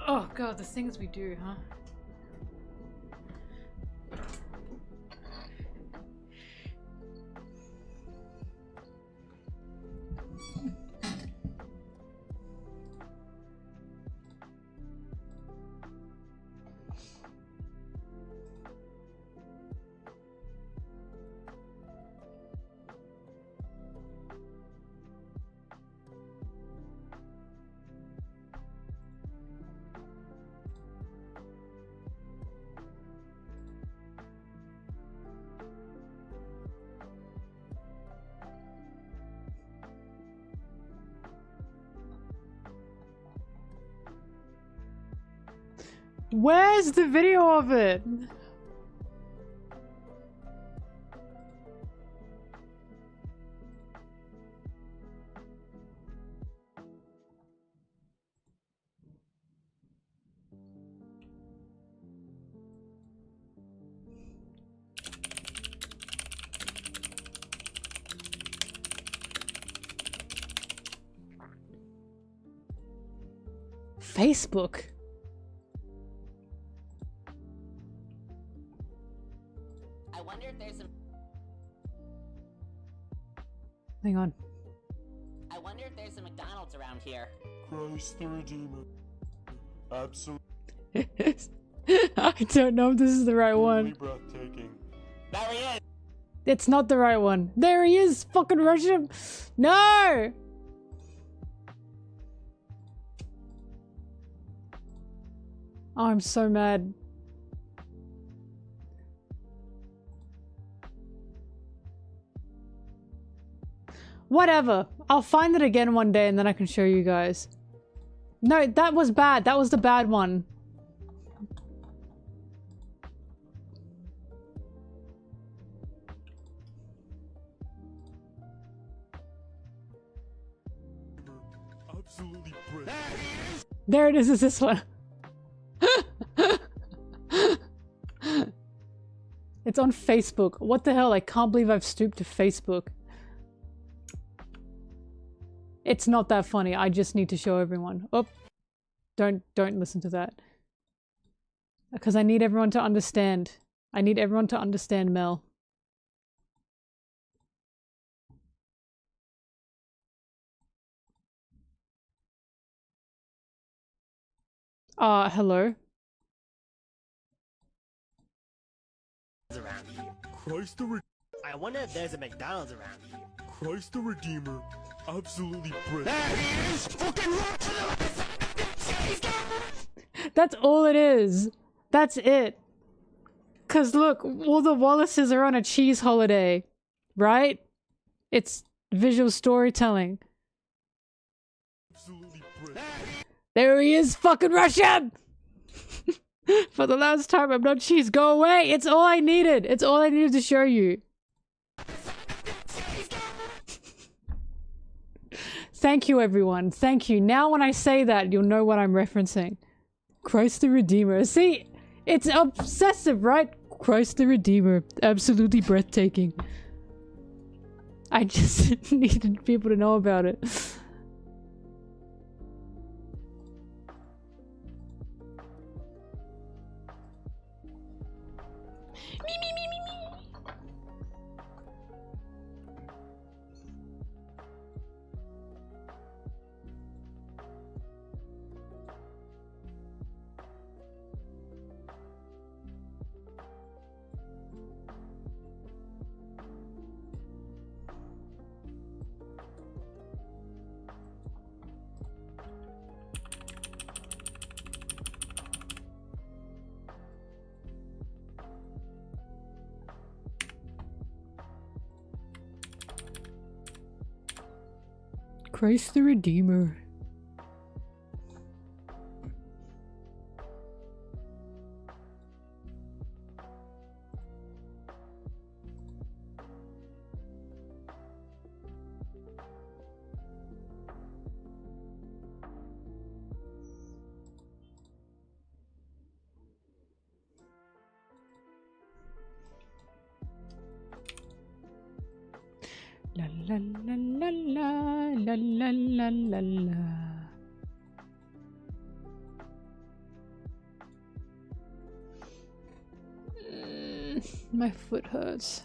Oh god, the things we do, huh? Where's the video of it? Facebook. I wonder if there's a... Hang on. I wonder if there's a McDonald's around here. Christ the Redeemer. Absolutely I don't know if this is the right one. breathtaking. There he is! It's not the right one. There he is! Fucking rush him! No! Oh, I'm so mad. Whatever. I'll find it again one day and then I can show you guys. No, that was bad. That was the bad one. Absolutely breathtaking. There it is. Is this one? It's on Facebook. What the hell? I can't believe I've stooped to Facebook. It's not that funny. I just need to show everyone. Oh, don't listen to that. Because I need everyone to understand. I need everyone to understand Mel. Hello. Around here. Christ the I wonder if there's a McDonald's around here. Christ the Redeemer. Absolutely breathtaking. There he is! Fucking run to the left side! That's all it is. That's it. Cause look, all the Wallaces are on a cheese holiday. Right? It's visual storytelling. Absolutely breathtaking. There he is, fucking rush him! For the last time, I'm not cheese. Go away! It's all I needed. It's all I needed to show you. Thank you, everyone. Thank you. Now when I say that, you'll know what I'm referencing. Christ the Redeemer. See? It's obsessive, right? Christ the Redeemer. Absolutely breathtaking. I just needed people to know about it. Christ the Redeemer. la la la la la la la la. My foot hurts.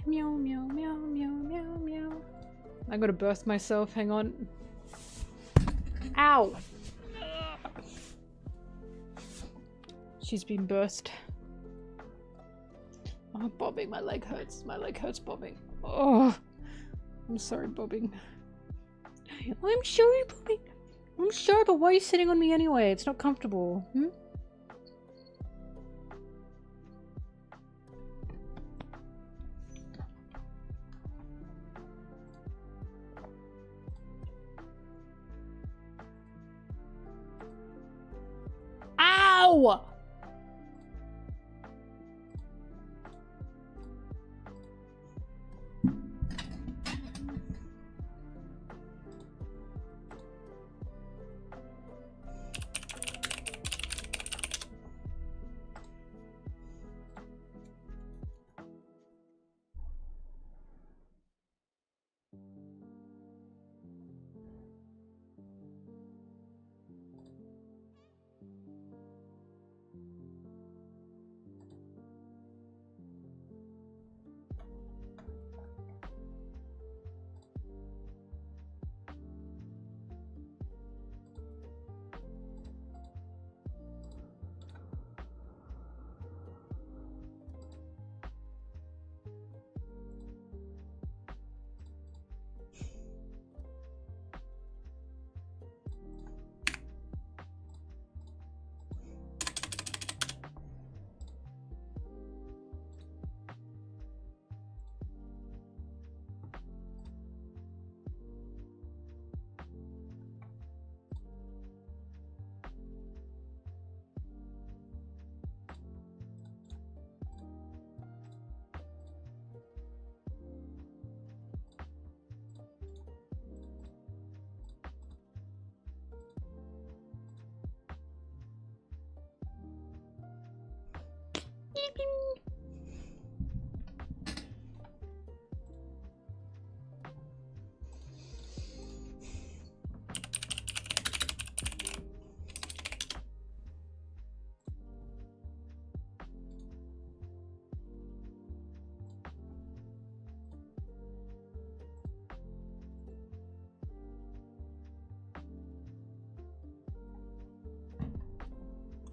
Meow, meow, meow, meow, meow, meow. I gotta burst myself, hang on. Ow! She's been burst. Oh, bobbing, my leg hurts. My leg hurts bobbing. Oh! I'm sorry, bobbing. I'm sorry, bobbing. I'm sorry, but why are you sitting on me anyway? It's not comfortable. Hmm? Ow!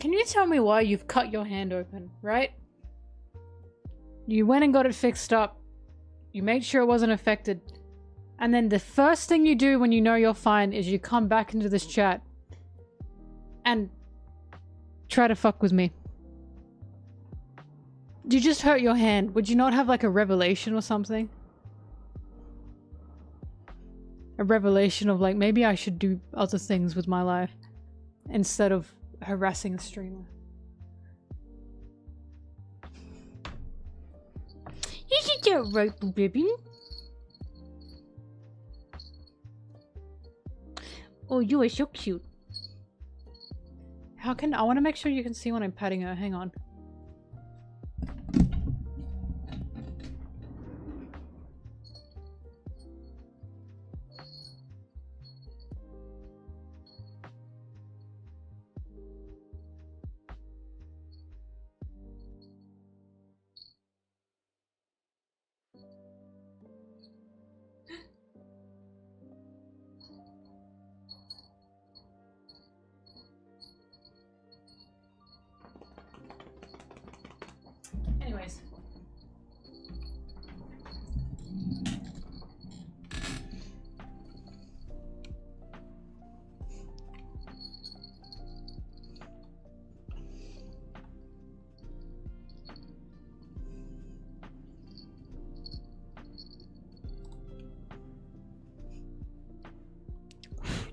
Can you tell me why you've cut your hand open, right? You went and got it fixed up. You made sure it wasn't affected. And then the first thing you do when you know you're fine is you come back into this chat and try to fuck with me. You just hurt your hand. Would you not have like a revelation or something? A revelation of like, maybe I should do other things with my life instead of harassing a streamer. Isn't that right, baby? Oh, you are so cute. How can I want to make sure you can see when I'm patting her. Hang on.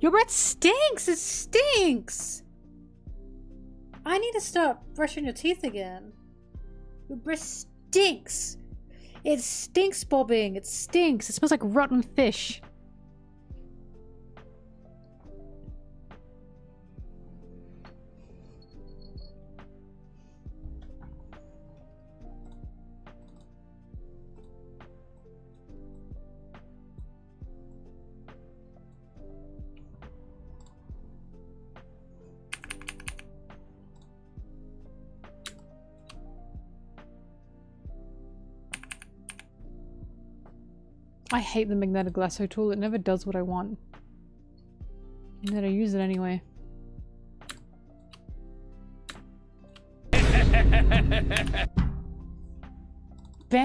Your breath stinks! It stinks! I need to start brushing your teeth again. Your breath stinks! It stinks, Bobbing! It stinks! It smells like rotten fish. I hate the magnetic lasso tool. It never does what I want. And then I use it anyway. Ban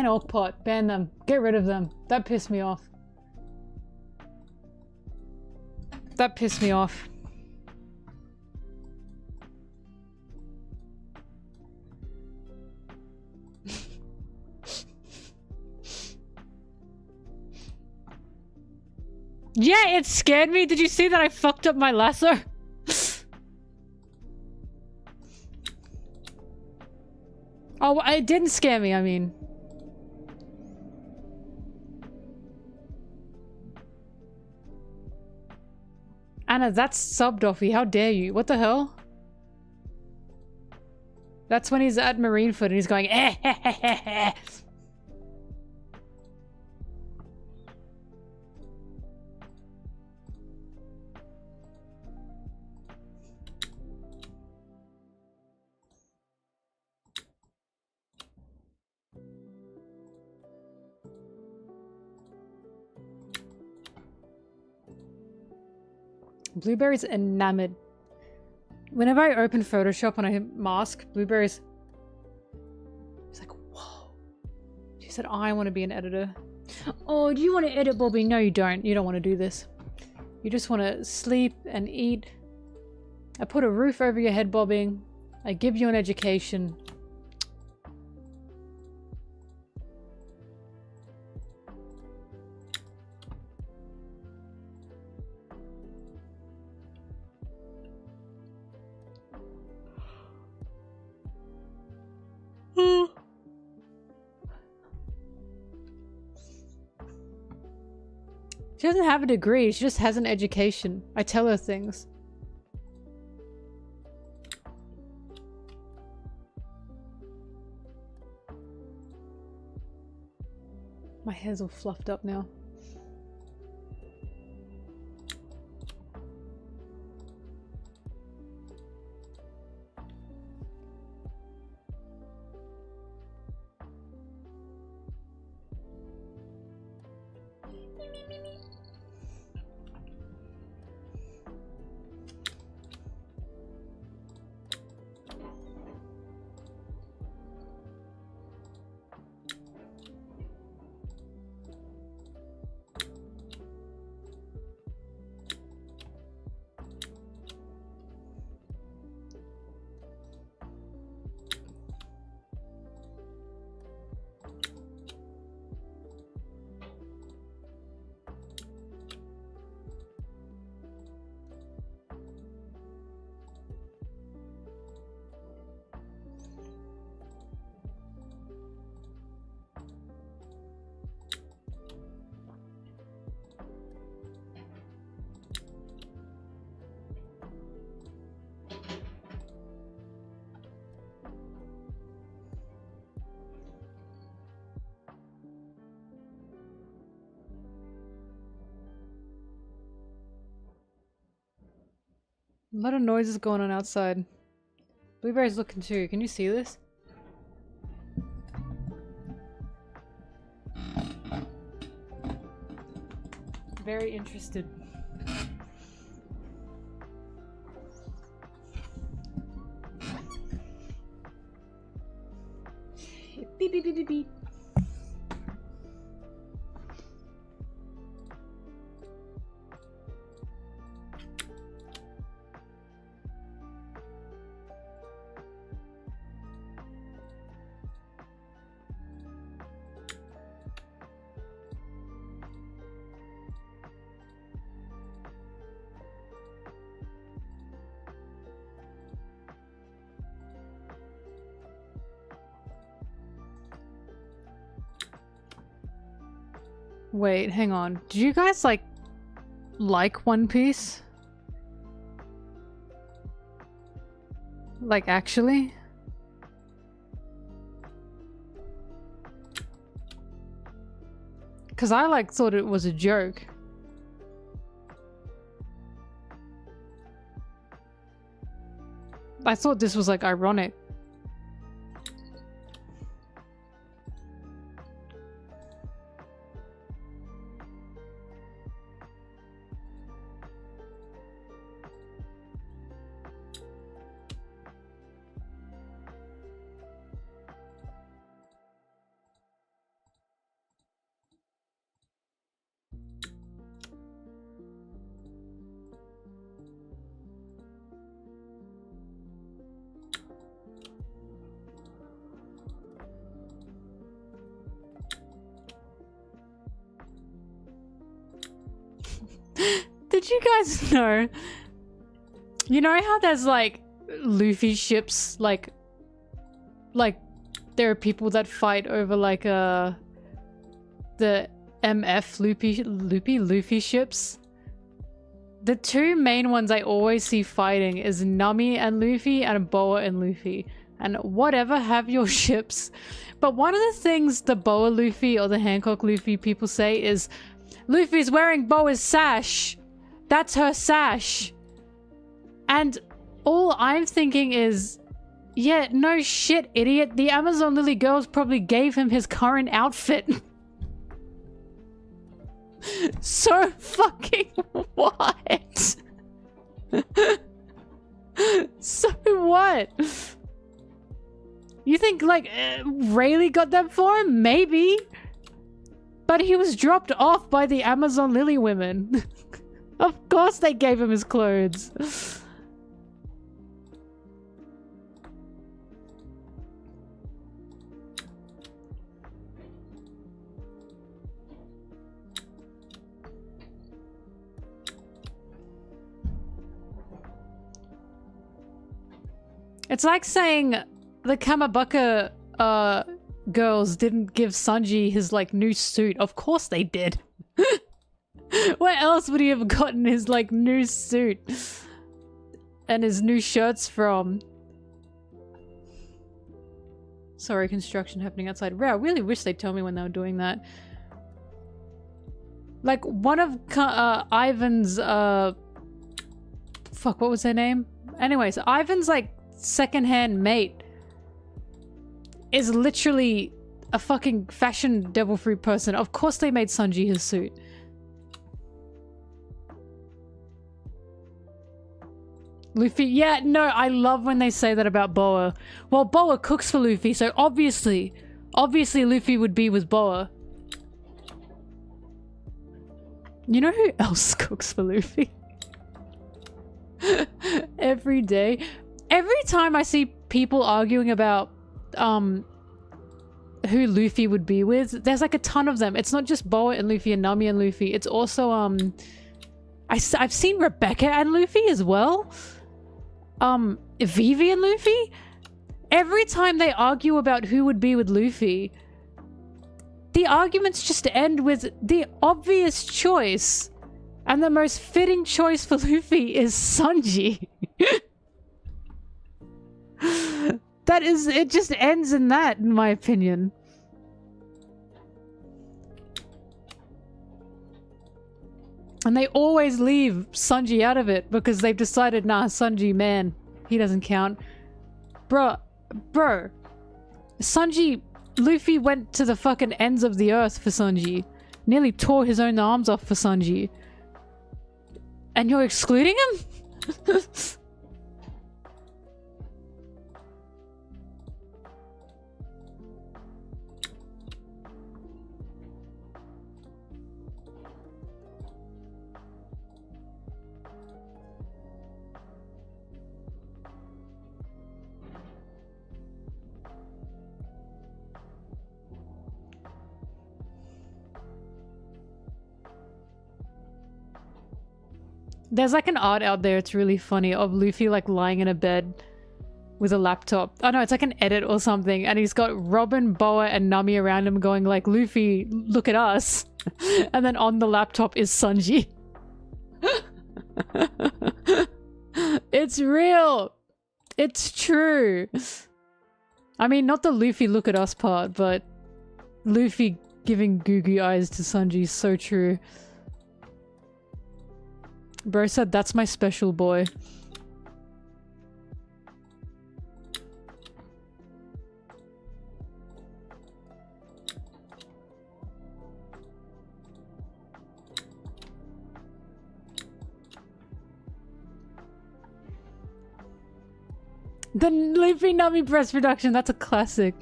Orkpot. Ban them. Get rid of them. That pissed me off. That pissed me off. Yeah, it scared me. Did you see that I fucked up my lasso? Oh, it didn't scare me, I mean. Anna, that's subbed offy. How dare you? What the hell? That's when he's at Marinefoot and he's going eh, eh, eh, eh, eh. Blueberry's enamored. Whenever I open Photoshop and I hit mask, Blueberry's... She's like, whoa. She said, I want to be an editor. Oh, do you want to edit, Bobby? No, you don't. You don't want to do this. You just want to sleep and eat. I put a roof over your head, Bobbing. I give you an education. She doesn't have a degree, she just has an education. I tell her things. My hair's all fluffed up now. A lot of noises going on outside. Blueberry's looking too. Can you see this? Very interested. Beep beep beep beep beep. Wait, hang on. Do you guys like One Piece? Like actually? Cause I like thought it was a joke. I thought this was like ironic. Did you guys know? You know how there's like Luffy ships, like there are people that fight over like the MF Luffy ships? The two main ones I always see fighting is Nami and Luffy and Boa and Luffy. And whatever, have your ships. But one of the things the Boa Luffy or the Hancock Luffy people say is, Luffy's wearing Boa's sash. That's her sash. And all I'm thinking is, yeah, no shit, idiot. The Amazon Lily girls probably gave him his current outfit. So fucking what? So what? You think like Rayleigh got them for him? Maybe. But he was dropped off by the Amazon Lily women. Of course they gave him his clothes. It's like saying the Kamabaka girls didn't give Sanji his like new suit. Of course they did. Where else would he have gotten his like new suit and his new shirts from? Sorry, construction happening outside. I really wish they'd tell me when they were doing that. Like one of Ivan's fuck, what was her name? Anyways, Ivan's like secondhand mate is literally a fucking fashion devil fruit person. Of course they made Sanji his suit. Luffy, yeah, no, I love when they say that about Boa. Well, Boa cooks for Luffy, so obviously Luffy would be with Boa. You know who else cooks for Luffy? Every day. Every time I see people arguing about who Luffy would be with, there's like a ton of them. It's not just Boa and Luffy and Nami and Luffy. It's also I've seen Rebecca and Luffy as well. Vivi and Luffy. Every time they argue about who would be with Luffy, the arguments just end with the obvious choice, and the most fitting choice for Luffy is Sanji. That is, it just ends in that, in my opinion. And they always leave Sanji out of it because they've decided, nah, Sanji, man, he doesn't count. Bro, Sanji, Luffy went to the fucking ends of the earth for Sanji. Nearly tore his own arms off for Sanji. And you're excluding him? There's like an art out there, it's really funny, of Luffy like lying in a bed with a laptop. Oh no, it's like an edit or something. And he's got Robin, Boa, and Nami around him going like, Luffy, look at us. And then on the laptop is Sanji. It's real. It's true. I mean, not the Luffy look at us part, but Luffy giving goo eyes to Sanji is so true. Bro said, that's my special boy. The Luffy Nami breast reduction, that's a classic.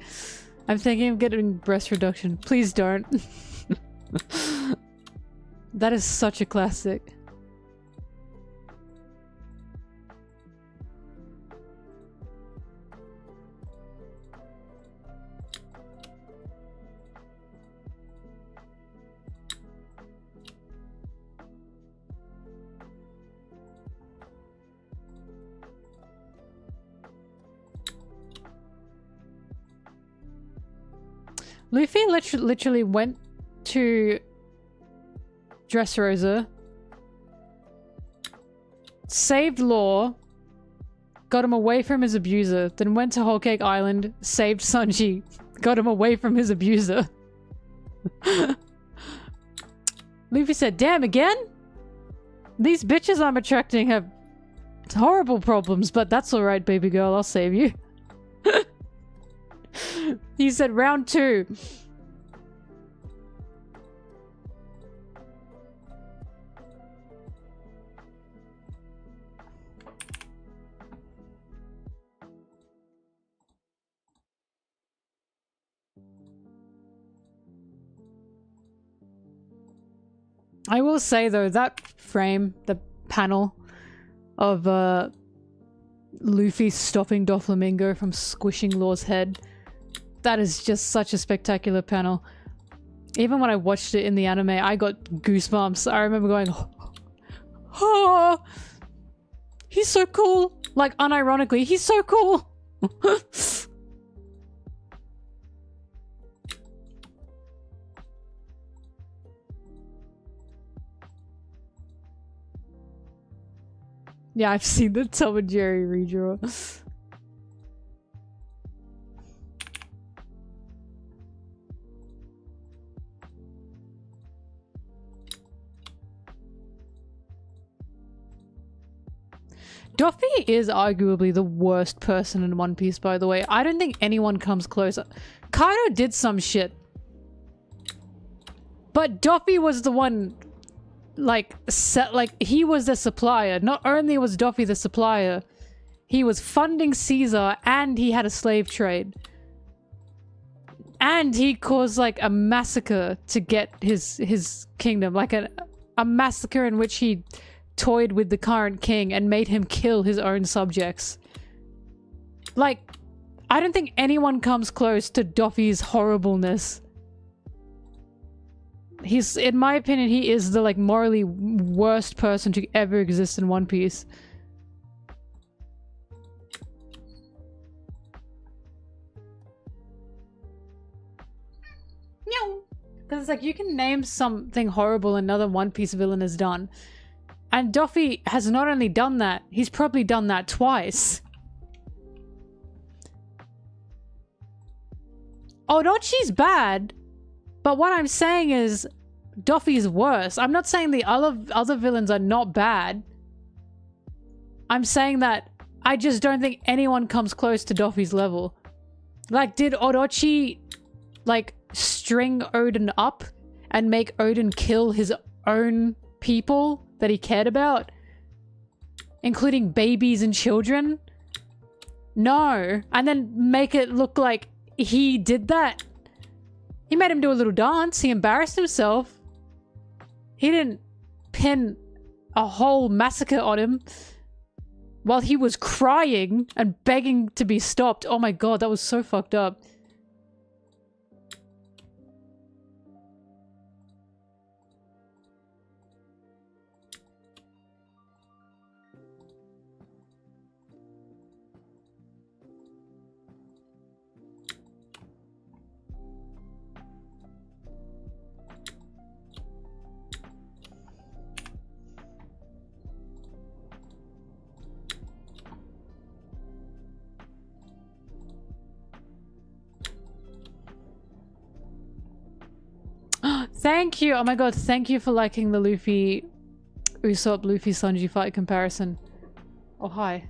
I'm thinking of getting breast reduction. Please don't. That is such a classic. Luffy literally went to Dressrosa, saved Law, got him away from his abuser, then went to Whole Cake Island, saved Sanji, got him away from his abuser. Luffy said, damn, again? These bitches I'm attracting have horrible problems, but that's alright, baby girl, I'll save you. He said round 2. I will say though, that frame, the panel of Luffy stopping Doflamingo from squishing Law's head, that is just such a spectacular panel. Even when I watched it in the anime, I got goosebumps. I remember going, oh, he's so cool. Like, unironically, he's so cool. Yeah, I've seen the Tom and Jerry redraw. Doffy is arguably the worst person in One Piece, by the way. I don't think anyone comes close. Kaido did some shit. But Doffy was the one, like, he was the supplier. Not only was Doffy the supplier, he was funding Caesar and he had a slave trade. And he caused, like, a massacre to get his kingdom. Like, a massacre in which he toyed with the current king and made him kill his own subjects. Like, I don't think anyone comes close to Doffy's horribleness. He's, in my opinion, he is the, like, morally worst person to ever exist in One Piece. No. Because it's like, you can name something horrible another One Piece villain has done. And Doffy has not only done that, he's probably done that twice. Orochi's bad, but what I'm saying is Doffy's worse. I'm not saying the other villains are not bad. I'm saying that I just don't think anyone comes close to Doffy's level. Like, did Orochi, like, string Odin up and make Odin kill his own people that he cared about, including babies and children? No. And then make it look like he did that. He made him do a little dance. He embarrassed himself. He didn't pin a whole massacre on him while he was crying and begging to be stopped. Oh my god, that was so fucked up. Thank you! Oh my god, thank you for liking the Luffy Usopp Luffy Sanji fight comparison. Oh hi.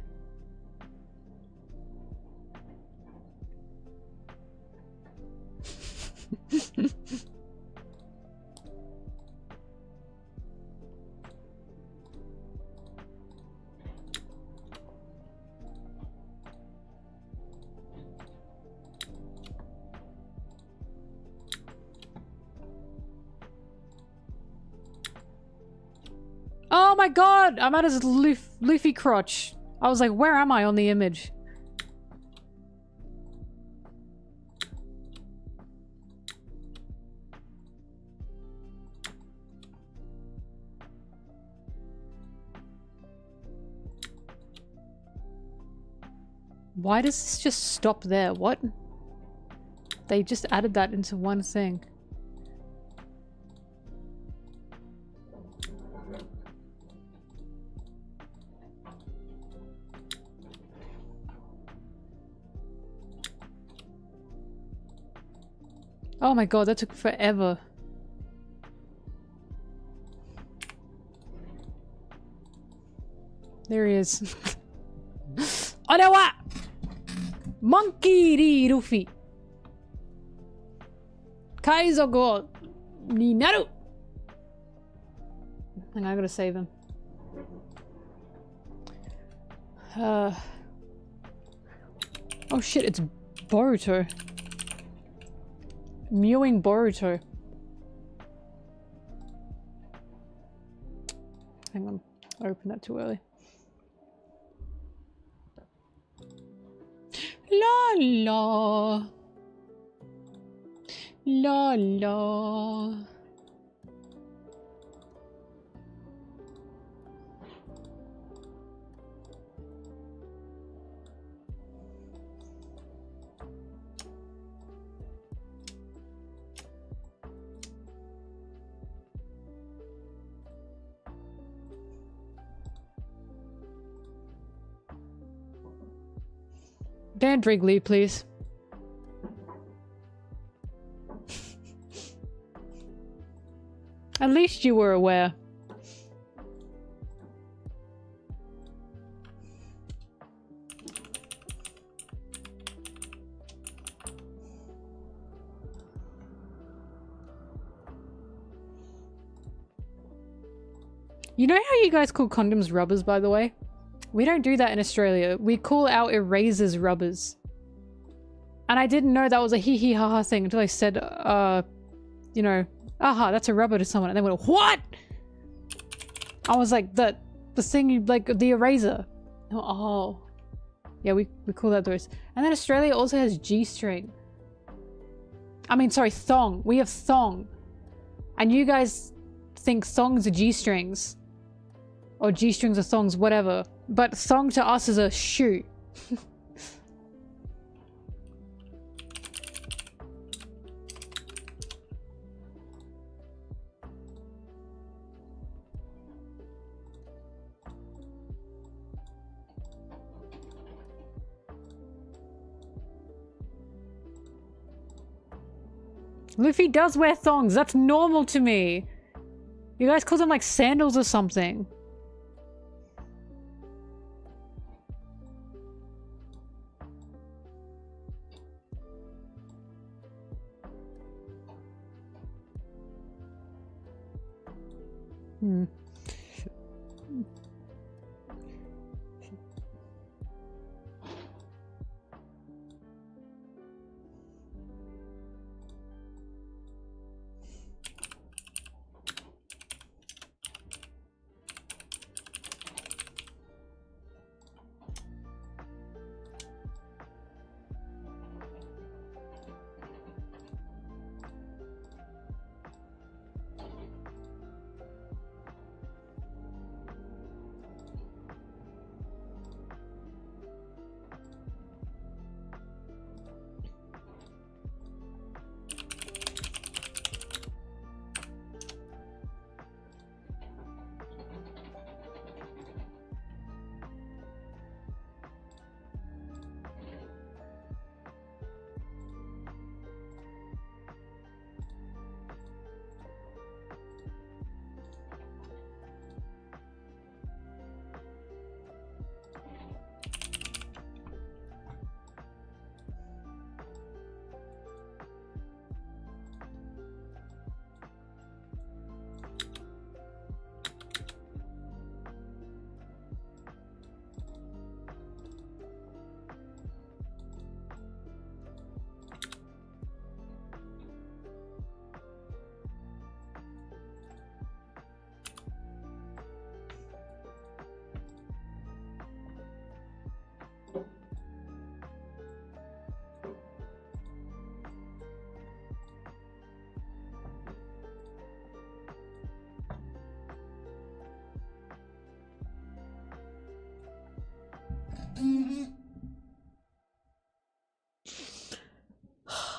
Oh my god! I'm at his Luffy crotch. I was like, where am I on the image? Why does this just stop there? What? They just added that into one thing. Oh my god, that took forever. There he is. Orewa! Monkey ri Luffy. Kaizoku ni naru. And I gotta save him. Oh shit, it's Boruto. Mewing Boruto. Hang on, I opened that too early. La la. La la. Dan Wrigley, please. At least you were aware. You know how you guys call condoms rubbers, by the way? We don't do that in Australia. We call our erasers rubbers. And I didn't know that was a hee hee ha ha thing until I said, you know, aha, that's a rubber to someone. And they went, what? I was like, the thing you, like, the eraser. Oh. Yeah, we call that those. And then Australia also has G-string. I mean, sorry, thong. We have thong. And you guys think thongs are G-strings. Or G-strings or thongs, whatever. But thong to us is a shoe. Luffy does wear thongs. That's normal to me. You guys call them like sandals or something.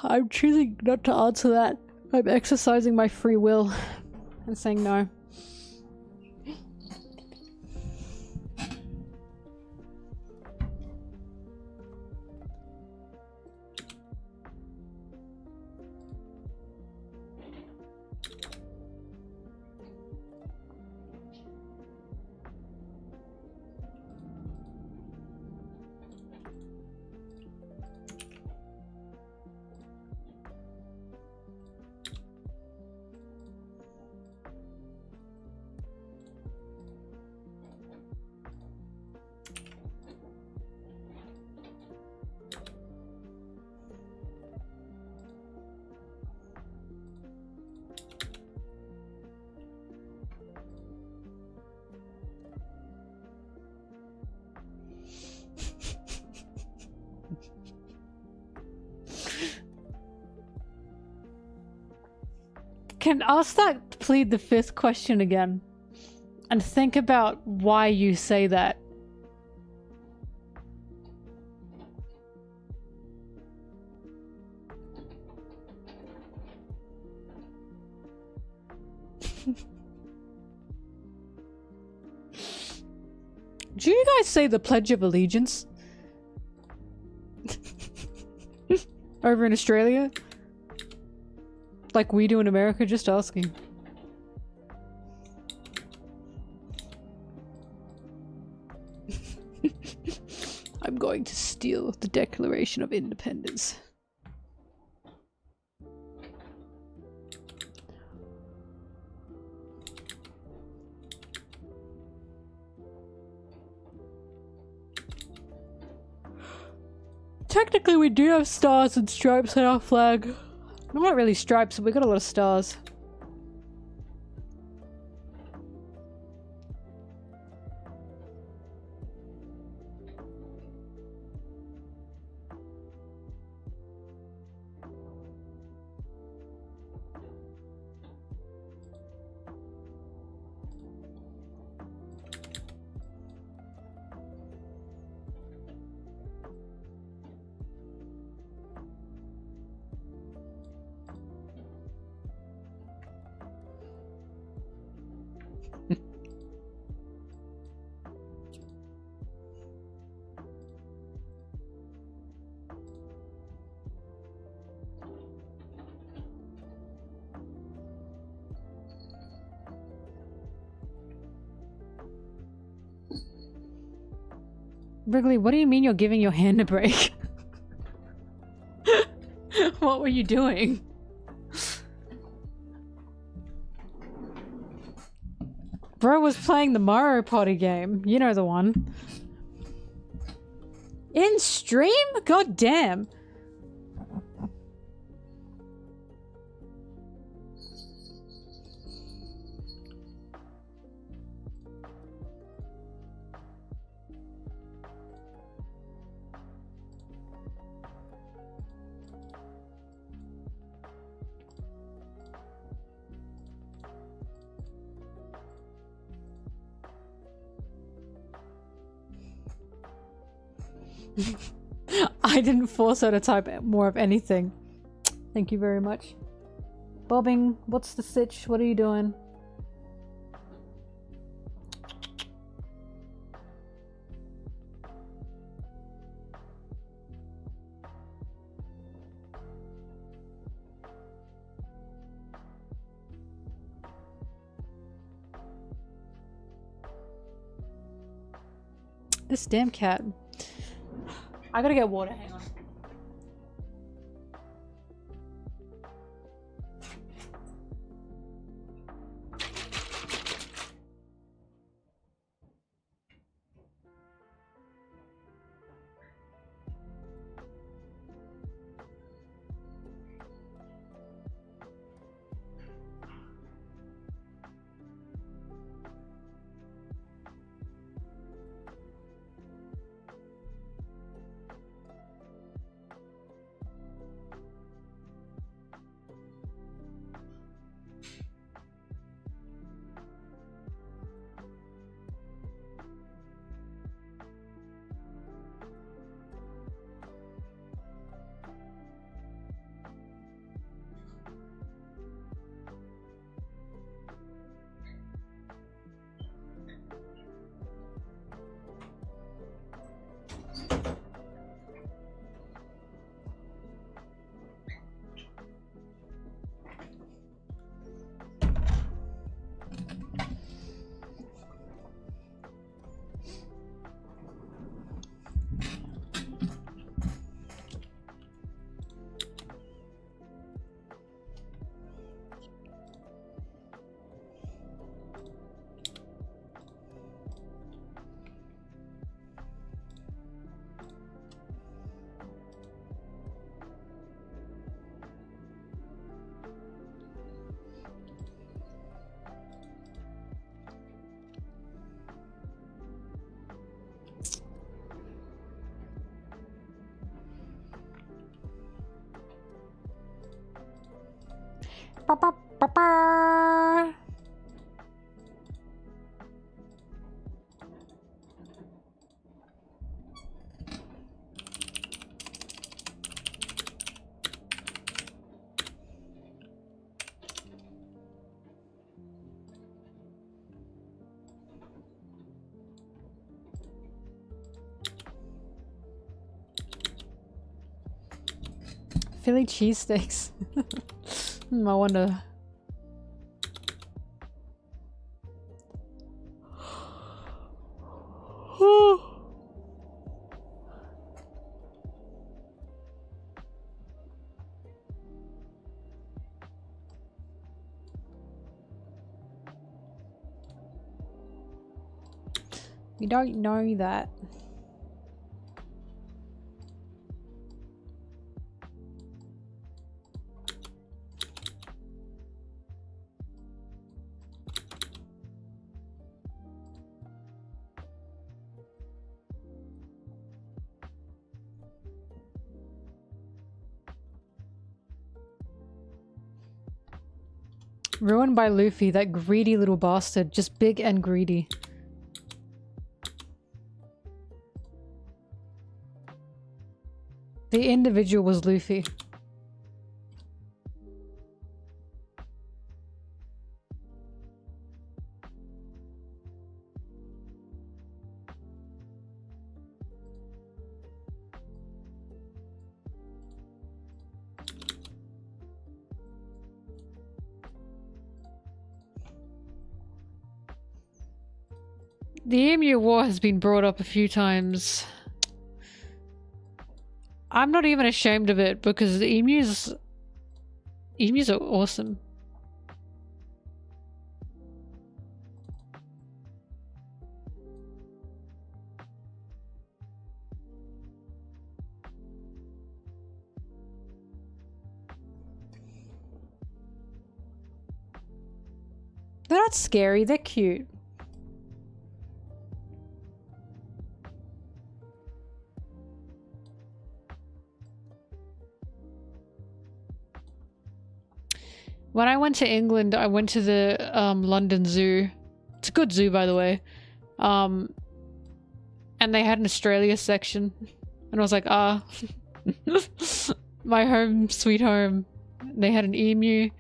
I'm choosing not to answer that. I'm exercising my free will and saying no. Can ask that plead the fifth question again and think about why you say that. Do you guys say the Pledge of Allegiance? Over in Australia? Like we do in America? Just asking. I'm going to steal the Declaration of Independence. Technically, we do have stars and stripes on our flag. Not really stripes, but we got a lot of stars. Wrigley, what do you mean you're giving your hand a break? What were you doing? Bro was playing the Mario Party game. You know the one. In stream? God damn. I didn't force her to type more of anything. Thank you very much. Bobbing, what's the sitch? What are you doing? This damn cat. I gotta get water, hang on. Philly cheesesteaks. I wonder. You don't know that. Ruined by Luffy, that greedy little bastard. Just big and greedy. The individual was Luffy. The Emu War has been brought up a few times. I'm not even ashamed of it because the emus are awesome. They're not scary, they're cute. When I went to England, I went to the London Zoo. It's a good zoo, by the way. And they had an Australia section. And I was like, ah. My home, sweet home. They had an emu.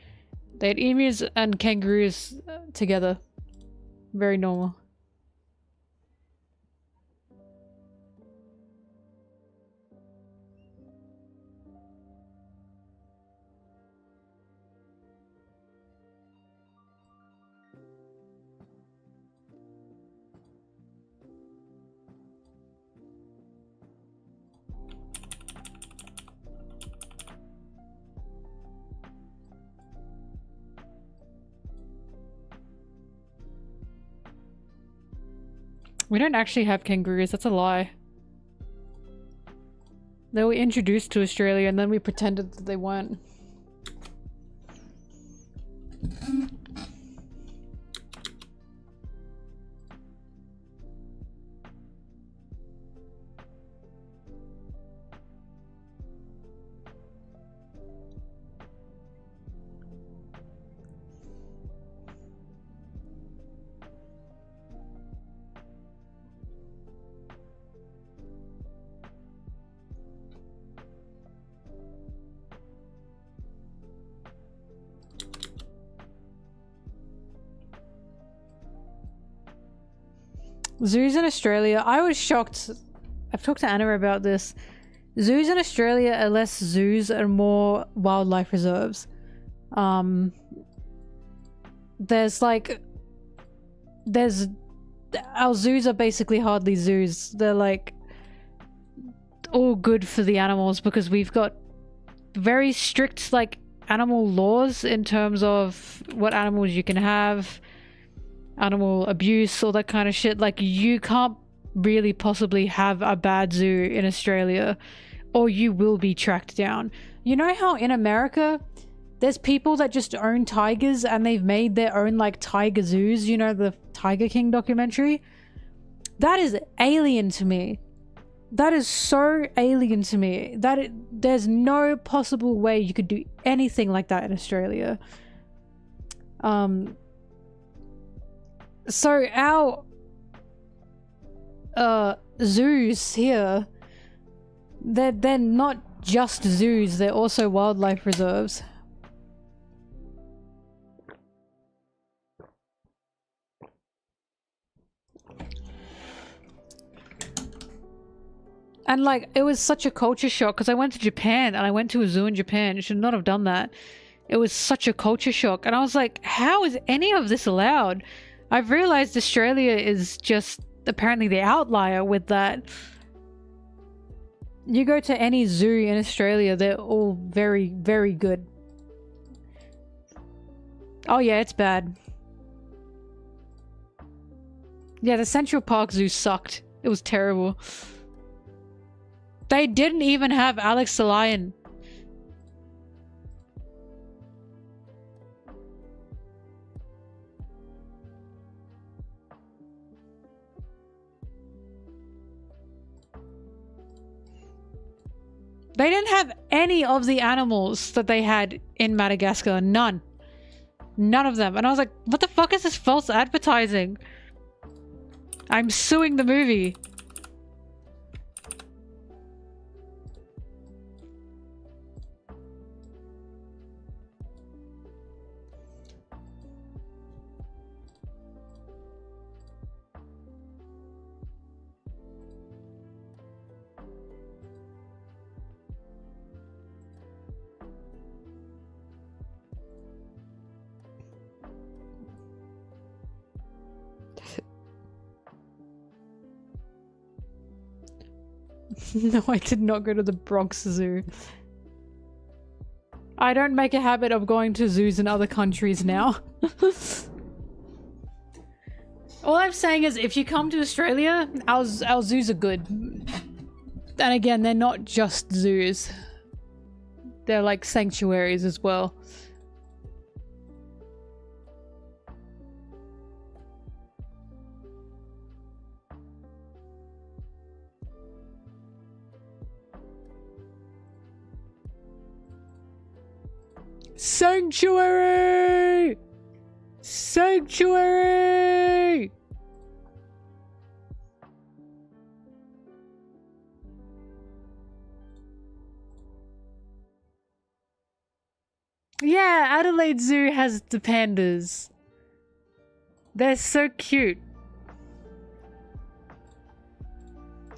They had emus and kangaroos together. Very normal. We don't actually have kangaroos, that's a lie. They were introduced to Australia and then we pretended that they weren't. Zoos in Australia, I was shocked. I've talked to Anna about this. Zoos in Australia are less zoos and more wildlife reserves. Our zoos are basically hardly zoos. They're like all good for the animals because we've got very strict like animal laws in terms of what animals you can have, animal abuse, all that kind of shit. Like you can't really possibly have a bad zoo in Australia or you will be tracked down. You know how in America there's people that just own tigers and they've made their own like tiger zoos, you know, the Tiger King documentary? That is alien to me. That is so alien to me. There's no possible way you could do anything like that in Australia. So our zoos here, they're not just zoos, they're also wildlife reserves. And like, it was such a culture shock because I went to Japan and I went to a zoo in Japan. I should not have done that. It was such a culture shock. And I was like, how is any of this allowed? I've realized Australia is just apparently the outlier with that. You go to any zoo in Australia, they're all very, very good. Oh yeah, it's bad. Yeah, the Central Park Zoo sucked. It was terrible. They didn't even have Alex the Lion. They didn't have any of the animals that they had in Madagascar. None. None of them. And I was like, what the fuck is this false advertising? I'm suing the movie. No, I did not go to the Bronx Zoo. I don't make a habit of going to zoos in other countries now. All I'm saying is, if you come to Australia, our zoos are good. And again, they're not just zoos. They're like sanctuaries as well. Sanctuary! Sanctuary! Yeah, Adelaide Zoo has the pandas. They're so cute.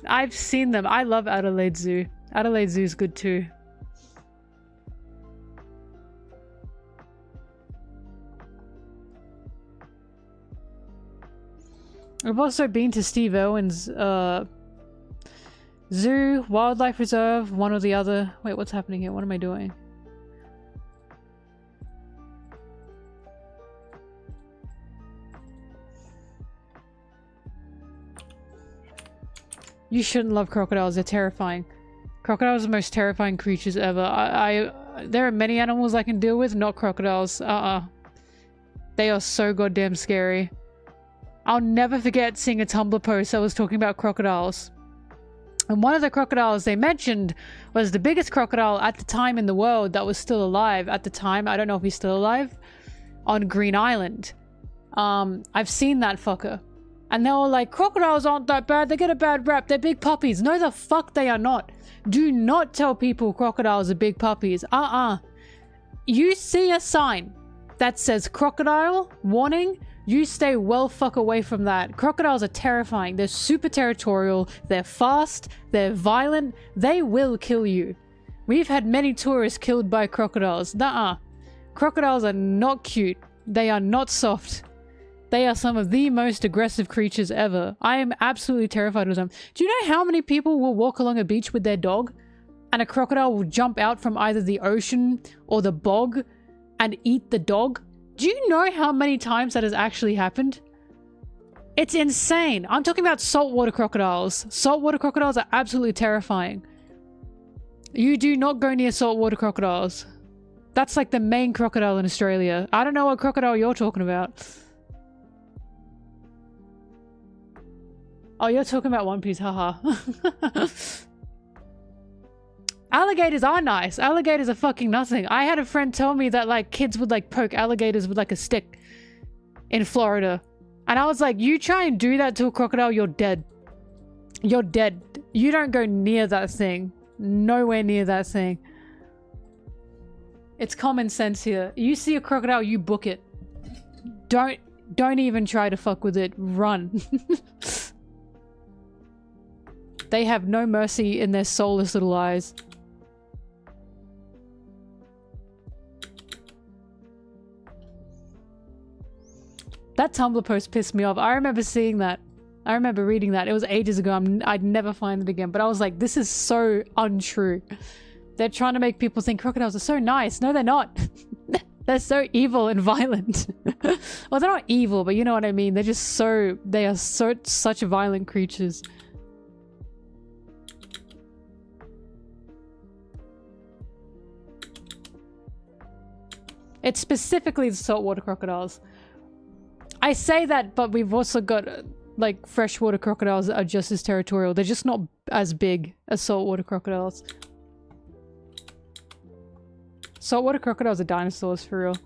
I've seen them. I love Adelaide Zoo. Adelaide Zoo is good too. I've also been to Steve Irwin's zoo, wildlife reserve, one or the other. Wait, what's happening here? What am I doing? You shouldn't love crocodiles. They're terrifying. Crocodiles are the most terrifying creatures ever. There are many animals I can deal with, not crocodiles. They are so goddamn scary. I'll never forget seeing a Tumblr post that was talking about crocodiles. And one of the crocodiles they mentioned was the biggest crocodile at the time in the world that was still alive at the time. I don't know if he's still alive. On Green Island. I've seen that fucker. And they were like, crocodiles aren't that bad. They get a bad rap. They're big puppies. No, the fuck they are not. Do not tell people crocodiles are big puppies. You see a sign that says crocodile, warning, you stay well fuck away from that. Crocodiles are terrifying. They're super territorial. They're fast. They're violent. They will kill you. We've had many tourists killed by crocodiles. Crocodiles are not cute. They are not soft. They are some of the most aggressive creatures ever. I am absolutely terrified of them. Do you know how many people will walk along a beach with their dog and a crocodile will jump out from either the ocean or the bog and eat the dog? Do you know how many times that has actually happened? It's insane. I'm talking about saltwater crocodiles. Saltwater crocodiles are absolutely terrifying. You do not go near saltwater crocodiles. That's like the main crocodile in Australia. I don't know what crocodile you're talking about. Oh, you're talking about One Piece, haha. Alligators are nice. Alligators are fucking nothing. I had a friend tell me that like kids would like poke alligators with like a stick in Florida. And I was like, you try and do that to a crocodile, you're dead. You're dead. You don't go near that thing. Nowhere near that thing. It's common sense here. You see a crocodile, you book it. Don't even try to fuck with it. Run. They have no mercy in their soulless little eyes. That Tumblr post pissed me off. I remember seeing that. I remember reading that. It was ages ago. I'd never find it again. But I was like, this is so untrue. They're trying to make people think crocodiles are so nice. No, they're not. They're so evil and violent. Well, they're not evil, but you know what I mean. They're just so... They are such violent creatures. It's specifically the saltwater crocodiles. I say that, but we've also got, like, freshwater crocodiles that are just as territorial. They're just not as big as saltwater crocodiles. Saltwater crocodiles are dinosaurs, for real.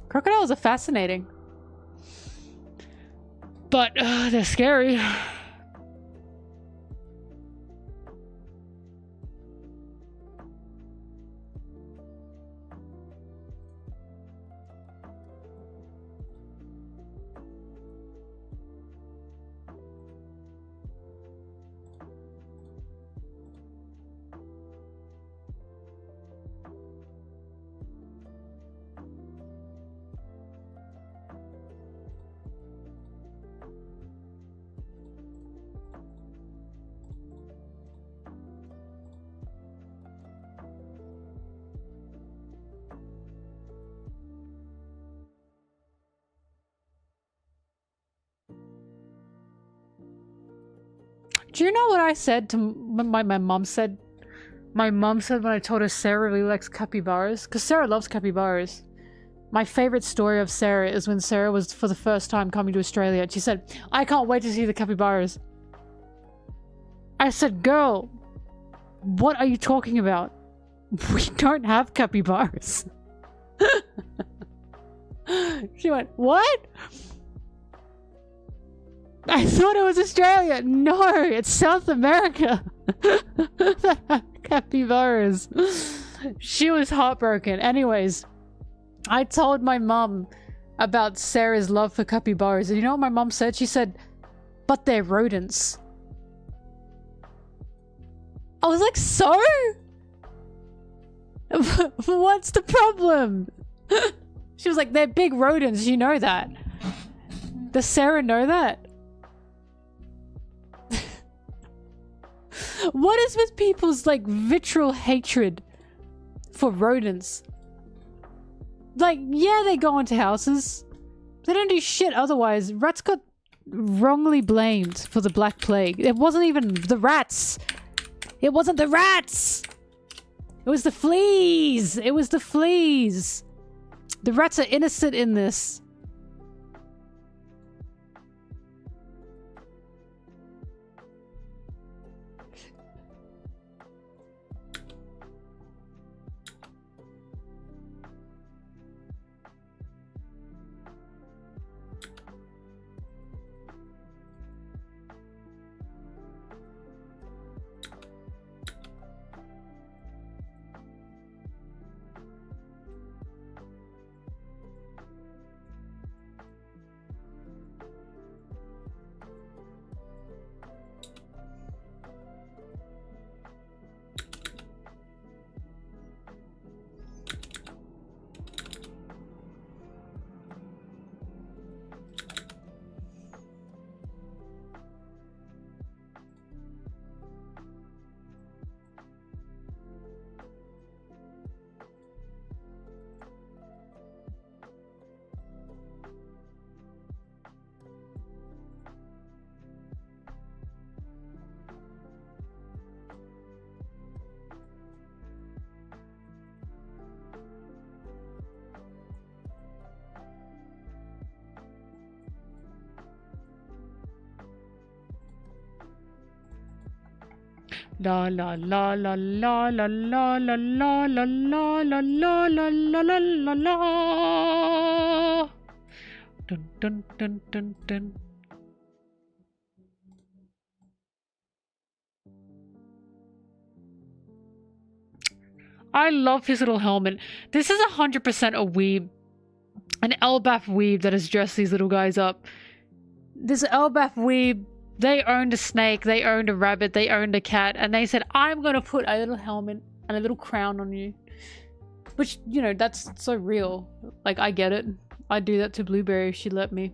Crocodiles are fascinating. But, they're scary. Do you know what I said to my mom said? My mom said when I told her Sarah really likes capybaras. Because Sarah loves capybaras. My favorite story of Sarah is when Sarah was for the first time coming to Australia. And she said, I can't wait to see the capybaras. I said, girl, what are you talking about? We don't have capybaras. She went, what? I thought it was Australia. No, it's South America. Capybaras. She was heartbroken. Anyways, I told my mom about Sarah's love for capybaras. And you know what my mom said? She said, but they're rodents. I was like, so? What's the problem? She was like, they're big rodents. You know that. Does Sarah know that? What is with people's, like, vitriol hatred for rodents? Like, yeah, they go into houses. They don't do shit otherwise. Rats got wrongly blamed for the Black Plague. It wasn't even the rats. It wasn't the rats! It was the fleas! It was the fleas! The rats are innocent in this. La la la la la la la la la la la la la la la la la la. Dun dun dun dun dun. I love his little helmet. This is 100% a weeb. An Elbaf weeb that has dressed these little guys up. This Elbaf weeb, they owned a snake, they owned a rabbit, they owned a cat, and they said, I'm gonna put a little helmet and a little crown on you. Which, you know, that's so real. Like, I get it. I'd do that to Blueberry if she let me.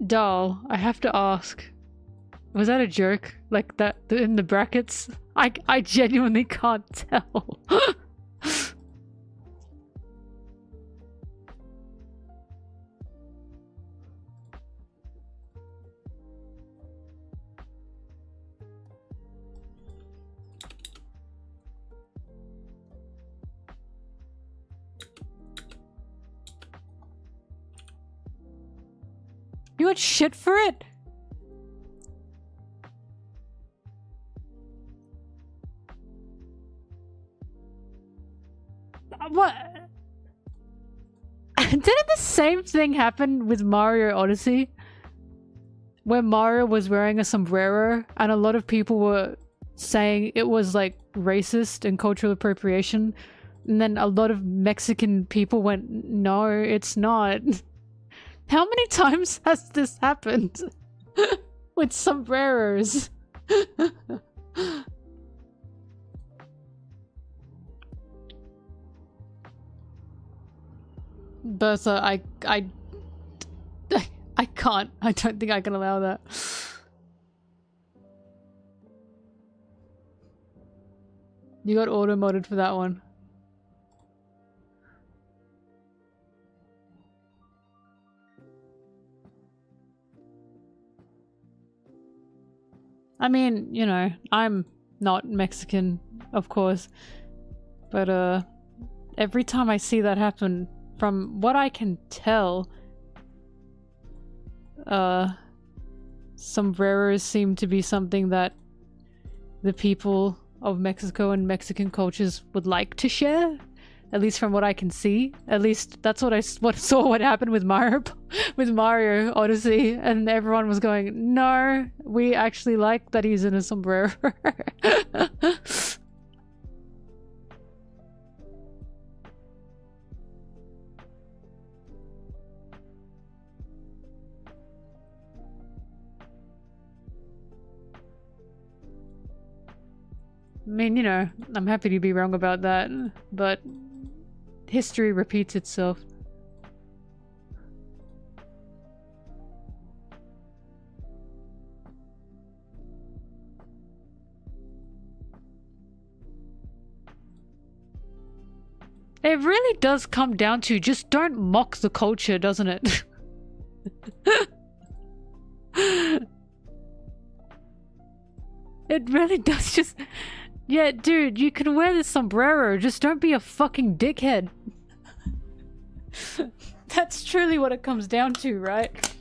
Doll, I have to ask. Was that a joke? Like that in the brackets? I genuinely can't tell. You got shit for it? What? Didn't the same thing happen with Mario Odyssey? Where Mario was wearing a sombrero and a lot of people were saying it was like racist and cultural appropriation. And then a lot of Mexican people went, no, it's not. How many times has this happened? With sombreros? Bertha, I can't. I don't think I can allow that. You got auto-modded for that one. I mean, you know, I'm not Mexican, of course, but every time I see that happen, from what I can tell, sombreros seem to be something that the people of Mexico and Mexican cultures would like to share. At least from what I can see. At least that's what I saw what happened with Mario Odyssey, and everyone was going, no, we actually like that he's in a sombrero. I mean, you know, I'm happy to be wrong about that, but history repeats itself. It really does come down to just don't mock the culture, doesn't it? It really does just... Yeah, dude, you can wear the sombrero, just don't be a fucking dickhead. That's truly what it comes down to, right?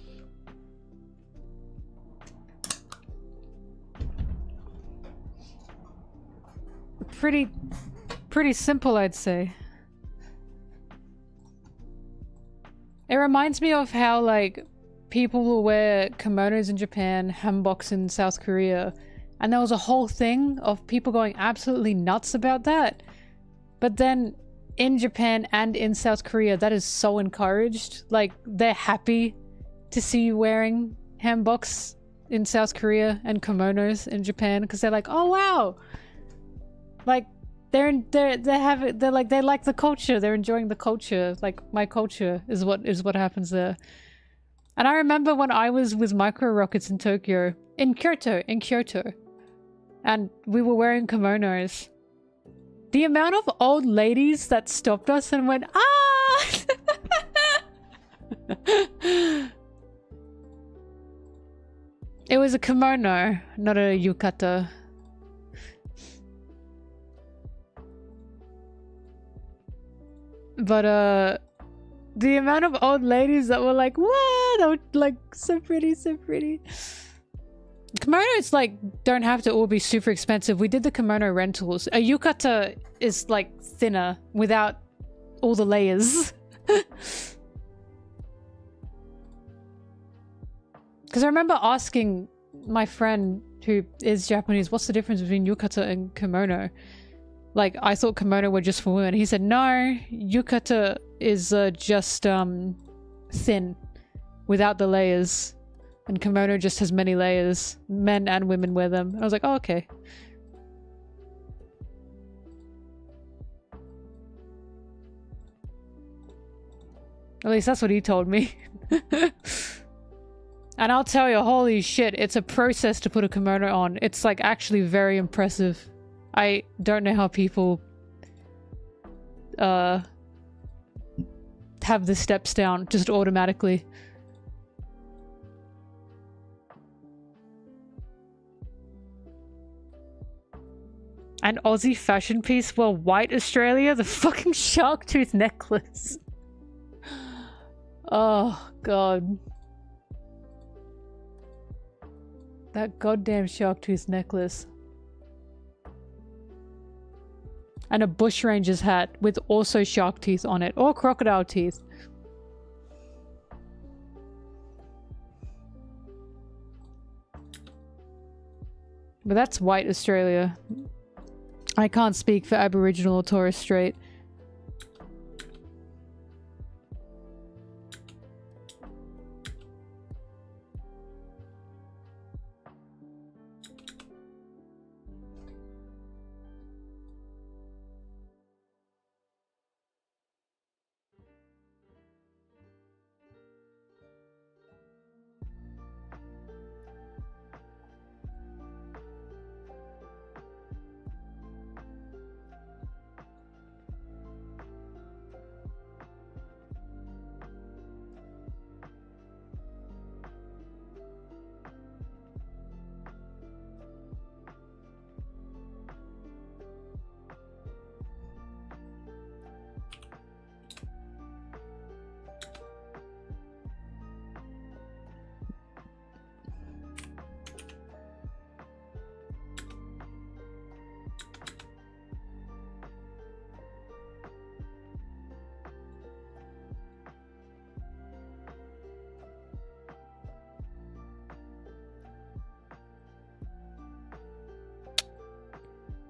Pretty simple, I'd say. It reminds me of how, like, people will wear kimonos in Japan, hanboks in South Korea, And there was a whole thing of people going absolutely nuts about that. But then in Japan and in South Korea, that is so encouraged. Like, they're happy to see you wearing hanboks in South Korea and kimonos in Japan because they're like, oh wow, like they like the culture, they're enjoying the culture, like my culture is what happens there. And I remember when I was with Micro Rockets in Tokyo, in Kyoto, and we were wearing kimonos. The amount of old ladies that stopped us and went, ah! It was a kimono, not a yukata. But, the amount of old ladies that were like, what? They were like, so pretty, so pretty. Kimonos, like, don't have to all be super expensive. We did the kimono rentals. A yukata is, like, thinner without all the layers. Because I remember asking my friend who is Japanese, what's the difference between yukata and kimono? Like, I thought kimono were just for women. He said, no, yukata is just thin without the layers. And kimono just has many layers. Men and women wear them. I was like, oh, okay. At least that's what he told me. And I'll tell you, holy shit, it's a process to put a kimono on. It's like actually very impressive. I don't know how people have the steps down just automatically. An Aussie fashion piece? Well, white Australia? The fucking shark tooth necklace. Oh, God. That goddamn shark tooth necklace. And a bushranger's hat with also shark teeth on it. Or crocodile teeth. But that's white Australia. I can't speak for Aboriginal or Torres Strait.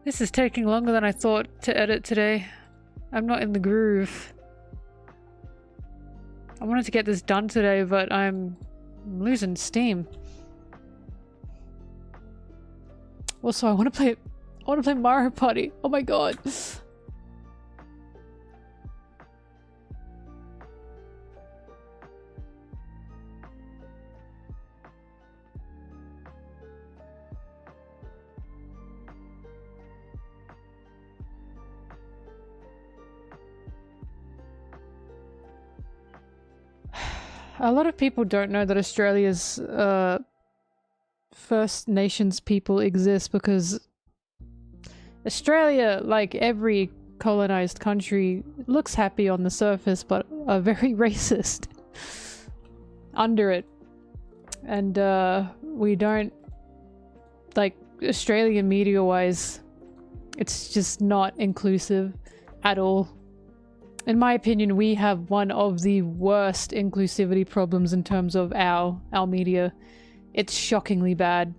This is taking longer than I thought to edit today. I'm not in the groove. I wanted to get this done today, but I'm losing steam. Also, I want to play Mario Party. Oh my god. A lot of people don't know that Australia's First Nations people exist because Australia, like every colonized country, looks happy on the surface but are very racist under it. And we don't, like, Australian media-wise, it's just not inclusive at all. In my opinion, we have one of the worst inclusivity problems in terms of our media. It's shockingly bad.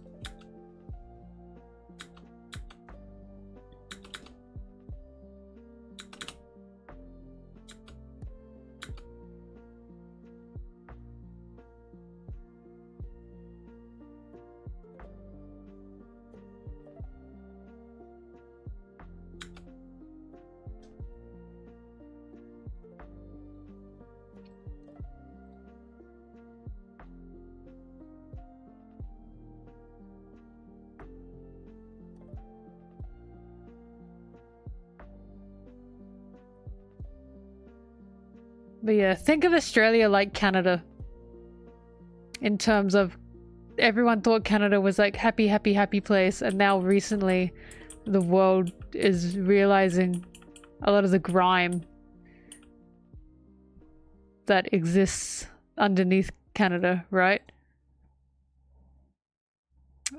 But yeah, think of Australia like Canada. In terms of everyone thought Canada was like happy, happy, happy place, and now recently the world is realizing a lot of the grime that exists underneath Canada, right?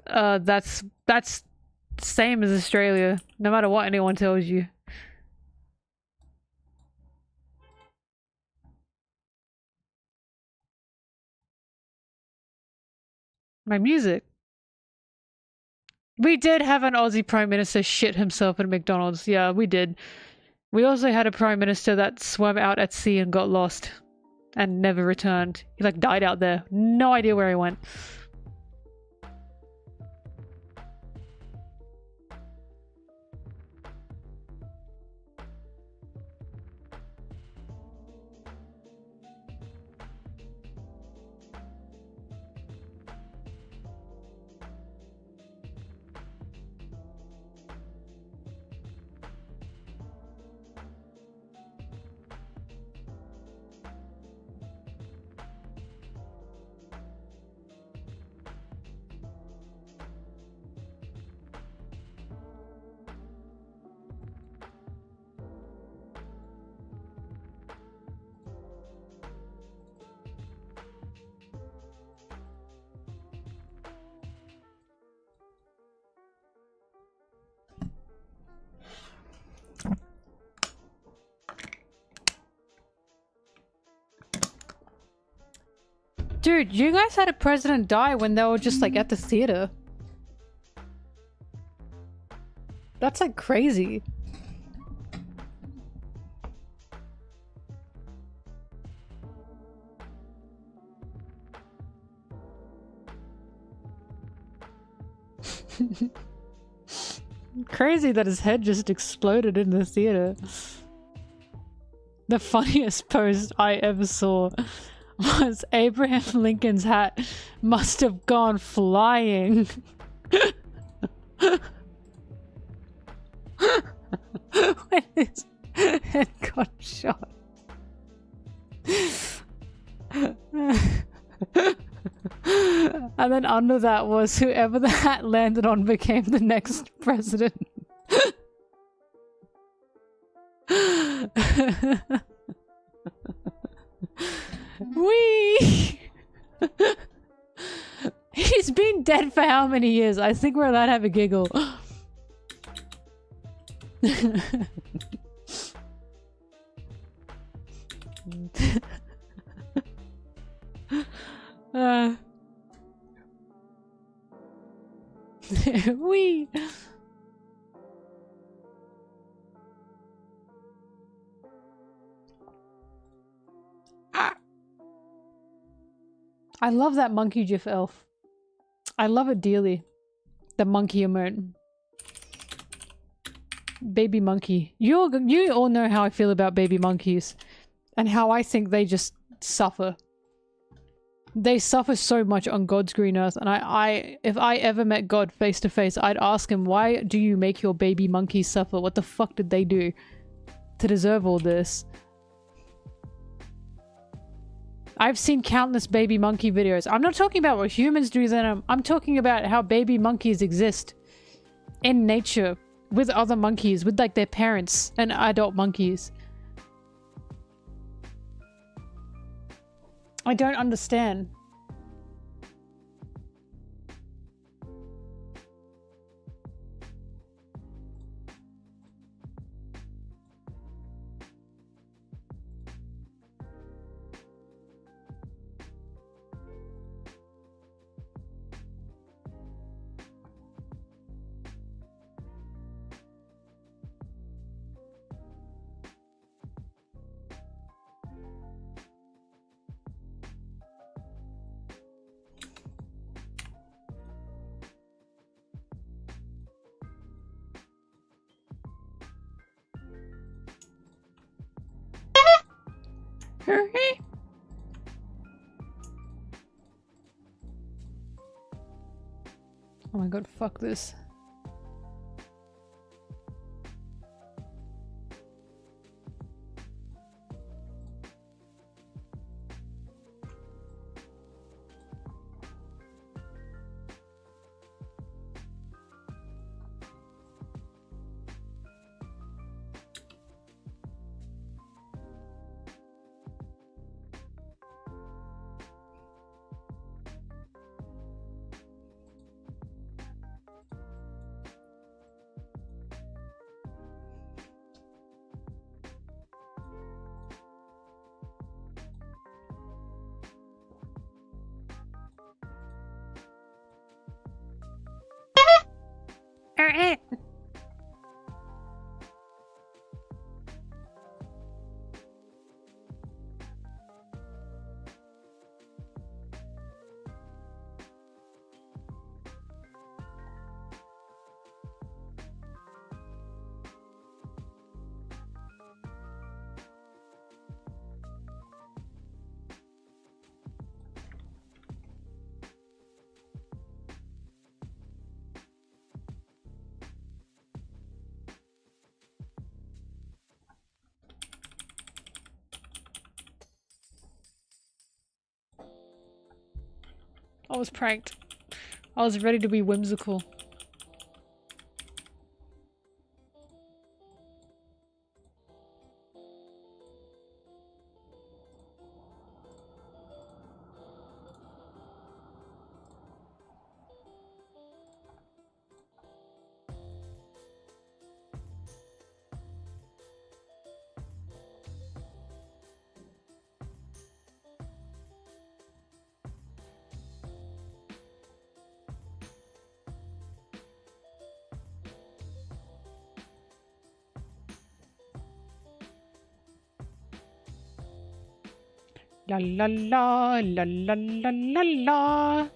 That's same as Australia, no matter what anyone tells you. My music. We did have an Aussie Prime Minister shit himself at McDonald's. Yeah, we did. We also had a Prime Minister that swam out at sea and got lost. And never returned. He like died out there. No idea where he went. Dude, you guys had a president die when they were just like at the theater. That's like crazy. Crazy that his head just exploded in the theater. The funniest post I ever saw was Abraham Lincoln's hat must have gone flying. When his head got shot. And then under that was whoever the hat landed on became the next president. Wee! He's been dead for how many years? I think we're allowed to have a giggle. Wee! I love that monkey gif elf. I love it dearly. The monkey emote. Baby monkey. You all know how I feel about baby monkeys. And how I think they just suffer. They suffer so much on God's green earth. And if I ever met God face to face, I'd ask him, why do you make your baby monkeys suffer? What the fuck did they do to deserve all this? I've seen countless baby monkey videos. I'm not talking about what humans do to them. I'm talking about how baby monkeys exist in nature with other monkeys, with like their parents and adult monkeys. I don't understand. Oh my god, fuck this. I was pranked. I was ready to be whimsical. La la la la la la la la.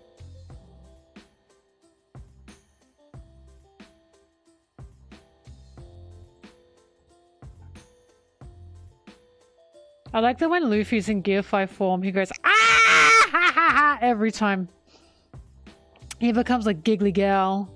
I like that when Luffy's in Gear 5 form, he goes ah ha ha ha every time. He becomes like giggly gal.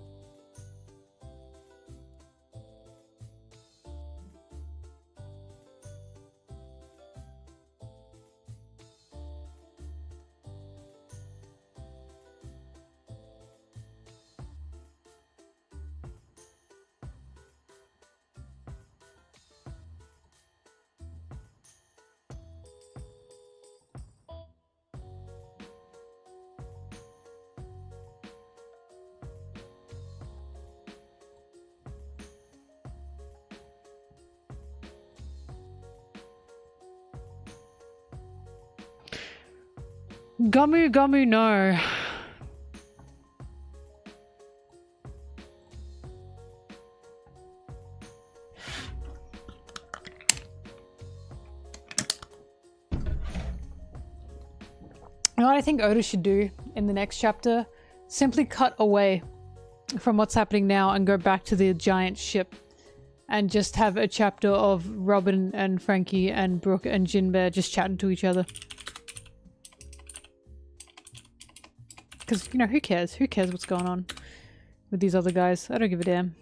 Gummy gummy no. You know what I think Oda should do in the next chapter? Simply cut away from what's happening now and go back to the giant ship and just have a chapter of Robin and Frankie and Brooke and Jinbei just chatting to each other. Because, you know, who cares? Who cares what's going on with these other guys? I don't give a damn.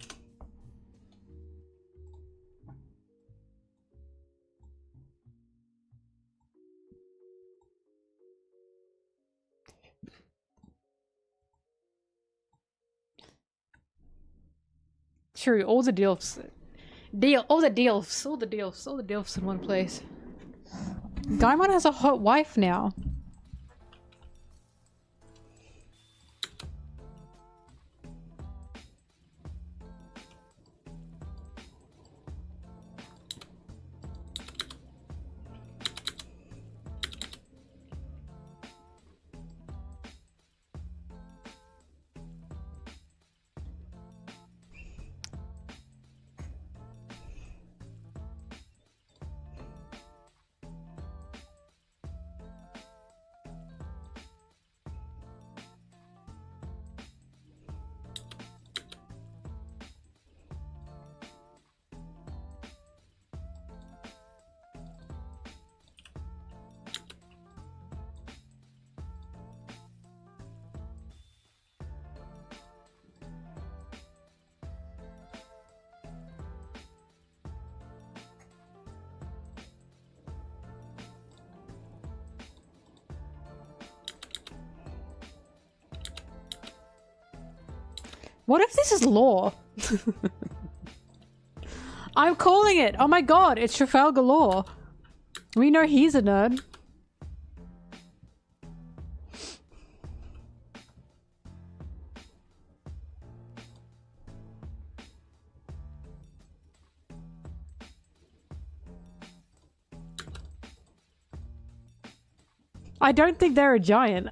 True, all the DILFs. All the DILFs in one place. Gaimon has a hot wife now. What if this is lore? I'm calling it! Oh my god, it's Trafalgar Law. We know he's a nerd. I don't think they're a giant.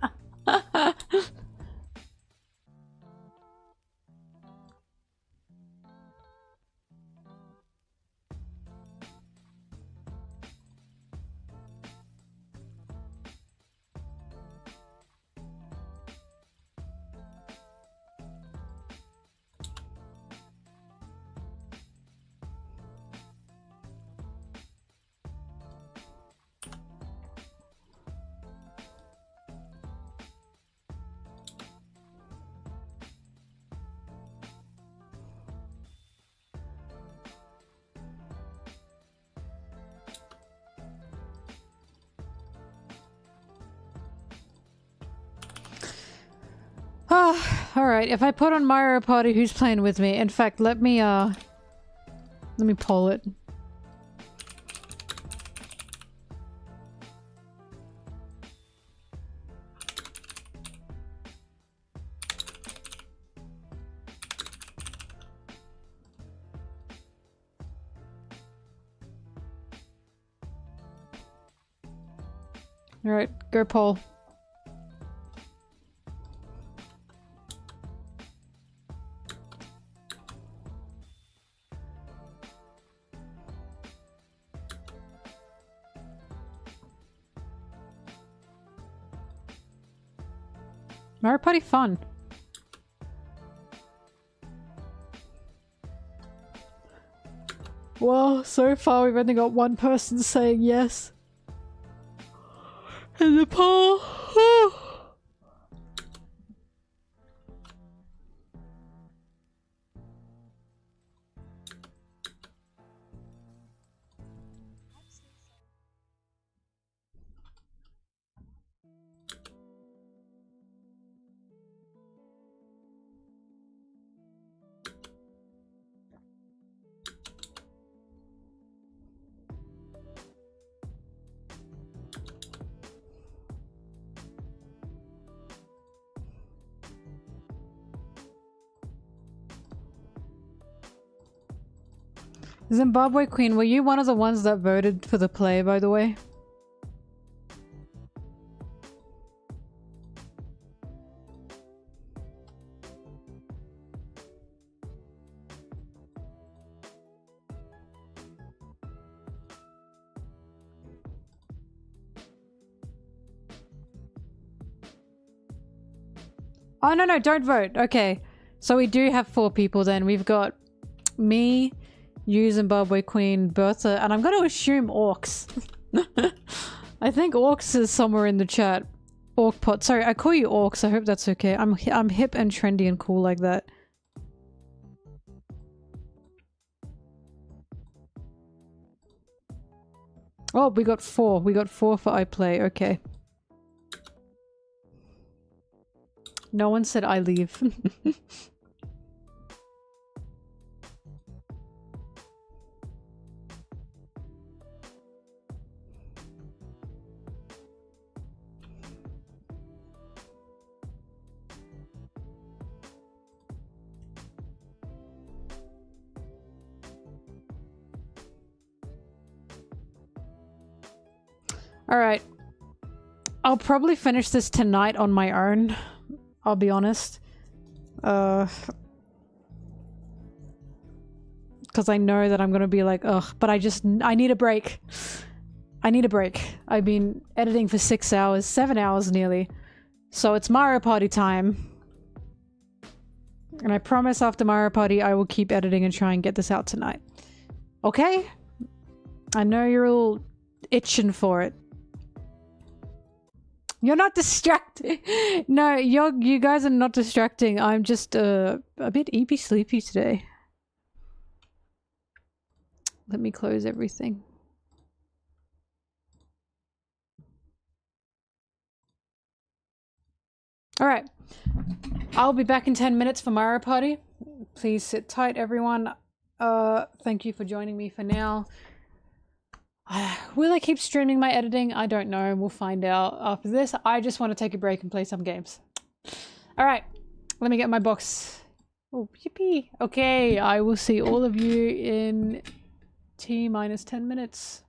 Alright, if I put on Mario Party, who's playing with me? In fact, let me poll it. Alright, go poll. Mario Party fun. Well, so far we've only got one person saying yes. In the poll. Zimbabwe Queen, were you one of the ones that voted for the play, by the way? Oh, no, don't vote. Okay. So we do have 4 people then. We've got me, you, Zimbabwe Queen, Bertha, and I'm going to assume Orcs. I think Orcs is somewhere in the chat. Orcpot. Sorry, I call you Orcs. I hope that's okay. I'm hip and trendy and cool like that. Oh, we got 4. We got 4 for I play. Okay. No one said I leave. Alright. I'll probably finish this tonight on my own. I'll be honest. Because I know that I'm gonna be like, ugh, but I need a break. I need a break. I've been editing for 6 hours, 7 hours nearly. So it's Mario Party time. And I promise after Mario Party I will keep editing and try and get this out tonight. Okay? I know you're all itching for it. You're not distracting. No, you guys are not distracting. I'm just a bit eepy sleepy today. Let me close everything. Alright. I'll be back in 10 minutes for Mario Party. Please sit tight, everyone. Thank you for joining me for now. Will I keep streaming my editing? I don't know. We'll find out after this. I just want to take a break and play some games. Alright. Let me get my box. Oh, yippee. Okay, I will see all of you in T minus 10 minutes.